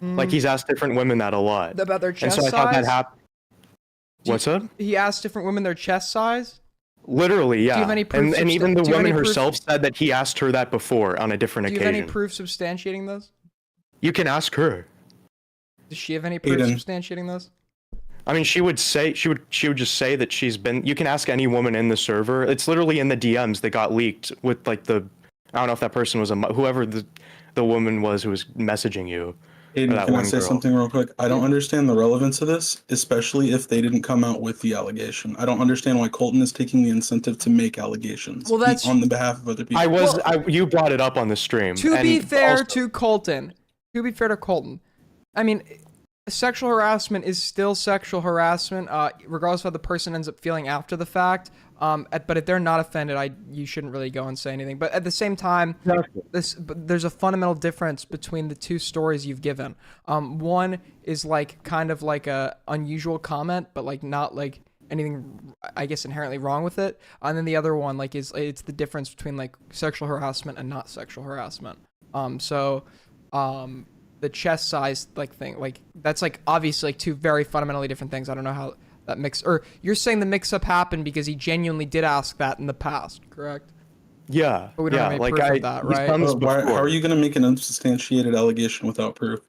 Like he's asked different women that a lot. About their chest and so I thought size? that happened. What's up? He asked different women their chest size. Literally, yeah. Do you have any proof and even the do you have woman any proof- herself said that he asked her that before on a different Do you have occasion. any proof substantiating this? You can ask her. Does she have any proof Aiden. substantiating this? I mean, she would just say that she's been. You can ask any woman in the server. It's literally in the DMs that got leaked with like the. I don't know if that person was whoever the woman was who was messaging you. Aiden, can I say something real quick? I don't understand the relevance of this, especially if they didn't come out with the allegation. I don't understand why Colton is taking the incentive to make allegations Well, that's on the behalf of other people. You brought it up on the stream. To be fair to Colton, I mean, sexual harassment is still sexual harassment, regardless of how the person ends up feeling after the fact. But if they're not offended, you shouldn't really go and say anything. But at the same time, there's a fundamental difference between the two stories you've given. One is like kind of like a unusual comment, but like not like anything, I guess, inherently wrong with it. And then the other one like it's the difference between like sexual harassment and not sexual harassment. The chest size like thing, like that's like obviously like two very fundamentally different things. I don't know how that or you're saying the mix-up happened because he genuinely did ask that in the past, correct? Yeah. But we don't have any proof of that, right? How are you going to make an unsubstantiated allegation without proof?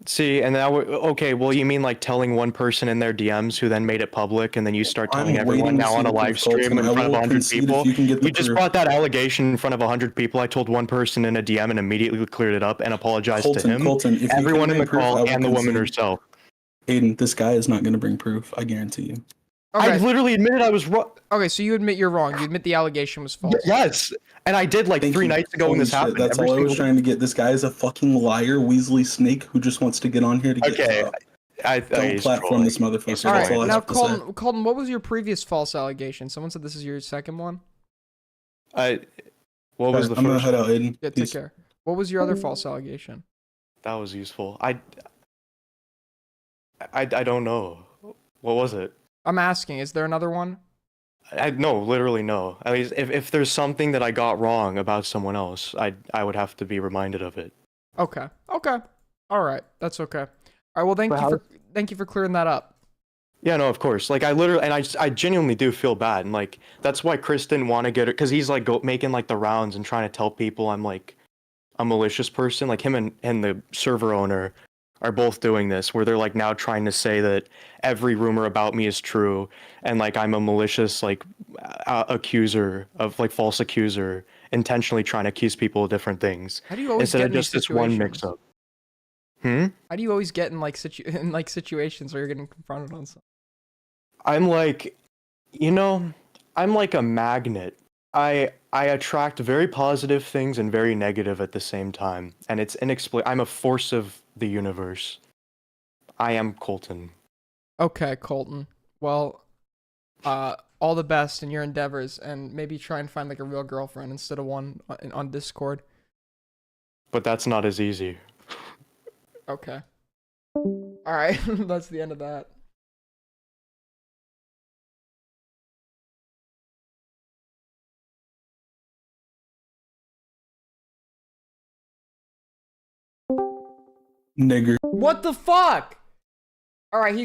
See, and now okay. Well, you mean like telling one person in their DMs who then made it public, and then you start telling everyone now on a live stream in front of 100 people. You just brought that allegation in front of 100 people. I told one person in a DM and immediately cleared it up and apologized to him. If everyone in the call proof, and the woman herself. Aiden, this guy is not going to bring proof. I guarantee you. Okay. I literally admitted I was wrong. Okay, so you admit you're wrong. You admit the allegation was false. Yes, and I did like three nights ago when this happened. That's all I was trying to get. This guy is a fucking liar, Weasley Snake, who just wants to get on here to get. Okay, don't platform this motherfucker. All That's all right, I now have to say. Colton, what was your previous false allegation? Someone said this is your second one. What was the first? I'm gonna head out, Aiden. Yeah, take care. What was your other false allegation? That was useful. I don't know. What was it? I'm asking, is there another one? No, literally no. At least if there's something that I got wrong about someone else, I would have to be reminded of it. Okay. All right. That's okay. All right. Well, thank you for clearing that up. Yeah, no, of course. Like I genuinely do feel bad, and like that's why Chris didn't want to get it because he's like making like the rounds and trying to tell people I'm like a malicious person. Like him and the server owner are both doing this, where they're like now trying to say that every rumor about me is true, and like I'm a malicious like accuser of like false accuser, intentionally trying to accuse people of different things. How do you always instead get of in just these this one situations? mix-up? How do you always get in like situations where you're getting confronted on something? I'm like, I'm like a magnet. I attract very positive things and very negative at the same time, and it's inexplicable. I'm a force of the universe. I am Colton. Okay, Colton. Well, all the best in your endeavors, and maybe try and find like a real girlfriend instead of one on Discord. But that's not as easy. Okay. All right, that's the end of that. Nigger. What the fuck? All right,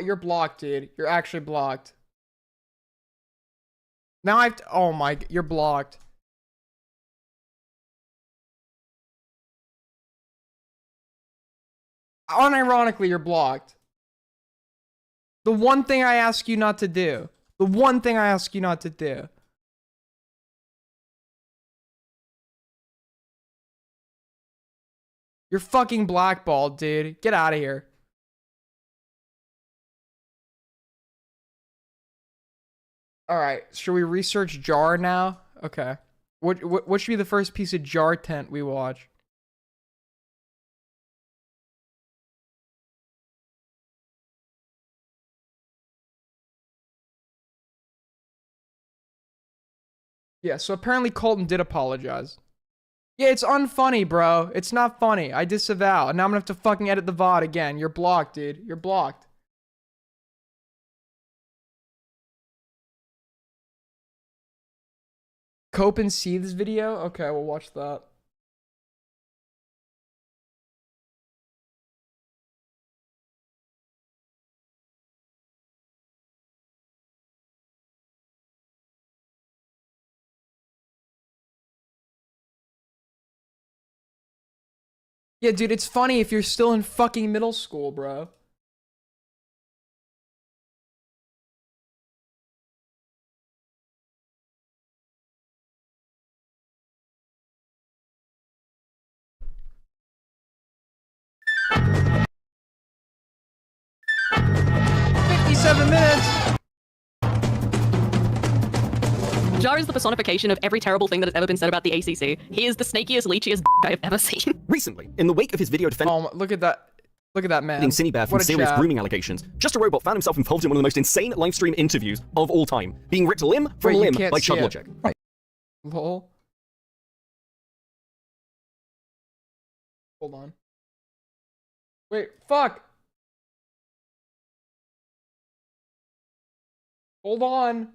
you're blocked, dude. You're actually blocked. Now I have to, oh my, you're blocked. Unironically, you're blocked. The one thing I ask you not to do. The one thing I ask you not to do. You're fucking blackballed, dude. Get out of here. Alright, should we research Jar now? Okay. What should be the first piece of Jar tent we watch? Yeah, so apparently Colton did apologize. Yeah, it's unfunny, bro. It's not funny. I disavow. And now I'm gonna have to fucking edit the VOD again. You're blocked, dude. You're blocked. Cope and Seethes video? Okay, we'll watch that. Yeah, dude, it's funny if you're still in fucking middle school, bro. Jar is the personification of every terrible thing that has ever been said about the ACC. He is the snakiest, leechiest I have ever seen. Recently, in the wake of his video defending look at that. Look at that man. Cinebear from What a serious chap. grooming allegations, JustARobot found himself involved in one of the most insane live stream interviews of all time, being ripped limb from Wait, you limb can't by see Chud it. Logic. Right. Lol. Hold on. Wait, fuck. Hold on.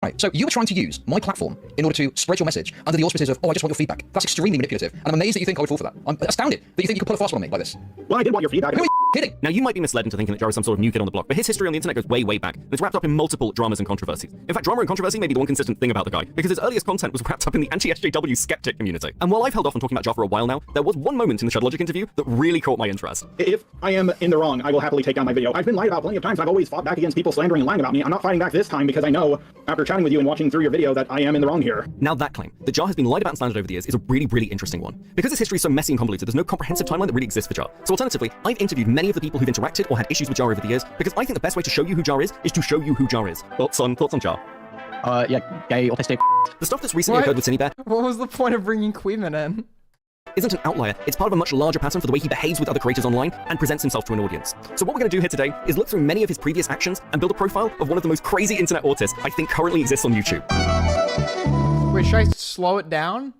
Right, so you were trying to use my platform in order to spread your message under the auspices of, oh, I just want your feedback. That's extremely manipulative, and I'm amazed that you think I would fall for that. I'm astounded that you think you could pull a fast one on me like this. Well, I did want your feedback. Who are you kidding? Now, you might be misled into thinking that Jar is some sort of new kid on the block, but his history on the internet goes way, way back, and it's wrapped up in multiple dramas and controversies. In fact, drama and controversy may be the one consistent thing about the guy, because his earliest content was wrapped up in the anti-SJW skeptic community. And while I've held off on talking about Jar for a while now, there was one moment in the Chud Logic interview that really caught my interest. If I am in the wrong, I will happily take down my video. I've been lied about plenty of times. I've always fought back against people slandering and lying about me. I'm not fighting back this time because I know, after chatting with you and watching through your video, that I am in the wrong here. Now that claim, that Jar has been lied about and slandered over the years, is a really, really interesting one. Because his history is so messy and convoluted, there's no comprehensive timeline that really exists for Jar. So alternatively, I've interviewed many of the people who've interacted or had issues with Jar over the years, because I think the best way to show you who Jar is to show you who Jar is. Thoughts on Jar? Yeah, gay, autistic. The stuff that's recently occurred with Cinebear What was the point of bringing Queeman in? isn't an outlier. It's part of a much larger pattern for the way he behaves with other creators online and presents himself to an audience. So what we're going to do here today is look through many of his previous actions and build a profile of one of the most crazy internet autists I think currently exists on YouTube. Wait, should I slow it down?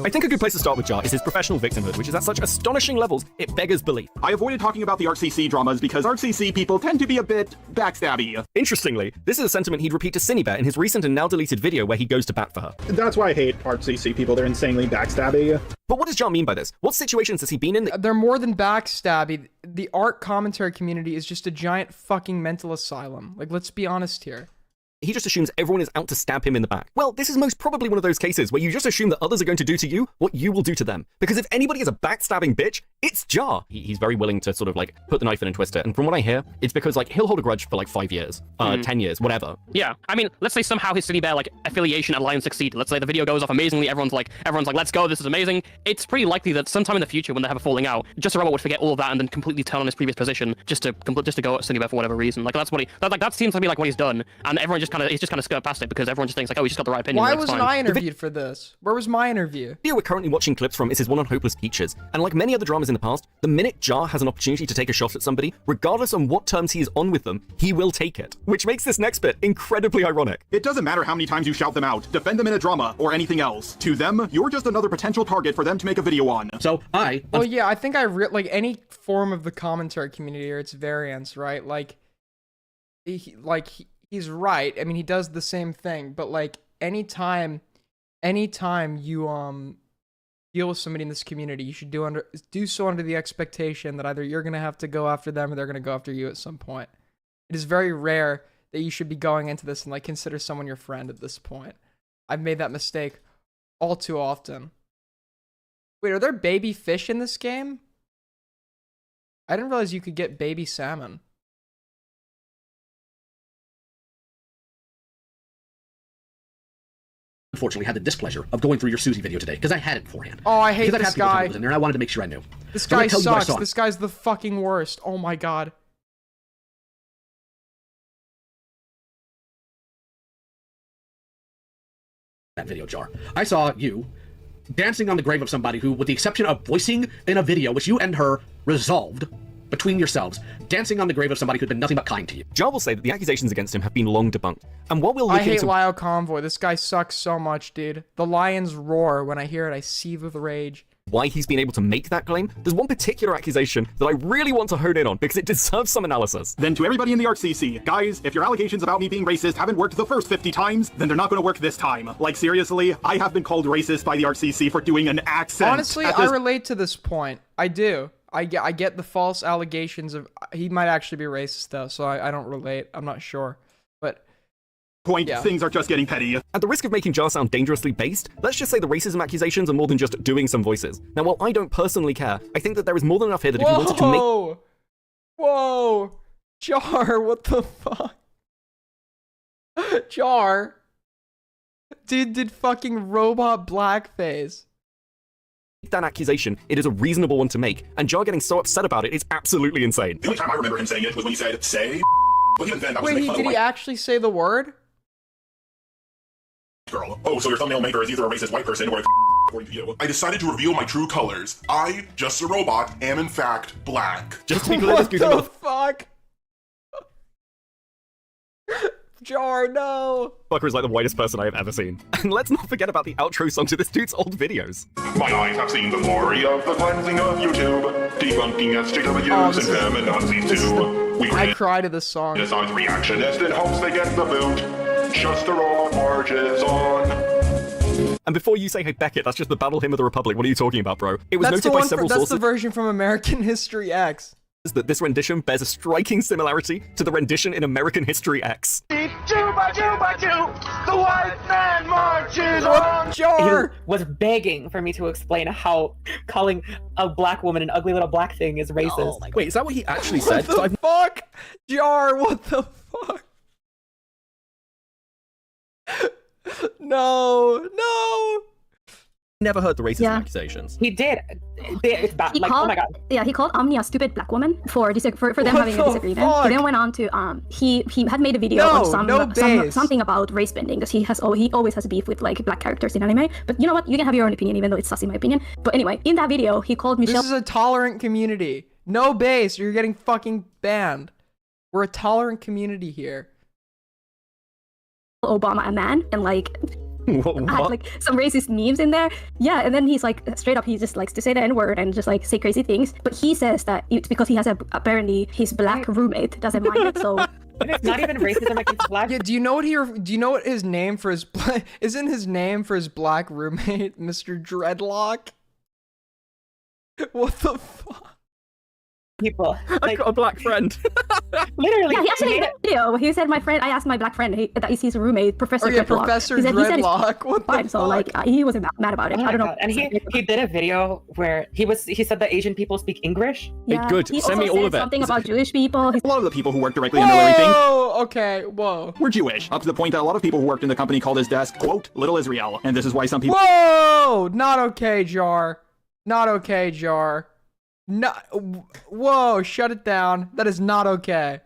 I think a good place to start with Jar is his professional victimhood, which is at such astonishing levels, it beggars belief. I avoided talking about the ArtCC dramas because ArtCC people tend to be a bit backstabby. Interestingly, this is a sentiment he'd repeat to Cinebear in his recent and now deleted video where he goes to bat for her. That's why I hate ArtCC people. They're insanely backstabby. But what does Jar mean by this? What situations has he been in? They're more than backstabby. the art commentary community is just a giant fucking mental asylum. Like, let's be honest here. He just assumes everyone is out to stab him in the back. Well, this is most probably one of those cases where you just assume that others are going to do to you what you will do to them. Because if anybody is a backstabbing bitch, it's Jar. He's very willing to sort of like put the knife in and twist it. And from what I hear, it's because like he'll hold a grudge for like 5 years, 10 years, whatever. Yeah, I mean, let's say somehow his City Bear like affiliation alliance succeeded. Let's say the video goes off amazingly. Everyone's like, let's go. This is amazing. It's pretty likely that sometime in the future, when they have a falling out, JustARobot would forget all of that and then completely turn on his previous position just to go at City Bear for whatever reason. Like that's what that seems to be like what he's done. And everyone just kind of skirt past it because everyone just thinks like, oh, he's just got the right opinion. Why like, wasn't I interviewed for this? Where was my interview? The video we're currently watching clips from is his one on Hopeless Peaches, and like many other dramas in the past, the minute Jar has an opportunity to take a shot at somebody, regardless on what terms he is on with them, he will take it. Which makes this next bit incredibly ironic. It doesn't matter how many times you shout them out, defend them in a drama, or anything else. To them, you're just another potential target for them to make a video on. So Well, yeah, I think like any form of the commentary community or its variants, right? Like, he's right. I mean, he does the same thing, but like anytime you deal with somebody in this community, you should do so under the expectation that either you're gonna have to go after them or they're gonna go after you at some point. It is very rare that you should be going into this and like consider someone your friend at this point. I've made that mistake all too often. Wait, are there baby fish in this game? I didn't realize you could get baby salmon. unfortunately had the displeasure of going through your Susie video today because I had it beforehand. Oh, I hate because this guy. Was in there, and I wanted to make sure I knew. This So I'm guy gonna tell you what I sucks. saw. This guy's the fucking worst. Oh my god. That video jar. I saw you dancing on the grave of somebody who, with the exception of voicing in a video, which you and her resolved between yourselves, dancing on the grave of somebody who'd been nothing but kind to you. Jar will say that the accusations against him have been long debunked. And while we'll look I hate into... Lyle Convoy. This guy sucks so much, dude. The lions roar. When I hear it, I seethe with rage. Why he's been able to make that claim, there's one particular accusation that I really want to hone in on because it deserves some analysis. Then to everybody in the RCC, guys, if your allegations about me being racist haven't worked the first 50 times, then they're not going to work this time. Like, seriously, I have been called racist by the RCC for doing an accent. Honestly, I relate to this point. I do. I get the false allegations of... He might actually be racist, though, so I don't relate. I'm not sure. But... yeah. Things are just getting petty. At the risk of making Jar sound dangerously based, let's just say the racism accusations are more than just doing some voices. Now, while I don't personally care, I think that there is more than enough here that if you wanted to make... Whoa! Jar, what the fuck? Jar? Dude did fucking robot blackface. That accusation, it is a reasonable one to make, and Jar getting so upset about it is absolutely insane. The only time I remember him saying it was when he said, say, but even then, that was Wait, did he actually say the word? Girl. Oh, so your thumbnail maker is either a racist white person or a according to you. I decided to reveal my true colors. I, JustARobot, am in fact black. Just to be clear, what the fuck? Jar, no! Fucker is like the whitest person I have ever seen. And let's not forget about the outro song to this dude's old videos. My eyes have seen the glory of the cleansing of YouTube, debunking SJWs and feminazis too. I cry to this song. Designs reactionist in hopes they get the boot. JustARobot marches on. And before you say, hey Beckett, that's just the Battle Hymn of the Republic, what are you talking about, bro? It was That's noted the by one several that's sources the version from American History X. that this rendition bears a striking similarity to the rendition in American History X. The white man marches on. Jar was begging for me to explain how calling a black woman an ugly little black thing is racist. Wait, is that what he actually What said? the fuck? Jar, what the fuck? No. Never heard the racism accusations. He did. It's bad. He Like, called, oh my god. Yeah, he called Omni a stupid black woman for them having a disagreement. He then went on to he had made a video on something about race bending because he always has beef with like black characters in anime. But you know what? You can have your own opinion, even though it's sus in my opinion. But anyway, in that video, he called Michelle. This is a tolerant community. No base, you're getting fucking banned. We're a tolerant community here. Obama a man and like. What? Had, like some racist memes in there. Yeah, and then he's like straight up he just likes to say the N-word and just like say crazy things. But he says that it's because he has apparently his black roommate doesn't mind it, so it's not even racism like he's black. Yeah, do you know what his name for his isn't his name for his black roommate, Mr. Dreadlock? What the fuck? people. I've got a black friend. Literally. Yeah, he actually made a video. He said, "My friend." I asked my black friend that he's his roommate, Professor. Oh yeah, Dreadlock. Professor He said Dreadlock. What the fine, so like he wasn't mad about it. Oh I don't my know. God. And he did a video where he said that Asian people speak English. Yeah, good. He Send also me all said of it. Something about Jewish people. A lot of the people who worked directly under Larry Fink Whoa! Okay, whoa. were Jewish, up to the point that a lot of people who worked in the company called his desk, quote, Little Israel. And this is why some people Whoa! Not okay, Jar. Not okay, Jar. No. Whoa! Shut it down. That is not okay.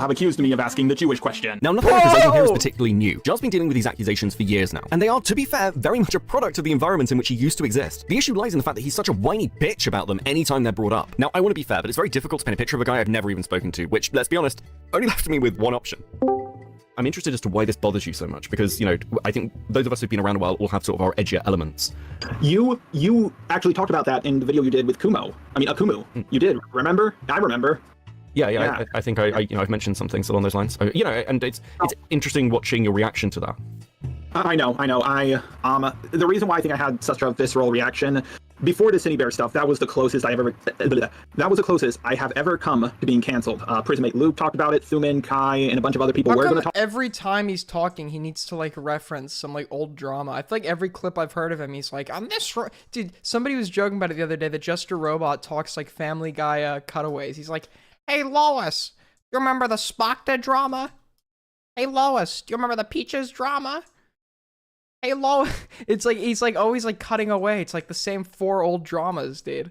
have accused me of asking the Jewish question. Now, nothing I'm presenting here is particularly new. Jar's been dealing with these accusations for years now, and they are, to be fair, very much a product of the environment in which he used to exist. The issue lies in the fact that he's such a whiny bitch about them anytime they're brought up. Now, I want to be fair, but it's very difficult to paint a picture of a guy I've never even spoken to, which, let's be honest, only left me with one option. I'm interested as to why this bothers you so much, because, you know, I think those of us who've been around a while all have sort of our edgier elements. You actually talked about that in the video you did with Kumo. I mean, Akumu. You did, remember? I remember. Yeah. I think I've mentioned some things along those lines. You know, and it's interesting watching your reaction to that. I know. The reason why I think I had such a visceral reaction before the Cine Bear stuff, that was the closest I have ever come to being canceled. Prismate Luke talked about it, Thuman, Kai, and a bunch of other people How were come going to talk. every time he's talking, he needs to like reference some like old drama? I feel like every clip I've heard of him, he's like, "I'm this." Dude, somebody was joking about it the other day that JustARobot talks like Family Guy cutaways. He's like, "Hey Lois, you remember the Spockda drama? Hey Lois, do you remember the Peaches drama? Hey Lois." It's like he's like always like cutting away. It's like the same 4 old dramas, dude.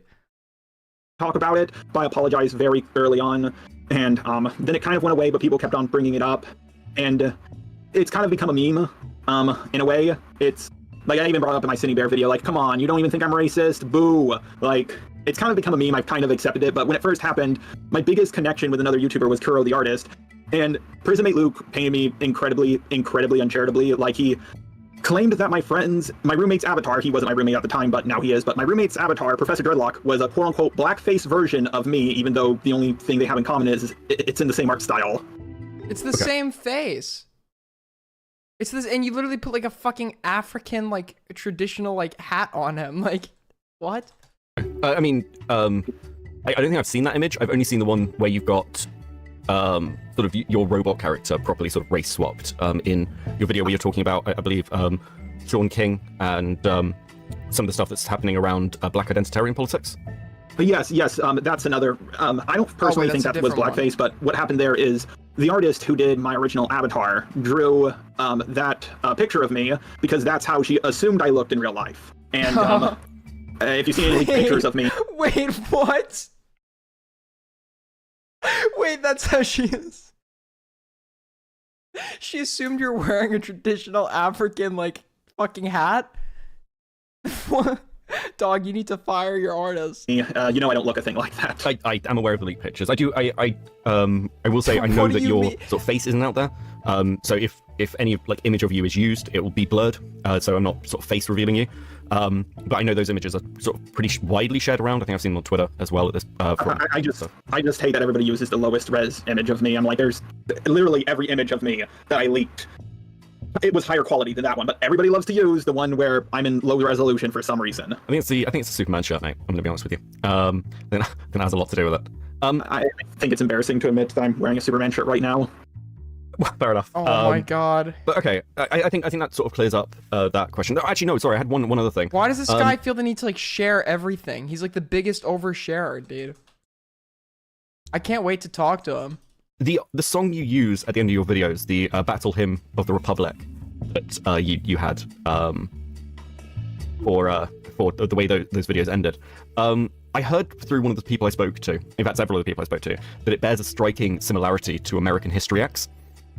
Talk about it, but I apologized very early on, and then it kind of went away, but people kept on bringing it up, and it's kind of become a meme. In a way, it's like I even brought up in my Cine Bear video, like, come on, you don't even think I'm racist? Boo! Like, it's kind of become a meme. I've kind of accepted it, but when it first happened, my biggest connection with another YouTuber was Kuro the artist, and Prismate Luke painted me incredibly uncharitably. Like, he claimed that my roommate's avatar, he wasn't my roommate at the time, but now he is, but my roommate's avatar, Professor Dreadlock, was a quote-unquote blackface version of me, even though the only thing they have in common is it's in the same art style. It's the same face. It's this, and you literally put like a fucking African like traditional like hat on him. Like, what? I mean, I don't think I've seen that image. I've only seen the one where you've got sort of your robot character properly sort of race swapped in your video where you're talking about, I believe, Sean King and some of the stuff that's happening around black identitarian politics. Yes, that's another. I don't personally think that was blackface, but what happened there is the artist who did my original avatar drew that picture of me because that's how she assumed I looked in real life. And if you see any pictures of me, wait, what? Wait, that's how she is. She assumed you're wearing a traditional African like fucking hat. What? Dog, you need to fire your artist. You know I don't look a thing like that. I am aware of the leaked pictures. I will say I know that your sort of face isn't out there. So if any like image of you is used, it will be blurred. So I'm not sort of face revealing you. But I know those images are sort of pretty widely shared around. I think I've seen them on Twitter as well at this forum. I just hate that everybody uses the lowest res image of me. I'm like, there's literally every image of me that I leaked. It was higher quality than that one, but everybody loves to use the one where I'm in low resolution for some reason. I think it's a Superman shirt, mate. I'm gonna be honest with you. Then that has a lot to do with it. I think it's embarrassing to admit that I'm wearing a Superman shirt right now. Well, fair enough. Oh my god. But okay, I think that sort of clears up that question. Actually, no, sorry, I had one other thing. Why does this guy feel the need to like share everything? He's like the biggest oversharer, dude. I can't wait to talk to him. The song you use at the end of your videos, the Battle Hymn of the Republic, that you had for the way those videos ended. I heard through one of the people I spoke to, in fact several of the people I spoke to, that it bears a striking similarity to American History X.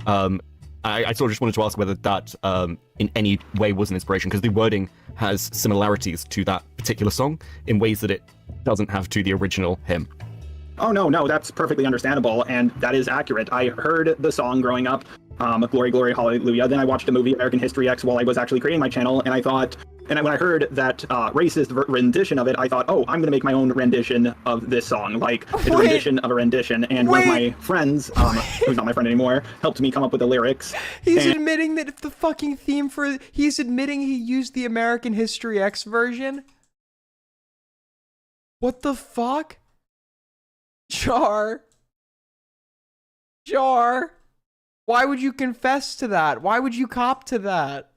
I sort of just wanted to ask whether that in any way was an inspiration, because the wording has similarities to that particular song in ways that it doesn't have to the original hymn. Oh, no, that's perfectly understandable, and that is accurate. I heard the song growing up, Glory, Glory, Hallelujah. Then I watched the movie American History X while I was actually creating my channel, and I thought, when I heard that racist rendition of it, I thought, oh, I'm going to make my own rendition of this song. Like, it's a rendition of a rendition, and one of my friends, who's not my friend anymore, helped me come up with the lyrics. He's admitting that the fucking theme for... He's admitting he used the American History X version? What the fuck? Jar. Why would you confess to that? Why would you cop to that?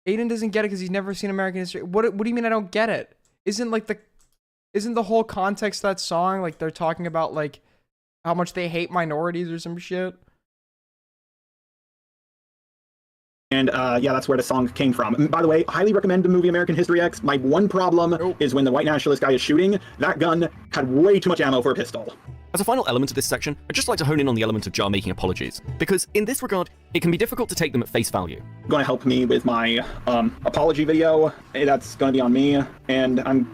Aiden doesn't get it because he's never seen American history. What do you mean I don't get it? Isn't the whole context of that song like they're talking about like how much they hate minorities or some shit? And yeah, that's where the song came from. And by the way, highly recommend the movie American History X. My one problem is when the white nationalist guy is shooting, that gun had way too much ammo for a pistol. As a final element of this section, I'd just like to hone in on the element of Jar making apologies, because in this regard, it can be difficult to take them at face value. Going to help me with my apology video. That's going to be on me, and I'm...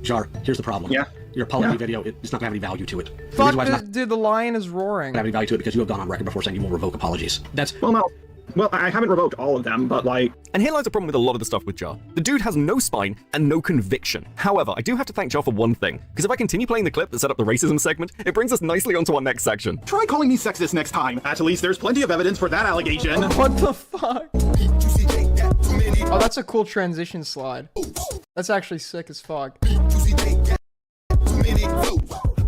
Jar, here's the problem. Yeah? Your apology video, it's not going to have any value to it. Fuck, dude, the lion is roaring. Have any value to it because you have gone on record before saying you will revoke apologies. That's... Well, no. Well, I haven't revoked all of them, but like... And here lies a problem with a lot of the stuff with Jar. The dude has no spine and no conviction. However, I do have to thank Jar for one thing, because if I continue playing the clip that set up the racism segment, it brings us nicely onto our next section. Try calling me sexist next time. At least there's plenty of evidence for that allegation. What the fuck? Oh, that's a cool transition slide. That's actually sick as fuck.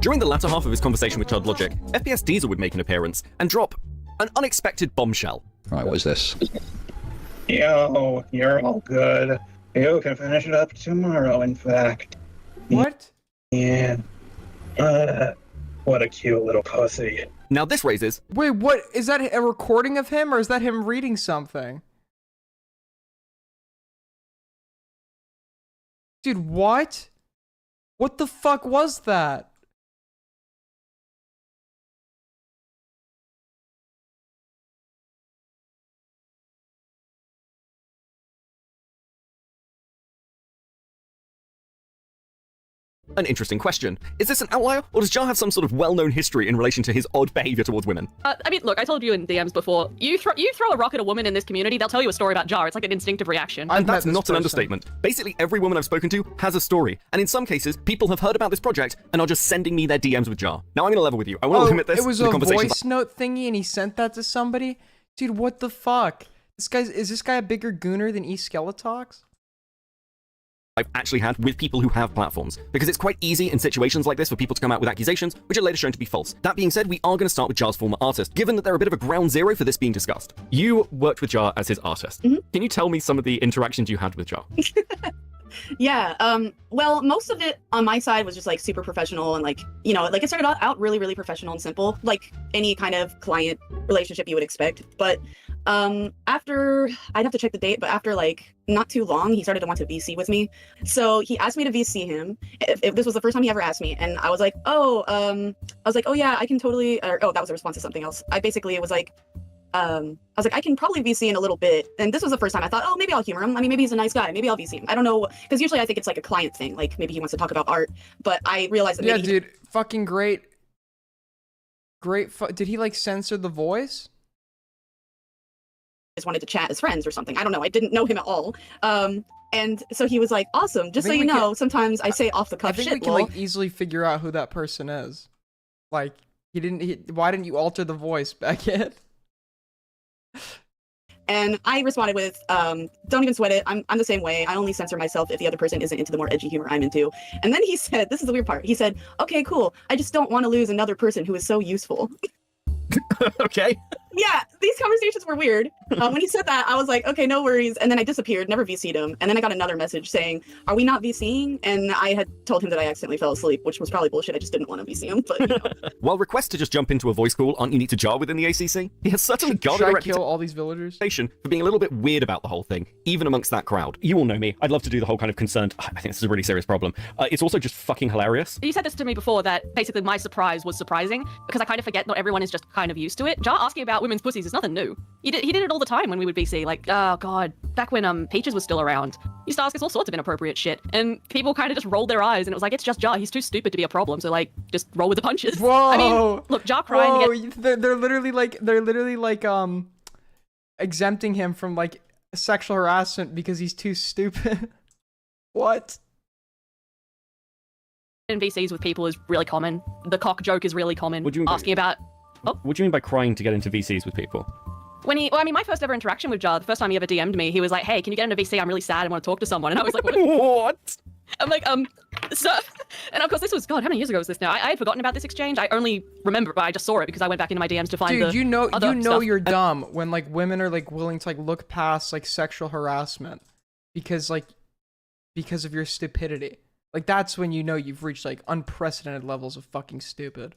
During the latter half of his conversation with Chud Logic, FPS Diesel would make an appearance and drop an unexpected bombshell. Right, what is this? Yo, you're all good. You can finish it up tomorrow, in fact. What? Yeah. What a cute little pussy. Now this raises... Wait, what? Is that a recording of him, or is that him reading something? Dude, what? What the fuck was that? An interesting question. Is this an outlier, or does Jar have some sort of well-known history in relation to his odd behavior towards women? I mean, look, I told you in DMs before, you throw a rock at a woman in this community, they'll tell you a story about Jar. It's like an instinctive reaction. And that's not an understatement. Basically, every woman I've spoken to has a story, and in some cases, people have heard about this project and are just sending me their DMs with Jar. Now, I'm gonna level with you. I want to limit this It was to the a conversations voice note thingy, and he sent that to somebody? Dude, what the fuck? Is this guy a bigger gooner than Skeletox? I've actually had with people who have platforms, because it's quite easy in situations like this for people to come out with accusations, which are later shown to be false. That being said, we are going to start with Jar's former artist, given that they're a bit of a ground zero for this being discussed. You worked with Jar as his artist. Mm-hmm. Can you tell me some of the interactions you had with Jar? Yeah, well, most of it on my side was just like super professional and like, you know, like it started out really, really professional and simple, like any kind of client relationship you would expect. But after, I'd have to check the date, but after like not too long, he started to want to VC with me. So he asked me to VC him. If this was the first time he ever asked me, and I was like, oh yeah, I can totally, that was a response to something else. It was like, I was like, I can probably VC in a little bit. And this was the first time I thought, oh, maybe I'll humor him. I mean, maybe he's a nice guy. Maybe I'll VC him. I don't know. Because usually I think it's like a client thing. Like maybe he wants to talk about art. But I realized that maybe dude, fucking great. Did he like censor the voice? just wanted to chat as friends or something. I don't know. I didn't know him at all. And so he was like, awesome. Just so you know, sometimes I say off the cuff shit. I think we can like easily figure out who that person is. Like, why didn't you alter the voice, Beckett? And I responded with, don't even sweat it. I'm the same way. I only censor myself if the other person isn't into the more edgy humor I'm into. And then he said, this is the weird part. He said, okay, cool. I just don't want to lose another person who is so useful. Okay. Yeah, these conversations were weird. When he said that, I was like, okay, no worries. And then I disappeared, never VC'd him. And then I got another message saying, are we not VCing? And I had told him that I accidentally fell asleep, which was probably bullshit. I just didn't want to VC him. But, you know. While requests to just jump into a voice call aren't unique to Jar within the ACC, he has certainly garnered a reputation kill all these villagers for being a little bit weird about the whole thing, even amongst that crowd. You all know me. I'd love to do the whole kind of concerned. I think this is a really serious problem. It's also just fucking hilarious. You said this to me before, that basically my surprise was surprising, because I kind of forget not everyone is just kind of used to it. Jar asking about women's pussies is nothing new. He did it all the time when we would VC. Like, oh god, back when Peaches was still around, he used to ask us all sorts of inappropriate shit, and people kind of just rolled their eyes, and it was like, it's just Jar. He's too stupid to be a problem, so like, just roll with the punches. Whoa! I mean, look, Jar crying. They're literally like exempting him from like sexual harassment because he's too stupid. What? In VCs with people is really common. The cock joke is really common. What do you mean asking about? Oh. What do you mean by crying to get into VCs with people? My first ever interaction with Jar, the first time he ever DM'd me, he was like, hey, can you get into VC? I'm really sad. I want to talk to someone. And I was like, what? What? I'm like, so, and of course this was, God, how many years ago was this now? I had forgotten about this exchange. I only remember, but I just saw it because I went back into my DMs to find Dude, the you know stuff. you're dumb when like women are like willing to like look past like sexual harassment because of your stupidity. Like that's when you know you've reached like unprecedented levels of fucking stupid.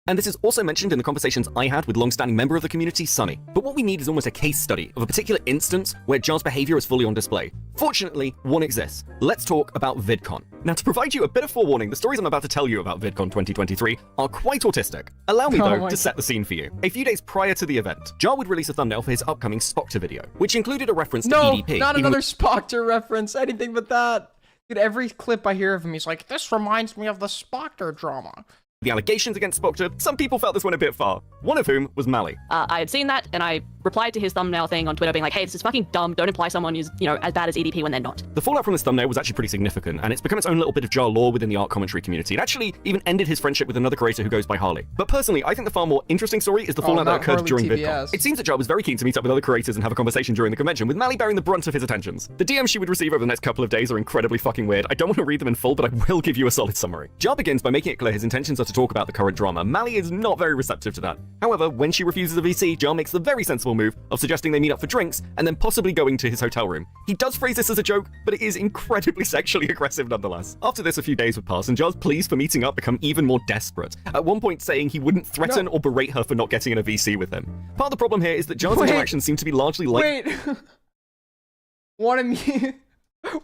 And this is also mentioned in the conversations I had with long-standing member of the community, Sunny. But what we need is almost a case study of a particular instance where Jar's behavior is fully on display. Fortunately, one exists. Let's talk about VidCon. Now, to provide you a bit of forewarning, the stories I'm about to tell you about VidCon 2023 are quite autistic. Allow me, though, to set the scene for you. A few days prior to the event, Jar would release a thumbnail for his upcoming Spoctor video, which included a reference to EDP. No, not another Spoctor reference, anything but that. Dude, every clip I hear of him, he's like, this reminds me of the Spoctor drama. The allegations against Spoctor, some people felt this went a bit far, one of whom was Mally. I had seen that, and I replied to his thumbnail thing on Twitter being like, hey, this is fucking dumb. Don't imply someone is, as bad as EDP when they're not. The fallout from this thumbnail was actually pretty significant, and it's become its own little bit of Jar lore within the art commentary community. It actually even ended his friendship with another creator who goes by Harley. But personally, I think the far more interesting story is the fallout that occurred during VidCon. It seems that Jar was very keen to meet up with other creators and have a conversation during the convention, with Mally bearing the brunt of his attentions. The DMs she would receive over the next couple of days are incredibly fucking weird. I don't want to read them in full, but I will give you a solid summary. Jar begins by making it clear his intentions are to talk about the current drama. Mally is not very receptive to that. However, when she refuses a VC, Jar makes the very sensible move of suggesting they meet up for drinks and then possibly going to his hotel room. He does phrase this as a joke, but it is incredibly sexually aggressive nonetheless. After this, a few days would pass, and Jar's pleas for meeting up become even more desperate, at one point saying he wouldn't threaten or berate her for not getting in a VC with him. Part of the problem here is that Jar's interactions seem to be largely like— Wait!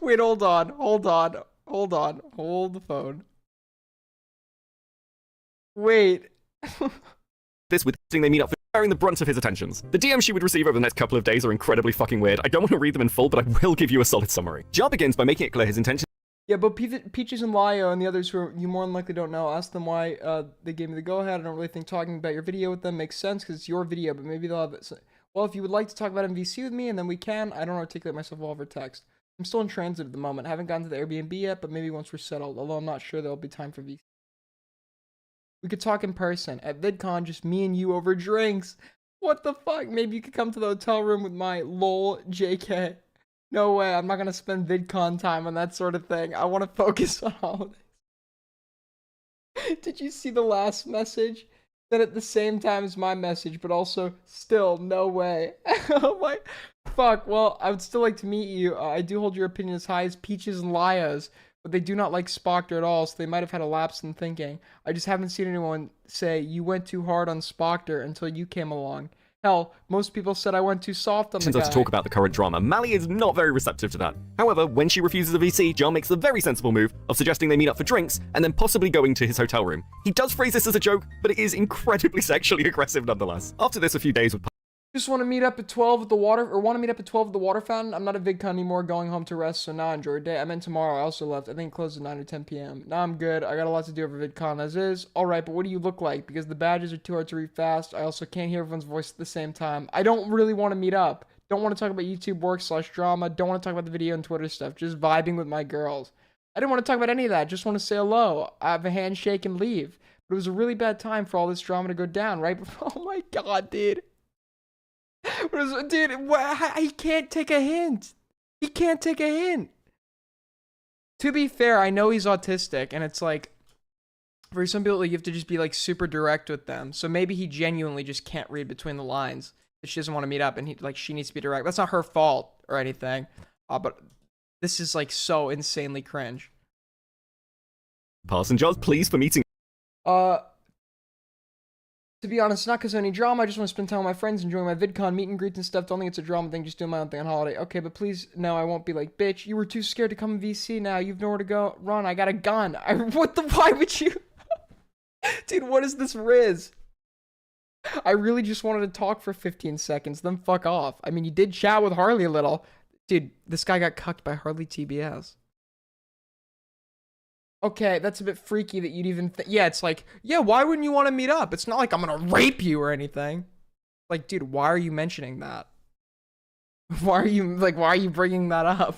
Wait, hold on, hold the phone. Wait. This with they meet up for bearing the brunt of his attentions. The DMs she would receive over the next couple of days are incredibly fucking weird. I don't want to read them in full, but I will give you a solid summary. Jar begins by making it clear his intention. Yeah, but Peaches and Lio and the others who you more than likely don't know, ask them why they gave me the go-ahead. I don't really think talking about your video with them makes sense because it's your video, but maybe they'll have it. Well, if you would like to talk about MVC with me, and then we can. I don't articulate myself well over text. I'm still in transit at the moment. I haven't gotten to the Airbnb yet, but maybe once we're settled, although I'm not sure there'll be time for VC. We could talk in person at VidCon, just me and you over drinks. What the fuck? Maybe you could come to the hotel room with my lol JK. No way, I'm not gonna spend VidCon time on that sort of thing. I want to focus on holidays. Did you see the last message? Said at the same time as my message, but also still no way. Oh my, fuck. Well, I would still like to meet you. I do hold your opinion as high as Peaches and Lias, but they do not like Spoctor at all, so they might have had a lapse in thinking. I just haven't seen anyone say, you went too hard on Spoctor until you came along. Hell, most people said I went too soft on the guy. To talk about the current drama, Mally is not very receptive to that. However, when she refuses a VC, Jar makes the very sensible move of suggesting they meet up for drinks and then possibly going to his hotel room. He does phrase this as a joke, but it is incredibly sexually aggressive nonetheless. After this, a few days would pass. Just want to meet up at 12 at the water, or want to meet up at 12 at the water fountain. I'm not a VidCon anymore, going home to rest, so now enjoy your day. I meant tomorrow, I also left. I think it closed at 9 or 10 p.m. Now I'm good, I got a lot to do over VidCon as is. Alright, but what do you look like? Because the badges are too hard to read fast. I also can't hear everyone's voice at the same time. I don't really want to meet up. Don't want to talk about YouTube work / drama. Don't want to talk about the video and Twitter stuff. Just vibing with my girls. I didn't want to talk about any of that. Just want to say hello. I have a handshake and leave. But it was a really bad time for all this drama to go down, right? Oh my god, dude. Dude, he can't take a hint. He can't take a hint. To be fair, I know he's autistic, and it's like, for some people, you have to just be like super direct with them. So maybe he genuinely just can't read between the lines. If she doesn't want to meet up, and she needs to be direct. That's not her fault or anything. But this is like so insanely cringe. Parson Jar's pleas for meeting. To be honest, not because of any drama. I just want to spend time with my friends, enjoying my VidCon, meet and greets and stuff. Don't think it's a drama thing, just doing my own thing on holiday. Okay, but please, no, I won't be like, bitch, you were too scared to come to VC now. You've nowhere to go. Run, I got a gun. Why would you? Dude, what is this Riz? I really just wanted to talk for 15 seconds, then fuck off. I mean, you did chat with Harley a little. Dude, this guy got cucked by Harley TBS. Okay, that's a bit freaky that you'd even yeah, it's like, yeah, why wouldn't you want to meet up? It's not like I'm gonna rape you or anything. Like, dude, why are you mentioning that? Why are you bringing that up?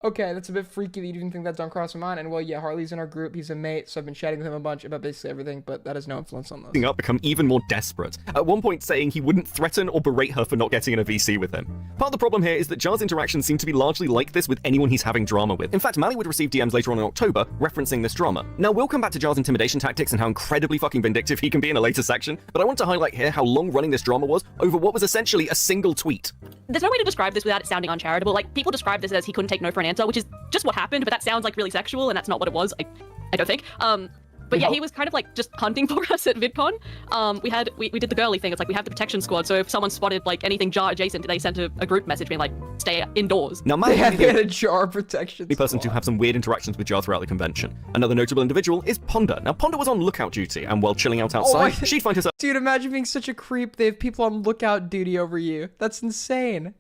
Okay, that's a bit freaky that you even think that don't cross my mind. And well, yeah, Harley's in our group. He's a mate, so I've been chatting with him a bunch about basically everything, but that has no influence on this. Up become even more desperate, at one point saying he wouldn't threaten or berate her for not getting in a VC with him. Part of the problem here is that Jar's interactions seem to be largely like this with anyone he's having drama with. In fact, Mally would receive DMs later on in October referencing this drama. Now, we'll come back to Jar's intimidation tactics and how incredibly fucking vindictive he can be in a later section, but I want to highlight here how long-running this drama was over what was essentially a single tweet. There's no way to describe this without it sounding uncharitable. Like, people describe this as he couldn't take no for an answer, which is just what happened, but that sounds like really sexual, and that's not what it was, I don't think. But yeah, he was kind of like just hunting for us at VidCon. We did the girly thing. It's like we have the protection squad, so if someone spotted like anything Jar adjacent, they sent a group message being like, stay indoors. Now, Mally had a Jar protection squad. Person to have some weird interactions with Jar throughout the convention. Another notable individual is Ponder. Now, Ponder was on lookout duty, and while chilling out outside, she'd find herself— Dude, imagine being such a creep. They have people on lookout duty over you. That's insane.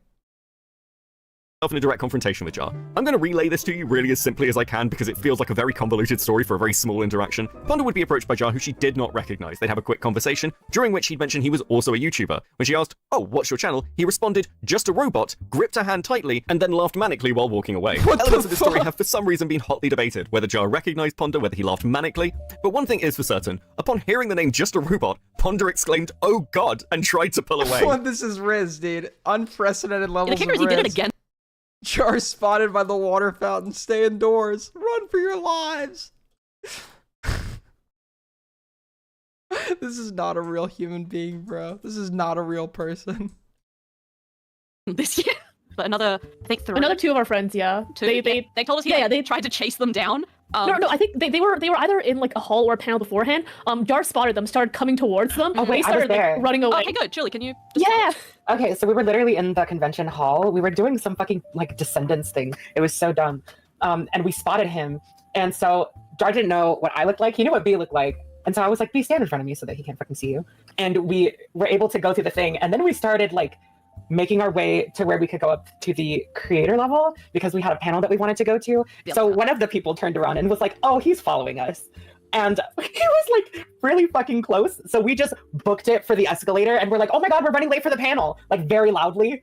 In a direct confrontation with Jar. I'm going to relay this to you really as simply as I can because it feels like a very convoluted story for a very small interaction. Ponder would be approached by Jar, who she did not recognize. They'd have a quick conversation, during which he'd mention he was also a YouTuber. When she asked, "Oh, what's your channel?" he responded, "Just a robot," gripped her hand tightly, and then laughed manically while walking away. Elements of this story have for some reason been hotly debated, whether Jar recognized Ponder, whether he laughed manically, but one thing is for certain. Upon hearing the name Just a Robot, Ponder exclaimed, "Oh God," and tried to pull away. What, this is Riz, dude. Unprecedented levels The kicker of is he did it Riz. again. Jar spotted by the water fountain. Stay indoors. Run for your lives. This is not a real human being, bro. This is not a real person. This year, but another, I think three. Another two of our friends, yeah. They told us they tried to chase them down. No, I think they were either in like a hall or a panel beforehand. Jar spotted them, started coming towards them. Oh, wait, they started I was there. like running away. Okay, good. Julie, can you? Yeah. Okay, so we were literally in the convention hall. We were doing some fucking like Descendants thing. It was so dumb. And we spotted him. And so Jar didn't know what I looked like. He knew what B looked like. And so I was like, B, stand in front of me so that he can't fucking see you. And we were able to go through the thing. And then we started like making our way to where we could go up to the creator level because we had a panel that we wanted to go to. Yep. So one of the people turned around and was like, "Oh, he's following us." And it was like really fucking close. So we just booked it for the escalator and we're like, "Oh my God, we're running late for the panel," like very loudly.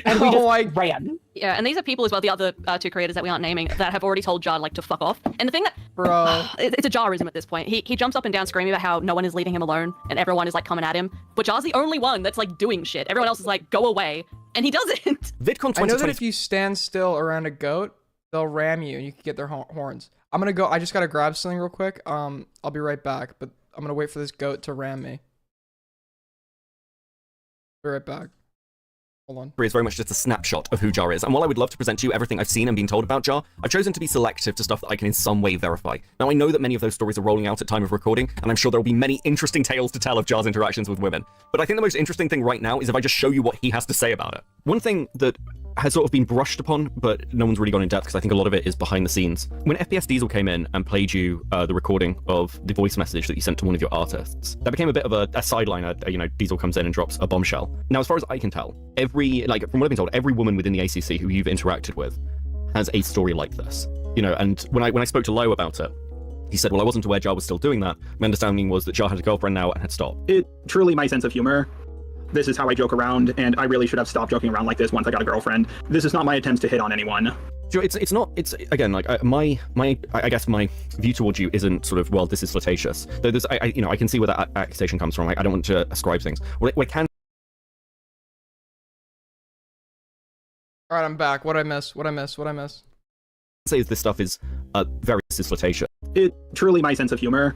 And we just ran. Yeah, and these are people as well, the other two creators that we aren't naming, that have already told Jar like to fuck off. And the thing that, bro, it's a Jarism at this point. He jumps up and down screaming about how no one is leaving him alone and everyone is like coming at him. But Jar's the only one that's like doing shit. Everyone else is like, go away. And he doesn't. VidCon 2020. I know that if you stand still around a goat, they'll ram you and you can get their horns. I'm gonna go. I just gotta grab something real quick. I'll be right back, but I'm gonna wait for this goat to ram me. Be right back. Hold on. Is very much just a snapshot of who Jar is, and while I would love to present to you everything I've seen and been told about Jar, I've chosen to be selective to stuff that I can in some way verify. Now, I know that many of those stories are rolling out at time of recording, and I'm sure there will be many interesting tales to tell of Jar's interactions with women, but I think the most interesting thing right now is if I just show you what he has to say about it. One thing that has sort of been brushed upon, but no one's really gone in depth because I think a lot of it is behind the scenes. When FPS Diesel came in and played you the recording of the voice message that you sent to one of your artists, that became a bit of a sideline. You know, Diesel comes in and drops a bombshell. Now, as far as I can tell, from what I've been told, every woman within the ACC who you've interacted with has a story like this. You know, and when I spoke to Lo about it, he said, "Well, I wasn't aware Jar was still doing that. My understanding was that Jar had a girlfriend now and had stopped." It's truly my sense of humor. This is how I joke around, and I really should have stopped joking around like this once I got a girlfriend. This is not my attempts to hit on anyone. It's not, again, like, I guess my view towards you isn't sort of, well, this is flirtatious. Though there's, I can see where that accusation comes from. I don't want to ascribe things. What I can... Alright, I'm back. What'd I miss? say is this stuff is very flirtatious. It's truly my sense of humor.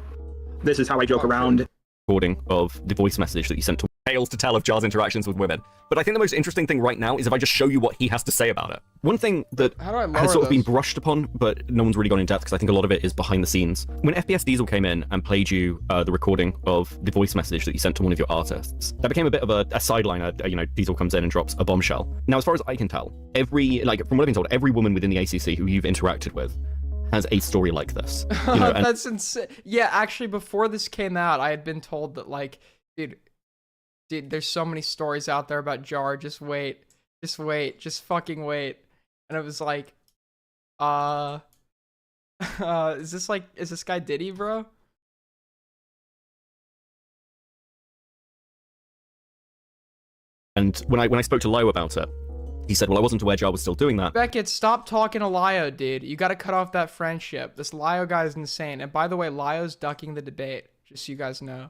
This is how I joke around. Recording of the voice message that you sent to tales to tell of Jar's interactions with women. But I think the most interesting thing right now is if I just show you what he has to say about it. One thing that has sort of been brushed upon, but no one's really gone in depth because I think a lot of it is behind the scenes. When FPS Diesel came in and played you the recording of the voice message that you sent to one of your artists, that became a bit of a sideline. You know, Diesel comes in and drops a bombshell. Now, as far as I can tell, from what I've been told, every woman within the ACC who you've interacted with has a story like this. You know, That's insane. Yeah, actually, before this came out, I had been told that, like, dude, there's so many stories out there about Jar. Just wait, just fucking wait. And it was like, is this guy Diddy, bro? And when I spoke to Lo about it, he said, well, I wasn't aware Jar was still doing that. Beckett, stop talking to Lio, dude. You gotta cut off that friendship. This Lio guy is insane. And by the way, Lio's ducking the debate, just so you guys know.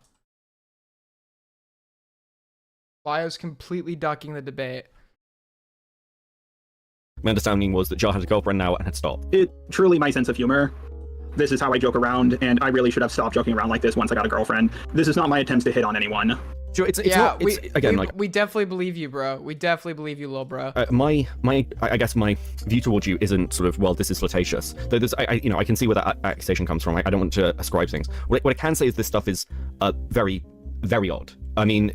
Lio's completely ducking the debate. My understanding was that Jar had a girlfriend now and had stopped. It's truly my sense of humor. This is how I joke around, and I really should have stopped joking around like this once I got a girlfriend. This is not my attempts to hit on anyone. Sure, it's yeah, not, it's, we definitely believe you, bro. We definitely believe you, lil bro. I guess my view towards you isn't sort of, well, this is flirtatious. Though there's, I can see where that accusation comes from. I don't want to ascribe things. What I can say is this stuff is very, very odd. I mean,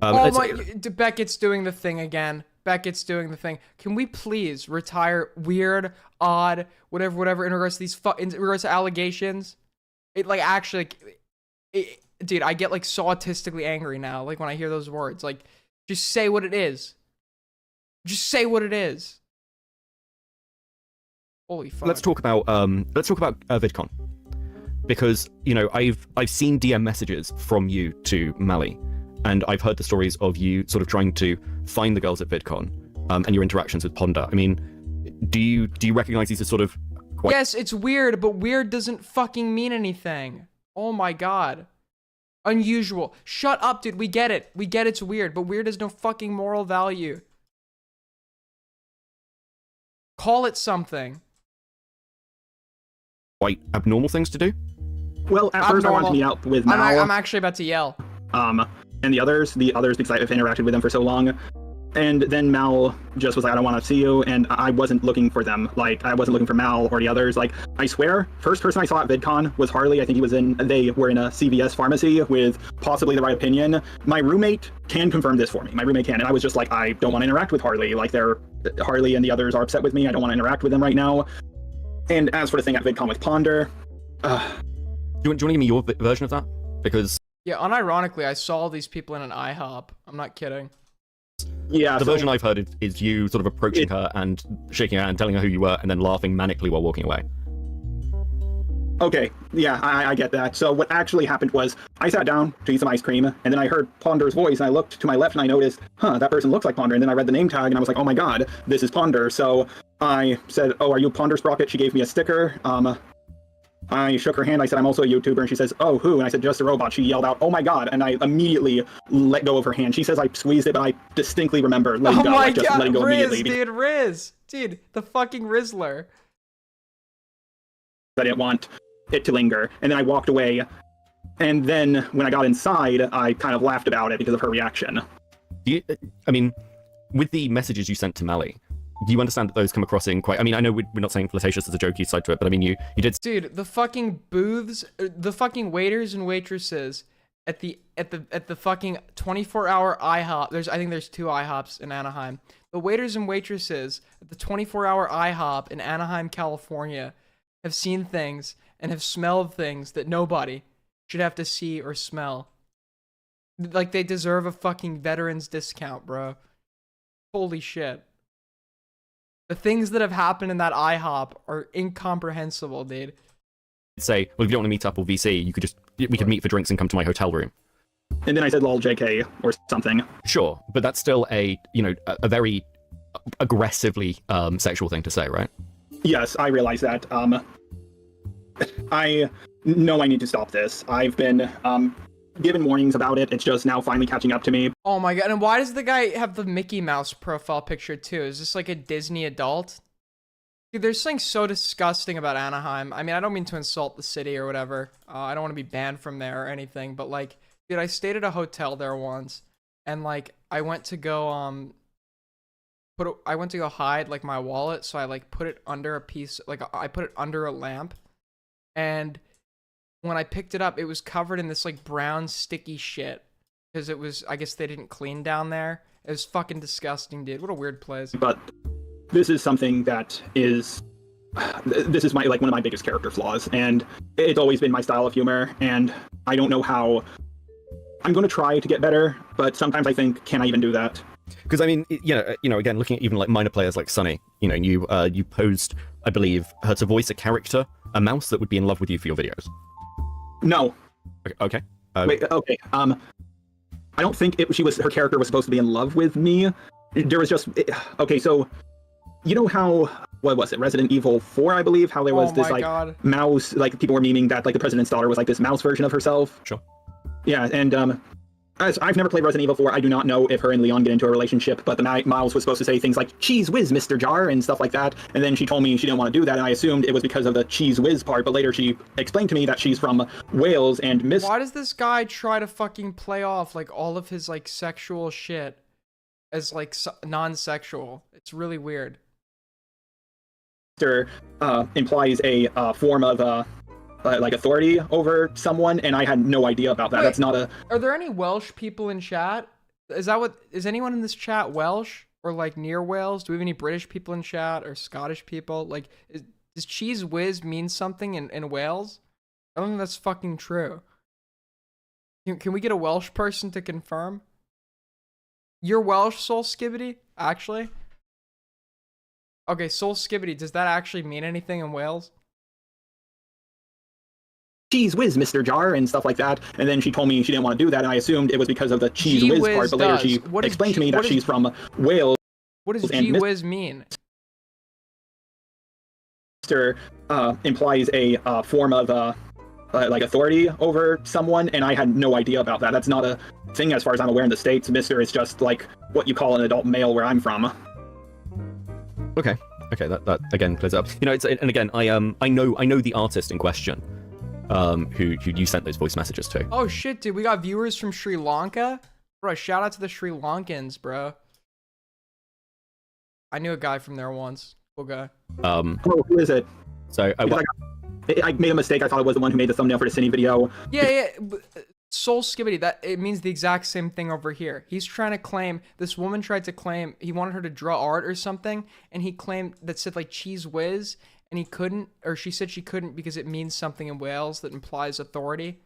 Beckett's doing the thing again. Beckett's doing the thing. Can we please retire weird, odd, whatever in regards to these in regards to allegations? It like actually, dude, I get like so autistically angry now. Like when I hear those words, like just say what it is. Just say what it is. Holy fuck. Let's talk about VidCon, because I've seen DM messages from you to Mally. And I've heard the stories of you sort of trying to find the girls at VidCon, and your interactions with Ponder. I mean, do you recognize these as sort of quite... Yes, it's weird, but weird doesn't fucking mean anything. Oh my god. Unusual. Shut up, dude. We get it. We get it's weird, but weird has no fucking moral value. Call it something. Quite abnormal things to do? Well, at first I wanted to meet up with Mal. I'm actually about to yell. And the others because I've interacted with them for so long. And then Mal just was like, I don't want to see you. And I wasn't looking for them. Like, I wasn't looking for Mal or the others. Like, I swear, first person I saw at VidCon was Harley. I think they were in a CVS pharmacy with possibly the right opinion. My roommate can confirm this for me. My roommate can. And I was just like, I don't want to interact with Harley. Like, Harley and the others are upset with me. I don't want to interact with them right now. And as for the thing at VidCon with Ponder, do you want to give me your version of that? Because... Yeah, unironically, I saw these people in an IHOP. I'm not kidding. Yeah. The version I've heard is you sort of approaching her and shaking her hand, telling her who you were, and then laughing manically while walking away. Okay, yeah, I get that. So what actually happened was I sat down to eat some ice cream, and then I heard Ponder's voice, and I looked to my left, and I noticed, that person looks like Ponder. And then I read the name tag, and I was like, oh my god, this is Ponder. So I said, oh, are you Ponder Sprocket? She gave me a sticker. I shook her hand. I said, I'm also a YouTuber. And she says, oh, who? And I said, JustARobot. She yelled out, oh my god. And I immediately let go of her hand. She says I squeezed it, but I distinctly remember letting go. Like, just letting go immediately. Dude, Riz. Dude, the fucking Rizzler. I didn't want it to linger. And then I walked away. And then when I got inside, I kind of laughed about it because of her reaction. I mean, with the messages you sent to Mally, do you understand that those come across in quite... I mean, I know we're not saying flirtatious as a jokey side to it, but I mean, you did... Dude, the fucking booths, the fucking waiters and waitresses at the fucking 24-hour IHOP... I think there's 2 IHOPs in Anaheim. The waiters and waitresses at the 24-hour IHOP in Anaheim, California have seen things and have smelled things that nobody should have to see or smell. Like, they deserve a fucking veterans discount, bro. Holy shit. The things that have happened in that IHOP are incomprehensible, dude. Say, well, if you don't want to meet up or VC, we could meet for drinks and come to my hotel room. And then I said, lol, JK, or something. Sure, but that's still a very aggressively sexual thing to say, right? Yes, I realize that. I know I need to stop this. I've been given warnings about it. It's just now finally catching up to me. Oh my god, and why does the guy have the Mickey Mouse profile picture too? Is this like a Disney adult? Dude, there's something so disgusting about Anaheim. I mean, I don't mean to insult the city or whatever. I don't want to be banned from there or anything, but like, dude, I stayed at a hotel there once, and like, I went to go hide like my wallet, so I like put it under a piece, like I put it under a lamp, and when I picked it up, it was covered in this like brown sticky shit because it was, I guess they didn't clean down there. It was fucking disgusting, dude. What a weird place. But this is something that is, this is one of my biggest character flaws, and it's always been my style of humor, and I don't know how. I'm going to try to get better, but sometimes I think, can I even do that? Because I mean, again, looking at even like minor players like Sunny, you posed, I believe, her to voice a character, a mouse that would be in love with you for your videos. No. Okay. Wait. Okay. I don't think her character was supposed to be in love with me. there was just okay. So you know how what was it, Resident Evil 4, I believe, how there was this like mouse, like people were memeing that like the president's daughter was like this mouse version of herself. Sure. Yeah, and as I've never played Resident Evil 4, I do not know if her and Leon get into a relationship, but the mouse was supposed to say things like "Cheese whiz, Mr. Jar" and stuff like that, and then she told me she didn't want to do that, and I assumed it was because of the cheese whiz part, but later she explained to me that she's from Wales and Why does this guy try to fucking play off like all of his like sexual shit as like non-sexual? It's really weird. Implies a form of like authority over someone, and I had no idea about that. Wait, that's not a. Are there any Welsh people in chat? Is anyone in this chat Welsh or like near Wales? Do we have any British people in chat or Scottish people? Like, does cheese whiz mean something in Wales? I don't think that's fucking true. Can we get a Welsh person to confirm? You're Welsh, Soul Skibbity? Actually? Okay, Soul Skibbity, does that actually mean anything in Wales? Cheese whiz, Mr. Jar, and stuff like that. And then she told me she didn't want to do that, and I assumed it was because of the cheese whiz part, but later she explained to me that she's from Wales. What does G whiz mean? Implies a form of like authority over someone, and I had no idea about that. That's not a thing as far as I'm aware in the States. Mr. is just like what you call an adult male where I'm from. Okay, that again clears up. You know, and again, I know the artist in question, who you sent those voice messages to. Oh shit, dude, we got viewers from Sri Lanka, bro. Shout out to the Sri Lankans, bro. I knew a guy from there once. Cool guy. Oh, who is it? So I made a mistake. I thought it was the one who made the thumbnail for the Cine video. Yeah. Soul Skibbity, that it means the exact same thing over here. He's trying to claim, this woman tried to claim he wanted her to draw art or something, and he claimed that said like cheese whiz, and he couldn't, or she said she couldn't because it means something in Wales that implies authority.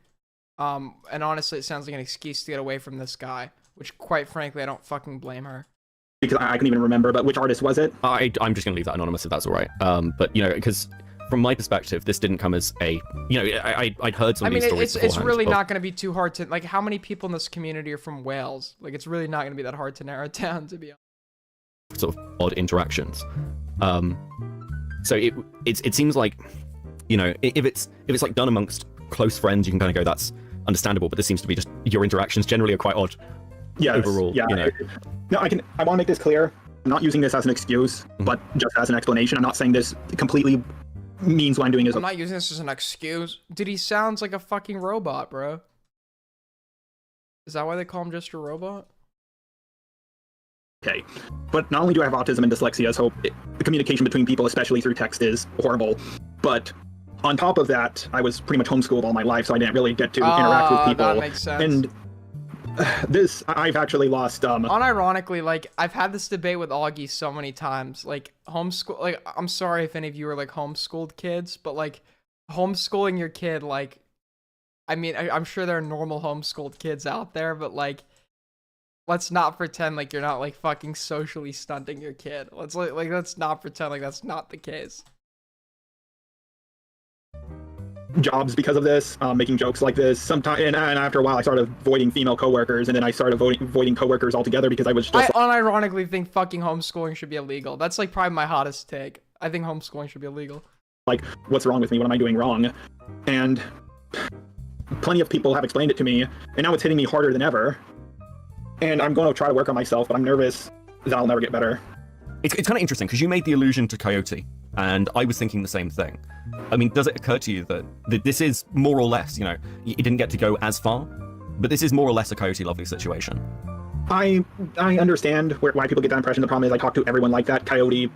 And honestly, it sounds like an excuse to get away from this guy, which quite frankly, I don't fucking blame her. Because I can even remember, but which artist was it? I'm just gonna leave that anonymous if that's all right. But you know, because from my perspective, this didn't come as a, you know, I'd heard some of these stories it's really not going to be too hard to, like, how many people in this community are from Wales? Like, it's really not going to be that hard to narrow it down, to be honest. Sort of odd interactions. So it seems like, you know, if it's like done amongst close friends, you can kind of go, that's understandable, but this seems to be just your interactions generally are quite odd. Yes, overall, yeah. You know. No, I want to make this clear. I'm not using this as an excuse, but just as an explanation. I'm not saying this completely means what I'm doing is. I'm not using this as an excuse. Dude, he sounds like a fucking robot, bro. Is that why they call him just a robot? Okay, but not only do I have autism and dyslexia, so the communication between people, especially through text, is horrible. But on top of that, I was pretty much homeschooled all my life, so I didn't really get to interact with people. That makes sense. And this, I've actually lost. Unironically, like, I've had this debate with Augie so many times. Like, homeschool, like, I'm sorry if any of you are like homeschooled kids, but like, homeschooling your kid, like, I mean, I'm sure there are normal homeschooled kids out there, but like, let's not pretend like you're not like fucking socially stunting your kid. Let's not pretend like that's not the case. Jobs because of this, making jokes like this. Sometimes, and after a while, I started avoiding female coworkers, and then I started avoiding coworkers altogether because I was just. I unironically think fucking homeschooling should be illegal. That's like probably my hottest take. I think homeschooling should be illegal. Like, what's wrong with me? What am I doing wrong? And plenty of people have explained it to me, and now it's hitting me harder than ever. And I'm going to try to work on myself, but I'm nervous that I'll never get better. It's kind of interesting because you made the allusion to Coyote, and I was thinking the same thing. I mean, does it occur to you that this is more or less, you know, it didn't get to go as far, but this is more or less a Coyote Lovely situation? I understand why people get that impression. The problem is I talk to everyone like that. Coyote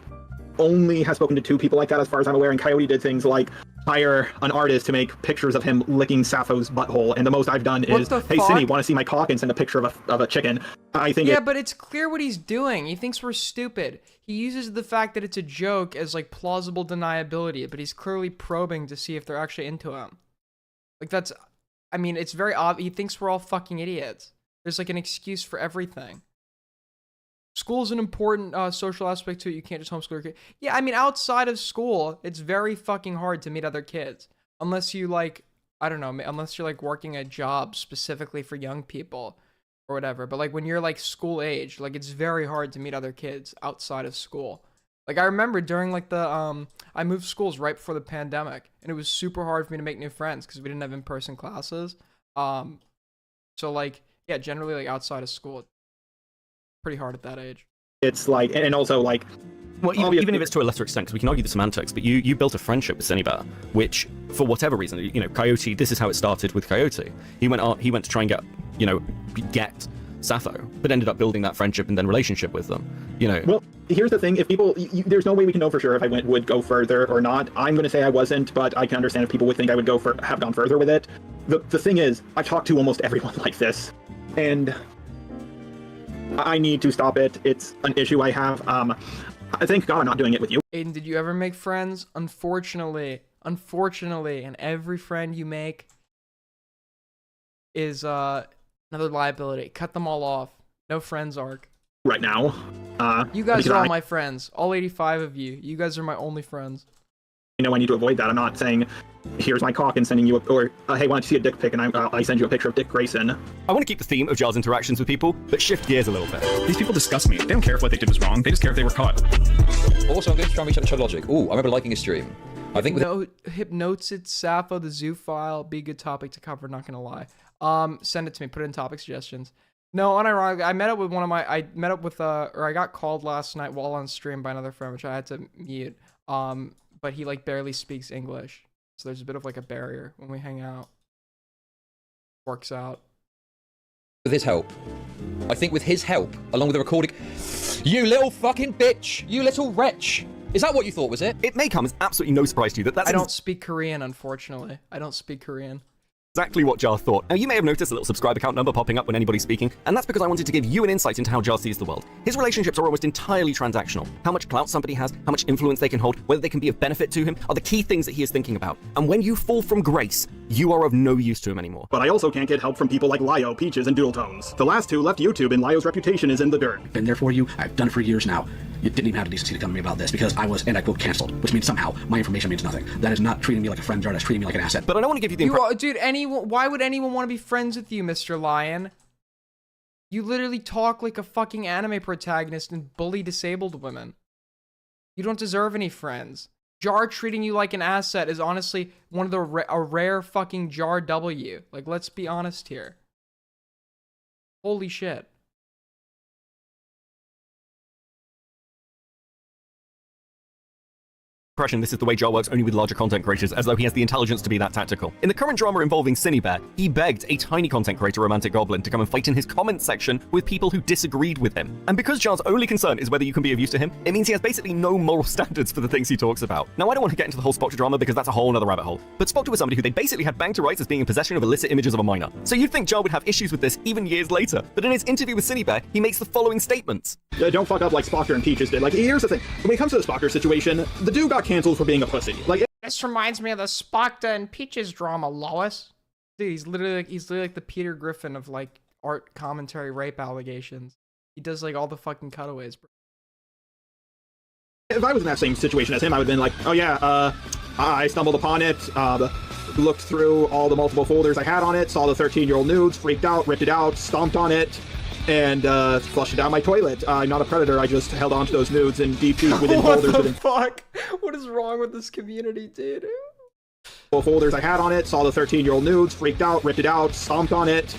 only has spoken to 2 people like that as far as I'm aware, and Coyote did things like hire an artist to make pictures of him licking Sappho's butthole, and the most I've done is, hey, Cindy, want to see my cock, and send a picture of a chicken. I think but it's clear what he's doing. He thinks we're stupid. He uses the fact that it's a joke as like plausible deniability, but he's clearly probing to see if they're actually into him. Like, that's, I mean, it's very obvious. He thinks we're all fucking idiots. There's like an excuse for everything. School's an important social aspect to it. You can't just homeschool your kid. Yeah, I mean, outside of school, it's very fucking hard to meet other kids. Unless you like, I don't know, unless you're like working a job specifically for young people. or whatever. But like when you're like school age, like it's very hard to meet other kids outside of school. Like I remember during like the I moved schools right before the pandemic, and it was super hard for me to make new friends because we didn't have in-person classes. So like yeah, generally like outside of school, it's pretty hard at that age. It's like, and also like, well, even if it's to a lesser extent, because we can argue the semantics, but you built a friendship with Cinebear, which, for whatever reason, you know, Coyote, this is how it started with Coyote. He went to try and get Sappho, but ended up building that friendship and then relationship with them, you know. Well, here's the thing, if people, there's no way we can know for sure if I would go further or not. I'm going to say I wasn't, but I can understand if people would think I would have gone further with it. The thing is, I've talked to almost everyone like this, and I need to stop it. It's an issue I have. Thank God I'm not doing it with you. Aiden, did you ever make friends? Unfortunately, and every friend you make is another liability. Cut them all off. No friends arc. Right now. You guys are all my friends. All 85 of you. You guys are my only friends. You know I need to avoid that. I'm not saying, here's my cock and sending you or hey, why don't you see a dick pic and I send you a picture of Dick Grayson. I want to keep the theme of Jar's interactions with people, but shift gears a little bit. These people disgust me. They don't care if what they did was wrong. They just care if they were caught. Also, I'm going to try and reach out to Logic. Ooh, I remember liking his stream. I think Hypnosis, Sappho, the zoo file, be a good topic to cover, not gonna lie. Send it to me, put it in topic suggestions. No, unironically, I met up with I got called last night while on stream by another friend, which I had to mute. But he like barely speaks English. So there's a bit of like a barrier when we hang out. Works out. With his help. I think with his help, along with the recording... You little fucking bitch! You little wretch! Is that what you thought, was it? It may come as absolutely no surprise to you that I don't speak Korean, unfortunately. I don't speak Korean. Exactly what Jar thought. Now, you may have noticed a little subscribe account number popping up when anybody's speaking, and that's because I wanted to give you an insight into how Jar sees the world. His relationships are almost entirely transactional. How much clout somebody has, how much influence they can hold, whether they can be of benefit to him, are the key things that he is thinking about. And when you fall from grace, you are of no use to him anymore. But I also can't get help from people like Lio, Peaches, and Doodletones. The last two left YouTube, and Lio's reputation is in the dirt. I've been there for you. I've done it for years now. You didn't even have the decency to come to me about this because I was, and I quote, canceled, which means somehow my information means nothing. That is not treating me like a friend, Jar. That's treating me like an asset. But I don't want to give you the dude, why would anyone want to be friends with you, Mr. Lion? You literally talk like a fucking anime protagonist and bully disabled women. You don't deserve any friends. Jar treating you like an asset is honestly one of the a rare fucking Jar W. Like, let's be honest here. Holy shit. Impression, this is the way Jar works only with larger content creators, as though he has the intelligence to be that tactical. In the current drama involving Cinebear, he begged a tiny content creator, Romantic Goblin, to come and fight in his comments section with people who disagreed with him. And because Jar's only concern is whether you can be of use to him, it means he has basically no moral standards for the things he talks about. Now, I don't want to get into the whole Spoctor drama because that's a whole other rabbit hole, but Spoctor was somebody who they basically had banged to rights as being in possession of illicit images of a minor. So you'd think Jar would have issues with this even years later, but in his interview with Cinebear, he makes the following statements. Don't fuck up like Spoctor and Peaches did. Like, here's the thing. When it comes to the Spoctor situation, the dude got canceled for being a pussy. Like, this reminds me of the Spoctor and Peaches drama, Lois. Dude, he's literally like the Peter Griffin of like art commentary rape allegations. He does like all the fucking cutaways, bro. if I was in that same situation as him, I would have been like, oh yeah, I stumbled upon it, looked through all the multiple folders I had on it, saw the 13-year-old nudes, freaked out, ripped it out, stomped on it, and flushed it down my toilet. I'm not a predator, I just held onto those nudes and deep within folders. What the fuck? What is wrong with this community, dude? Folders I had on it, saw the 13-year-old nudes, freaked out, ripped it out, stomped on it,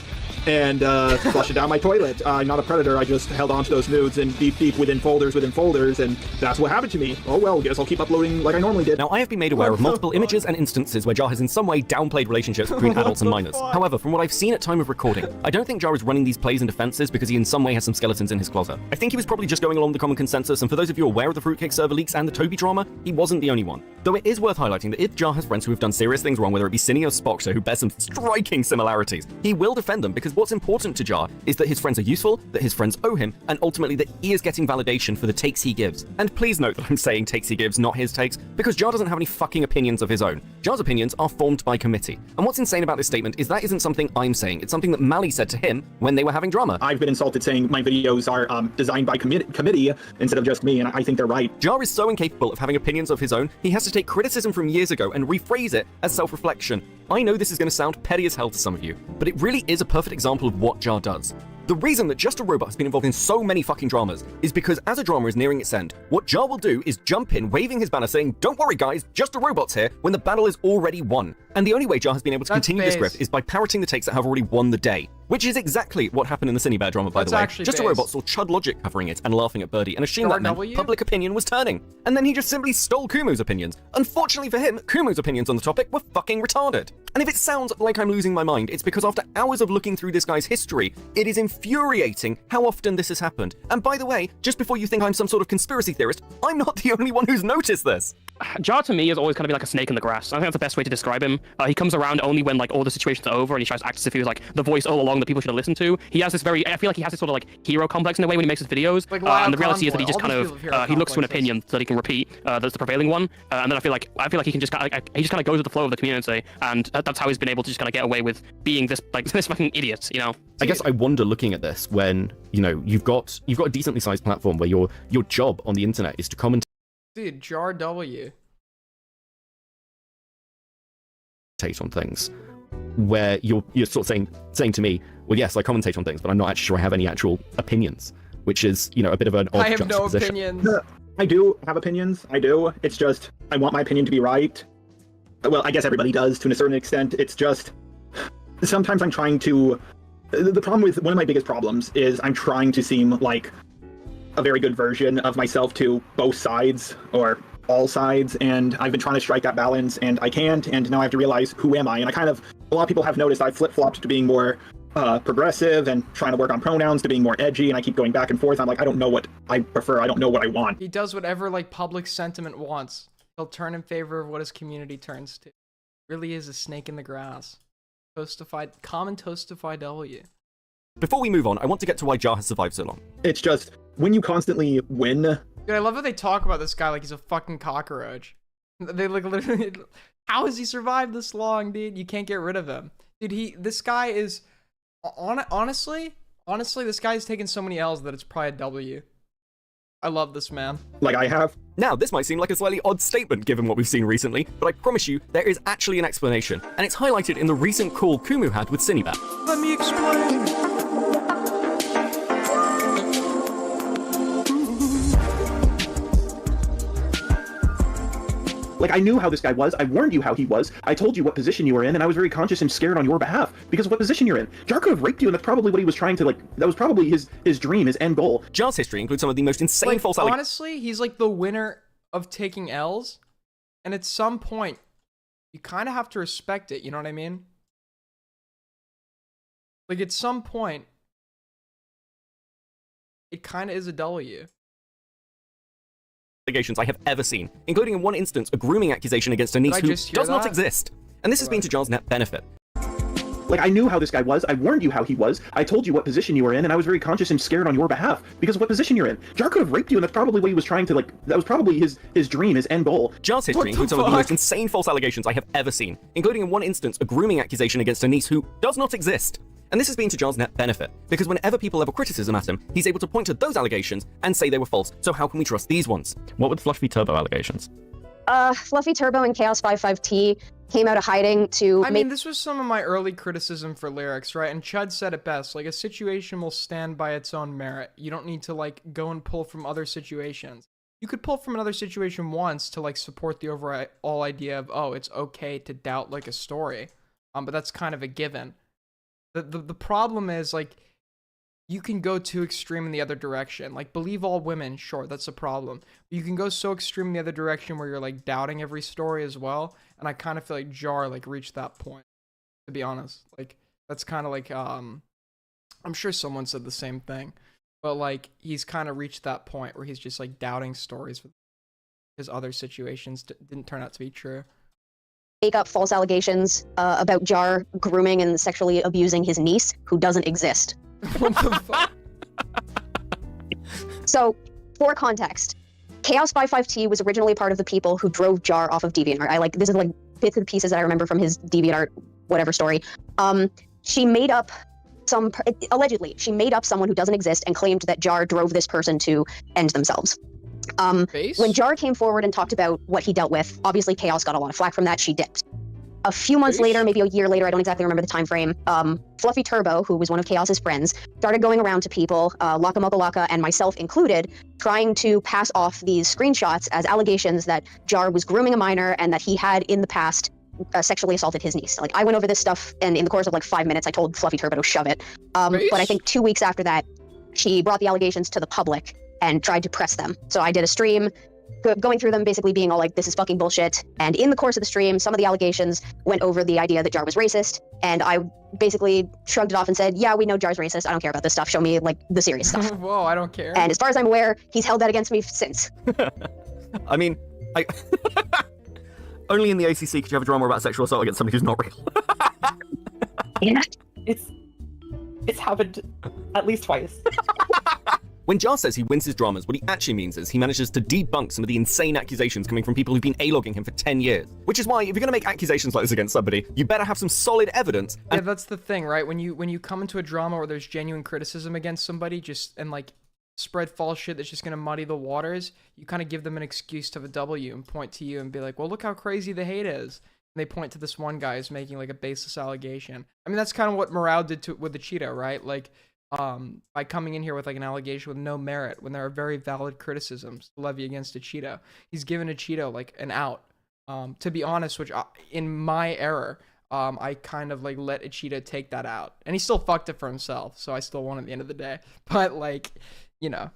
and flushed it down my toilet. I'm not a predator, I just held onto those nudes and deep within folders, and that's what happened to me. Oh well, guess I'll keep uploading like I normally did. Now, I have been made aware of multiple images and instances where Jar has in some way downplayed relationships between adults and minors. However, from what I've seen at time of recording, I don't think Jar is running these plays and defenses because he in some way has some skeletons in his closet. I think he was probably just going along the common consensus, and for those of you aware of the Fruitcake server leaks and the Toby drama, he wasn't the only one. Though it is worth highlighting that if Jar has friends who have done serious things wrong, whether it be Cine or Spoctor, who bear some striking similarities, he will defend them because what's important to Jar is that his friends are useful, that his friends owe him, and ultimately that he is getting validation for the takes he gives. And please note that I'm saying takes he gives, not his takes, because Jar doesn't have any fucking opinions of his own. Jar's opinions are formed by committee. And what's insane about this statement is that isn't something I'm saying, it's something that Mally said to him when they were having drama. I've been insulted saying my videos are designed by committee instead of just me, and I think they're right. Jar is so incapable of having opinions of his own, he has to take criticism from years ago and rephrase it as self-reflection. I know this is going to sound petty as hell to some of you, but it really is a perfect example of what Jar does. The reason that JustARobot has been involved in so many fucking dramas is because as a drama is nearing its end, what Jar will do is jump in, waving his banner saying, "Don't worry guys, JustARobot's here," when the battle is already won. And the only way Jar has been able to continue the script is by parroting the takes that have already won the day. Which is exactly what happened in the Cinebear drama, by the way. JustARobot saw Chud Logic covering it and laughing at Birdie and assumed that meant public opinion was turning. And then he just simply stole Kumu's opinions. Unfortunately for him, Kumu's opinions on the topic were fucking retarded. And if it sounds like I'm losing my mind, it's because after hours of looking through this guy's history, it is infuriating how often this has happened. And by the way, just before you think I'm some sort of conspiracy theorist, I'm not the only one who's noticed this. Jar to me is always kind of like a snake in the grass. I think that's the best way to describe him. He comes around only when like all the situations are over and he tries to act as if he was like the voice all along that people should have listened to. He has this I feel like he has this sort of like hero complex in a way when he makes his videos. Like and the reality is that he just kind of he looks to an opinion that he can repeat that's the prevailing one. And then I feel like he can just kind of goes with the flow of the community, and that's how he's been able to just kind of get away with being this this fucking idiot, you know. I guess I wonder, looking at this, when you've got a decently sized platform where your job on the internet is to commentate. Dude, Jar W. On things, where you're sort of saying to me, well, yes, I commentate on things, but I'm not actually sure I have any actual opinions, which is a bit of an odd I have no juxtaposition. opinions. I do have opinions. I do. It's just I want my opinion to be right. Well, I guess everybody does to a certain extent. It's just sometimes I'm trying to. The problem with one of my biggest problems is I'm trying to seem like a very good version of myself to both sides or all sides, and I've been trying to strike that balance, and I can't, and now I have to realize who am I. And a lot of people have noticed I've flip-flopped to being more progressive and trying to work on pronouns to being more edgy, and I keep going back and forth. I'm like, I don't know what I prefer. I don't know what I want. He does whatever like public sentiment wants. He'll turn in favor of what his community turns to. Really is a snake in the grass. Common Toastify W. Before we move on, I want to get to why Jar has survived so long. It's just when you constantly win. Dude, I love how they talk about this guy like he's a fucking cockroach. They like literally, how has he survived this long, dude? You can't get rid of him. Dude, this guy is, honestly, this guy's taken so many L's that it's probably a W. I love this man. Like I have. Now, this might seem like a slightly odd statement given what we've seen recently, but I promise you, there is actually an explanation, and it's highlighted in the recent call Kumu had with Cinebear. Let me explain. Like, I knew how this guy was. I warned you how he was. I told you what position you were in, and I was very conscious and scared on your behalf because of what position you're in. Jar could have raped you, and that's probably what he was trying to, that was probably his dream, his end goal. Jar's history includes some of the most insane false allegations. Honestly, he's like the winner of taking L's, and at some point, you kind of have to respect it, you know what I mean? Like, at some point, it kind of is a W. Allegations I have ever seen, including in one instance a grooming accusation against a niece who does not exist. And this has been to Jar's net benefit. Like, I knew how this guy was. I warned you how he was. I told you what position you were in, and I was very conscious and scared on your behalf because of what position you're in. Jar could have raped you, and that's probably what he was trying to, that was probably his dream, his end goal. Jar's history includes some of the most insane false allegations I have ever seen, including in one instance a grooming accusation against a niece who does not exist. And this has been to Jar's net benefit, because whenever people level criticism at him, he's able to point to those allegations and say they were false. So how can we trust these ones? What were the Fluffy Turbo allegations? Fluffy Turbo and Chaos 55T came out of hiding to I mean, this was some of my early criticism for lyrics, right? And Chud said it best, like, a situation will stand by its own merit. You don't need to, like, go and pull from other situations. You could pull from another situation once to, like, support the overall idea of, oh, it's okay to doubt, like, a story. But that's kind of a given. The problem is, like, you can go too extreme in the other direction. Like, believe all women, sure, that's a problem. But you can go so extreme in the other direction where you're, like, doubting every story as well. And I kind of feel like Jar, like, reached that point, to be honest. Like, that's kind of like, I'm sure someone said the same thing. But, like, he's kind of reached that point where he's just, like, doubting stories because other situations didn't turn out to be true. Make up false allegations about Jar grooming and sexually abusing his niece, who doesn't exist. What the fuck? So, for context, Chaos 55T was originally part of the people who drove Jar off of DeviantArt. This is like bits and pieces that I remember from his DeviantArt whatever story. She made up allegedly, she made up someone who doesn't exist and claimed that Jar drove this person to end themselves. When Jar came forward and talked about what he dealt with, obviously Chaos got a lot of flack from that. She dipped. A few months later, maybe a year later, I don't exactly remember the time frame, Fluffy Turbo, who was one of Chaos's friends, started going around to people, Laka Mokalaka and myself included, trying to pass off these screenshots as allegations that Jar was grooming a minor and that he had in the past sexually assaulted his niece. Like, I went over this stuff, and in the course of like 5 minutes, I told Fluffy Turbo to shove it. But I think 2 weeks after that, she brought the allegations to the public and tried to press them. So I did a stream going through them, basically being all like, this is fucking bullshit. And in the course of the stream, some of the allegations went over the idea that Jar was racist. And I basically shrugged it off and said, yeah, we know Jar's racist. I don't care about this stuff. Show me like the serious stuff. Whoa, I don't care. And as far as I'm aware, he's held that against me since. I mean, only in the ACC could you have a drama about sexual assault against somebody who's not real. Yeah. It's happened at least twice. When Jar says he wins his dramas, what he actually means is he manages to debunk some of the insane accusations coming from people who've been A-logging him for 10 years. Which is why, if you're gonna make accusations like this against somebody, you better have some solid evidence. Yeah, that's the thing, right? When you come into a drama where there's genuine criticism against somebody, and like spread false shit that's just gonna muddy the waters, you kind of give them an excuse to have a W and point to you and be like, well, look how crazy the hate is. And they point to this one guy who's making like a baseless allegation. I mean, that's kind of what MROW did with the Cheetah, right? Like, by coming in here with like an allegation with no merit when there are very valid criticisms to levy against a Cheetah, he's given a Cheetah like an out. To be honest, which in my error, I kind of like let a Cheetah take that out, and he still fucked it for himself, so I still won at the end of the day. But like, you know,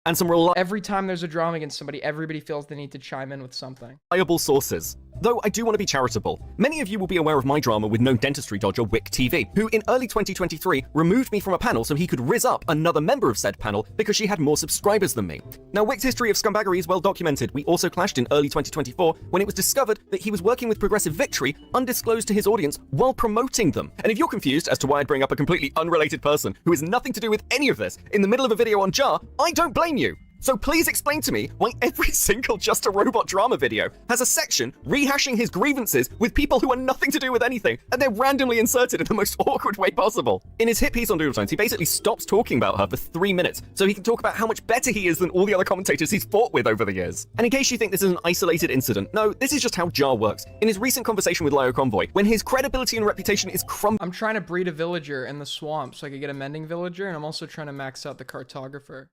and some every time there's a drama against somebody, everybody feels they need to chime in with something. Reliable sources. Though I do want to be charitable. Many of you will be aware of my drama with known dentistry dodger Wick TV, who in early 2023 removed me from a panel so he could rizz up another member of said panel because she had more subscribers than me. Now, Wick's history of scumbaggery is well documented. We also clashed in early 2024 when it was discovered that he was working with Progressive Victory undisclosed to his audience while promoting them. And if you're confused as to why I'd bring up a completely unrelated person who has nothing to do with any of this in the middle of a video on Jar, I don't blame you. So please explain to me why every single JustARobot drama video has a section rehashing his grievances with people who are nothing to do with anything, and they're randomly inserted in the most awkward way possible. In his hit piece on Doodle Tones, he basically stops talking about her for 3 minutes so he can talk about how much better he is than all the other commentators he's fought with over the years. And in case you think this is an isolated incident, no, this is just how Jar works. In his recent conversation with Lyo Convoy, when his credibility and reputation is crumbling— I'm trying to breed a villager in the swamp so I could get a mending villager, and I'm also trying to max out the cartographer.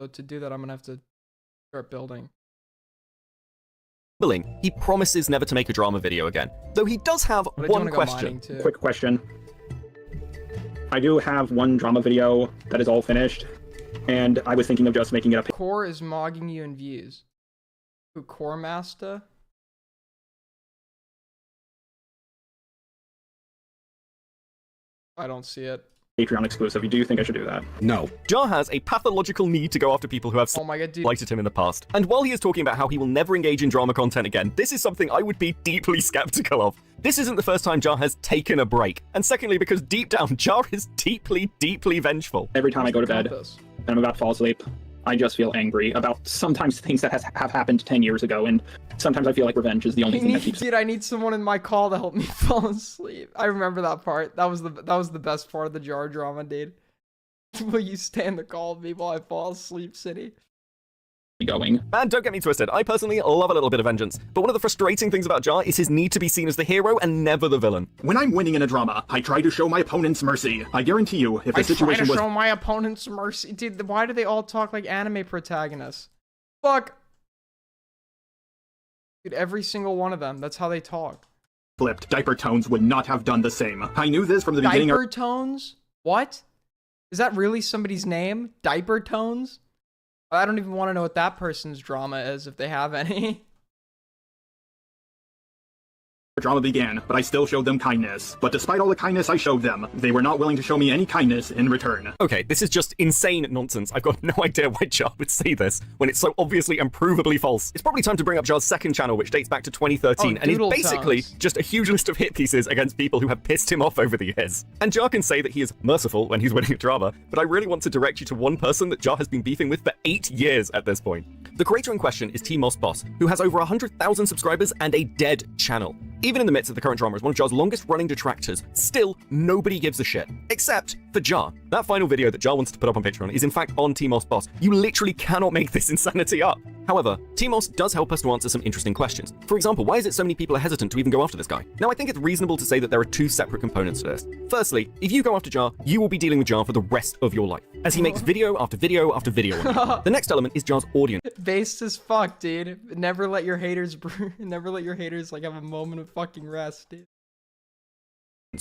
So to do that, I'm gonna have to start building. He promises never to make a drama video again, though he does have one question. Quick question. I do have one drama video that is all finished, and I was thinking of just making it up. Core is mogging you in views. Who, Core Master? I don't see it. Patreon exclusive. Do you think I should do that? No. Jar has a pathological need to go after people who have slighted him in the past. And while he is talking about how he will never engage in drama content again, this is something I would be deeply skeptical of. This isn't the first time Jar has taken a break. And secondly, because deep down, Jar is deeply, deeply vengeful. Every time I go to bed and I'm about to fall asleep, I just feel angry about sometimes things that have happened 10 years ago, and sometimes I feel like revenge is the only thing that keeps— Dude, I need someone in my call to help me fall asleep. I remember that part. That was the best part of the Jar drama, dude. Will you stay in the call with me while I fall asleep, City? Going. And don't get me twisted, I personally love a little bit of vengeance, but one of the frustrating things about Jar is his need to be seen as the hero and never the villain. When I'm winning in a drama, I try to show my opponents mercy. I guarantee you, if the situation was— I try to show my opponents mercy. Dude, why do they all talk like anime protagonists? Fuck. Dude, every single one of them, that's how they talk. Flipped, Diaper Tones would not have done the same. I knew this from the beginning. Diaper Tones? What? Is that really somebody's name? Diaper Tones? I don't even want to know what that person's drama is, if they have any. Drama began, but I still showed them kindness. But despite all the kindness I showed them, they were not willing to show me any kindness in return. Okay, this is just insane nonsense. I've got no idea why Jar would say this when it's so obviously and provably false. It's probably time to bring up Jar's second channel, which dates back to 2013, and is basically just a huge list of hit pieces against people who have pissed him off over the years. And Jar can say that he is merciful when he's winning a drama, but I really want to direct you to one person that Jar has been beefing with for 8 years at this point. The creator in question is T-Moss Boss, who has over 100,000 subscribers and a dead channel. Even in the midst of the current drama as one of Jar's longest running detractors, still nobody gives a shit. Except for Jar. That final video that Jar wants to put up on Patreon is in fact on T-Moss Boss. You literally cannot make this insanity up. However, Timos does help us to answer some interesting questions. For example, why is it so many people are hesitant to even go after this guy? Now, I think it's reasonable to say that there are two separate components to this. Firstly, if you go after Jar, you will be dealing with Jar for the rest of your life, as he makes video after video after video on you. The next element is Jar's audience. Based as fuck, dude. Never let your haters never let your haters like have a moment of fucking rest, dude.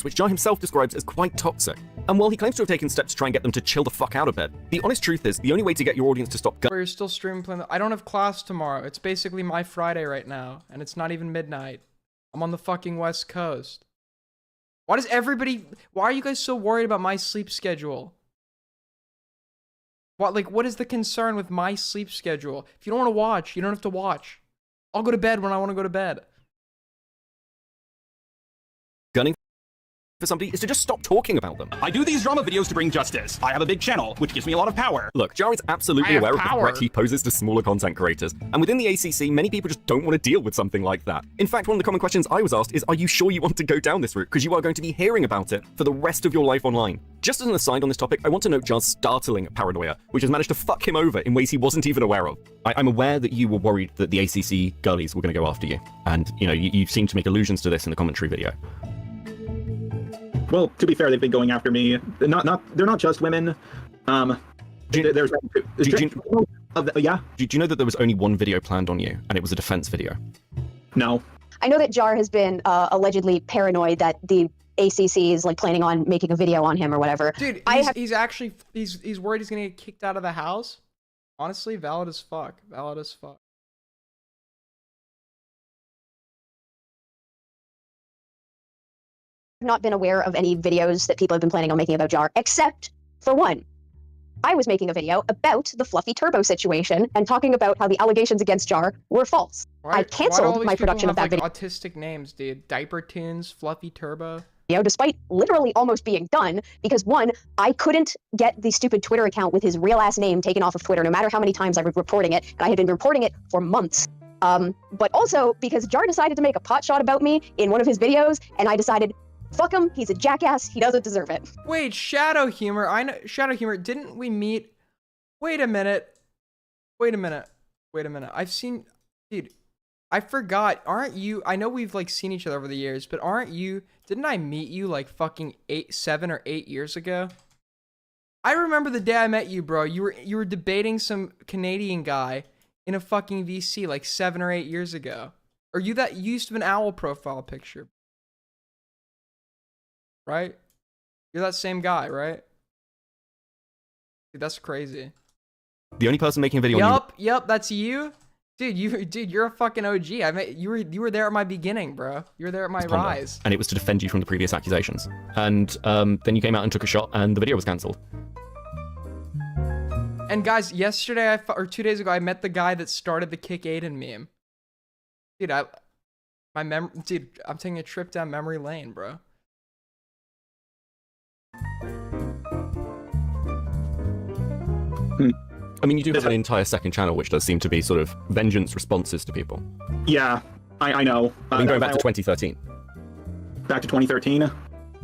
Which Jar himself describes as quite toxic. And while he claims to have taken steps to try and get them to chill the fuck out of bed, the honest truth is, the only way to get your audience to stop You're still streaming playing. I don't have class tomorrow. It's basically my Friday right now, and it's not even midnight. I'm on the fucking West Coast. Why are you guys so worried about my sleep schedule? What is the concern with my sleep schedule? If you don't want to watch, you don't have to watch. I'll go to bed when I want to go to bed. gunning for somebody is to just stop talking about them. I do these drama videos to bring justice. I have a big channel, which gives me a lot of power. Look, Jar is absolutely aware of the threat he poses to smaller content creators, and within the ACC, many people just don't want to deal with something like that. In fact, one of the common questions I was asked is, are you sure you want to go down this route? Because you are going to be hearing about it for the rest of your life online. Just as an aside on this topic, I want to note Jar's startling paranoia, which has managed to fuck him over in ways he wasn't even aware of. I'm aware that you were worried that the ACC girlies were going to go after you, and you seem to make allusions to this in the commentary video. Well, to be fair, they've been going after me. They're not just women. Do you know that there was only one video planned on you, and it was a defense video? No. I know that Jar has been allegedly paranoid that the ACC is like planning on making a video on him or whatever. Dude, he's worried he's gonna get kicked out of the house. Honestly, valid as fuck. Valid as fuck. Not been aware of any videos that people have been planning on making about Jar, except for one. I was making a video about the Fluffy Turbo situation and talking about how the allegations against Jar were false. I canceled my production of that video. Autistic names, dude. Diaper Tunes, Fluffy Turbo. Despite literally almost being done, because one, I couldn't get the stupid Twitter account with his real ass name taken off of Twitter, no matter how many times I was reporting it, and I had been reporting it for months. But also because Jar decided to make a pot shot about me in one of his videos, and I decided, fuck him, he's a jackass, he doesn't deserve it. Wait, Shadow Humor, I know, Shadow Humor, didn't we meet? Wait a minute. I've seen, dude, I forgot, aren't you, I know we've like seen each other over the years, but didn't I meet you like fucking 7 or 8 years ago? I remember the day I met you, bro. You were debating some Canadian guy in a fucking VC like 7 or 8 years ago. Or you used to have an owl profile picture. Right? You're that same guy, right? Dude, that's crazy. The only person making a video on you... Yup, that's you? Dude, you're a fucking OG. You were there at my beginning, bro. You were there at my rise. And it was to defend you from the previous accusations. And then you came out and took a shot, and the video was cancelled. And guys, yesterday or 2 days ago, I met the guy that started the Kick Aiden meme. Dude, I'm taking a trip down memory lane, bro. I mean, you do have an entire second channel, which does seem to be sort of vengeance responses to people. Yeah, I know. I mean, going back to 2013. Back to 2013?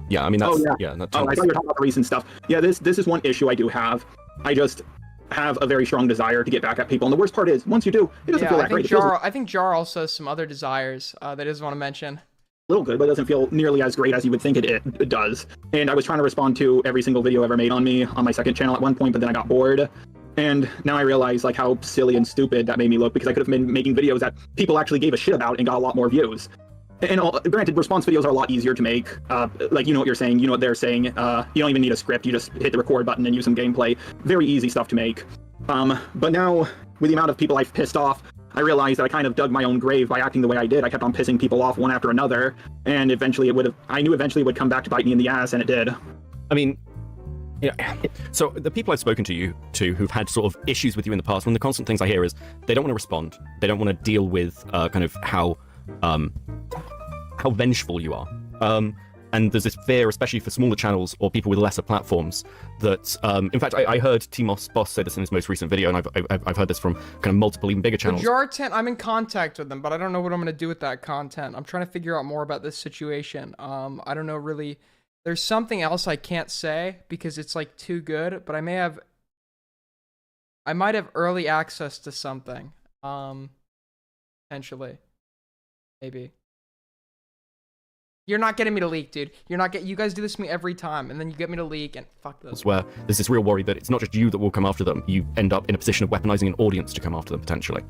Yeah, I mean, that's... Oh, yeah. I thought you were talking about the recent stuff. Yeah, this is one issue I do have. I just have a very strong desire to get back at people. And the worst part is, once you do, it doesn't feel that great. I think Jar also has some other desires that he doesn't want to mention. A little good, but it doesn't feel nearly as great as you would think it does. And I was trying to respond to every single video ever made on me on my second channel at one point, but then I got bored. And now I realize like how silly and stupid that made me look, because I could have been making videos that people actually gave a shit about and got a lot more views. And granted, response videos are a lot easier to make. Like, you know what you're saying, you know what they're saying. You don't even need a script. You just hit the record button and use some gameplay. Very easy stuff to make. But now, with the amount of people I've pissed off, I realized that I kind of dug my own grave by acting the way I did. I kept on pissing people off one after another, and eventually I knew eventually it would come back to bite me in the ass, and it did. I mean, yeah. So the people I've spoken to who've had sort of issues with you in the past, one of the constant things I hear is they don't want to respond. They don't want to deal with kind of how vengeful you are. And there's this fear, especially for smaller channels or people with lesser platforms, that, in fact, I heard Timos Boss say this in his most recent video, and I've heard this from kind of multiple, even bigger channels. Jar 10, I'm in contact with them, but I don't know what I'm going to do with that content. I'm trying to figure out more about this situation. I don't know really. There's something else I can't say because it's like too good, but I might have early access to something. Potentially. Maybe. You're not getting me to leak, dude. You guys do this to me every time, and then you get me to leak, and fuck this. Where there's this real worry that it's not just you that will come after them. You end up in a position of weaponizing an audience to come after them, potentially.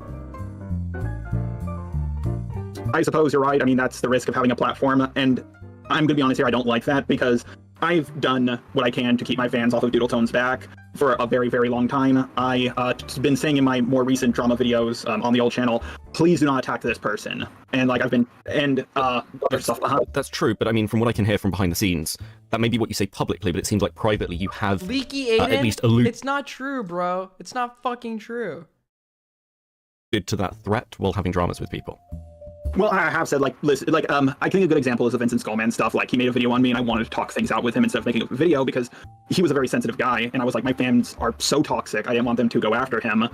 I suppose you're right. I mean, that's the risk of having a platform, and I'm gonna be honest here, I don't like that, because I've done what I can to keep my fans off of Doodle Tone's back for a very, very long time. I've been saying in my more recent drama videos on the old channel, please do not attack this person. And like I've been, and other stuff behind. That's true, but I mean, from what I can hear from behind the scenes, that may be what you say publicly, but it seems like privately you have Leaky Aiden? at least alluded It's not true, bro. It's not fucking true. to that threat while having dramas with people. Well, I have said, like, listen, like, I think a good example is the Vincent Skullman stuff. Like, he made a video on me, and I wanted to talk things out with him instead of making a video, because he was a very sensitive guy, and I was like, my fans are so toxic, I didn't want them to go after him.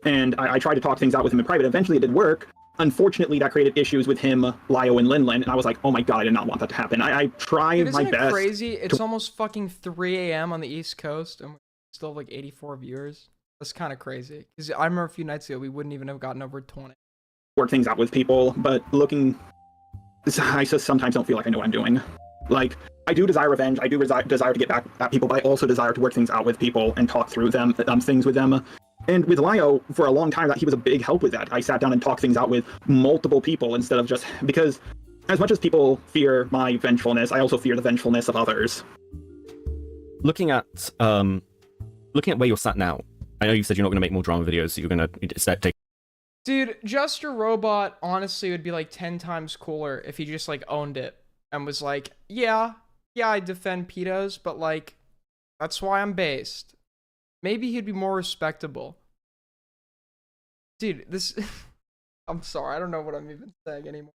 And I tried to talk things out with him in private. Eventually, it did work. Unfortunately, that created issues with him, Lio, and Linlin, and I was like, oh my god, I did not want that to happen. I try Dude, my isn't it best. crazy? It's almost fucking 3 a.m. on the East Coast, and we still have like 84 viewers. That's kind of crazy. Because I remember a few nights ago, we wouldn't even have gotten over 20. Work things out with people, but I just sometimes don't feel like I know what I'm doing. Like, I do desire revenge, I do desire to get back at people, but I also desire to work things out with people and talk through them, things with them. And with Lio, for a long time, that he was a big help with that. I sat down and talked things out with multiple people instead of just, because as much as people fear my vengefulness, I also fear the vengefulness of others. Looking at where you're sat now, I know you said you're not going to make more drama videos, so you're going to take. Dude, JustARobot honestly would be like 10 times cooler if he just like owned it and was like, yeah, I defend pedos, but like, that's why I'm based. Maybe he'd be more respectable. Dude, this... I'm sorry, I don't know what I'm even saying anymore.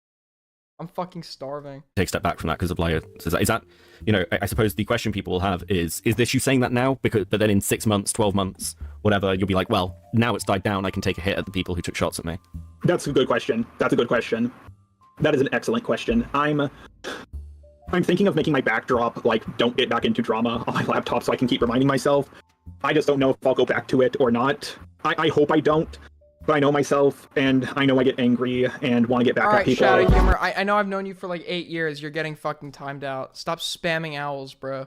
I'm fucking starving. Take a step back from that because of Lio. So is that, you know, I suppose the question people will have is this you saying that now? But then in 6 months, 12 months, whatever, you'll be like, well, now it's died down, I can take a hit at the people who took shots at me. That's a good question. That is an excellent question. I'm thinking of making my backdrop, like, don't get back into drama on my laptop so I can keep reminding myself. I just don't know if I'll go back to it or not. I hope I don't. But I know myself, and I know I get angry and want to get back at people. Alright, Shadow Humor, I know I've known you for like 8 years. You're getting fucking timed out. Stop spamming owls, bro.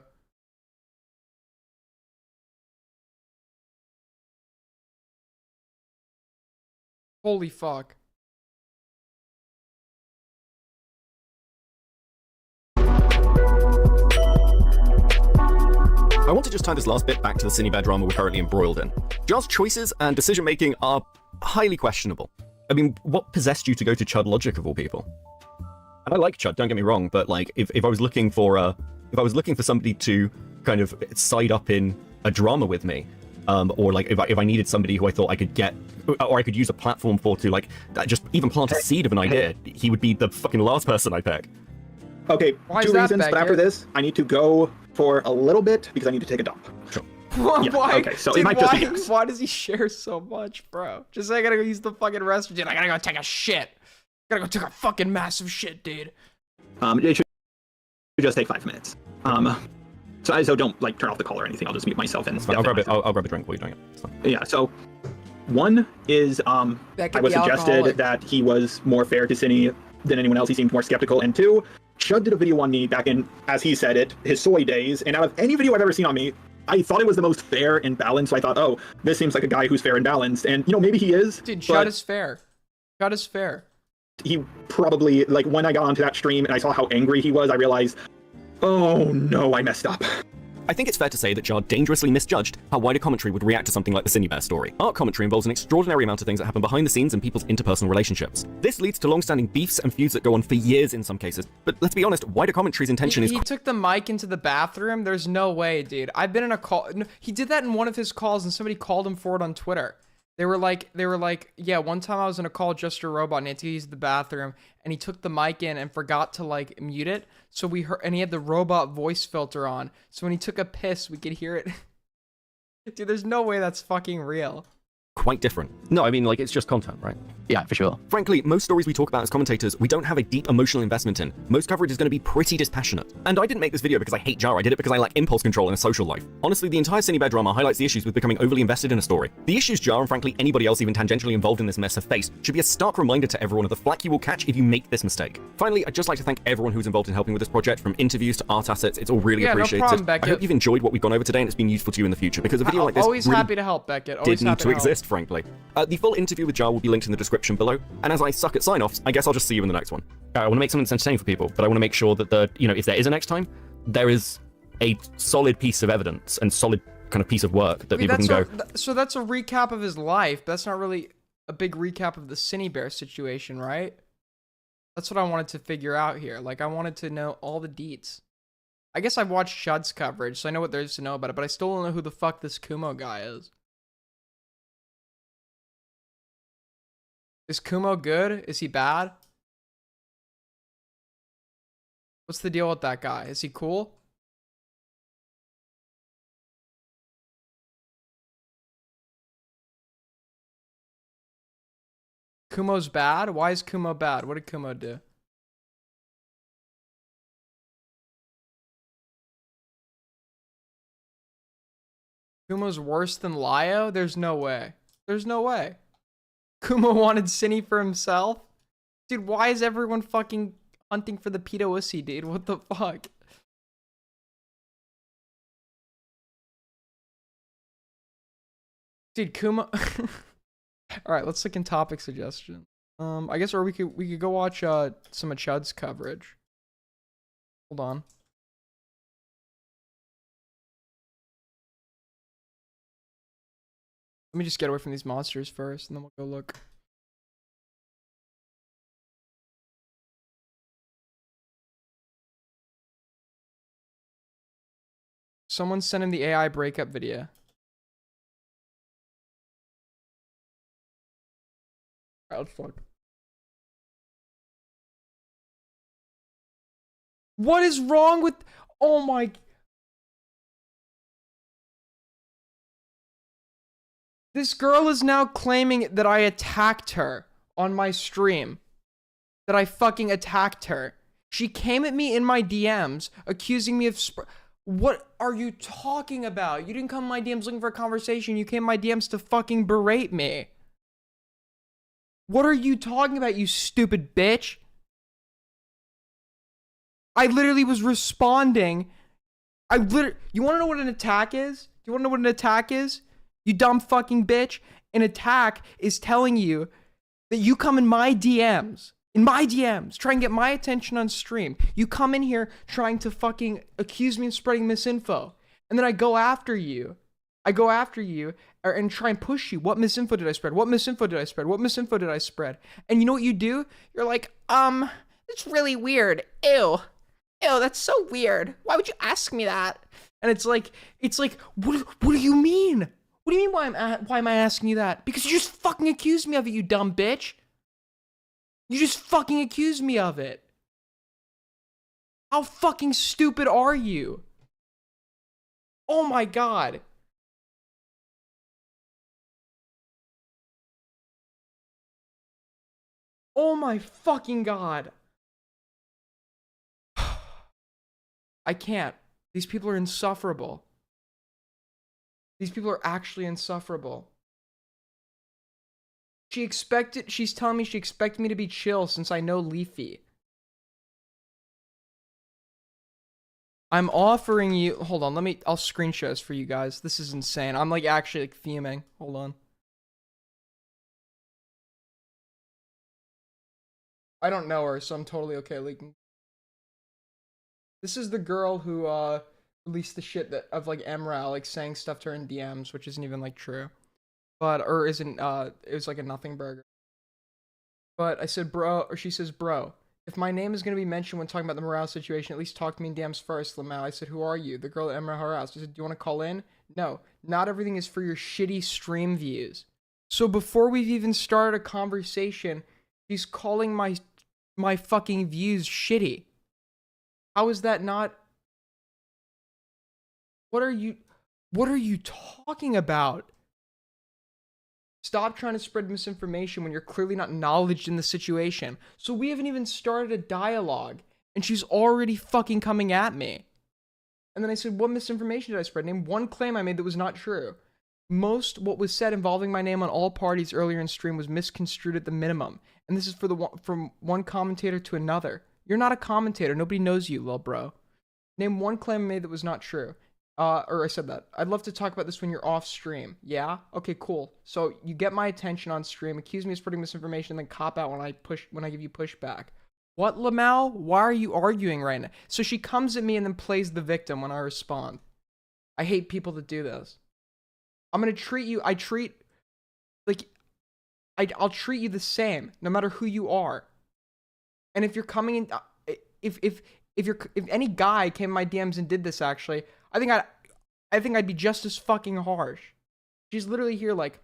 Holy fuck. I want to just tie this last bit back to the Cinebear drama we're currently embroiled in. Jar's choices and decision-making are highly questionable. I mean, what possessed you to go to Chud Logic of all people? And I like Chud, don't get me wrong, but like, if I was looking for somebody to kind of side up in a drama with me, or like if I needed somebody who I thought I could get, or I could use a platform for to like just even plant a seed of an idea, he would be the fucking last person I pick. Okay, Why two is that, reasons, but after this, I need to go for a little bit because I need to take a dump. Sure. Yeah, Why? okay, so Dude, it might just be this. why does he share so much, bro? Just say I gotta go use the fucking restroom, dude. I gotta go take a shit. Gotta go take a fucking massive shit, dude. It should just take 5 minutes. So don't like turn off the call or anything. I'll just mute myself and I'll grab a drink while you're doing it. Yeah. So one is I was suggested that he was more fair to Cine than anyone else. He seemed more skeptical. And two, Chud did a video on me back in, as he said it, his soy days. And out of any video I've ever seen on me, I thought it was the most fair and balanced. So I thought, oh, this seems like a guy who's fair and balanced. And, you know, maybe he is. Dude, Chud is fair. Chud is fair. He probably, like, when I got onto that stream and I saw how angry he was, I realized, oh no, I messed up. I think it's fair to say that Jar dangerously misjudged how wider commentary would react to something like the Cinebear story. Art commentary involves an extraordinary amount of things that happen behind the scenes in people's interpersonal relationships. This leads to long-standing beefs and feuds that go on for years in some cases. But let's be honest, wider commentary's intention is... He took the mic into the bathroom? There's no way, dude. I've been in a call... No, he did that in one of his calls and somebody called him for it on Twitter. They were like, yeah, one time I was in a call with JustARobot and he had to use the bathroom and he took the mic in and forgot to like mute it. So we heard, and he had the robot voice filter on. So when he took a piss, we could hear it. Dude, there's no way that's fucking real. quite different. No, I mean, like, it's just content, right? Yeah, for sure. Frankly, most stories we talk about as commentators, we don't have a deep emotional investment in. Most coverage is going to be pretty dispassionate. And I didn't make this video because I hate Jar, I did it because I lack impulse control in a social life. Honestly, the entire Cinebear drama highlights the issues with becoming overly invested in a story. The issues Jar and frankly anybody else even tangentially involved in this mess have faced should be a stark reminder to everyone of the flack you will catch if you make this mistake. Finally, I'd just like to thank everyone who's involved in helping with this project, from interviews to art assets. It's all really appreciated. No problem, Beckett. I hope you've enjoyed what we've gone over today and it's been useful to you in the future, because a video like this Always really happy to help, Beckett. Always did need happy to help. exist, frankly. The full interview with Jar will be linked in the description below, and as I suck at sign-offs, I guess I'll just see you in the next one. I want to make something that's entertaining for people, but I want to make sure that if there is a next time, there is a solid piece of evidence and solid kind of piece of work that people can go. So that's a recap of his life. That's not really a big recap of the Cinebear situation, right? That's what I wanted to figure out here. Like, I wanted to know all the deets. I guess I've watched Chud's coverage, so I know what there is to know about it, but I still don't know who the fuck this Kumo guy is. Is Kumo good? Is he bad? What's the deal with that guy? Is he cool? Kumo's bad? Why is Kumo bad? What did Kumo do? Kumo's worse than Lio? There's no way. There's no way. Kumo wanted Cine for himself? Dude, why is everyone fucking hunting for the pedo ussy, dude? What the fuck? Dude, Kumo... Alright, let's look in topic suggestion. I guess, or we could go watch some of Chud's coverage. Hold on. Let me just get away from these monsters first, and then we'll go look. Someone sent him the AI breakup video. Alright, let's look. What is wrong with... Oh my... This girl is now claiming that I attacked her on my stream. That I fucking attacked her. She came at me in my DMs, accusing me of... What are you talking about? You didn't come in my DMs looking for a conversation. You came in my DMs to fucking berate me. What are you talking about, you stupid bitch? I literally was responding. You want to know what an attack is? Do you want to know what an attack is? You dumb fucking bitch. An attack is telling you that you come in my DMs, try and get my attention on stream. You come in here trying to fucking accuse me of spreading misinfo. And then I go after you. And try and push you. What misinfo did I spread? What misinfo did I spread? What misinfo did I spread? And you know what you do? You're like, it's really weird. Ew, that's so weird. Why would you ask me that? And it's like, what do you mean? What do you mean why am I asking you that? Because you just fucking accused me of it, you dumb bitch. You just fucking accused me of it. How fucking stupid are you? Oh my god. Oh my fucking god. I can't. These people are insufferable. These people are actually insufferable. She's telling me she expected me to be chill since I know Leafy. I'm offering you, hold on, I'll screenshot this for you guys. This is insane. I'm like actually like fuming. Hold on. I don't know her, so I'm totally okay leaking. This is the girl who released the shit of like MROW, like saying stuff to her in DMs, which isn't even like true. But or isn't it was like a nothing burger. But I said bro, or she says bro, if my name is gonna be mentioned when talking about the MROW situation, at least talk to me in DMs first, Lamau. I said, who are you? The girl at MROW harassed. I said, do you want to call in? No, not everything is for your shitty stream views. So before we've even started a conversation, she's calling my fucking views shitty. How is that not? What are you talking about? Stop trying to spread misinformation when you're clearly not knowledgeable in the situation. So we haven't even started a dialogue, and she's already fucking coming at me. And then I said, what misinformation did I spread? Name one claim I made that was not true. Most what was said involving my name on all parties earlier in stream was misconstrued at the minimum. And this is from one commentator to another. You're not a commentator. Nobody knows you, lil bro. Name one claim I made that was not true. Or I said that. I'd love to talk about this when you're off stream. Yeah? Okay, cool. So you get my attention on stream, accuse me of spreading misinformation, and then cop out when I give you pushback. What, Lamau? Why are you arguing right now? So she comes at me and then plays the victim when I respond. I hate people that do this. I'm gonna treat you, I'll treat you the same, no matter who you are. And if you're coming in, if any guy came in my DMs and did this, actually, I think I'd be just as fucking harsh. She's literally here like,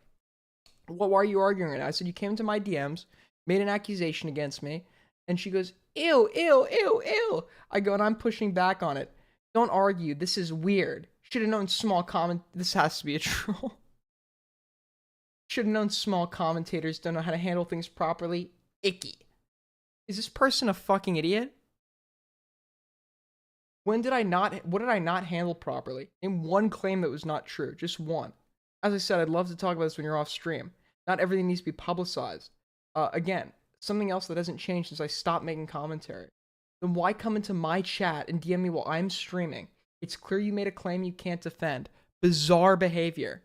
why are you arguing right now? I said, you came into my DMs, made an accusation against me, and she goes, ew, ew, ew, ew. I go, and I'm pushing back on it. Don't argue, this is weird. Should have known small comment, this has to be a troll. Should have known small commentators don't know how to handle things properly. Icky. Is this person a fucking idiot? What did I not handle properly? Name one claim that was not true. Just one. As I said, I'd love to talk about this when you're off stream. Not everything needs to be publicized. Again, something else that hasn't changed since I stopped making commentary. Then why come into my chat and DM me while I'm streaming? It's clear you made a claim you can't defend. Bizarre behavior.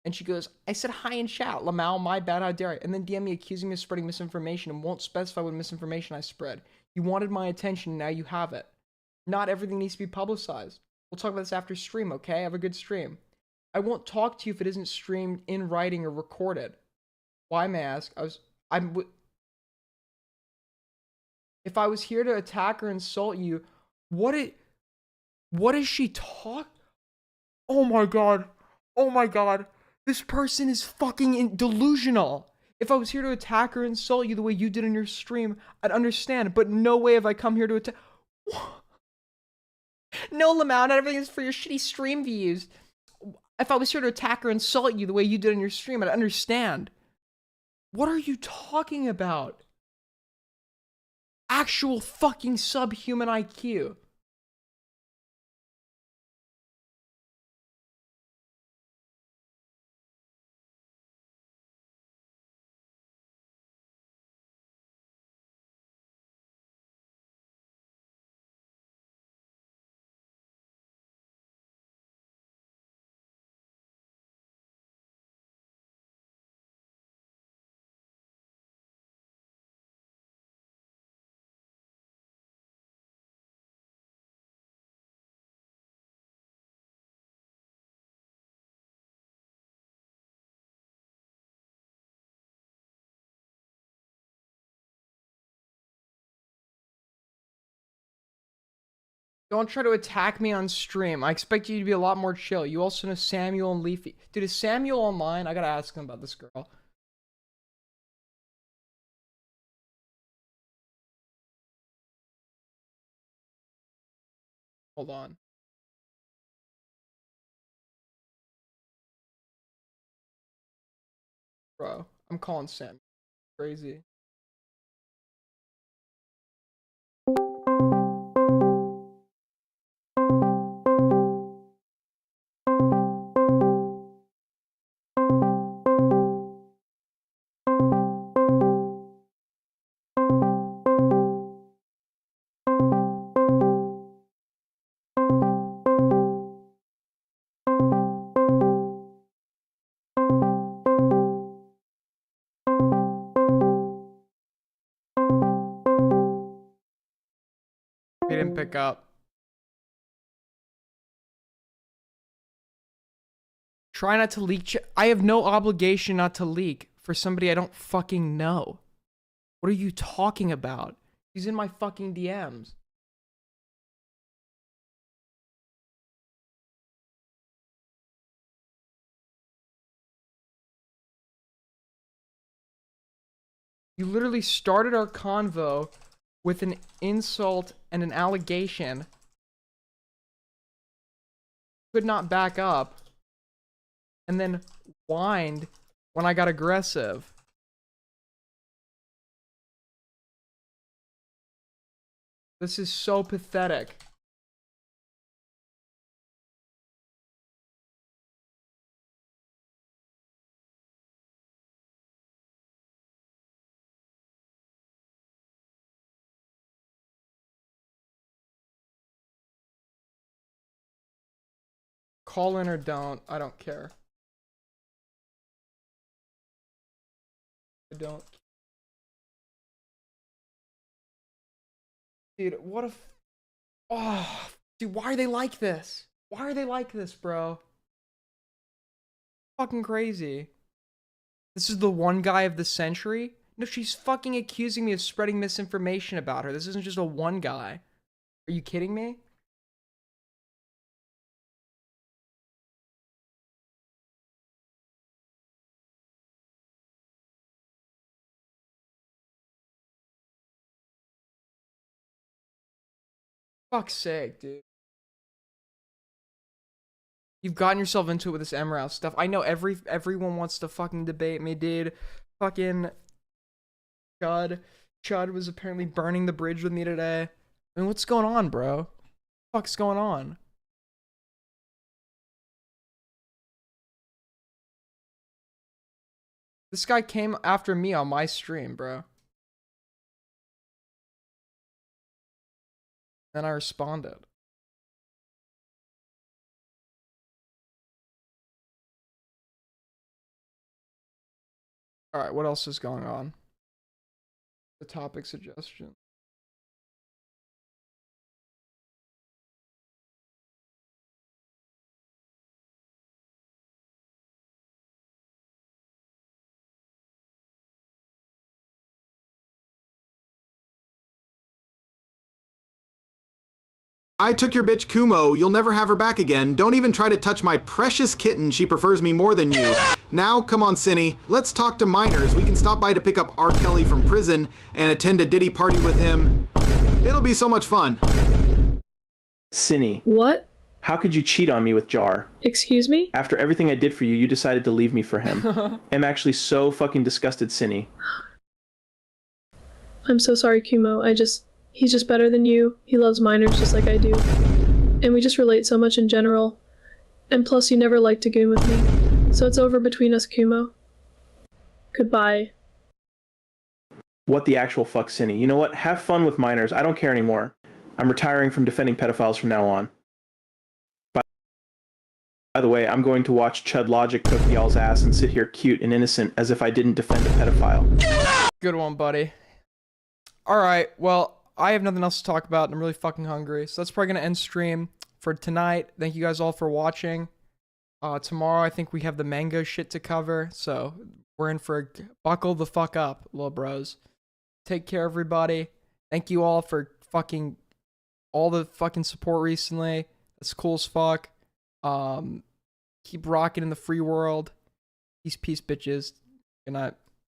And she goes, I said hi and shout. Lamau, my bad, how dare I? And then DM me accusing me of spreading misinformation and won't specify what misinformation I spread. You wanted my attention, now you have it. Not everything needs to be publicized. We'll talk about this after stream, okay? Have a good stream. I won't talk to you if it isn't streamed in writing or recorded. Why, may I ask? If I was here to attack or insult you, what is she talk? Oh my god. Oh my god. This person is fucking delusional. If I was here to attack or insult you the way you did in your stream, I'd understand, but no way have I come here to attack. No, Lamau, not everything is for your shitty stream views. If I was here to attack or insult you the way you did in your stream, I'd understand. What are you talking about? Actual fucking subhuman IQ. Don't try to attack me on stream. I expect you to be a lot more chill. You also know Samuel and Leafy. Dude, is Samuel online? I gotta ask him about this girl. Hold on. Bro, I'm calling Sam. Crazy. He didn't pick up. Try not to leak. I have no obligation not to leak for somebody I don't fucking know. What are you talking about? He's in my fucking DMs. You literally started our convo with an insult and an allegation. Could not back up. And then whined when I got aggressive. This is so pathetic. Call in or don't, I don't care. I don't. Dude, what a... Oh, dude, why are they like this? Why are they like this, bro? Fucking crazy. This is the one guy of the century? No, she's fucking accusing me of spreading misinformation about her. This isn't just a one guy. Are you kidding me? Fuck's sake, dude. You've gotten yourself into it with this MROW stuff. I know everyone wants to fucking debate me, dude. Fucking Chud was apparently burning the bridge with me today. I mean, what's going on, bro? What the fuck's going on? This guy came after me on my stream, bro. Then I responded. Alright, what else is going on? The topic suggestion. I took your bitch Kumo. You'll never have her back again. Don't even try to touch my precious kitten. She prefers me more than you. Now, come on, Cinny. Let's talk to minors. We can stop by to pick up R. Kelly from prison and attend a Diddy party with him. It'll be so much fun. Cinny. What? How could you cheat on me with Jar? Excuse me? After everything I did for you, you decided to leave me for him. I'm actually so fucking disgusted, Cinny. I'm so sorry, Kumo. He's just better than you. He loves minors just like I do. And we just relate so much in general. And plus, you never liked to goon with me. So it's over between us, Kumo. Goodbye. What the actual fuck, Cinny? You know what? Have fun with minors. I don't care anymore. I'm retiring from defending pedophiles from now on. By the way, I'm going to watch Chud Logic cook y'all's ass and sit here cute and innocent as if I didn't defend a pedophile. Good one, buddy. Alright, well, I have nothing else to talk about, and I'm really fucking hungry. So that's probably going to end stream for tonight. Thank you guys all for watching. Tomorrow, I think we have the mango shit to cover, so we're in for a buckle the fuck up, little bros. Take care, everybody. Thank you all for fucking all the fucking support recently. That's cool as fuck. Keep rocking in the free world. Peace, bitches. Good night.